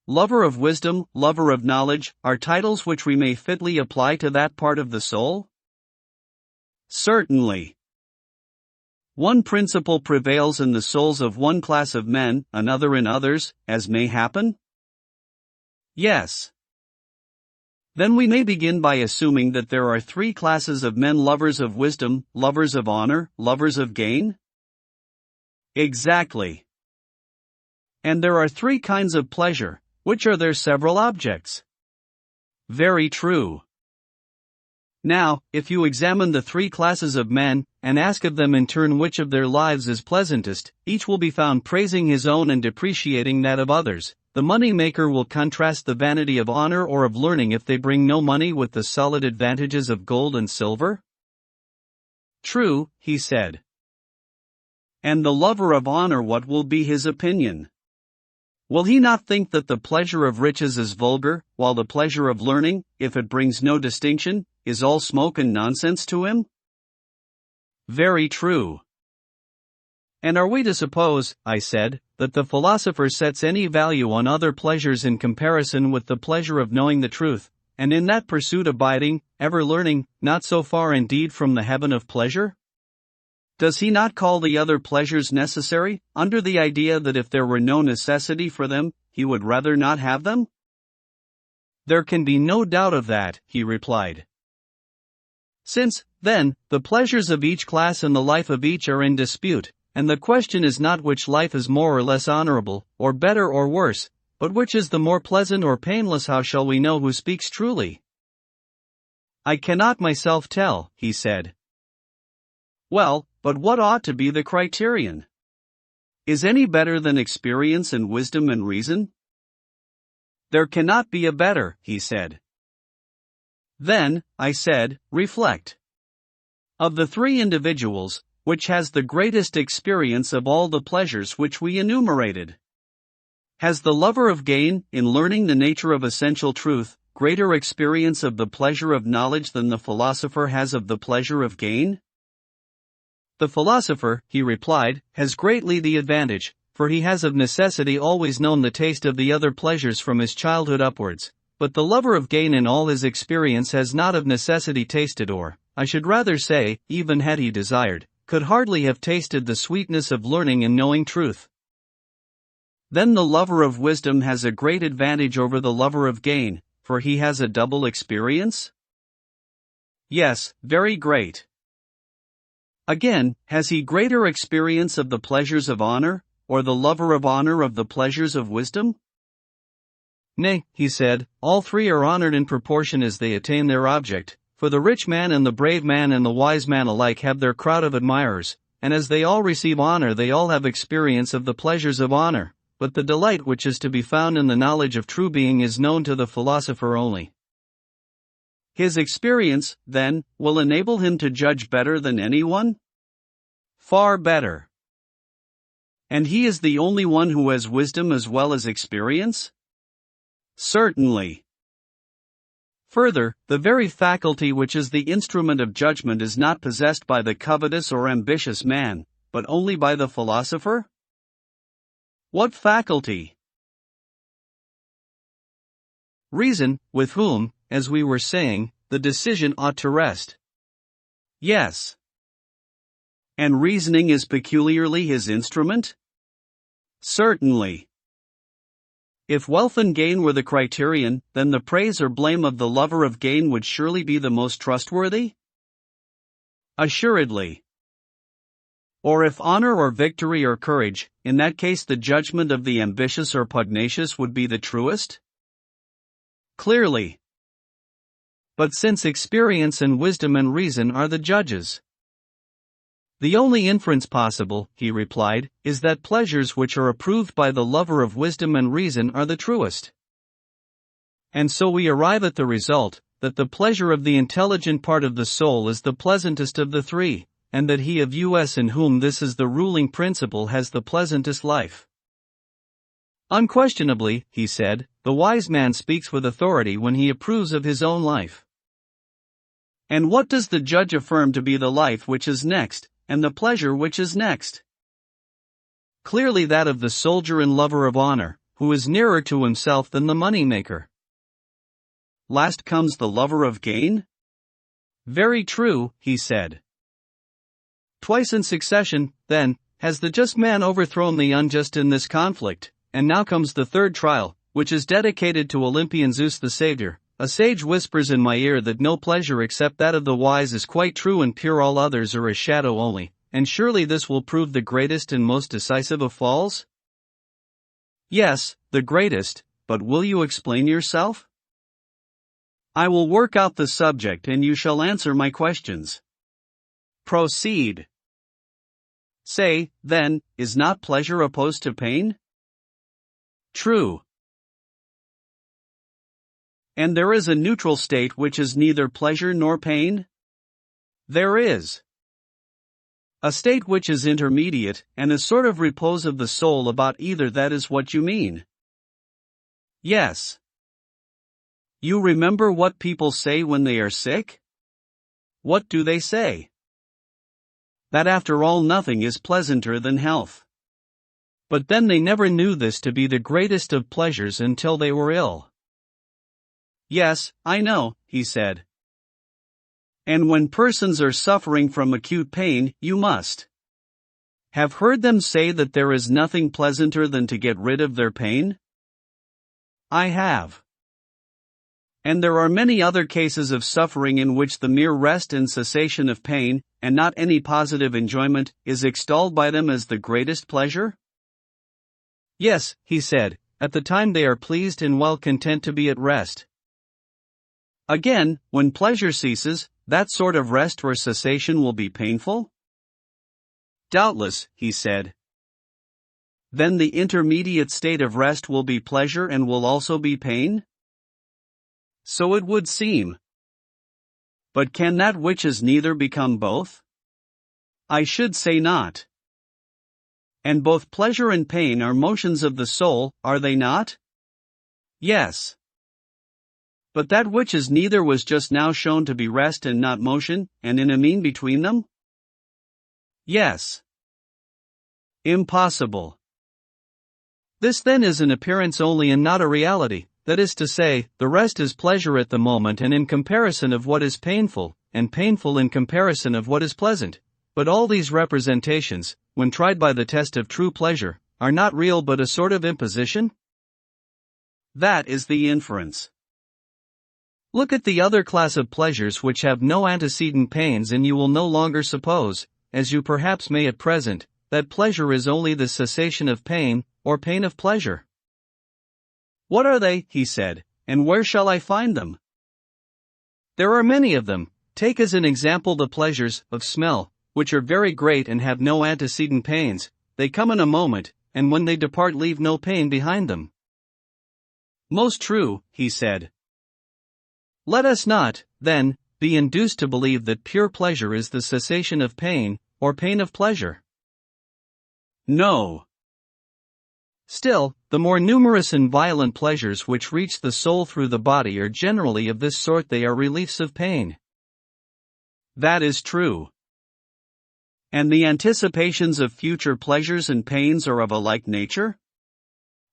Lover of wisdom, lover of knowledge, are titles which we may fitly apply to that part of the soul? Certainly. One principle prevails in the souls of one class of men, another in others, as may happen? Yes. Then we may begin by assuming that there are 3 classes of men: lovers of wisdom, lovers of honor, lovers of gain? Exactly. And there are 3 kinds of pleasure, which are their several objects. Very true. Now, if you examine the three classes of men, and ask of them in turn which of their lives is pleasantest, each will be found praising his own and depreciating that of others. The money-maker will contrast the vanity of honor or of learning if they bring no money with the solid advantages of gold and silver? True, he said. And the lover of honor, what will be his opinion? Will he not think that the pleasure of riches is vulgar, while the pleasure of learning, if it brings no distinction, is all smoke and nonsense to him? Very true. And are we to suppose, I said, that the philosopher sets any value on other pleasures in comparison with the pleasure of knowing the truth, and in that pursuit abiding, ever learning, not so far indeed from the heaven of pleasure? Does he not call the other pleasures necessary, under the idea that if there were no necessity for them, he would rather not have them? There can be no doubt of that, he replied. Since, then, the pleasures of each class and the life of each are in dispute, and the question is not which life is more or less honorable, or better or worse, but which is the more pleasant or painless, how shall we know who speaks truly? I cannot myself tell, he said. Well, but what ought to be the criterion? Is any better than experience and wisdom and reason? There cannot be a better, he said. Then, I said, reflect. Of the three individuals, which has the greatest experience of all the pleasures which we enumerated? Has the lover of gain, in learning the nature of essential truth, greater experience of the pleasure of knowledge than the philosopher has of the pleasure of gain? The philosopher, he replied, has greatly the advantage, for he has of necessity always known the taste of the other pleasures from his childhood upwards, but the lover of gain in all his experience has not of necessity tasted, or, I should rather say, even had he desired, could hardly have tasted the sweetness of learning and knowing truth. Then the lover of wisdom has a great advantage over the lover of gain, for he has a double experience? Yes, very great. Again, has he greater experience of the pleasures of honor, or the lover of honor of the pleasures of wisdom? Nay, he said, all three are honored in proportion as they attain their object, for the rich man and the brave man and the wise man alike have their crowd of admirers, and as they all receive honor they all have experience of the pleasures of honor, but the delight which is to be found in the knowledge of true being is known to the philosopher only. His experience, then, will enable him to judge better than anyone? Far better. And he is the only one who has wisdom as well as experience? Certainly. Further, the very faculty which is the instrument of judgment is not possessed by the covetous or ambitious man, but only by the philosopher? What faculty? Reason, with whom, as we were saying, the decision ought to rest. Yes. And reasoning is peculiarly his instrument? Certainly. If wealth and gain were the criterion, then the praise or blame of the lover of gain would surely be the most trustworthy? Assuredly. Or if honor or victory or courage, in that case the judgment of the ambitious or pugnacious would be the truest? Clearly. But since experience and wisdom and reason are the judges, the only inference possible, he replied, is that pleasures which are approved by the lover of wisdom and reason are the truest. And so we arrive at the result, that the pleasure of the intelligent part of the soul is the pleasantest of the three, and that he of us in whom this is the ruling principle has the pleasantest life. Unquestionably, he said, the wise man speaks with authority when he approves of his own life. And what does the judge affirm to be the life which is next, and the pleasure which is next? Clearly that of the soldier and lover of honor, who is nearer to himself than the money-maker. Last comes the lover of gain? Very true, he said. Twice in succession, then, has the just man overthrown the unjust in this conflict, and now comes the third trial, which is dedicated to Olympian Zeus the Savior. A sage whispers in my ear that no pleasure except that of the wise is quite true and pure, all others are a shadow only, and surely this will prove the greatest and most decisive of falls? Yes, the greatest, but will you explain yourself? I will work out the subject and you shall answer my questions. Proceed. Say, then, is not pleasure opposed to pain? True. And there is a neutral state which is neither pleasure nor pain? There is. A state which is intermediate, and a sort of repose of the soul about either. That is what you mean. Yes. You remember what people say when they are sick? What do they say? That after all nothing is pleasanter than health. But then they never knew this to be the greatest of pleasures until they were ill. Yes, I know, he said. And when persons are suffering from acute pain, you must have heard them say that there is nothing pleasanter than to get rid of their pain? I have. And there are many other cases of suffering in which the mere rest and cessation of pain, and not any positive enjoyment, is extolled by them as the greatest pleasure? Yes, he said, at the time they are pleased and well content to be at rest. Again, when pleasure ceases, that sort of rest or cessation will be painful? Doubtless, he said. Then the intermediate state of rest will be pleasure and will also be pain? So it would seem. But can that which is neither become both? I should say not. And both pleasure and pain are motions of the soul, are they not? Yes. But that which is neither was just now shown to be rest and not motion, and in a mean between them? Yes. Impossible. This then is an appearance only and not a reality, that is to say, the rest is pleasure at the moment and in comparison of what is painful, and painful in comparison of what is pleasant. But all these representations, when tried by the test of true pleasure, are not real but a sort of imposition? That is the inference. Look at the other class of pleasures which have no antecedent pains and you will no longer suppose, as you perhaps may at present, that pleasure is only the cessation of pain, or pain of pleasure. What are they, he said, and where shall I find them? There are many of them. Take as an example the pleasures of smell, which are very great and have no antecedent pains. They come in a moment, and when they depart leave no pain behind them. Most true, he said. Let us not, then, be induced to believe that pure pleasure is the cessation of pain, or pain of pleasure. No. Still, the more numerous and violent pleasures which reach the soul through the body are generally of this sort. They are reliefs of pain. That is true. And the anticipations of future pleasures and pains are of a like nature?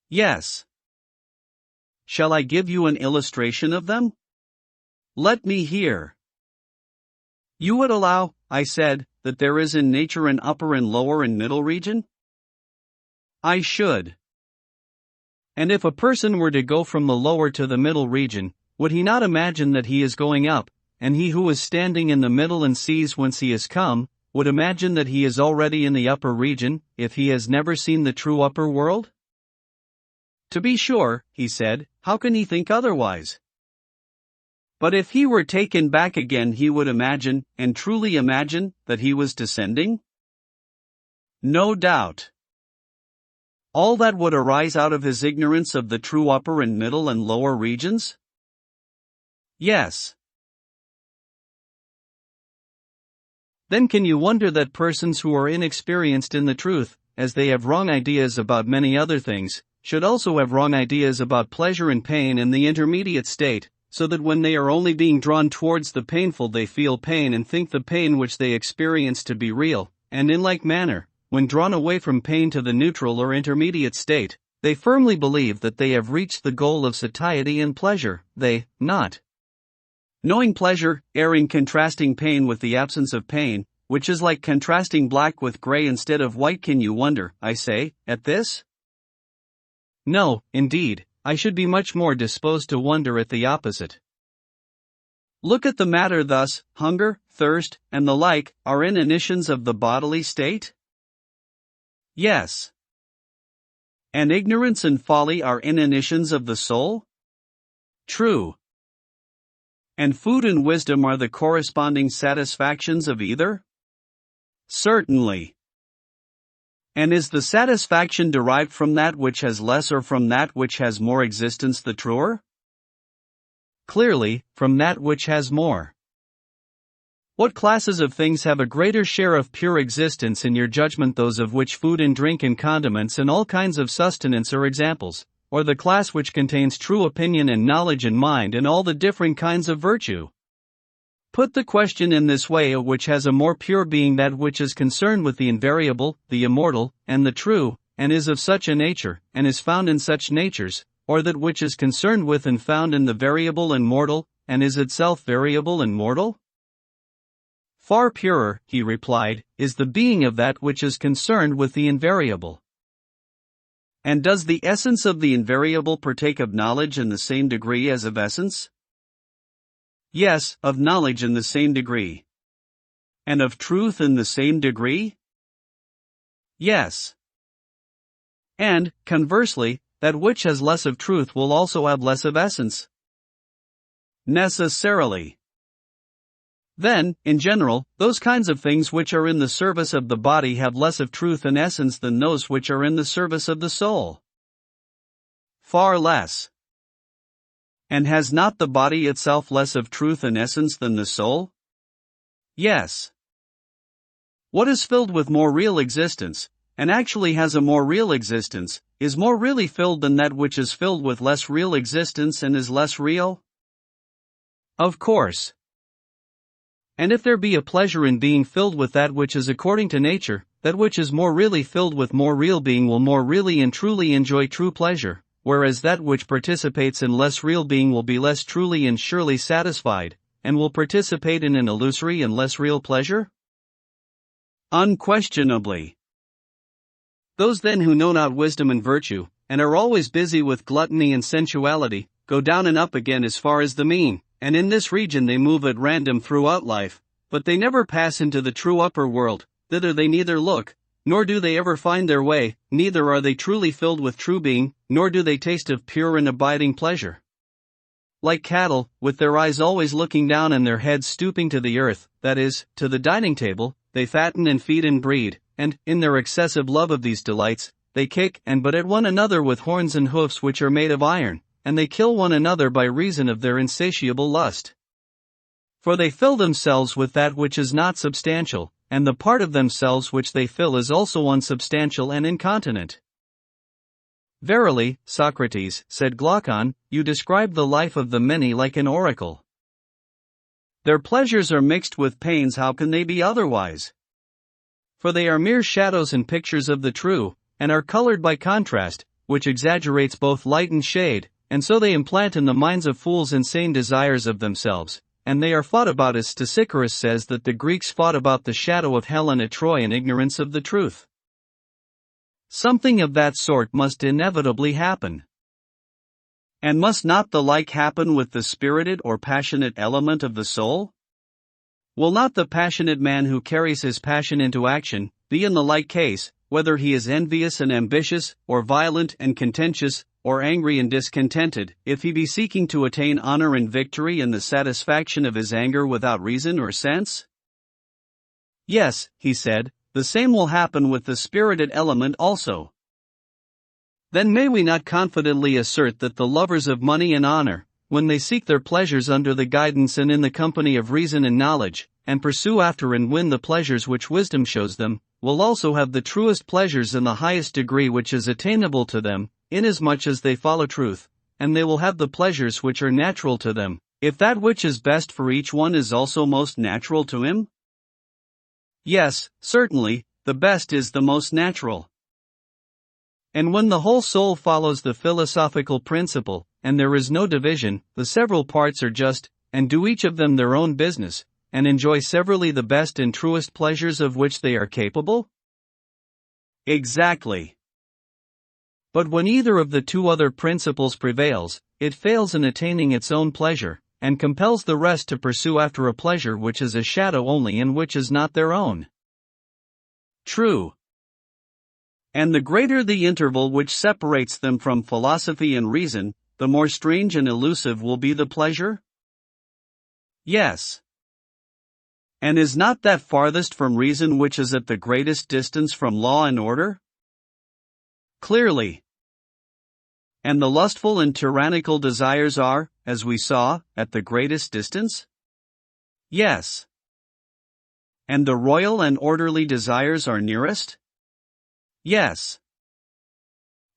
Yes. Shall I give you an illustration of them? Let me hear. You would allow, I said, that there is in nature an upper and lower and middle region? I should. And if a person were to go from the lower to the middle region, would he not imagine that he is going up, and he who is standing in the middle and sees whence he has come, would imagine that he is already in the upper region, if he has never seen the true upper world? To be sure, he said, how can he think otherwise? But if he were taken back again he would imagine, and truly imagine, that he was descending? No doubt. All that would arise out of his ignorance of the true upper and middle and lower regions? Yes. Then can you wonder that persons who are inexperienced in the truth, as they have wrong ideas about many other things, should also have wrong ideas about pleasure and pain in the intermediate state, so that when they are only being drawn towards the painful they feel pain and think the pain which they experience to be real, and in like manner, when drawn away from pain to the neutral or intermediate state, they firmly believe that they have reached the goal of satiety and pleasure, they, not knowing pleasure, erring contrasting pain with the absence of pain, which is like contrasting black with gray instead of white. Can you wonder, I say, at this? No, indeed, I should be much more disposed to wonder at the opposite. Look at the matter thus: hunger, thirst, and the like, are inanitions of the bodily state? Yes. And ignorance and folly are inanitions of the soul? True. And food and wisdom are the corresponding satisfactions of either? Certainly. And is the satisfaction derived from that which has less or from that which has more existence the truer? Clearly, from that which has more. What classes of things have a greater share of pure existence in your judgment? Those of which food and drink and condiments and all kinds of sustenance are examples, or the class which contains true opinion and knowledge and mind and all the different kinds of virtue? Put the question in this way: which has a more pure being, that which is concerned with the invariable, the immortal, and the true, and is of such a nature, and is found in such natures, or that which is concerned with and found in the variable and mortal, and is itself variable and mortal? Far purer, he replied, is the being of that which is concerned with the invariable. And does the essence of the invariable partake of knowledge in the same degree as of essence? Yes, of knowledge in the same degree. And of truth in the same degree? Yes. And, conversely, that which has less of truth will also have less of essence? Necessarily. Then, in general, those kinds of things which are in the service of the body have less of truth and essence than those which are in the service of the soul. Far less. And has not the body itself less of truth and essence than the soul? Yes. What is filled with more real existence, and actually has a more real existence, is more really filled than that which is filled with less real existence and is less real? Of course. And if there be a pleasure in being filled with that which is according to nature, that which is more really filled with more real being will more really and truly enjoy true pleasure, whereas that which participates in less real being will be less truly and surely satisfied, and will participate in an illusory and less real pleasure? Unquestionably. Those then who know not wisdom and virtue, and are always busy with gluttony and sensuality, go down and up again as far as the mean, and in this region they move at random throughout life, but they never pass into the true upper world. Thither they neither look, nor do they ever find their way, neither are they truly filled with true being, nor do they taste of pure and abiding pleasure. Like cattle, with their eyes always looking down and their heads stooping to the earth, that is, to the dining table, they fatten and feed and breed, and, in their excessive love of these delights, they kick and butt at one another with horns and hoofs which are made of iron, and they kill one another by reason of their insatiable lust. For they fill themselves with that which is not substantial, and the part of themselves which they fill is also unsubstantial and incontinent. Verily, Socrates, said Glaucon, you describe the life of the many like an oracle. Their pleasures are mixed with pains. How can they be otherwise? For they are mere shadows and pictures of the true, and are colored by contrast, which exaggerates both light and shade, and so they implant in the minds of fools insane desires of themselves, and they are fought about, as Stesichorus says that the Greeks fought about the shadow of Helen at Troy in ignorance of the truth. Something of that sort must inevitably happen. And must not the like happen with the spirited or passionate element of the soul? Will not the passionate man who carries his passion into action be in the like case, whether he is envious and ambitious, or violent and contentious, or angry and discontented, if he be seeking to attain honor and victory and the satisfaction of his anger without reason or sense? Yes, he said, the same will happen with the spirited element also. Then may we not confidently assert that the lovers of money and honor, when they seek their pleasures under the guidance and in the company of reason and knowledge, and pursue after and win the pleasures which wisdom shows them, will also have the truest pleasures in the highest degree which is attainable to them, inasmuch as they follow truth, and they will have the pleasures which are natural to them, if that which is best for each one is also most natural to him? Yes, certainly, the best is the most natural. And when the whole soul follows the philosophical principle, and there is no division, the several parts are just, and do each of them their own business, and enjoy severally the best and truest pleasures of which they are capable? Exactly. But when either of the two other principles prevails, it fails in attaining its own pleasure, and compels the rest to pursue after a pleasure which is a shadow only and which is not their own. True. And the greater the interval which separates them from philosophy and reason, the more strange and elusive will be the pleasure? Yes. And is not that farthest from reason which is at the greatest distance from law and order? Clearly. And the lustful and tyrannical desires are, as we saw, at the greatest distance? Yes. And the royal and orderly desires are nearest? Yes.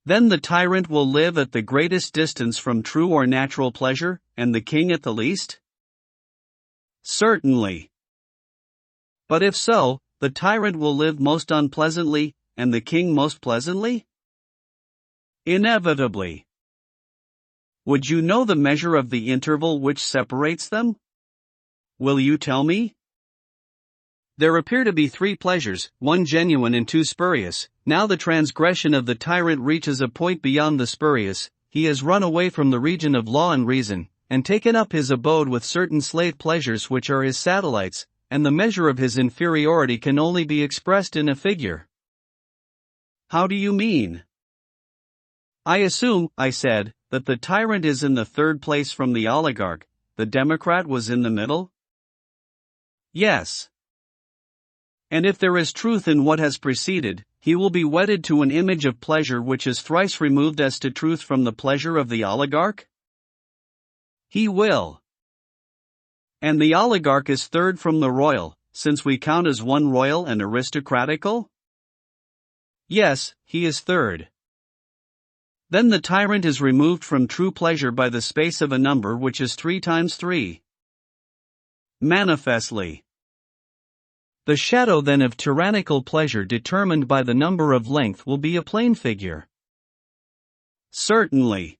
Then the tyrant will live at the greatest distance from true or natural pleasure, and the king at the least? Certainly. But if so, the tyrant will live most unpleasantly, and the king most pleasantly? Inevitably. Would you know the measure of the interval which separates them? Will you tell me? There appear to be 3 pleasures, 1 genuine and 2 spurious. Now the transgression of the tyrant reaches a point beyond the spurious. He has run away from the region of law and reason, and taken up his abode with certain slave pleasures which are his satellites, and the measure of his inferiority can only be expressed in a figure. How do you mean? I assume, I said, that the tyrant is in the 3rd place from the oligarch, the democrat was in the middle? Yes. And if there is truth in what has preceded, he will be wedded to an image of pleasure which is thrice removed as to truth from the pleasure of the oligarch? He will. And the oligarch is 3rd from the royal, since we count as one royal and aristocratical? Yes, he is 3rd. Then the tyrant is removed from true pleasure by the space of a number which is 3 times 3. Manifestly. The shadow then of tyrannical pleasure determined by the number of length will be a plane figure. Certainly.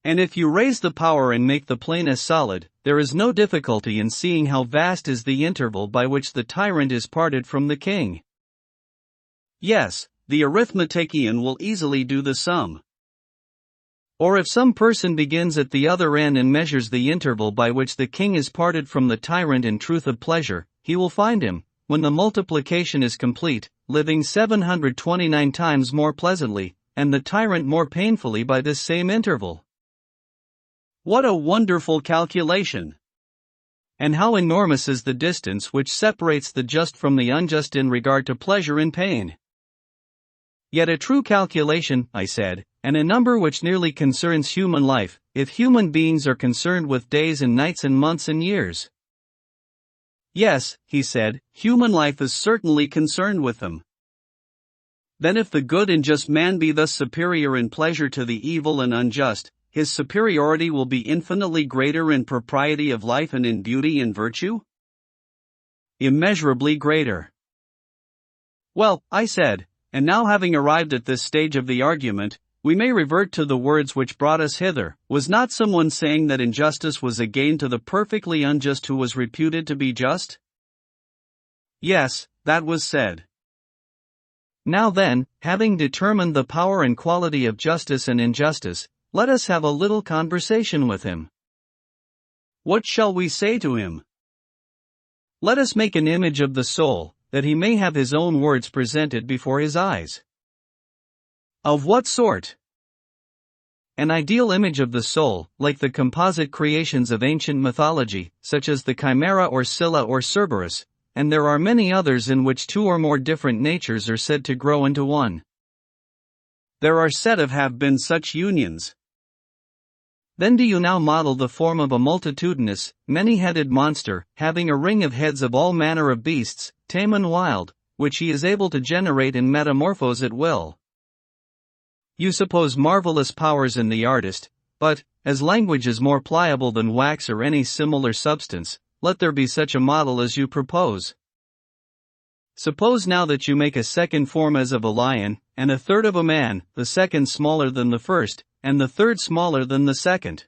And if you raise the power and make the plane as solid, there is no difficulty in seeing how vast is the interval by which the tyrant is parted from the king. Yes, the arithmetician will easily do the sum. Or if some person begins at the other end and measures the interval by which the king is parted from the tyrant in truth of pleasure, he will find him, when the multiplication is complete, living 729 times more pleasantly, and the tyrant more painfully by this same interval. What a wonderful calculation! And how enormous is the distance which separates the just from the unjust in regard to pleasure and pain! Yet a true calculation, I said, and a number which nearly concerns human life, if human beings are concerned with days and nights and months and years. Yes, he said, human life is certainly concerned with them. Then if the good and just man be thus superior in pleasure to the evil and unjust, his superiority will be infinitely greater in propriety of life and in beauty and virtue? Immeasurably greater. Well, I said, and now having arrived at this stage of the argument, we may revert to the words which brought us hither. Was not someone saying that injustice was a gain to the perfectly unjust who was reputed to be just? Yes, that was said. Now then, having determined the power and quality of justice and injustice, let us have a little conversation with him. What shall we say to him? Let us make an image of the soul, that he may have his own words presented before his eyes. Of what sort? An ideal image of the soul, like the composite creations of ancient mythology, such as the Chimera or Scylla or Cerberus, and there are many others in which 2 or more different natures are said to grow into one. There are said to have been such unions. Then do you now model the form of a multitudinous, many-headed monster, having a ring of heads of all manner of beasts, tame and wild, which he is able to generate and metamorphose at will. You suppose marvelous powers in the artist, but, as language is more pliable than wax or any similar substance, let there be such a model as you propose. Suppose now that you make a second form as of a lion, and a third of a man, the second smaller than the first, and the third smaller than the second.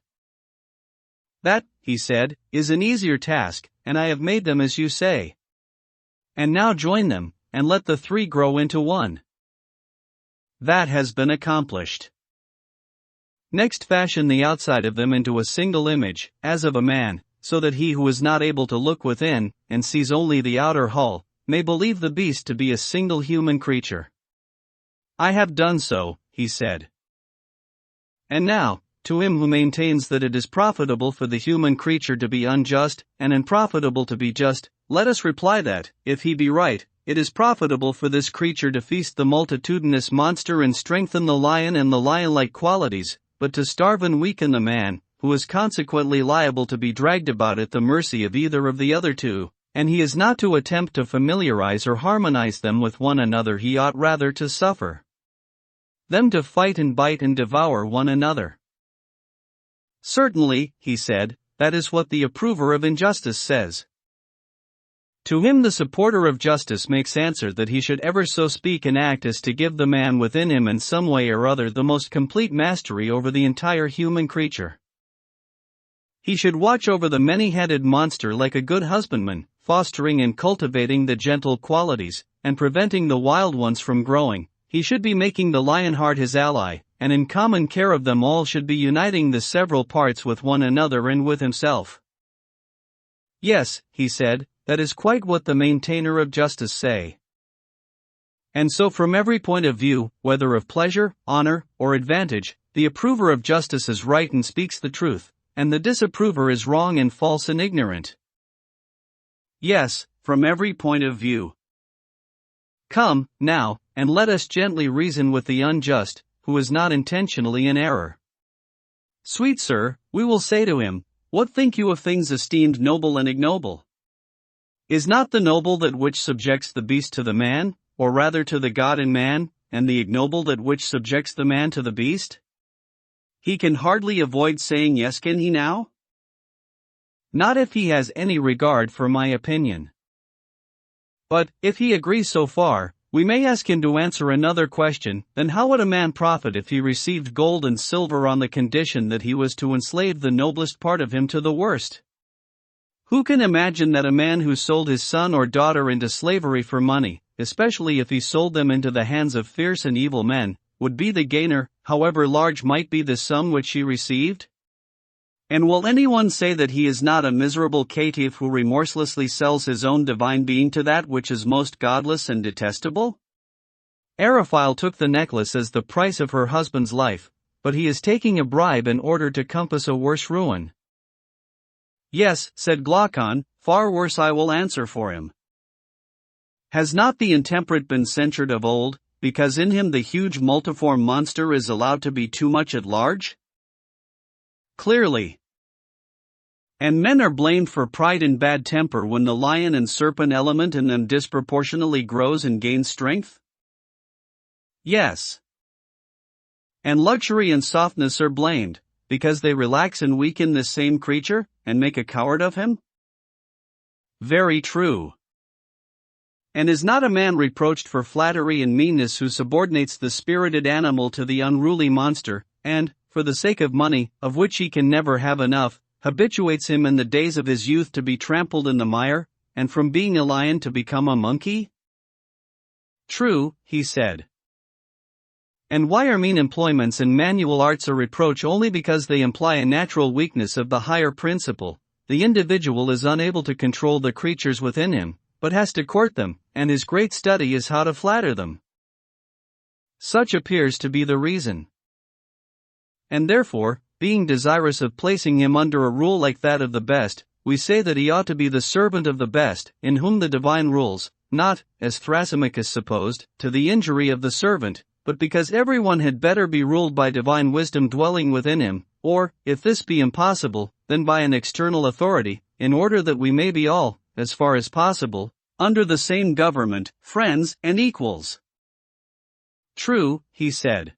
That, he said, is an easier task, and I have made them as you say. And now join them, and let the 3 grow into one. That has been accomplished. Next fashion the outside of them into a single image, as of a man, so that he who is not able to look within, and sees only the outer hull, may believe the beast to be a single human creature. I have done so, he said. And now, to him who maintains that it is profitable for the human creature to be unjust, and unprofitable to be just, let us reply that, if he be right, it is profitable for this creature to feast the multitudinous monster and strengthen the lion and the lion-like qualities, but to starve and weaken the man, who is consequently liable to be dragged about at the mercy of either of the other two, and he is not to attempt to familiarize or harmonize them with one another. He ought rather to suffer them to fight and bite and devour one another. Certainly, he said, that is what the approver of injustice says. To him the supporter of justice makes answer that he should ever so speak and act as to give the man within him in some way or other the most complete mastery over the entire human creature. He should watch over the many-headed monster like a good husbandman, fostering and cultivating the gentle qualities, and preventing the wild ones from growing. He should be making the lion-heart his ally, and in common care of them all should be uniting the several parts with one another and with himself. Yes, he said, that is quite what the maintainer of justice say. And so from every point of view, whether of pleasure, honor, or advantage, the approver of justice is right and speaks the truth, and the disapprover is wrong and false and ignorant. Yes, from every point of view. Come, now, and let us gently reason with the unjust, who is not intentionally in error. Sweet sir, we will say to him, what think you of things esteemed noble and ignoble? Is not the noble that which subjects the beast to the man, or rather to the god in man, and the ignoble that which subjects the man to the beast? He can hardly avoid saying yes, can he now? Not if he has any regard for my opinion. But, if he agrees so far, we may ask him to answer another question. Then how would a man profit if he received gold and silver on the condition that he was to enslave the noblest part of him to the worst? Who can imagine that a man who sold his son or daughter into slavery for money, especially if he sold them into the hands of fierce and evil men, would be the gainer, however large might be the sum which he received? And will anyone say that he is not a miserable caitiff who remorselessly sells his own divine being to that which is most godless and detestable? Eriphyle took the necklace as the price of her husband's life, but he is taking a bribe in order to compass a worse ruin. Yes, said Glaucon, far worse. I will answer for him. Has not the intemperate been censured of old, because in him the huge multiform monster is allowed to be too much at large? Clearly. And men are blamed for pride and bad temper when the lion and serpent element in them disproportionately grows and gains strength? Yes. And luxury and softness are blamed, because they relax and weaken this same creature, and make a coward of him? Very true. And is not a man reproached for flattery and meanness who subordinates the spirited animal to the unruly monster, and, for the sake of money, of which he can never have enough, habituates him in the days of his youth to be trampled in the mire, and from being a lion to become a monkey? True, he said. And why are mean employments and manual arts a reproach only because they imply a natural weakness of the higher principle? The individual is unable to control the creatures within him, but has to court them, and his great study is how to flatter them. Such appears to be the reason. And therefore, being desirous of placing him under a rule like that of the best, we say that he ought to be the servant of the best, in whom the divine rules, not, as Thrasymachus supposed, to the injury of the servant, but because everyone had better be ruled by divine wisdom dwelling within him, or, if this be impossible, then by an external authority, in order that we may be all, as far as possible, under the same government, friends and equals. True, he said.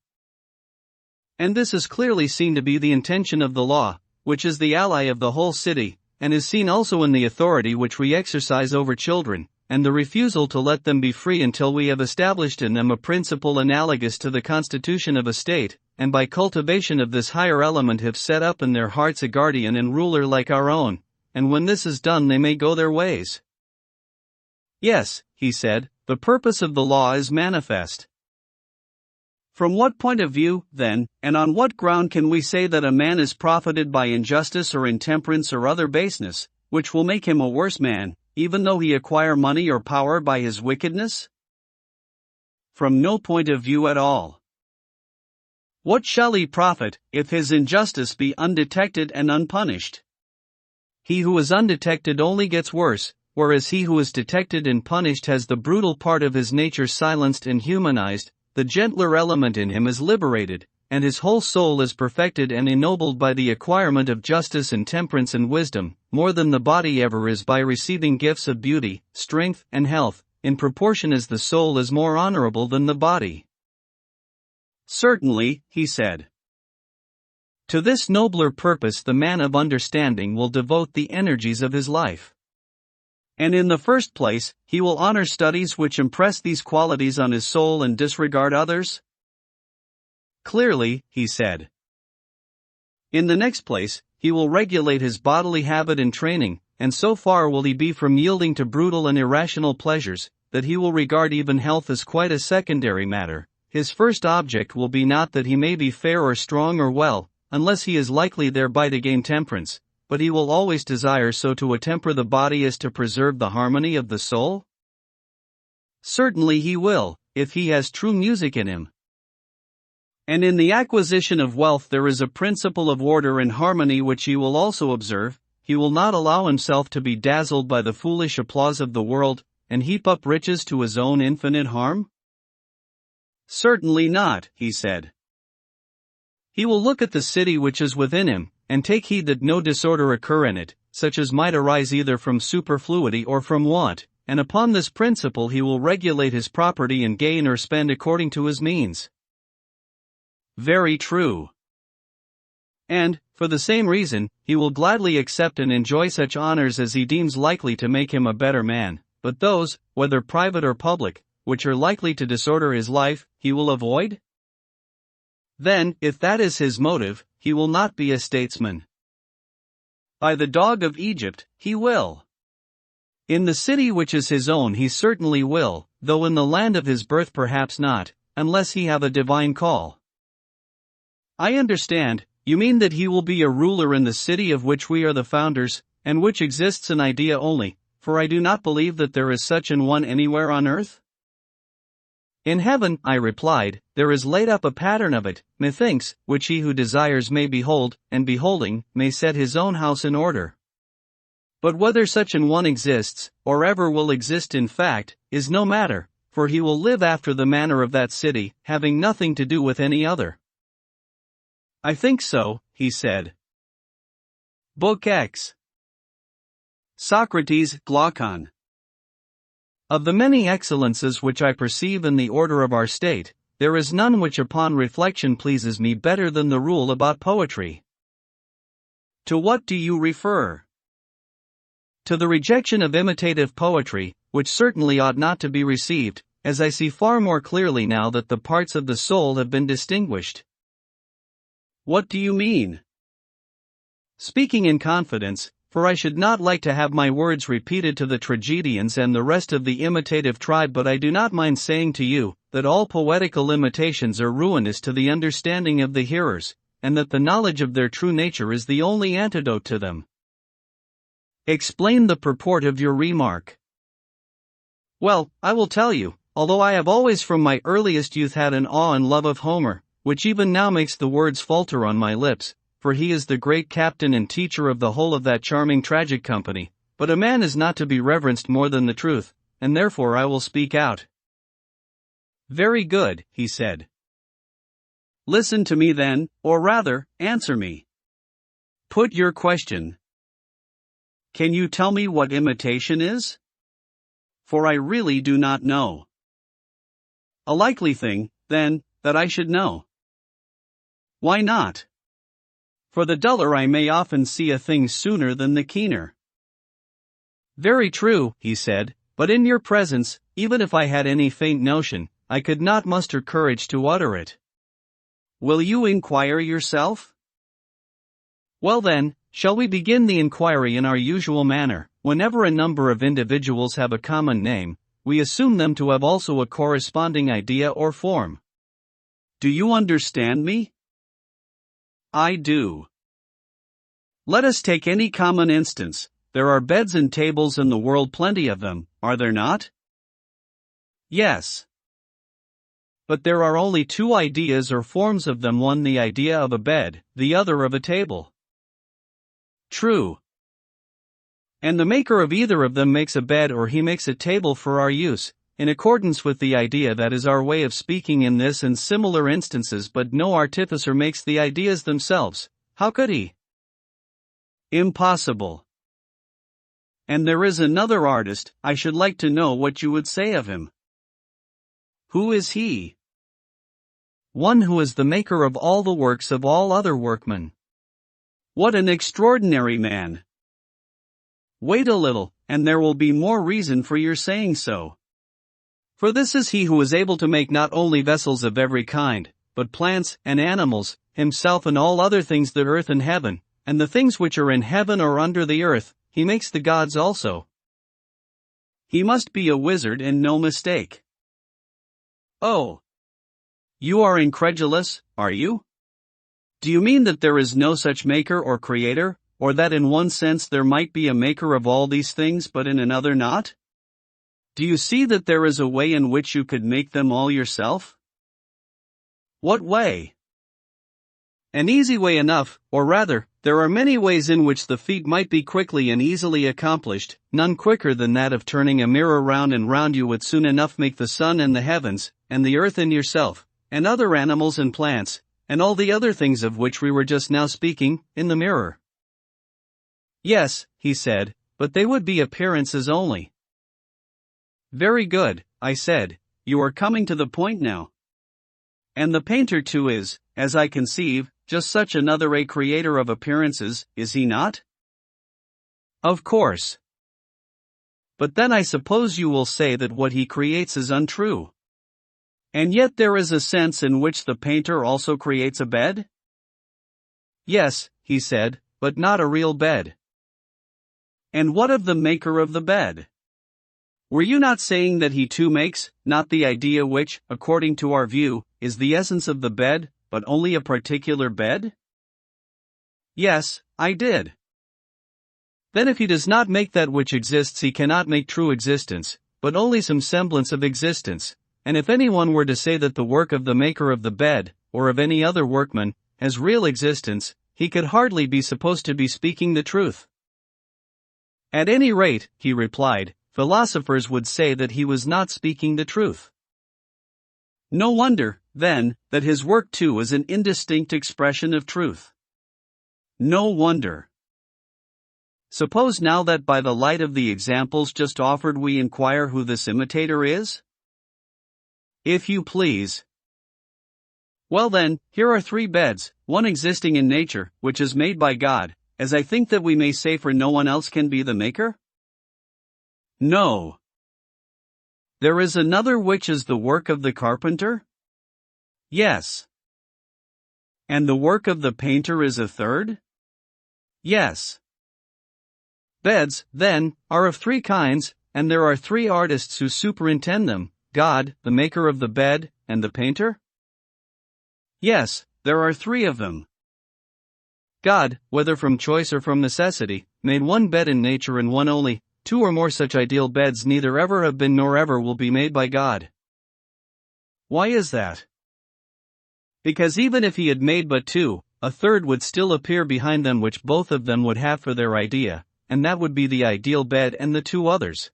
And this is clearly seen to be the intention of the law, which is the ally of the whole city, and is seen also in the authority which we exercise over children, and the refusal to let them be free until we have established in them a principle analogous to the constitution of a state, and by cultivation of this higher element have set up in their hearts a guardian and ruler like our own, and when this is done they may go their ways. Yes, he said, the purpose of the law is manifest. From what point of view, then, and on what ground can we say that a man is profited by injustice or intemperance or other baseness, which will make him a worse man, even though he acquire money or power by his wickedness? From no point of view at all. What shall he profit, if his injustice be undetected and unpunished? He who is undetected only gets worse, whereas he who is detected and punished has the brutal part of his nature silenced and humanized, the gentler element in him is liberated, and his whole soul is perfected and ennobled by the acquirement of justice and temperance and wisdom, more than the body ever is by receiving gifts of beauty, strength, and health, in proportion as the soul is more honorable than the body. Certainly, he said. To this nobler purpose the man of understanding will devote the energies of his life. And in the first place, he will honor studies which impress these qualities on his soul and disregard others? Clearly, he said. In the next place, he will regulate his bodily habit and training, and so far will he be from yielding to brutal and irrational pleasures, that he will regard even health as quite a secondary matter. His first object will be not that he may be fair or strong or well, unless he is likely thereby to gain temperance, but he will always desire so to attemper the body as to preserve the harmony of the soul? Certainly he will, if he has true music in him. And in the acquisition of wealth there is a principle of order and harmony which he will also observe. He will not allow himself to be dazzled by the foolish applause of the world, and heap up riches to his own infinite harm? Certainly not, he said. He will look at the city which is within him, and take heed that no disorder occur in it, such as might arise either from superfluity or from want, and upon this principle he will regulate his property and gain or spend according to his means. Very true. And, for the same reason, he will gladly accept and enjoy such honors as he deems likely to make him a better man, but those, whether private or public, which are likely to disorder his life, he will avoid? Then, if that is his motive, he will not be a statesman. By the dog of Egypt, he will. In the city which is his own he certainly will, though in the land of his birth perhaps not, unless he have a divine call. I understand, you mean that he will be a ruler in the city of which we are the founders, and which exists an idea only, for I do not believe that there is such an one anywhere on earth? In heaven, I replied, there is laid up a pattern of it, methinks, which he who desires may behold, and beholding, may set his own house in order. But whether such an one exists, or ever will exist in fact, is no matter, for he will live after the manner of that city, having nothing to do with any other. I think so, he said. Book X. Socrates, Glaucon. Of the many excellences which I perceive in the order of our state, there is none which upon reflection pleases me better than the rule about poetry. To what do you refer? To the rejection of imitative poetry, which certainly ought not to be received, as I see far more clearly now that the parts of the soul have been distinguished. What do you mean? Speaking in confidence, for I should not like to have my words repeated to the tragedians and the rest of the imitative tribe, but I do not mind saying to you, that all poetical imitations are ruinous to the understanding of the hearers, and that the knowledge of their true nature is the only antidote to them. Explain the purport of your remark. Well, I will tell you, although I have always from my earliest youth had an awe and love of Homer, which even now makes the words falter on my lips, for he is the great captain and teacher of the whole of that charming tragic company, but a man is not to be reverenced more than the truth, and therefore I will speak out. Very good, he said. Listen to me then, or rather, answer me. Put your question. Can you tell me what imitation is? For I really do not know. A likely thing, then, that I should know. Why not? For the duller I may often see a thing sooner than the keener. Very true, he said, but in your presence, even if I had any faint notion, I could not muster courage to utter it. Will you inquire yourself? Well then, shall we begin the inquiry in our usual manner? Whenever a number of individuals have a common name, we assume them to have also a corresponding idea or form. Do you understand me? I do. Let us take any common instance. There are beds and tables in the world, plenty of them, are there not? Yes. but there are only two ideas or forms of them, one the idea of a bed, the other of a table. True. And the maker of either of them makes a bed or he makes a table for our use, in accordance with the idea that is our way of speaking in this and similar instances, but no artificer makes the ideas themselves. How could he? Impossible. And there is another artist, I should like to know what you would say of him. Who is he? One who is the maker of all the works of all other workmen. What an extraordinary man! Wait a little, and there will be more reason for your saying so. For this is he who is able to make not only vessels of every kind, but plants and animals, himself and all other things, the earth and heaven, and the things which are in heaven or under the earth. He makes the gods also. He must be a wizard and no mistake. Oh! You are incredulous, are you? Do you mean that there is no such maker or creator, or that in one sense there might be a maker of all these things but in another not? Do you see that there is a way in which you could make them all yourself? What way? An easy way enough, or rather, there are many ways in which the feat might be quickly and easily accomplished. None quicker than that of turning a mirror round and round you would soon enough make the sun and the heavens, and the earth and yourself, and other animals and plants, and all the other things of which we were just now speaking, in the mirror. Yes, he said, but they would be appearances only. Very good, I said, you are coming to the point now. And the painter too is, as I conceive, just such another, a creator of appearances, is he not? Of course. But then I suppose you will say that what he creates is untrue. And yet there is a sense in which the painter also creates a bed? Yes, he said, but not a real bed. And what of the maker of the bed? Were you not saying that he too makes, not the idea which, according to our view, is the essence of the bed, but only a particular bed? Yes, I did. Then if he does not make that which exists, he cannot make true existence, but only some semblance of existence. And if anyone were to say that the work of the maker of the bed, or of any other workman, has real existence, he could hardly be supposed to be speaking the truth. At any rate, he replied, philosophers would say that he was not speaking the truth. No wonder, then, that his work too is an indistinct expression of truth. No wonder. Suppose now that by the light of the examples just offered we inquire who this imitator is? If you please. Well then, here are three beds, one existing in nature, which is made by God, as I think that we may say, for no one else can be the maker? No. There is another which is the work of the carpenter? Yes. And the work of the painter is a third? Yes. Beds, then, are of three kinds, and there are three artists who superintend them, God, the maker of the bed, and the painter? Yes, there are three of them. God, whether from choice or from necessity, made one bed in nature and one only. Two or more such ideal beds neither ever have been nor ever will be made by God. Why is that? Because even if he had made but two, a third would still appear behind them which both of them would have for their idea, and that would be the ideal bed and the two others.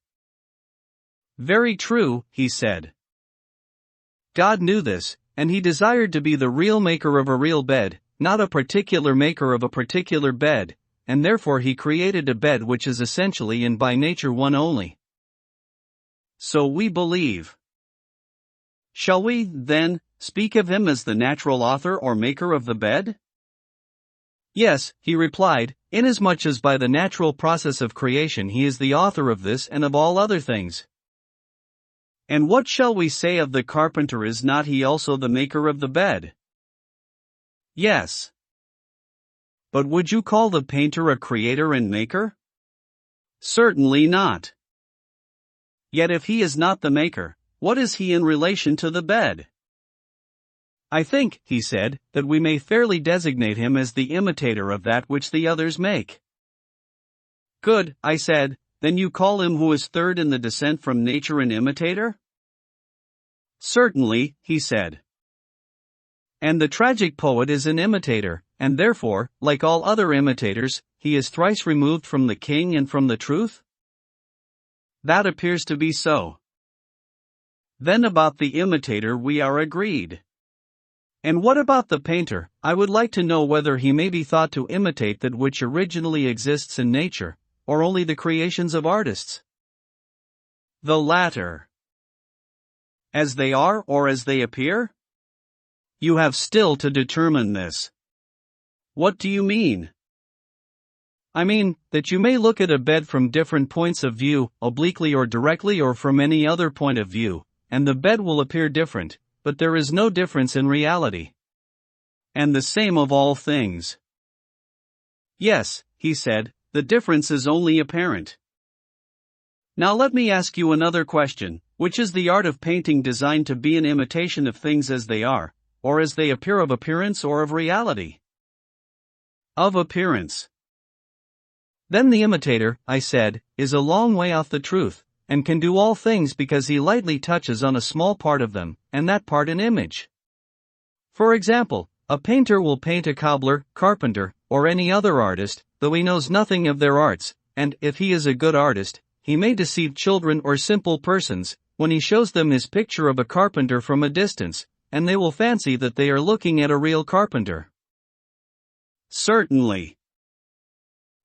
Very true, he said. God knew this, and he desired to be the real maker of a real bed, not a particular maker of a particular bed, and therefore he created a bed which is essentially and by nature one only. So we believe. Shall we, then, speak of him as the natural author or maker of the bed? Yes, he replied, inasmuch as by the natural process of creation he is the author of this and of all other things. And what shall we say of the carpenter, is not he also the maker of the bed? Yes. But would you call the painter a creator and maker? Certainly not. Yet if he is not the maker, what is he in relation to the bed? I think, he said, that we may fairly designate him as the imitator of that which the others make. Good, I said, then you call him who is third in the descent from nature an imitator? Certainly, he said. And the tragic poet is an imitator, and therefore, like all other imitators, he is thrice removed from the king and from the truth? That appears to be so. Then about the imitator we are agreed. And what about the painter? I would like to know whether he may be thought to imitate that which originally exists in nature, or only the creations of artists. The latter. As they are or as they appear? You have still to determine this. What do you mean? I mean, that you may look at a bed from different points of view, obliquely or directly or from any other point of view, and the bed will appear different, but there is no difference in reality. And the same of all things. Yes, he said, the difference is only apparent. Now let me ask you another question, which is the art of painting designed to be an imitation of things as they are, or as they appear, of appearance or of reality? Of appearance. Then the imitator, I said, is a long way off the truth, and can do all things because he lightly touches on a small part of them, and that part an image. For example, a painter will paint a cobbler, carpenter, or any other artist, though he knows nothing of their arts, and, if he is a good artist, he may deceive children or simple persons, when he shows them his picture of a carpenter from a distance, and they will fancy that they are looking at a real carpenter. Certainly.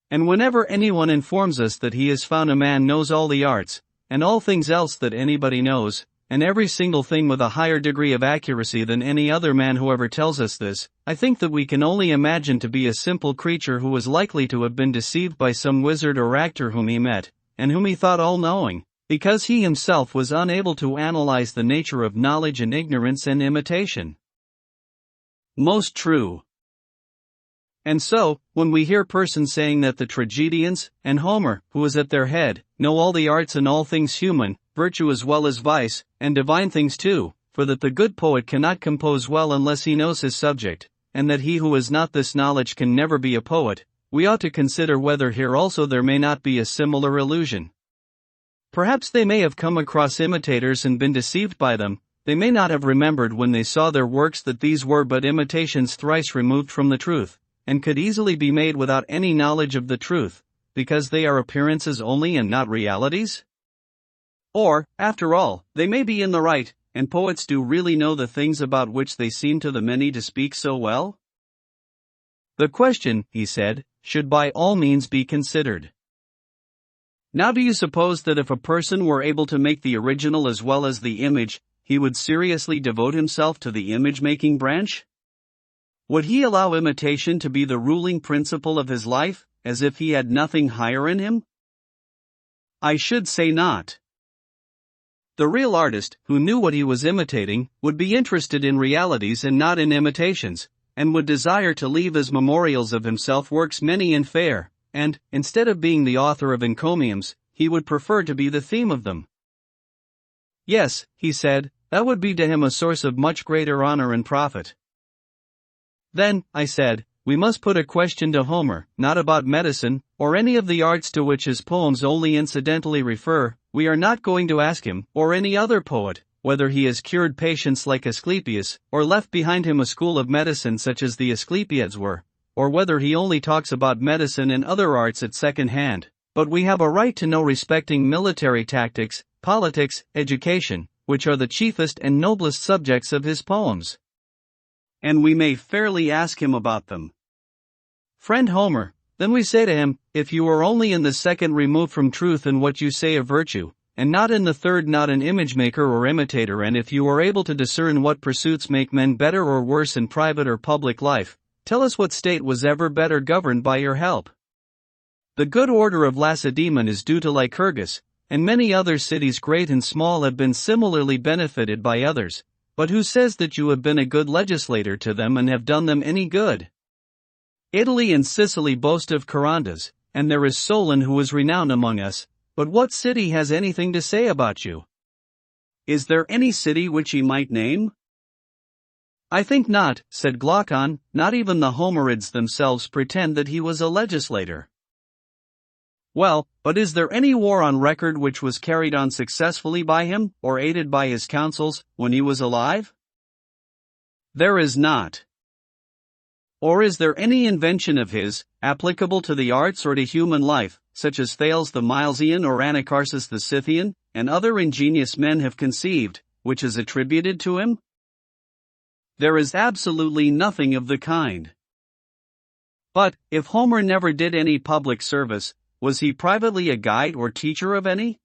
And whenever anyone informs us that he has found a man knows all the arts, and all things else that anybody knows, and every single thing with a higher degree of accuracy than any other man who ever tells us this, I think that we can only imagine to be a simple creature who was likely to have been deceived by some wizard or actor whom he met, and whom he thought all-knowing, because he himself was unable to analyze the nature of knowledge and ignorance and imitation. Most true. And so, when we hear persons saying that the tragedians, and Homer, who is at their head, know all the arts and all things human, virtue as well as vice, and divine things too, for that the good poet cannot compose well unless he knows his subject, and that he who has not this knowledge can never be a poet, we ought to consider whether here also there may not be a similar illusion. Perhaps they may have come across imitators and been deceived by them. They may not have remembered when they saw their works that these were but imitations thrice removed from the truth, and could easily be made without any knowledge of the truth, because they are appearances only and not realities? Or, after all, they may be in the right, and poets do really know the things about which they seem to the many to speak so well? The question, he said, should by all means be considered. Now do you suppose that if a person were able to make the original as well as the image, he would seriously devote himself to the image-making branch? Would he allow imitation to be the ruling principle of his life, as if he had nothing higher in him? I should say not. The real artist, who knew what he was imitating, would be interested in realities and not in imitations, and would desire to leave as memorials of himself works many and fair, and, instead of being the author of encomiums, he would prefer to be the theme of them. Yes, he said, that would be to him a source of much greater honor and profit. Then, I said, we must put a question to Homer, not about medicine, or any of the arts to which his poems only incidentally refer. We are not going to ask him, or any other poet, whether he has cured patients like Asclepius, or left behind him a school of medicine such as the Asclepiads were, or whether he only talks about medicine and other arts at second hand, but we have a right to know respecting military tactics, politics, education, which are the chiefest and noblest subjects of his poems. And we may fairly ask him about them. Friend Homer, then we say to him, if you are only in the second removed from truth in what you say of virtue, and not in the third, not an image maker or imitator, and if you are able to discern what pursuits make men better or worse in private or public life, tell us what state was ever better governed by your help. The good order of Lacedaemon is due to Lycurgus, and many other cities great and small have been similarly benefited by others, but who says that you have been a good legislator to them and have done them any good? Italy and Sicily boast of Charondas, and there is Solon who is renowned among us, but what city has anything to say about you? Is there any city which he might name? I think not, said Glaucon, not even the Homerids themselves pretend that he was a legislator. Well, but is there any war on record which was carried on successfully by him, or aided by his counsels, when he was alive? There is not. Or is there any invention of his, applicable to the arts or to human life, such as Thales the Milesian or Anacharsis the Scythian, and other ingenious men have conceived, which is attributed to him? There is absolutely nothing of the kind. But, if Homer never did any public service, was he privately a guide or teacher of any?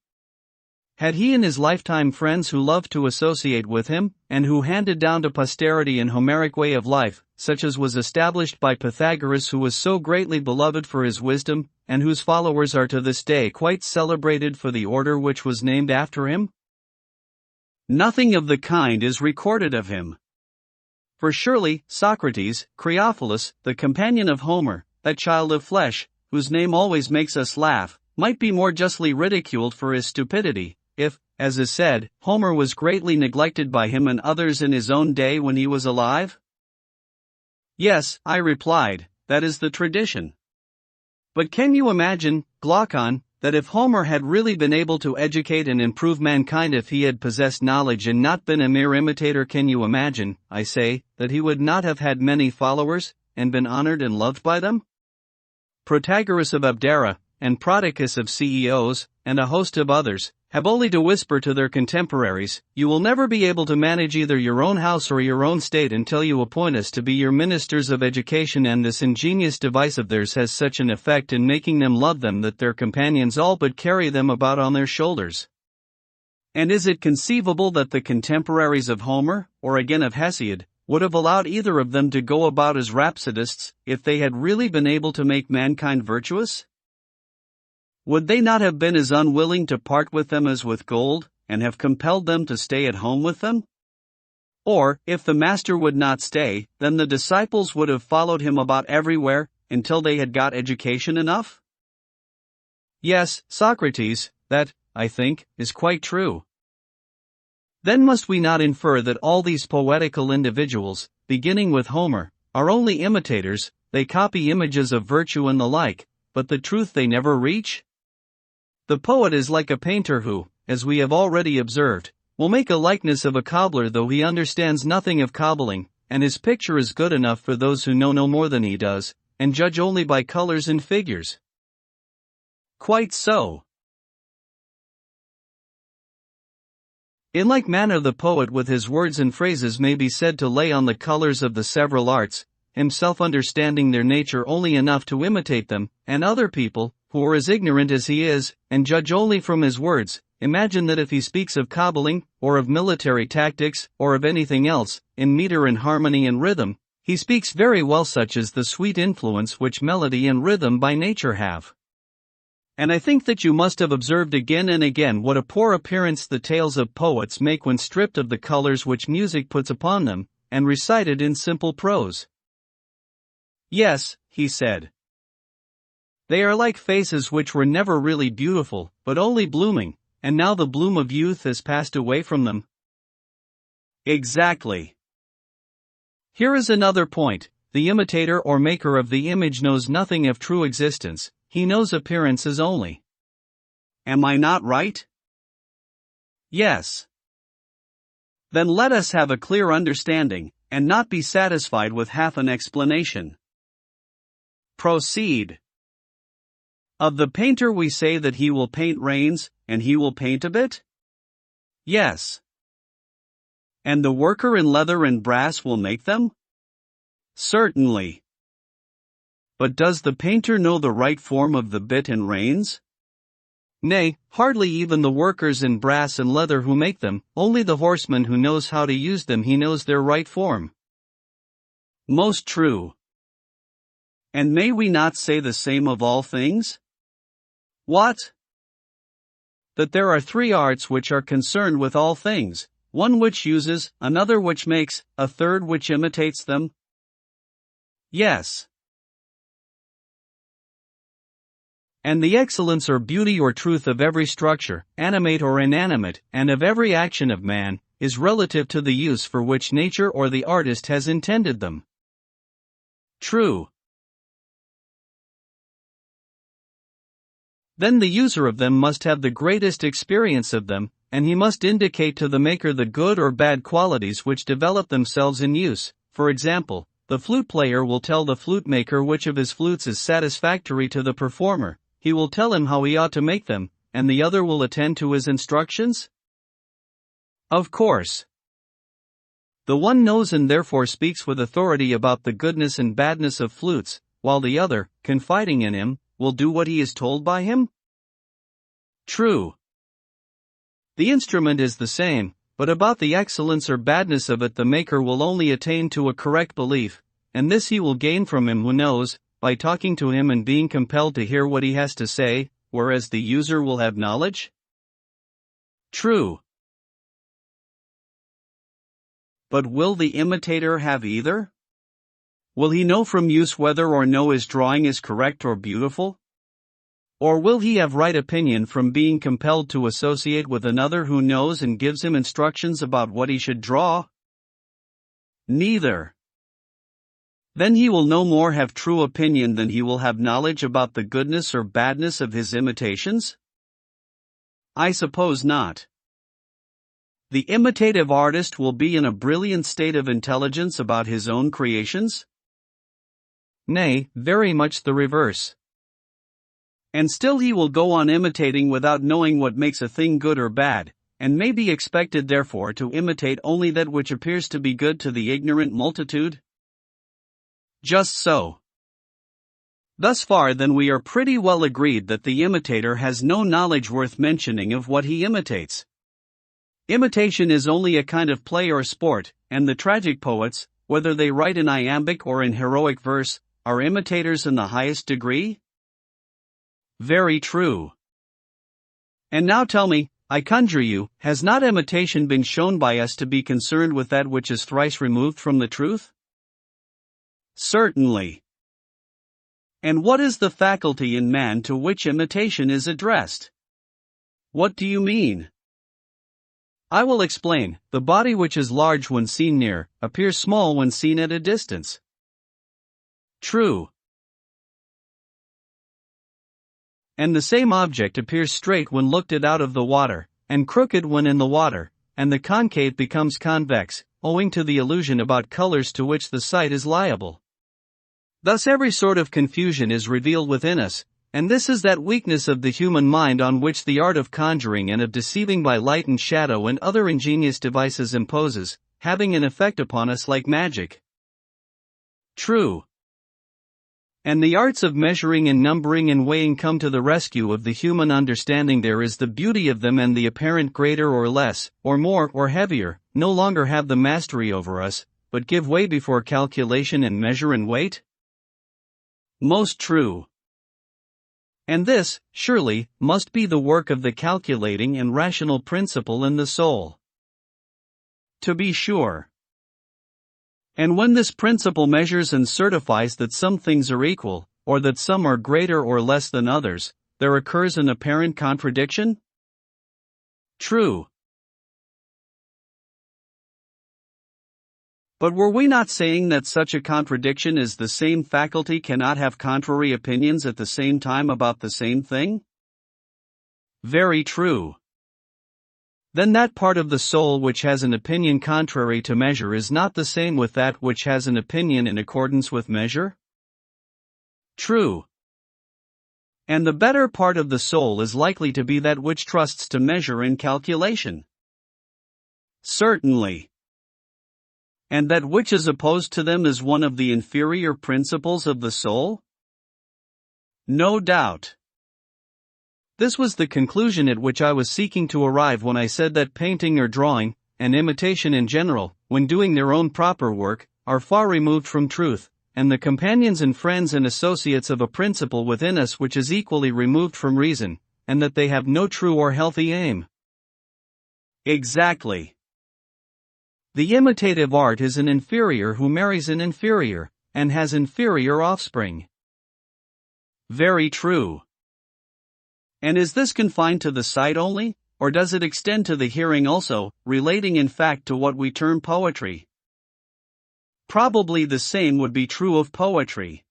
Had he in his lifetime friends who loved to associate with him, and who handed down to posterity an Homeric way of life, such as was established by Pythagoras, who was so greatly beloved for his wisdom, and whose followers are to this day quite celebrated for the order which was named after him? Nothing of the kind is recorded of him. For surely, Socrates, Creophilus, the companion of Homer, that child of flesh, whose name always makes us laugh, might be more justly ridiculed for his stupidity, if, as is said, Homer was greatly neglected by him and others in his own day when he was alive? Yes, I replied, that is the tradition. But can you imagine, Glaucon, that if Homer had really been able to educate and improve mankind, if he had possessed knowledge and not been a mere imitator, can you imagine, I say, that he would not have had many followers, and been honored and loved by them? Protagoras of Abdera, and Prodicus of Ceos, and a host of others, have only to whisper to their contemporaries, "You will never be able to manage either your own house or your own state until you appoint us to be your ministers of education," and this ingenious device of theirs has such an effect in making them love them that their companions all but carry them about on their shoulders. And is it conceivable that the contemporaries of Homer, or again of Hesiod, would have allowed either of them to go about as rhapsodists, if they had really been able to make mankind virtuous? Would they not have been as unwilling to part with them as with gold, and have compelled them to stay at home with them? Or, if the master would not stay, then the disciples would have followed him about everywhere, until they had got education enough? Yes, Socrates, that, I think, is quite true. Then must we not infer that all these poetical individuals, beginning with Homer, are only imitators, they copy images of virtue and the like, but the truth they never reach? The poet is like a painter who, as we have already observed, will make a likeness of a cobbler though he understands nothing of cobbling, and his picture is good enough for those who know no more than he does, and judge only by colors and figures. Quite so. In like manner the poet with his words and phrases may be said to lay on the colors of the several arts, himself understanding their nature only enough to imitate them, and other people, who are as ignorant as he is, and judge only from his words, imagine that if he speaks of cobbling, or of military tactics, or of anything else, in meter and harmony and rhythm, he speaks very well, such is the sweet influence which melody and rhythm by nature have. And I think that you must have observed again and again what a poor appearance the tales of poets make when stripped of the colors which music puts upon them, and recited in simple prose. Yes, he said. They are like faces which were never really beautiful, but only blooming, and now the bloom of youth has passed away from them. Exactly. Here is another point: the imitator or maker of the image knows nothing of true existence, he knows appearances only. Am I not right? Yes. Then let us have a clear understanding, and not be satisfied with half an explanation. Proceed. Of the painter we say that he will paint rains, and he will paint a bit? Yes. And the worker in leather and brass will make them? Certainly. But does the painter know the right form of the bit and reins? Nay, hardly even the workers in brass and leather who make them, only the horseman who knows how to use them, he knows their right form. Most true. And may we not say the same of all things? What? That there are three arts which are concerned with all things, one which uses, another which makes, a third which imitates them? Yes. And the excellence or beauty or truth of every structure, animate or inanimate, and of every action of man, is relative to the use for which nature or the artist has intended them. True. Then the user of them must have the greatest experience of them, and he must indicate to the maker the good or bad qualities which develop themselves in use. For example, the flute player will tell the flute maker which of his flutes is satisfactory to the performer, he will tell him how he ought to make them, and the other will attend to his instructions? Of course. The one knows and therefore speaks with authority about the goodness and badness of flutes, while the other, confiding in him, will do what he is told by him? True. The instrument is the same, but about the excellence or badness of it the maker will only attain to a correct belief, and this he will gain from him who knows, by talking to him and being compelled to hear what he has to say, whereas the user will have knowledge? True. But will the imitator have either? Will he know from use whether or no his drawing is correct or beautiful? Or will he have right opinion from being compelled to associate with another who knows and gives him instructions about what he should draw? Neither. Then he will no more have true opinion than he will have knowledge about the goodness or badness of his imitations? I suppose not. The imitative artist will be in a brilliant state of intelligence about his own creations? Nay, very much the reverse. And still he will go on imitating without knowing what makes a thing good or bad, and may be expected therefore to imitate only that which appears to be good to the ignorant multitude? Just so. Thus far then we are pretty well agreed that the imitator has no knowledge worth mentioning of what he imitates. Imitation is only a kind of play or sport, and the tragic poets, whether they write in iambic or in heroic verse, are imitators in the highest degree? Very true. And now tell me, I conjure you, has not imitation been shown by us to be concerned with that which is thrice removed from the truth? Certainly. And what is the faculty in man to which imitation is addressed? What do you mean? I will explain. The body which is large when seen near, appears small when seen at a distance. True. And the same object appears straight when looked at out of the water, and crooked when in the water, and the concave becomes convex, owing to the illusion about colors to which the sight is liable. Thus every sort of confusion is revealed within us, and this is that weakness of the human mind on which the art of conjuring and of deceiving by light and shadow and other ingenious devices imposes, having an effect upon us like magic. True. And the arts of measuring and numbering and weighing come to the rescue of the human understanding. There is the beauty of them, and the apparent greater or less, or more or heavier, no longer have the mastery over us, but give way before calculation and measure and weight? Most true. And this, surely, must be the work of the calculating and rational principle in the soul. To be sure. And when this principle measures and certifies that some things are equal, or that some are greater or less than others, there occurs an apparent contradiction? True. But were we not saying that such a contradiction is the same faculty cannot have contrary opinions at the same time about the same thing? Very true. Then that part of the soul which has an opinion contrary to measure is not the same with that which has an opinion in accordance with measure? True. And the better part of the soul is likely to be that which trusts to measure and calculation? Certainly. And that which is opposed to them is one of the inferior principles of the soul? No doubt. This was the conclusion at which I was seeking to arrive when I said that painting or drawing, and imitation in general, when doing their own proper work, are far removed from truth, and the companions and friends and associates of a principle within us which is equally removed from reason, and that they have no true or healthy aim. Exactly. The imitative art is an inferior who marries an inferior, and has inferior offspring. Very true. And is this confined to the sight only, or does it extend to the hearing also, relating in fact to what we term poetry? Probably the same would be true of poetry.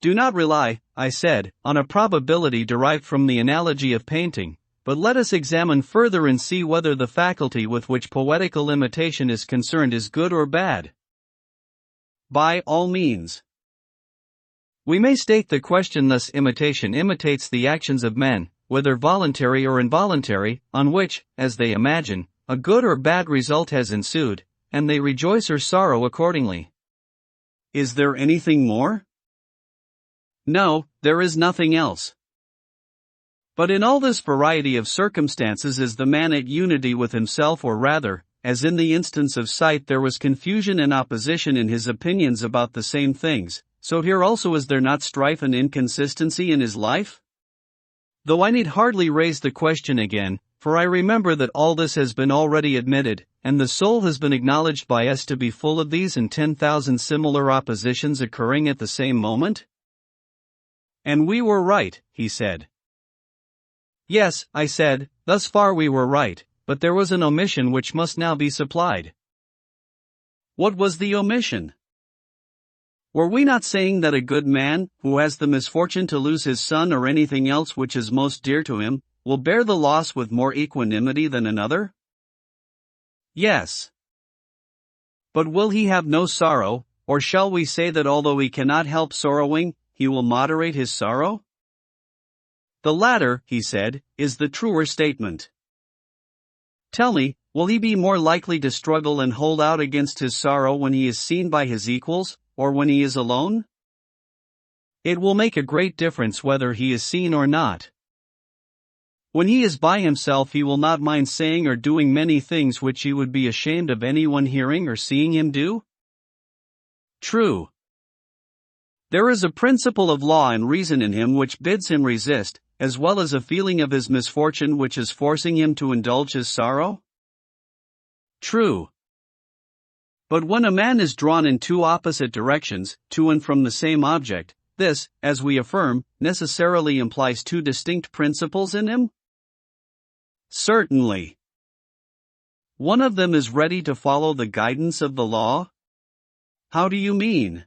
Do not rely, I said, on a probability derived from the analogy of painting, but let us examine further and see whether the faculty with which poetical imitation is concerned is good or bad. By all means. We may state the question thus: imitation imitates the actions of men, whether voluntary or involuntary, on which, as they imagine, a good or bad result has ensued, and they rejoice or sorrow accordingly. Is there anything more? No, there is nothing else. But in all this variety of circumstances is the man at unity with himself, or rather, as in the instance of sight there was confusion and opposition in his opinions about the same things, so here also is there not strife and inconsistency in his life? Though I need hardly raise the question again, for I remember that all this has been already admitted, and the soul has been acknowledged by us to be full of these and 10,000 similar oppositions occurring at the same moment. And we were right, he said. Yes, I said, thus far we were right, but there was an omission which must now be supplied. What was the omission? Were we not saying that a good man, who has the misfortune to lose his son or anything else which is most dear to him, will bear the loss with more equanimity than another? Yes. But will he have no sorrow, or shall we say that although he cannot help sorrowing, he will moderate his sorrow? The latter, he said, is the truer statement. Tell me, will he be more likely to struggle and hold out against his sorrow when he is seen by his equals, or when he is alone? It will make a great difference whether he is seen or not. When he is by himself he will not mind saying or doing many things which he would be ashamed of anyone hearing or seeing him do? True. There is a principle of law and reason in him which bids him resist, as well as a feeling of his misfortune which is forcing him to indulge his sorrow? True. But when a man is drawn in two opposite directions, to and from the same object, this, as we affirm, necessarily implies two distinct principles in him? Certainly. One of them is ready to follow the guidance of the law? How do you mean?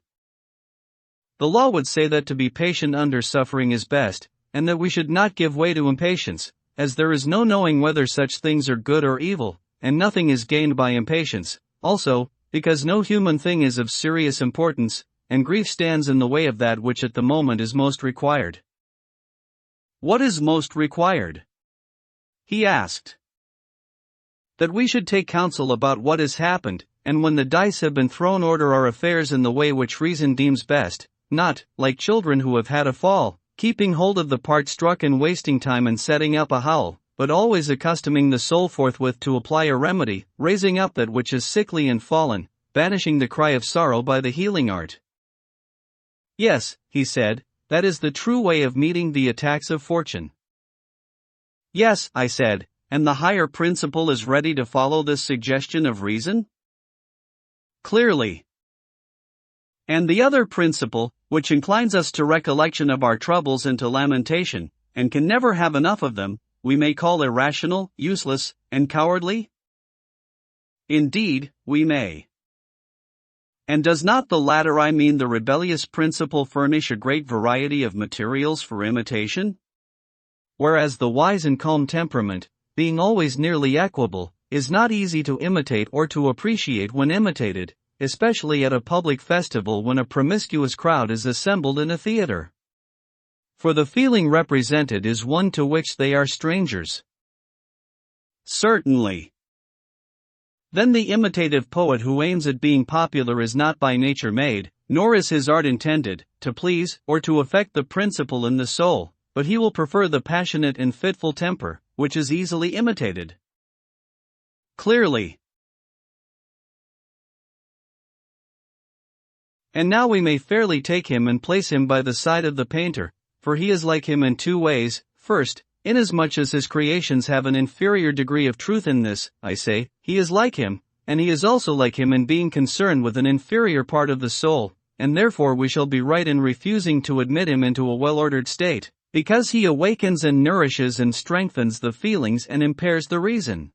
The law would say that to be patient under suffering is best, and that we should not give way to impatience, as there is no knowing whether such things are good or evil, and nothing is gained by impatience, also, because no human thing is of serious importance, and grief stands in the way of that which at the moment is most required. What is most required? He asked. That we should take counsel about what has happened, and when the dice have been thrown order our affairs in the way which reason deems best, not, like children who have had a fall, keeping hold of the part struck and wasting time in setting up a howl, but always accustoming the soul forthwith to apply a remedy, raising up that which is sickly and fallen, banishing the cry of sorrow by the healing art. Yes, he said, that is the true way of meeting the attacks of fortune. Yes, I said, and the higher principle is ready to follow this suggestion of reason? Clearly. And the other principle, which inclines us to recollection of our troubles and to lamentation, and can never have enough of them, we may call irrational, useless, and cowardly? Indeed, we may. And does not the latter, I mean the rebellious principle, furnish a great variety of materials for imitation? Whereas the wise and calm temperament, being always nearly equable, is not easy to imitate or to appreciate when imitated, especially at a public festival when a promiscuous crowd is assembled in a theater. For the feeling represented is one to which they are strangers. Certainly. Then the imitative poet who aims at being popular is not by nature made, nor is his art intended, to please or to affect the principle in the soul, but he will prefer the passionate and fitful temper, which is easily imitated. Clearly. And now we may fairly take him and place him by the side of the painter, for he is like him in two ways. First, inasmuch as his creations have an inferior degree of truth in this, I say, he is like him, and he is also like him in being concerned with an inferior part of the soul, and therefore we shall be right in refusing to admit him into a well-ordered state, because he awakens and nourishes and strengthens the feelings and impairs the reason.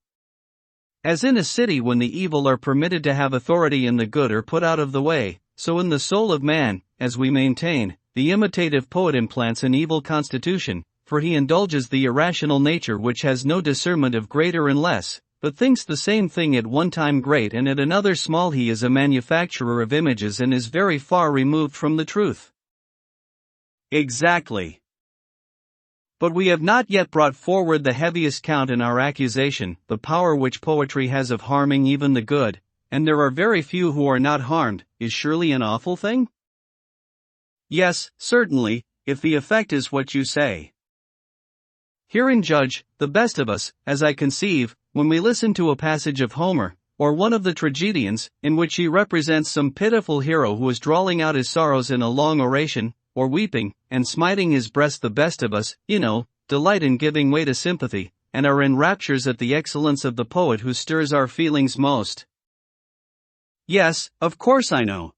As in a city when the evil are permitted to have authority and the good are put out of the way, so in the soul of man, as we maintain, the imitative poet implants an evil constitution, for he indulges the irrational nature which has no discernment of greater and less, but thinks the same thing at one time great and at another small. He is a manufacturer of images and is very far removed from the truth. Exactly. But we have not yet brought forward the heaviest count in our accusation, the power which poetry has of harming even the good, and there are very few who are not harmed, is surely an awful thing? Yes, certainly, if the effect is what you say. Herein judge, the best of us, as I conceive, when we listen to a passage of Homer, or one of the tragedians, in which he represents some pitiful hero who is drawling out his sorrows in a long oration, or weeping, and smiting his breast. The best of us, delight in giving way to sympathy, and are in raptures at the excellence of the poet who stirs our feelings most. Yes, of course I know.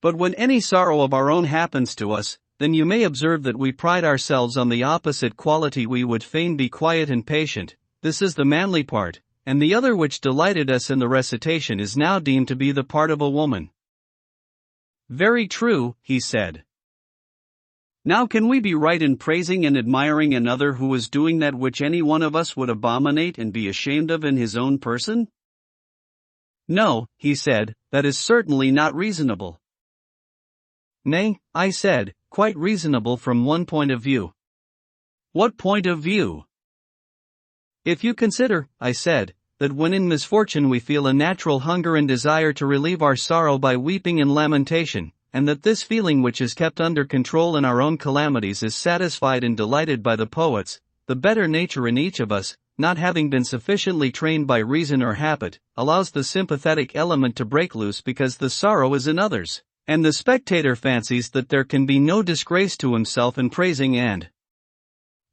But when any sorrow of our own happens to us, then you may observe that we pride ourselves on the opposite quality. We would fain be quiet and patient. This is the manly part, and the other which delighted us in the recitation is now deemed to be the part of a woman. Very true, he said. Now can we be right in praising and admiring another who is doing that which any one of us would abominate and be ashamed of in his own person? No, he said, that is certainly not reasonable. Nay, I said, quite reasonable from one point of view. What point of view? If you consider, I said, that when in misfortune we feel a natural hunger and desire to relieve our sorrow by weeping and lamentation, and that this feeling which is kept under control in our own calamities is satisfied and delighted by the poets, the better nature in each of us, not having been sufficiently trained by reason or habit, allows the sympathetic element to break loose because the sorrow is in others, and the spectator fancies that there can be no disgrace to himself in praising and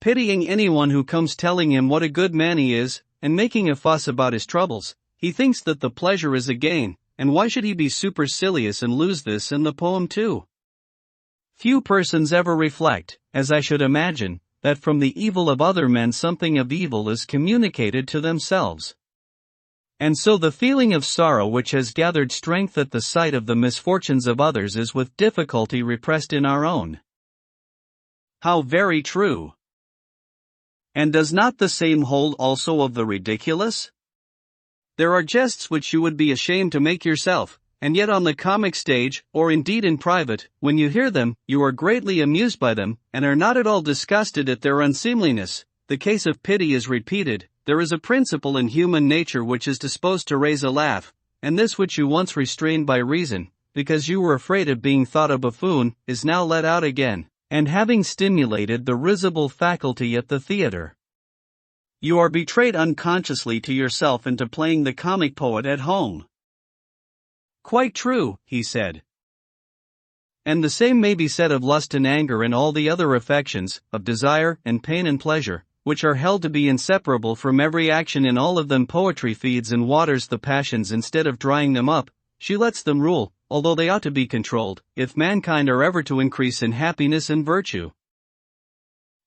pitying anyone who comes telling him what a good man he is, and making a fuss about his troubles. He thinks that the pleasure is a gain, and why should he be supercilious and lose this in the poem too? Few persons ever reflect, as I should imagine, that from the evil of other men something of evil is communicated to themselves. And so the feeling of sorrow which has gathered strength at the sight of the misfortunes of others is with difficulty repressed in our own. How very true! And does not the same hold also of the ridiculous? There are jests which you would be ashamed to make yourself, and yet on the comic stage, or indeed in private, when you hear them, you are greatly amused by them, and are not at all disgusted at their unseemliness. The case of pity is repeated. There is a principle in human nature which is disposed to raise a laugh, and this which you once restrained by reason, because you were afraid of being thought a buffoon, is now let out again, and having stimulated the risible faculty at the theatre, you are betrayed unconsciously to yourself into playing the comic poet at home. Quite true, he said. And the same may be said of lust and anger and all the other affections, of desire and pain and pleasure, which are held to be inseparable from every action. In all of them poetry feeds and waters the passions instead of drying them up. She lets them rule, although they ought to be controlled, if mankind are ever to increase in happiness and virtue.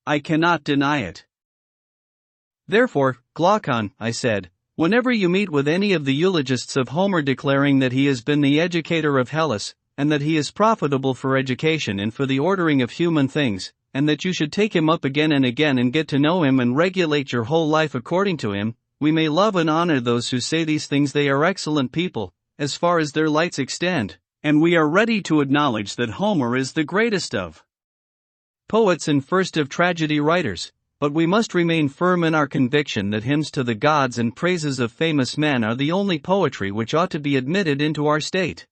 I cannot deny it. Therefore, Glaucon, I said, whenever you meet with any of the eulogists of Homer declaring that he has been the educator of Hellas, and that he is profitable for education and for the ordering of human things, and that you should take him up again and again and get to know him and regulate your whole life according to him, we may love and honor those who say these things. They are excellent people, as far as their lights extend, and we are ready to acknowledge that Homer is the greatest of poets and first of tragedy writers. But we must remain firm in our conviction that hymns to the gods and praises of famous men are the only poetry which ought to be admitted into our state.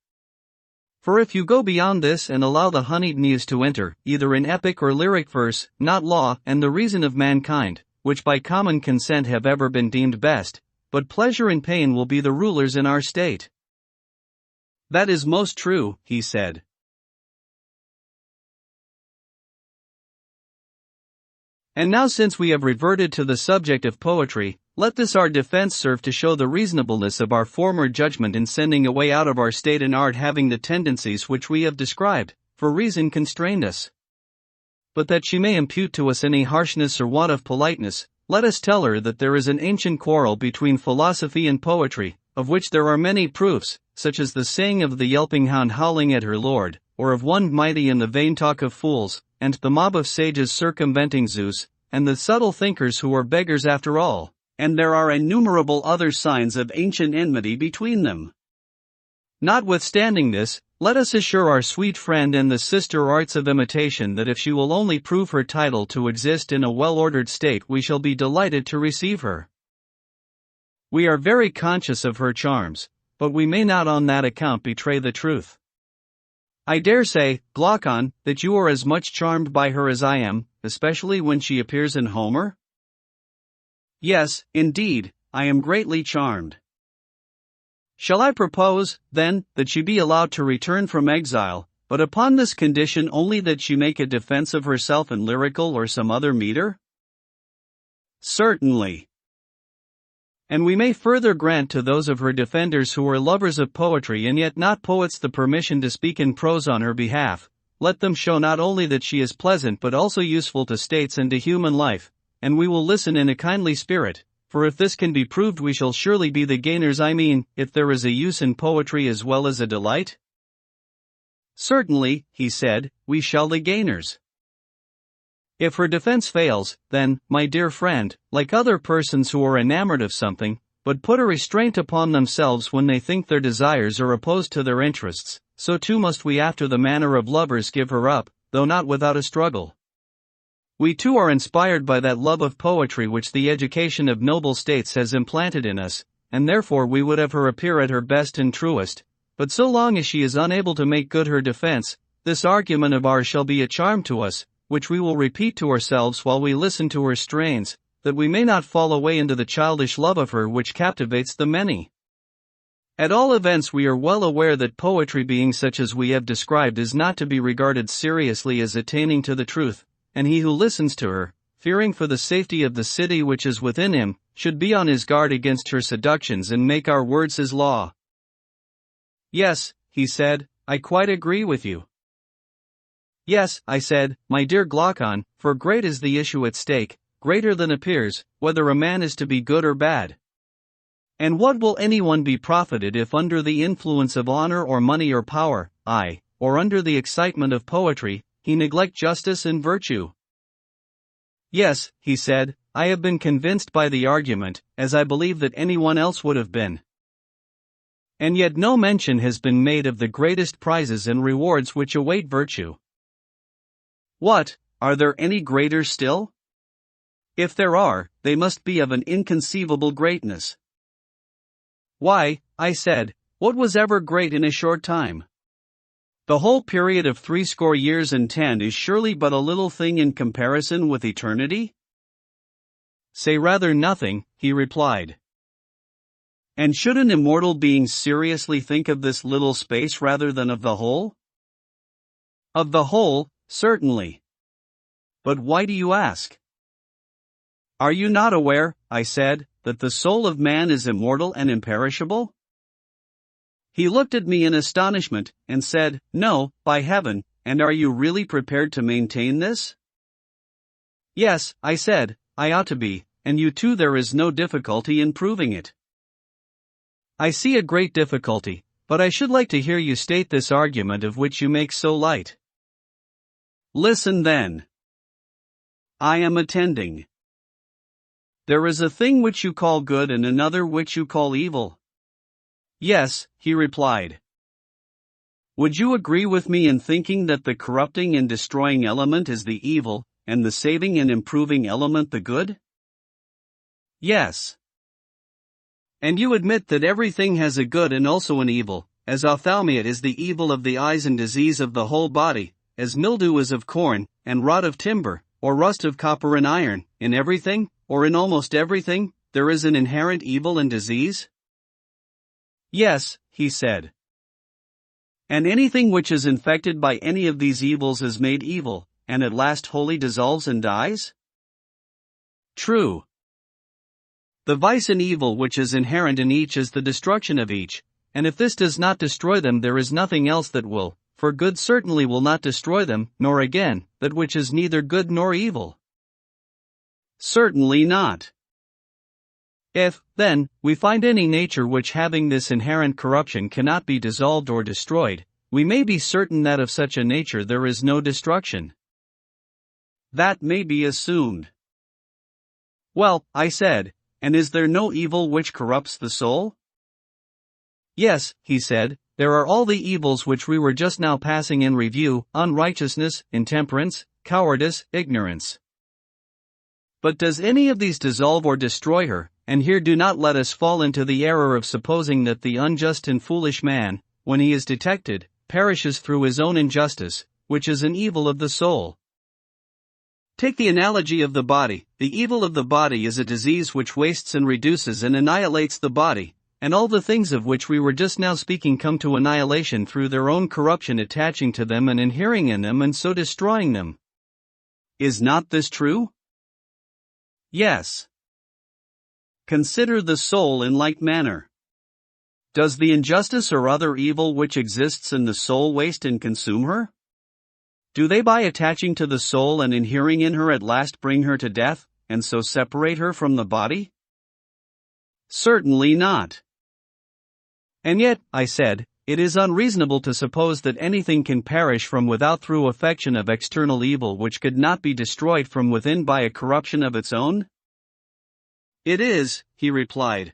For if you go beyond this and allow the honeyed muse to enter, either in epic or lyric verse, not law and the reason of mankind, which by common consent have ever been deemed best, but pleasure and pain will be the rulers in our state. That is most true, he said. And now, since we have reverted to the subject of poetry, let this our defense serve to show the reasonableness of our former judgment in sending away out of our state an art having the tendencies which we have described, for reason constrained us. But that she may impute to us any harshness or want of politeness, let us tell her that there is an ancient quarrel between philosophy and poetry, of which there are many proofs, such as the saying of the yelping hound howling at her lord, or of one mighty in the vain talk of fools, and the mob of sages circumventing Zeus, and the subtle thinkers who are beggars after all, and there are innumerable other signs of ancient enmity between them. Notwithstanding this, let us assure our sweet friend and the sister arts of imitation that if she will only prove her title to exist in a well-ordered state, we shall be delighted to receive her. We are very conscious of her charms, but we may not on that account betray the truth. I dare say, Glaucon, that you are as much charmed by her as I am, especially when she appears in Homer? Yes, indeed, I am greatly charmed. Shall I propose, then, that she be allowed to return from exile, but upon this condition only, that she make a defense of herself in lyrical or some other meter? Certainly. And we may further grant to those of her defenders who are lovers of poetry and yet not poets the permission to speak in prose on her behalf. Let them show not only that she is pleasant but also useful to states and to human life, and we will listen in a kindly spirit, for if this can be proved we shall surely be the gainers. I mean, if there is a use in poetry as well as a delight? Certainly, he said, we shall the gainers. If her defense fails, then, my dear friend, like other persons who are enamored of something, but put a restraint upon themselves when they think their desires are opposed to their interests, so too must we after the manner of lovers give her up, though not without a struggle. We too are inspired by that love of poetry which the education of noble states has implanted in us, and therefore we would have her appear at her best and truest, but so long as she is unable to make good her defense, this argument of ours shall be a charm to us, which we will repeat to ourselves while we listen to her strains, that we may not fall away into the childish love of her which captivates the many. At all events, we are well aware that poetry, being such as we have described, is not to be regarded seriously as attaining to the truth, and he who listens to her, fearing for the safety of the city which is within him, should be on his guard against her seductions and make our words his law. Yes, he said, I quite agree with you. Yes, I said, my dear Glaucon, for great is the issue at stake, greater than appears, whether a man is to be good or bad. And what will anyone be profited if under the influence of honor or money or power, or under the excitement of poetry, he neglect justice and virtue? Yes, he said, I have been convinced by the argument, as I believe that anyone else would have been. And yet no mention has been made of the greatest prizes and rewards which await virtue. What, are there any greater still? If there are, they must be of an inconceivable greatness. Why, I said, what was ever great in a short time? The whole period of 80 years and 10 is surely but a little thing in comparison with eternity? Say rather nothing, he replied. And should an immortal being seriously think of this little space rather than of the whole? Of the whole, certainly. But why do you ask? Are you not aware, I said, that the soul of man is immortal and imperishable? He looked at me in astonishment, and said, No, by heaven, and are you really prepared to maintain this? Yes, I said, I ought to be, and you too. There is no difficulty in proving it. I see a great difficulty, but I should like to hear you state this argument of which you make so light. Listen then. I am attending. There is a thing which you call good and another which you call evil. Yes, he replied. Would you agree with me in thinking that the corrupting and destroying element is the evil, and the saving and improving element the good? Yes. And you admit that everything has a good and also an evil, as ophthalmia is the evil of the eyes and disease of the whole body, as mildew is of corn, and rot of timber, or rust of copper and iron. In everything, or in almost everything, there is an inherent evil and disease? Yes, he said. And anything which is infected by any of these evils is made evil, and at last wholly dissolves and dies? True. The vice and evil which is inherent in each is the destruction of each, and if this does not destroy them, there is nothing else that will, for good certainly will not destroy them, nor again, that which is neither good nor evil. Certainly not. If, then, we find any nature which having this inherent corruption cannot be dissolved or destroyed, we may be certain that of such a nature there is no destruction. That may be assumed. Well, I said, and is there no evil which corrupts the soul? Yes, he said, there are all the evils which we were just now passing in review: unrighteousness, intemperance, cowardice, ignorance. But does any of these dissolve or destroy her? And here do not let us fall into the error of supposing that the unjust and foolish man, when he is detected, perishes through his own injustice, which is an evil of the soul. Take the analogy of the body. The evil of the body is a disease which wastes and reduces and annihilates the body, and all the things of which we were just now speaking come to annihilation through their own corruption attaching to them and inhering in them and so destroying them. Is not this true? Yes. Consider the soul in like manner. Does the injustice or other evil which exists in the soul waste and consume her? Do they by attaching to the soul and inhering in her at last bring her to death, and so separate her from the body? Certainly not. And yet, I said, it is unreasonable to suppose that anything can perish from without through affection of external evil which could not be destroyed from within by a corruption of its own? It is, he replied.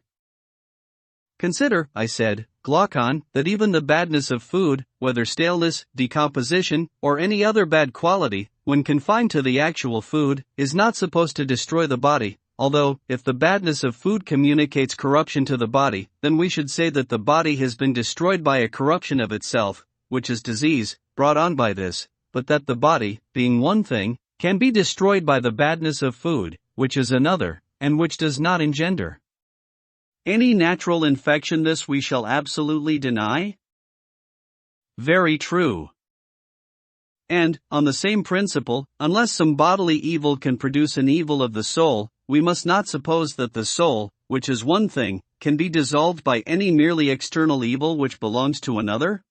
Consider, I said, Glaucon, that even the badness of food, whether staleness, decomposition, or any other bad quality, when confined to the actual food, is not supposed to destroy the body, although, if the badness of food communicates corruption to the body, then we should say that the body has been destroyed by a corruption of itself, which is disease, brought on by this, but that the body, being one thing, can be destroyed by the badness of food, which is another, and which does not engender. Any natural infection this we shall absolutely deny? Very true. And, on the same principle, unless some bodily evil can produce an evil of the soul, we must not suppose that the soul, which is one thing, can be dissolved by any merely external evil which belongs to another?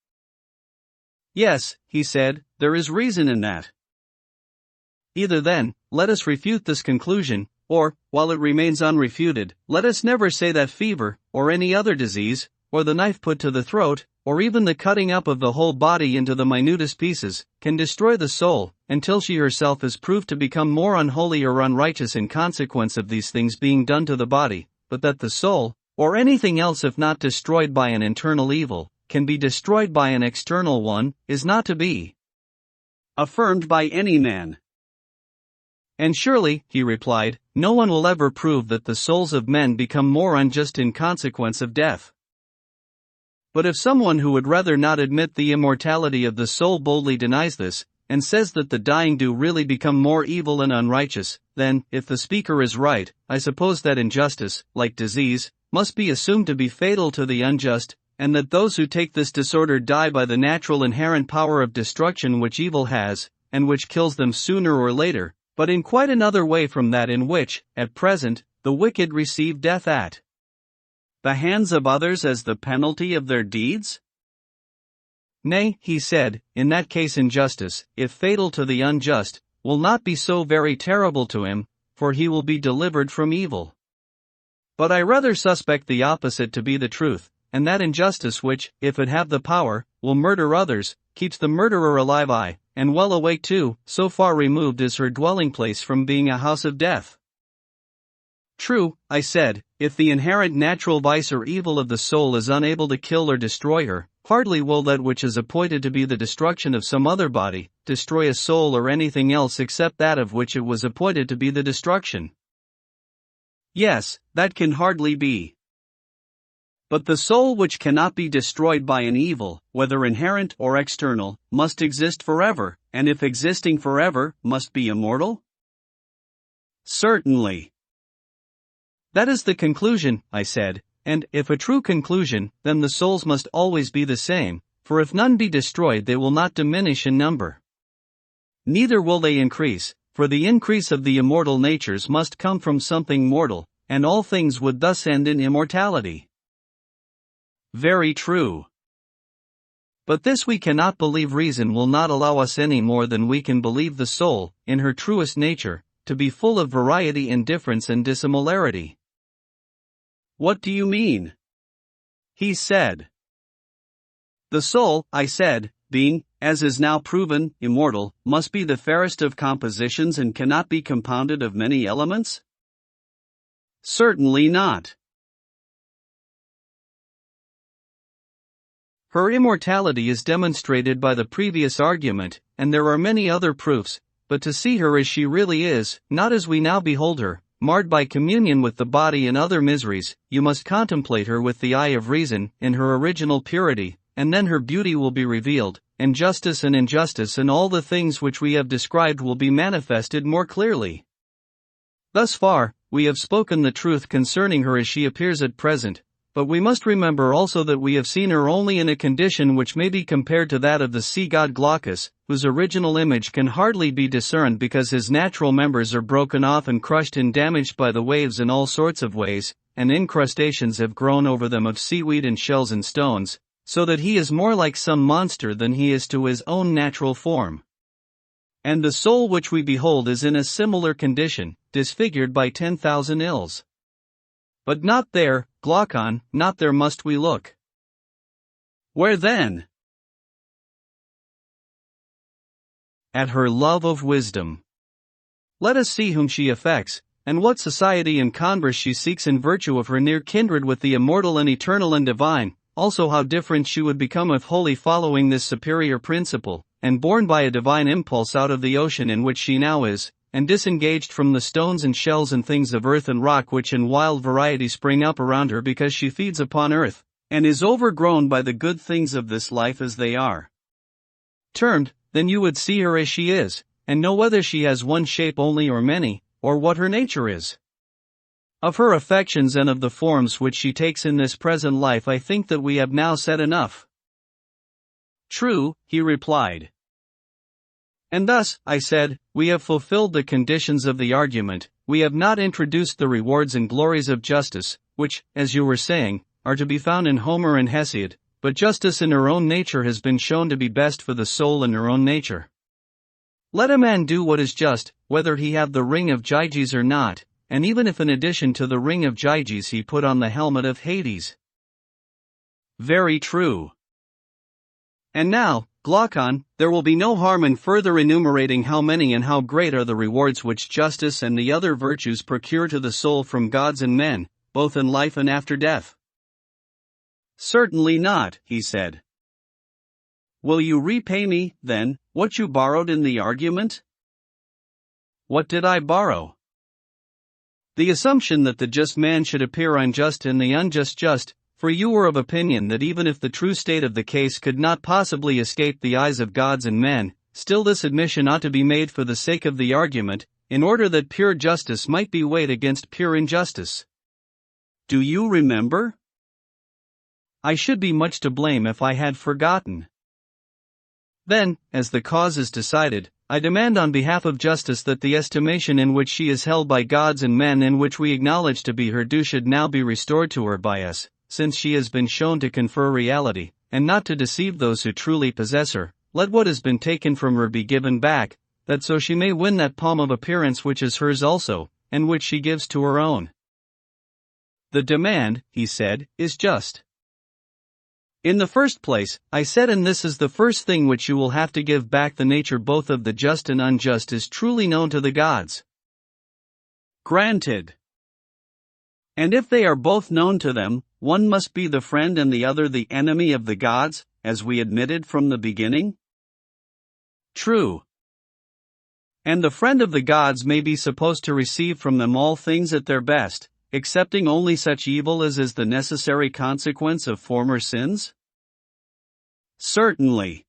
Yes, he said, there is reason in that. Either then, let us refute this conclusion, or, while it remains unrefuted, let us never say that fever, or any other disease, or the knife put to the throat, or even the cutting up of the whole body into the minutest pieces, can destroy the soul, until she herself is proved to become more unholy or unrighteous in consequence of these things being done to the body, but that the soul, or anything else if not destroyed by an internal evil, can be destroyed by an external one, is not to be affirmed by any man. And surely, he replied, no one will ever prove that the souls of men become more unjust in consequence of death. But if someone who would rather not admit the immortality of the soul boldly denies this, and says that the dying do really become more evil and unrighteous, then, if the speaker is right, I suppose that injustice, like disease, must be assumed to be fatal to the unjust, and that those who take this disorder die by the natural inherent power of destruction which evil has, and which kills them sooner or later, but in quite another way from that in which, at present, the wicked receive death at the hands of others as the penalty of their deeds? Nay, he said, in that case injustice, if fatal to the unjust, will not be so very terrible to him, for he will be delivered from evil. But I rather suspect the opposite to be the truth, and that injustice which, if it have the power, will murder others, keeps the murderer alive, aye, and well awake too, so far removed is her dwelling place from being a house of death. True, I said, if the inherent natural vice or evil of the soul is unable to kill or destroy her, hardly will that which is appointed to be the destruction of some other body, destroy a soul or anything else except that of which it was appointed to be the destruction. Yes, that can hardly be. But the soul which cannot be destroyed by an evil, whether inherent or external, must exist forever, and if existing forever, must be immortal? Certainly. That is the conclusion, I said, and, if a true conclusion, then the souls must always be the same, for if none be destroyed they will not diminish in number. Neither will they increase, for the increase of the immortal natures must come from something mortal, and all things would thus end in immortality. Very true. But this we cannot believe. Reason will not allow us any more than we can believe the soul, in her truest nature, to be full of variety and difference and dissimilarity. What do you mean? He said. The soul, I said, being, as is now proven, immortal, must be the fairest of compositions and cannot be compounded of many elements? Certainly not. Her immortality is demonstrated by the previous argument, and there are many other proofs, but to see her as she really is, not as we now behold her, marred by communion with the body and other miseries, you must contemplate her with the eye of reason, in her original purity, and then her beauty will be revealed, and justice and injustice and all the things which we have described will be manifested more clearly. Thus far, we have spoken the truth concerning her as she appears at present, but we must remember also that we have seen her only in a condition which may be compared to that of the sea god Glaucus, whose original image can hardly be discerned because his natural members are broken off and crushed and damaged by the waves in all sorts of ways, and incrustations have grown over them of seaweed and shells and stones, so that he is more like some monster than he is to his own natural form. And the soul which we behold is in a similar condition, disfigured by 10,000 ills. But not there, Glaucon, not there must we look. Where then? At her love of wisdom. Let us see whom she affects, and what society and converse she seeks in virtue of her near kindred with the immortal and eternal and divine, also how different she would become if wholly following this superior principle, and borne by a divine impulse out of the ocean in which she now is, and disengaged from the stones and shells and things of earth and rock which in wild variety spring up around her because she feeds upon earth, and is overgrown by the good things of this life as they are termed. Then you would see her as she is, and know whether she has one shape only or many, or what her nature is. Of her affections and of the forms which she takes in this present life I think that we have now said enough. True, he replied. And thus, I said, we have fulfilled the conditions of the argument, we have not introduced the rewards and glories of justice, which, as you were saying, are to be found in Homer and Hesiod, but justice in her own nature has been shown to be best for the soul in her own nature. Let a man do what is just, whether he have the ring of Gyges or not, and even if in addition to the ring of Gyges he put on the helmet of Hades. Very true. And now, Glaucon, there will be no harm in further enumerating how many and how great are the rewards which justice and the other virtues procure to the soul from gods and men, both in life and after death. Certainly not, he said. Will you repay me, then, what you borrowed in the argument? What did I borrow? The assumption that the just man should appear unjust and the unjust just, for you were of opinion that even if the true state of the case could not possibly escape the eyes of gods and men, still this admission ought to be made for the sake of the argument, in order that pure justice might be weighed against pure injustice. Do you remember? I should be much to blame if I had forgotten. Then, as the cause is decided, I demand on behalf of justice that the estimation in which she is held by gods and men and which we acknowledge to be her due should now be restored to her by us, since she has been shown to confer reality, and not to deceive those who truly possess her. Let what has been taken from her be given back, that so she may win that palm of appearance which is hers also, and which she gives to her own. The demand, he said, is just. In the first place, I said, and this is the first thing which you will have to give back, the nature both of the just and unjust is truly known to the gods. Granted. And if they are both known to them, one must be the friend and the other the enemy of the gods, as we admitted from the beginning? True. And the friend of the gods may be supposed to receive from them all things at their best, excepting only such evil as is the necessary consequence of former sins? Certainly.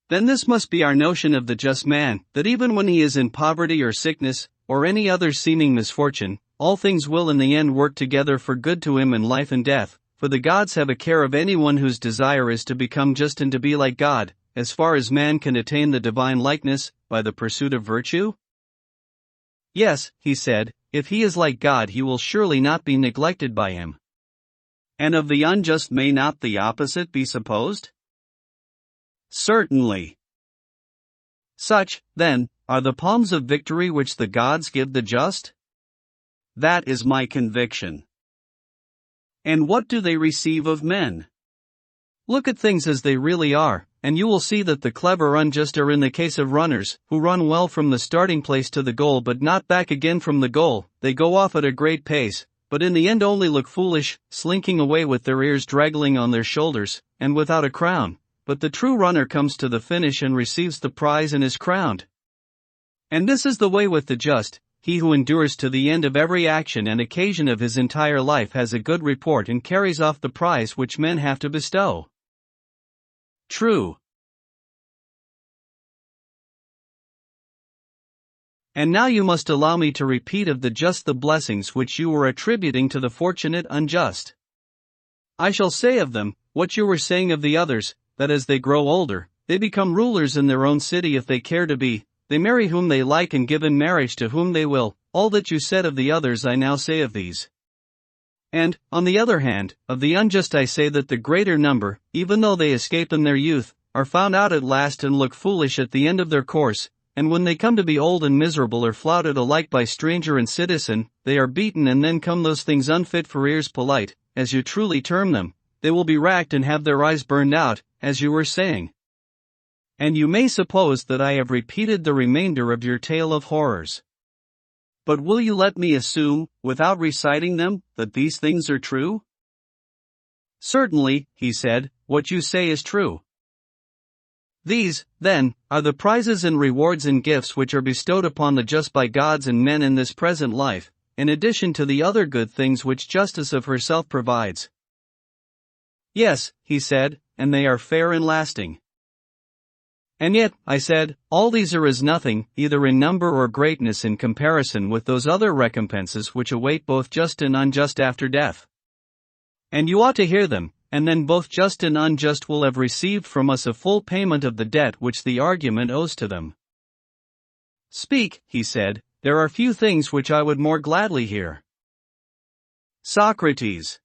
Then this must be our notion of the just man, that even when he is in poverty or sickness, or any other seeming misfortune, all things will in the end work together for good to him in life and death, for the gods have a care of anyone whose desire is to become just and to be like God, as far as man can attain the divine likeness, by the pursuit of virtue? Yes, he said, if he is like God he will surely not be neglected by him. And of the unjust may not the opposite be supposed? Certainly. Such, then, are the palms of victory which the gods give the just? That is my conviction. And what do they receive of men? Look at things as they really are, and you will see that the clever unjust are in the case of runners, who run well from the starting place to the goal but not back again from the goal. They go off at a great pace, but in the end only look foolish, slinking away with their ears draggling on their shoulders, and without a crown. But the true runner comes to the finish and receives the prize and is crowned. And this is the way with the just. He who endures to the end of every action and occasion of his entire life has a good report and carries off the prize which men have to bestow. True. And now you must allow me to repeat of the just the blessings which you were attributing to the fortunate unjust. I shall say of them, what you were saying of the others, that as they grow older, they become rulers in their own city if they care to be, they marry whom they like and give in marriage to whom they will. All that you said of the others I now say of these. And, on the other hand, of the unjust I say that the greater number, even though they escape in their youth, are found out at last and look foolish at the end of their course, and when they come to be old and miserable are flouted alike by stranger and citizen, they are beaten and then come those things unfit for ears polite, as you truly term them, they will be racked and have their eyes burned out, as you were saying. And you may suppose that I have repeated the remainder of your tale of horrors. But will you let me assume, without reciting them, that these things are true? Certainly, he said, what you say is true. These, then, are the prizes and rewards and gifts which are bestowed upon the just by gods and men in this present life, in addition to the other good things which justice of herself provides. Yes, he said, and they are fair and lasting. And yet, I said, all these are as nothing, either in number or greatness in comparison with those other recompenses which await both just and unjust after death. And you ought to hear them, and then both just and unjust will have received from us a full payment of the debt which the argument owes to them. Speak, he said, there are few things which I would more gladly hear. Socrates.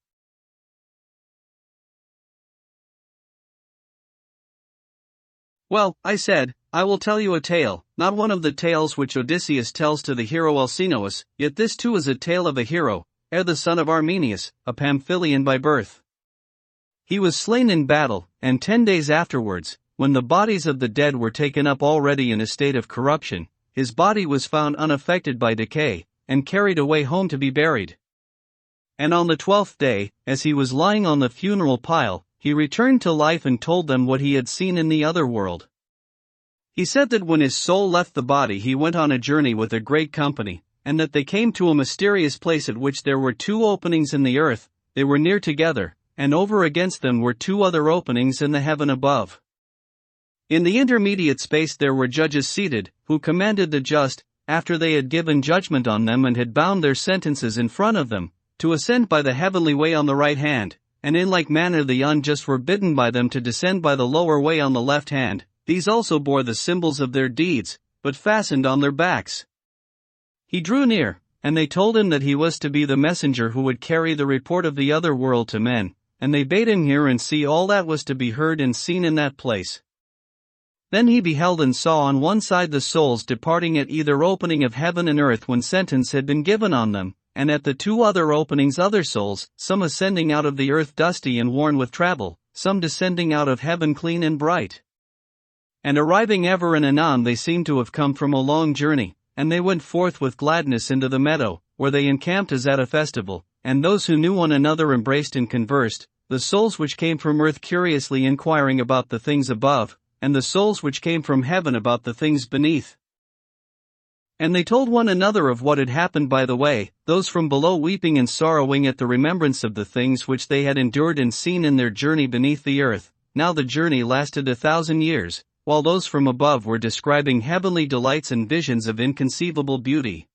Well, I said, I will tell you a tale, not one of the tales which Odysseus tells to the hero Alcinous, yet this too is a tale of a hero, the son of Armenius, a Pamphylian by birth. He was slain in battle, and 10 days afterwards, when the bodies of the dead were taken up already in a state of corruption, his body was found unaffected by decay, and carried away home to be buried. And on the 12th day, as he was lying on the funeral pile, he returned to life and told them what he had seen in the other world. He said that when his soul left the body he went on a journey with a great company, and that they came to a mysterious place at which there were 2 openings in the earth, they were near together, and over against them were 2 other openings in the heaven above. In the intermediate space there were judges seated, who commanded the just, after they had given judgment on them and had bound their sentences in front of them, to ascend by the heavenly way on the right hand, and in like manner the unjust were bidden by them to descend by the lower way on the left hand. These also bore the symbols of their deeds, but fastened on their backs. He drew near, and they told him that he was to be the messenger who would carry the report of the other world to men, and they bade him hear and see all that was to be heard and seen in that place. Then he beheld and saw on one side the souls departing at either opening of heaven and earth when sentence had been given on them, and at the 2 other openings other souls, some ascending out of the earth dusty and worn with travel, some descending out of heaven clean and bright. And arriving ever and anon they seemed to have come from a long journey, and they went forth with gladness into the meadow, where they encamped as at a festival, and those who knew one another embraced and conversed, the souls which came from earth curiously inquiring about the things above, and the souls which came from heaven about the things beneath. And they told one another of what had happened by the way, those from below weeping and sorrowing at the remembrance of the things which they had endured and seen in their journey beneath the earth. Now the journey lasted 1,000 years, while those from above were describing heavenly delights and visions of inconceivable beauty.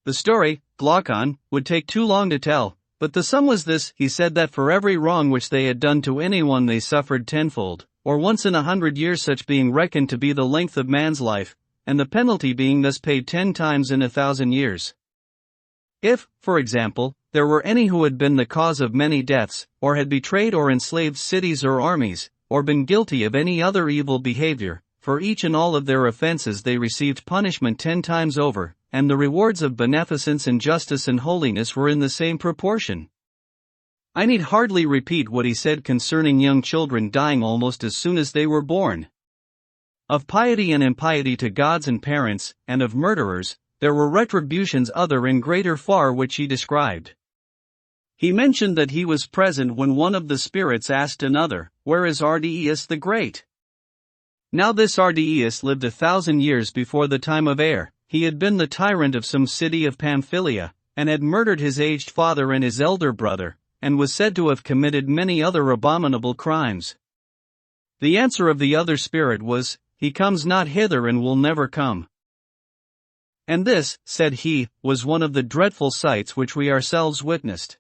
The story, Glaucon, would take too long to tell, but the sum was this: he said that for every wrong which they had done to anyone they suffered tenfold, or once in 100 years, such being reckoned to be the length of man's life, and the penalty being thus paid 10 times in 1,000 years. If, for example, there were any who had been the cause of many deaths, or had betrayed or enslaved cities or armies, or been guilty of any other evil behavior, for each and all of their offenses they received punishment 10 times over, and the rewards of beneficence and justice and holiness were in the same proportion. I need hardly repeat what he said concerning young children dying almost as soon as they were born. Of piety and impiety to gods and parents, and of murderers, there were retributions other and greater far which he described. He mentioned that he was present when one of the spirits asked another, "Where is Ardeus the Great?" Now this Ardeus lived 1,000 years before the time of Air. He had been the tyrant of some city of Pamphylia, and had murdered his aged father and his elder brother, and was said to have committed many other abominable crimes. The answer of the other spirit was, "He comes not hither and will never come." And this, said he, was one of the dreadful sights which we ourselves witnessed.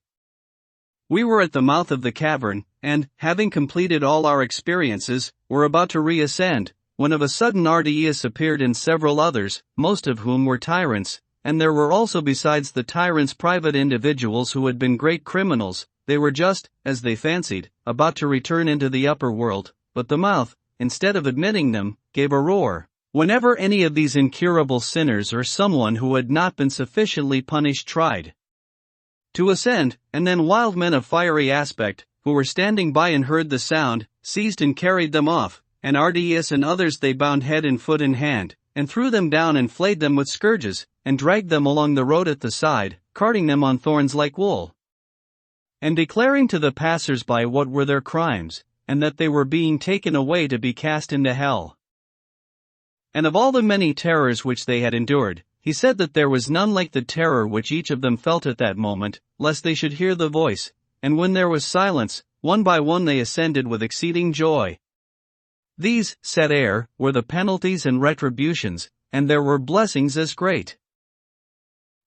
We were at the mouth of the cavern, and, having completed all our experiences, were about to reascend, when of a sudden Ardeus appeared and several others, most of whom were tyrants, and there were also besides the tyrants private individuals who had been great criminals. They were just, as they fancied, about to return into the upper world, but the mouth, instead of admitting them, gave a roar. Whenever any of these incurable sinners or someone who had not been sufficiently punished tried to ascend, and then wild men of fiery aspect, who were standing by and heard the sound, seized and carried them off, and Ardeus and others they bound head and foot and hand, and threw them down and flayed them with scourges, and dragged them along the road at the side, carting them on thorns like wool, and declaring to the passers-by what were their crimes, and that they were being taken away to be cast into hell. And of all the many terrors which they had endured, he said that there was none like the terror which each of them felt at that moment, lest they should hear the voice, and when there was silence, one by one they ascended with exceeding joy. These, said Air, were the penalties and retributions, and there were blessings as great.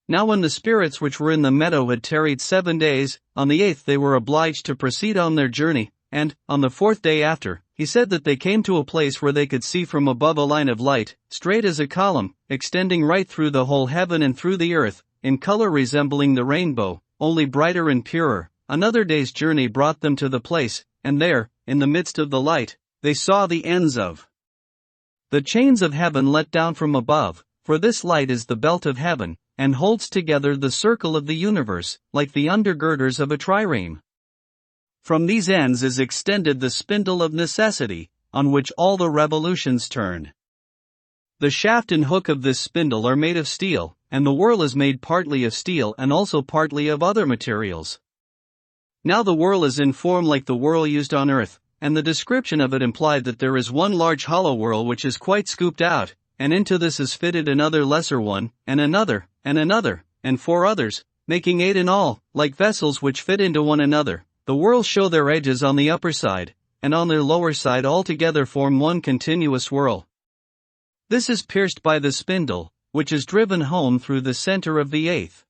Now when the spirits which were in the meadow had tarried 7 days, on the 8th they were obliged to proceed on their journey, and, on the 4th day after, he said that they came to a place where they could see from above a line of light, straight as a column, extending right through the whole heaven and through the earth, in color resembling the rainbow, only brighter and purer. Another day's journey brought them to the place, and there, in the midst of the light, they saw the ends of the chains of heaven let down from above, for this light is the belt of heaven, and holds together the circle of the universe, like the undergirders of a trireme. From these ends is extended the spindle of necessity, on which all the revolutions turn. The shaft and hook of this spindle are made of steel, and the whirl is made partly of steel and also partly of other materials. Now the whirl is in form like the whirl used on earth, and the description of it implied that there is one large hollow whirl which is quite scooped out, and into this is fitted another lesser one, and another, and 4 others, making 8 in all, like vessels which fit into one another. The whirls show their edges on the upper side, and on their lower side altogether form one continuous whirl. This is pierced by the spindle, which is driven home through the center of the 8th.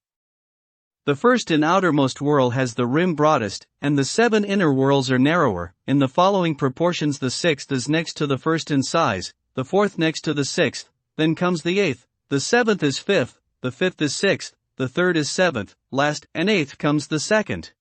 The first and outermost whirl has the rim broadest, and the 7 inner whirls are narrower, in the following proportions: the 6th is next to the 1st in size, the 4th next to the 6th, then comes the 8th, the 7th is 5th, the 5th is 6th, the 3rd is 7th, last and 8th comes the 2nd.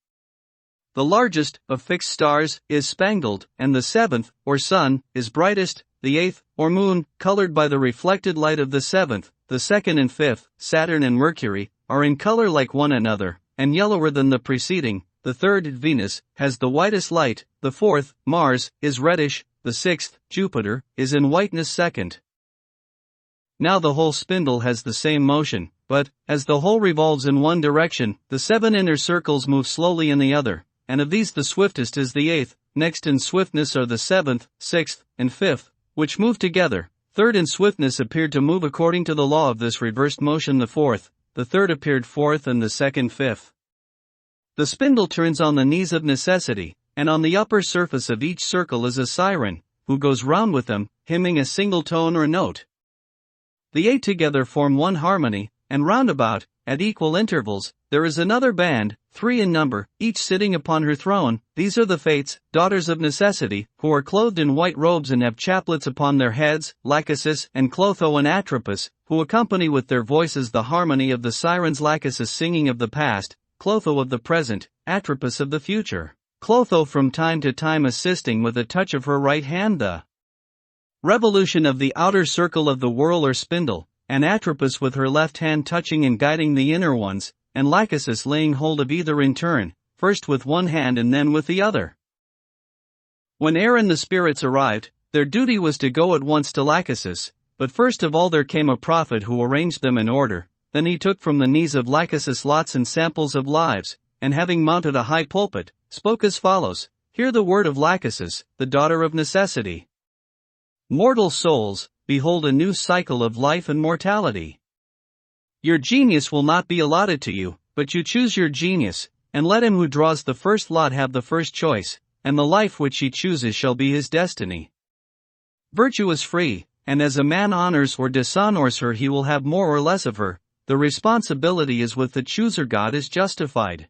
The largest, of fixed stars, is spangled, and the 7th, or sun, is brightest. The 8th, or moon, colored by the reflected light of the 7th, the 2nd and 5th, Saturn and Mercury, are in color like one another, and yellower than the preceding. The 3rd, Venus, has the whitest light. The 4th, Mars, is reddish. The 6th, Jupiter, is in whiteness second. Now the whole spindle has the same motion, but, as the whole revolves in one direction, the 7 inner circles move slowly in the other. And of these the swiftest is the 8th, next in swiftness are the 7th, 6th, and 5th, which move together. 3rd in swiftness appeared to move according to the law of this reversed motion. The 4th, the 3rd appeared 4th, and the 2nd 5th. The spindle turns on the knees of necessity, and on the upper surface of each circle is a siren, who goes round with them, hymning a single tone or note. The 8 together form one harmony, and round about, at equal intervals, there is another band, 3 in number, each sitting upon her throne. These are the Fates, daughters of necessity, who are clothed in white robes and have chaplets upon their heads, Lachesis and Clotho and Atropos, who accompany with their voices the harmony of the sirens, Lachesis singing of the past, Clotho of the present, Atropos of the future. Clotho from time to time assisting with a touch of her right hand the revolution of the outer circle of the whirl or spindle, and Atropos with her left hand touching and guiding the inner ones, and Lachesis laying hold of either in turn, first with one hand and then with the other. When air and the spirits arrived, their duty was to go at once to Lachesis, but first of all there came a prophet who arranged them in order. Then he took from the knees of Lachesis lots and samples of lives, and having mounted a high pulpit, spoke as follows: Hear the word of Lachesis, the daughter of necessity. Mortal souls, behold a new cycle of life and mortality. Your genius will not be allotted to you, but you choose your genius, and let him who draws the first lot have the first choice, and the life which he chooses shall be his destiny. Virtue is free, and as a man honors or dishonors her he will have more or less of her. The responsibility is with the chooser. God is justified.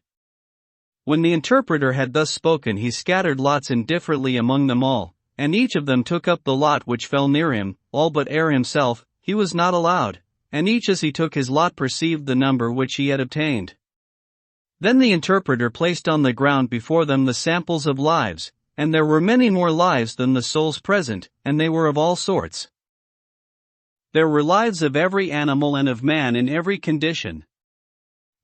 When the interpreter had thus spoken, he scattered lots indifferently among them all, and each of them took up the lot which fell near him, all but Er himself, he was not allowed, and each as he took his lot perceived the number which he had obtained. Then the interpreter placed on the ground before them the samples of lives, and there were many more lives than the souls present, and they were of all sorts. There were lives of every animal and of man in every condition.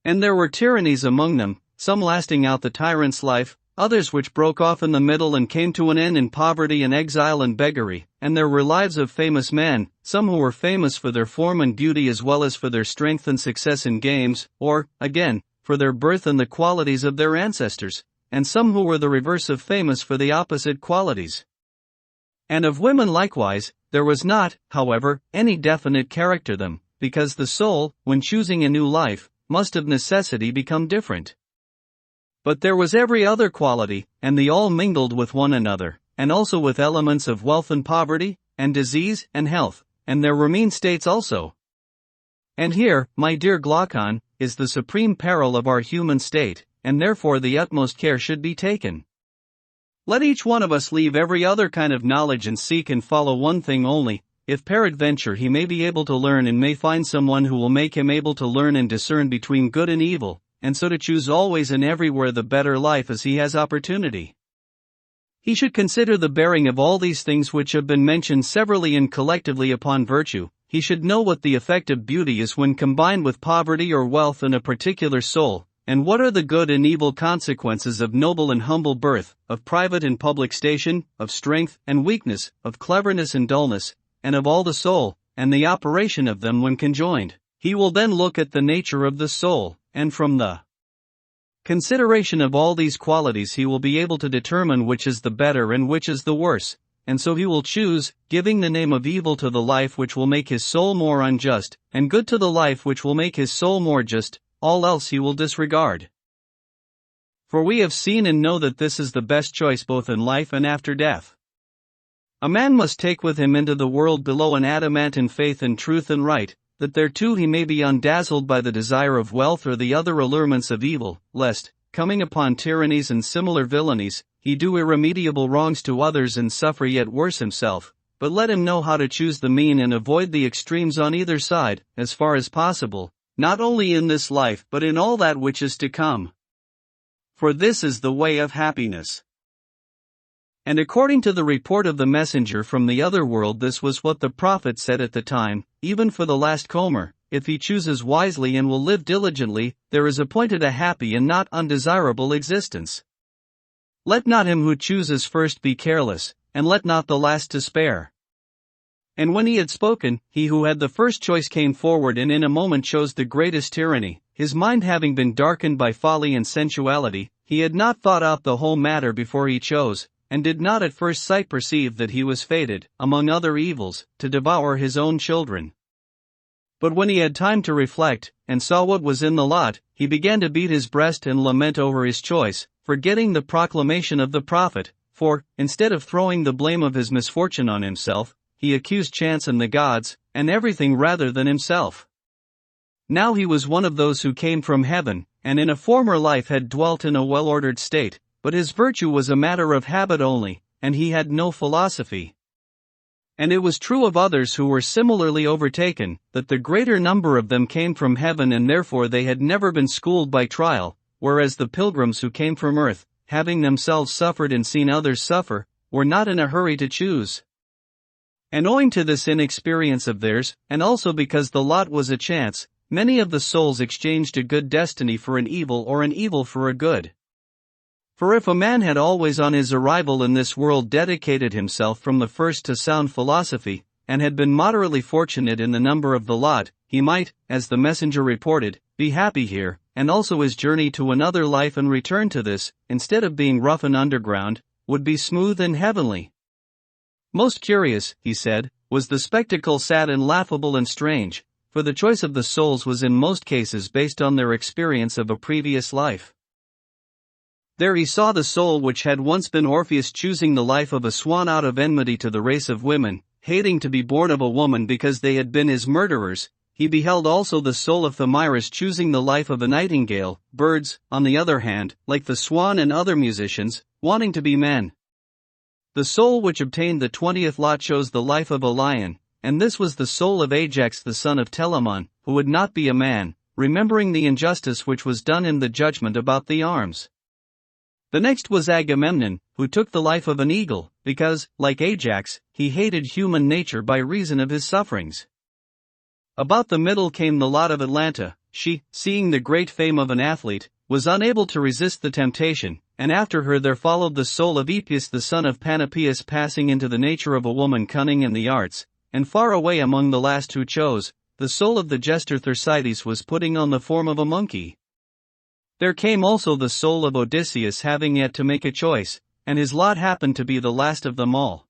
And there were tyrannies among them, some lasting out the tyrant's life, others which broke off in the middle and came to an end in poverty and exile and beggary, and there were lives of famous men, some who were famous for their form and beauty as well as for their strength and success in games, or, again, for their birth and the qualities of their ancestors, and some who were the reverse of famous for the opposite qualities. And of women likewise, there was not, however, any definite character them, because the soul, when choosing a new life, must of necessity become different. But there was every other quality, and they all mingled with one another, and also with elements of wealth and poverty, and disease and health, and there were mean states also. And here, my dear Glaucon, is the supreme peril of our human state, and therefore the utmost care should be taken. Let each one of us leave every other kind of knowledge and seek and follow one thing only, if peradventure he may be able to learn and may find someone who will make him able to learn and discern between good and evil, and so to choose always and everywhere the better life as he has opportunity. He should consider the bearing of all these things which have been mentioned severally and collectively upon virtue. He should know what the effect of beauty is when combined with poverty or wealth in a particular soul, and what are the good and evil consequences of noble and humble birth, of private and public station, of strength and weakness, of cleverness and dullness, and of all the soul, and the operation of them when conjoined. He will then look at the nature of the soul, and from the consideration of all these qualities he will be able to determine which is the better and which is the worse, and so he will choose, giving the name of evil to the life which will make his soul more unjust, and good to the life which will make his soul more just. All else he will disregard. For we have seen and know that this is the best choice both in life and after death. A man must take with him into the world below an adamant in faith and truth and right, that there too he may be undazzled by the desire of wealth or the other allurements of evil, lest, coming upon tyrannies and similar villainies, he do irremediable wrongs to others and suffer yet worse himself. But let him know how to choose the mean and avoid the extremes on either side, as far as possible, not only in this life but in all that which is to come. For this is the way of happiness. And according to the report of the messenger from the other world, this was what the prophet said at the time, even for the last comer: if he chooses wisely and will live diligently, there is appointed a happy and not undesirable existence. Let not him who chooses first be careless, and let not the last despair. And when he had spoken, he who had the first choice came forward and in a moment chose the greatest tyranny. His mind having been darkened by folly and sensuality, he had not thought out the whole matter before he chose, and did not at first sight perceive that he was fated, among other evils, to devour his own children. But when he had time to reflect, and saw what was in the lot, he began to beat his breast and lament over his choice, forgetting the proclamation of the prophet, for, instead of throwing the blame of his misfortune on himself, he accused chance and the gods, and everything rather than himself. Now he was one of those who came from heaven, and in a former life had dwelt in a well-ordered state, but his virtue was a matter of habit only, and he had no philosophy. And it was true of others who were similarly overtaken, that the greater number of them came from heaven and therefore they had never been schooled by trial, whereas the pilgrims who came from earth, having themselves suffered and seen others suffer, were not in a hurry to choose. And owing to this inexperience of theirs, and also because the lot was a chance, many of the souls exchanged a good destiny for an evil or an evil for a good. For if a man had always on his arrival in this world dedicated himself from the first to sound philosophy, and had been moderately fortunate in the number of the lot, he might, as the messenger reported, be happy here, and also his journey to another life and return to this, instead of being rough and underground, would be smooth and heavenly. Most curious, he said, was the spectacle sad and laughable and strange, for the choice of the souls was in most cases based on their experience of a previous life. There he saw the soul which had once been Orpheus choosing the life of a swan out of enmity to the race of women, hating to be born of a woman because they had been his murderers. He beheld also the soul of Thamyris choosing the life of a nightingale, birds, on the other hand, like the swan and other musicians, wanting to be men. The soul which obtained the 20th lot chose the life of a lion, and this was the soul of Ajax the son of Telamon, who would not be a man, remembering the injustice which was done in the judgment about the arms. The next was Agamemnon, who took the life of an eagle, because, like Ajax, he hated human nature by reason of his sufferings. About the middle came the lot of Atalanta. She, seeing the great fame of an athlete, was unable to resist the temptation, and after her there followed the soul of Epeus the son of Panopeus, passing into the nature of a woman cunning in the arts, and far away among the last who chose, the soul of the jester Thersites was putting on the form of a monkey. There came also the soul of Odysseus, having yet to make a choice, and his lot happened to be the last of them all.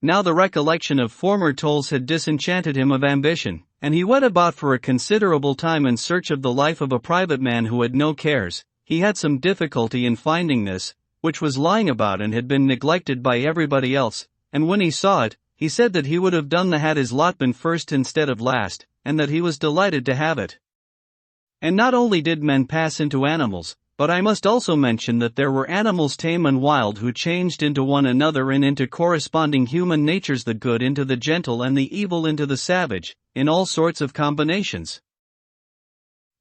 Now the recollection of former tolls had disenchanted him of ambition, and he went about for a considerable time in search of the life of a private man who had no cares. He had some difficulty in finding this, which was lying about and had been neglected by everybody else, and when he saw it, he said that he would have done had his lot been first instead of last, and that he was delighted to have it. And not only did men pass into animals, but I must also mention that there were animals tame and wild who changed into one another and into corresponding human natures, the good into the gentle and the evil into the savage, in all sorts of combinations.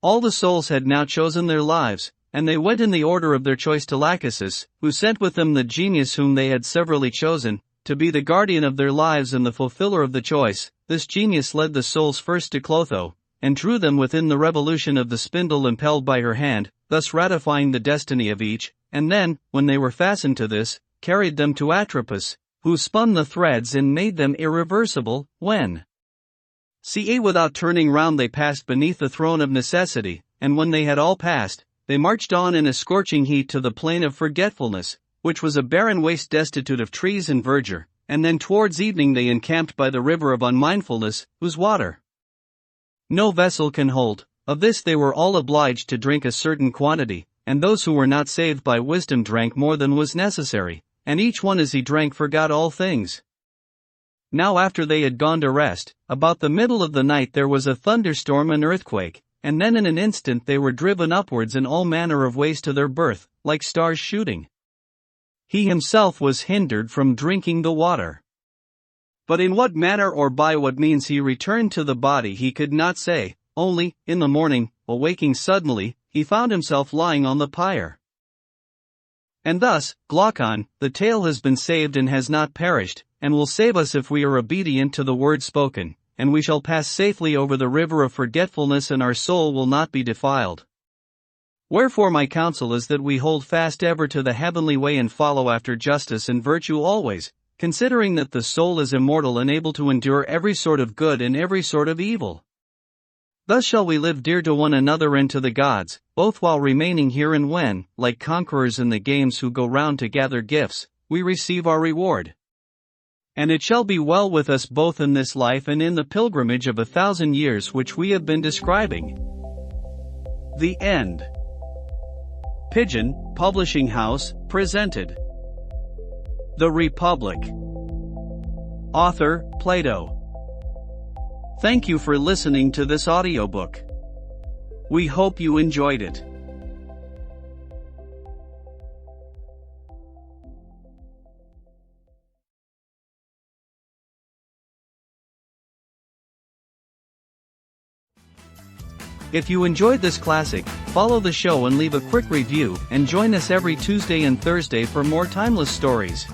All the souls had now chosen their lives, and they went in the order of their choice to Lachesis, who sent with them the genius whom they had severally chosen, to be the guardian of their lives and the fulfiller of the choice. This genius led the souls first to Clotho, and drew them within the revolution of the spindle impelled by her hand, thus ratifying the destiny of each, and then, when they were fastened to this, carried them to Atropos, who spun the threads and made them irreversible, when without turning round they passed beneath the throne of necessity, and when they had all passed, they marched on in a scorching heat to the plain of forgetfulness, which was a barren waste destitute of trees and verdure, and then towards evening they encamped by the river of unmindfulness, whose water no vessel can hold. Of this they were all obliged to drink a certain quantity, and those who were not saved by wisdom drank more than was necessary, and each one as he drank forgot all things. Now after they had gone to rest, about the middle of the night there was a thunderstorm and earthquake, and then in an instant they were driven upwards in all manner of ways to their birth, like stars shooting. He himself was hindered from drinking the water. But in what manner or by what means he returned to the body he could not say, only, in the morning, awaking suddenly, he found himself lying on the pyre. And thus, Glaucon, the tale has been saved and has not perished, and will save us if we are obedient to the word spoken, and we shall pass safely over the river of forgetfulness and our soul will not be defiled. Wherefore my counsel is that we hold fast ever to the heavenly way and follow after justice and virtue always, considering that the soul is immortal and able to endure every sort of good and every sort of evil. Thus shall we live dear to one another and to the gods, both while remaining here and when, like conquerors in the games who go round to gather gifts, we receive our reward. And it shall be well with us both in this life and in the pilgrimage of 1,000 years which we have been describing. The End. Pigeon, Publishing House, presented. The Republic. Author, Plato. Thank you for listening to this audiobook. We hope you enjoyed it. If you enjoyed this classic, follow the show and leave a quick review, and join us every Tuesday and Thursday for more timeless stories.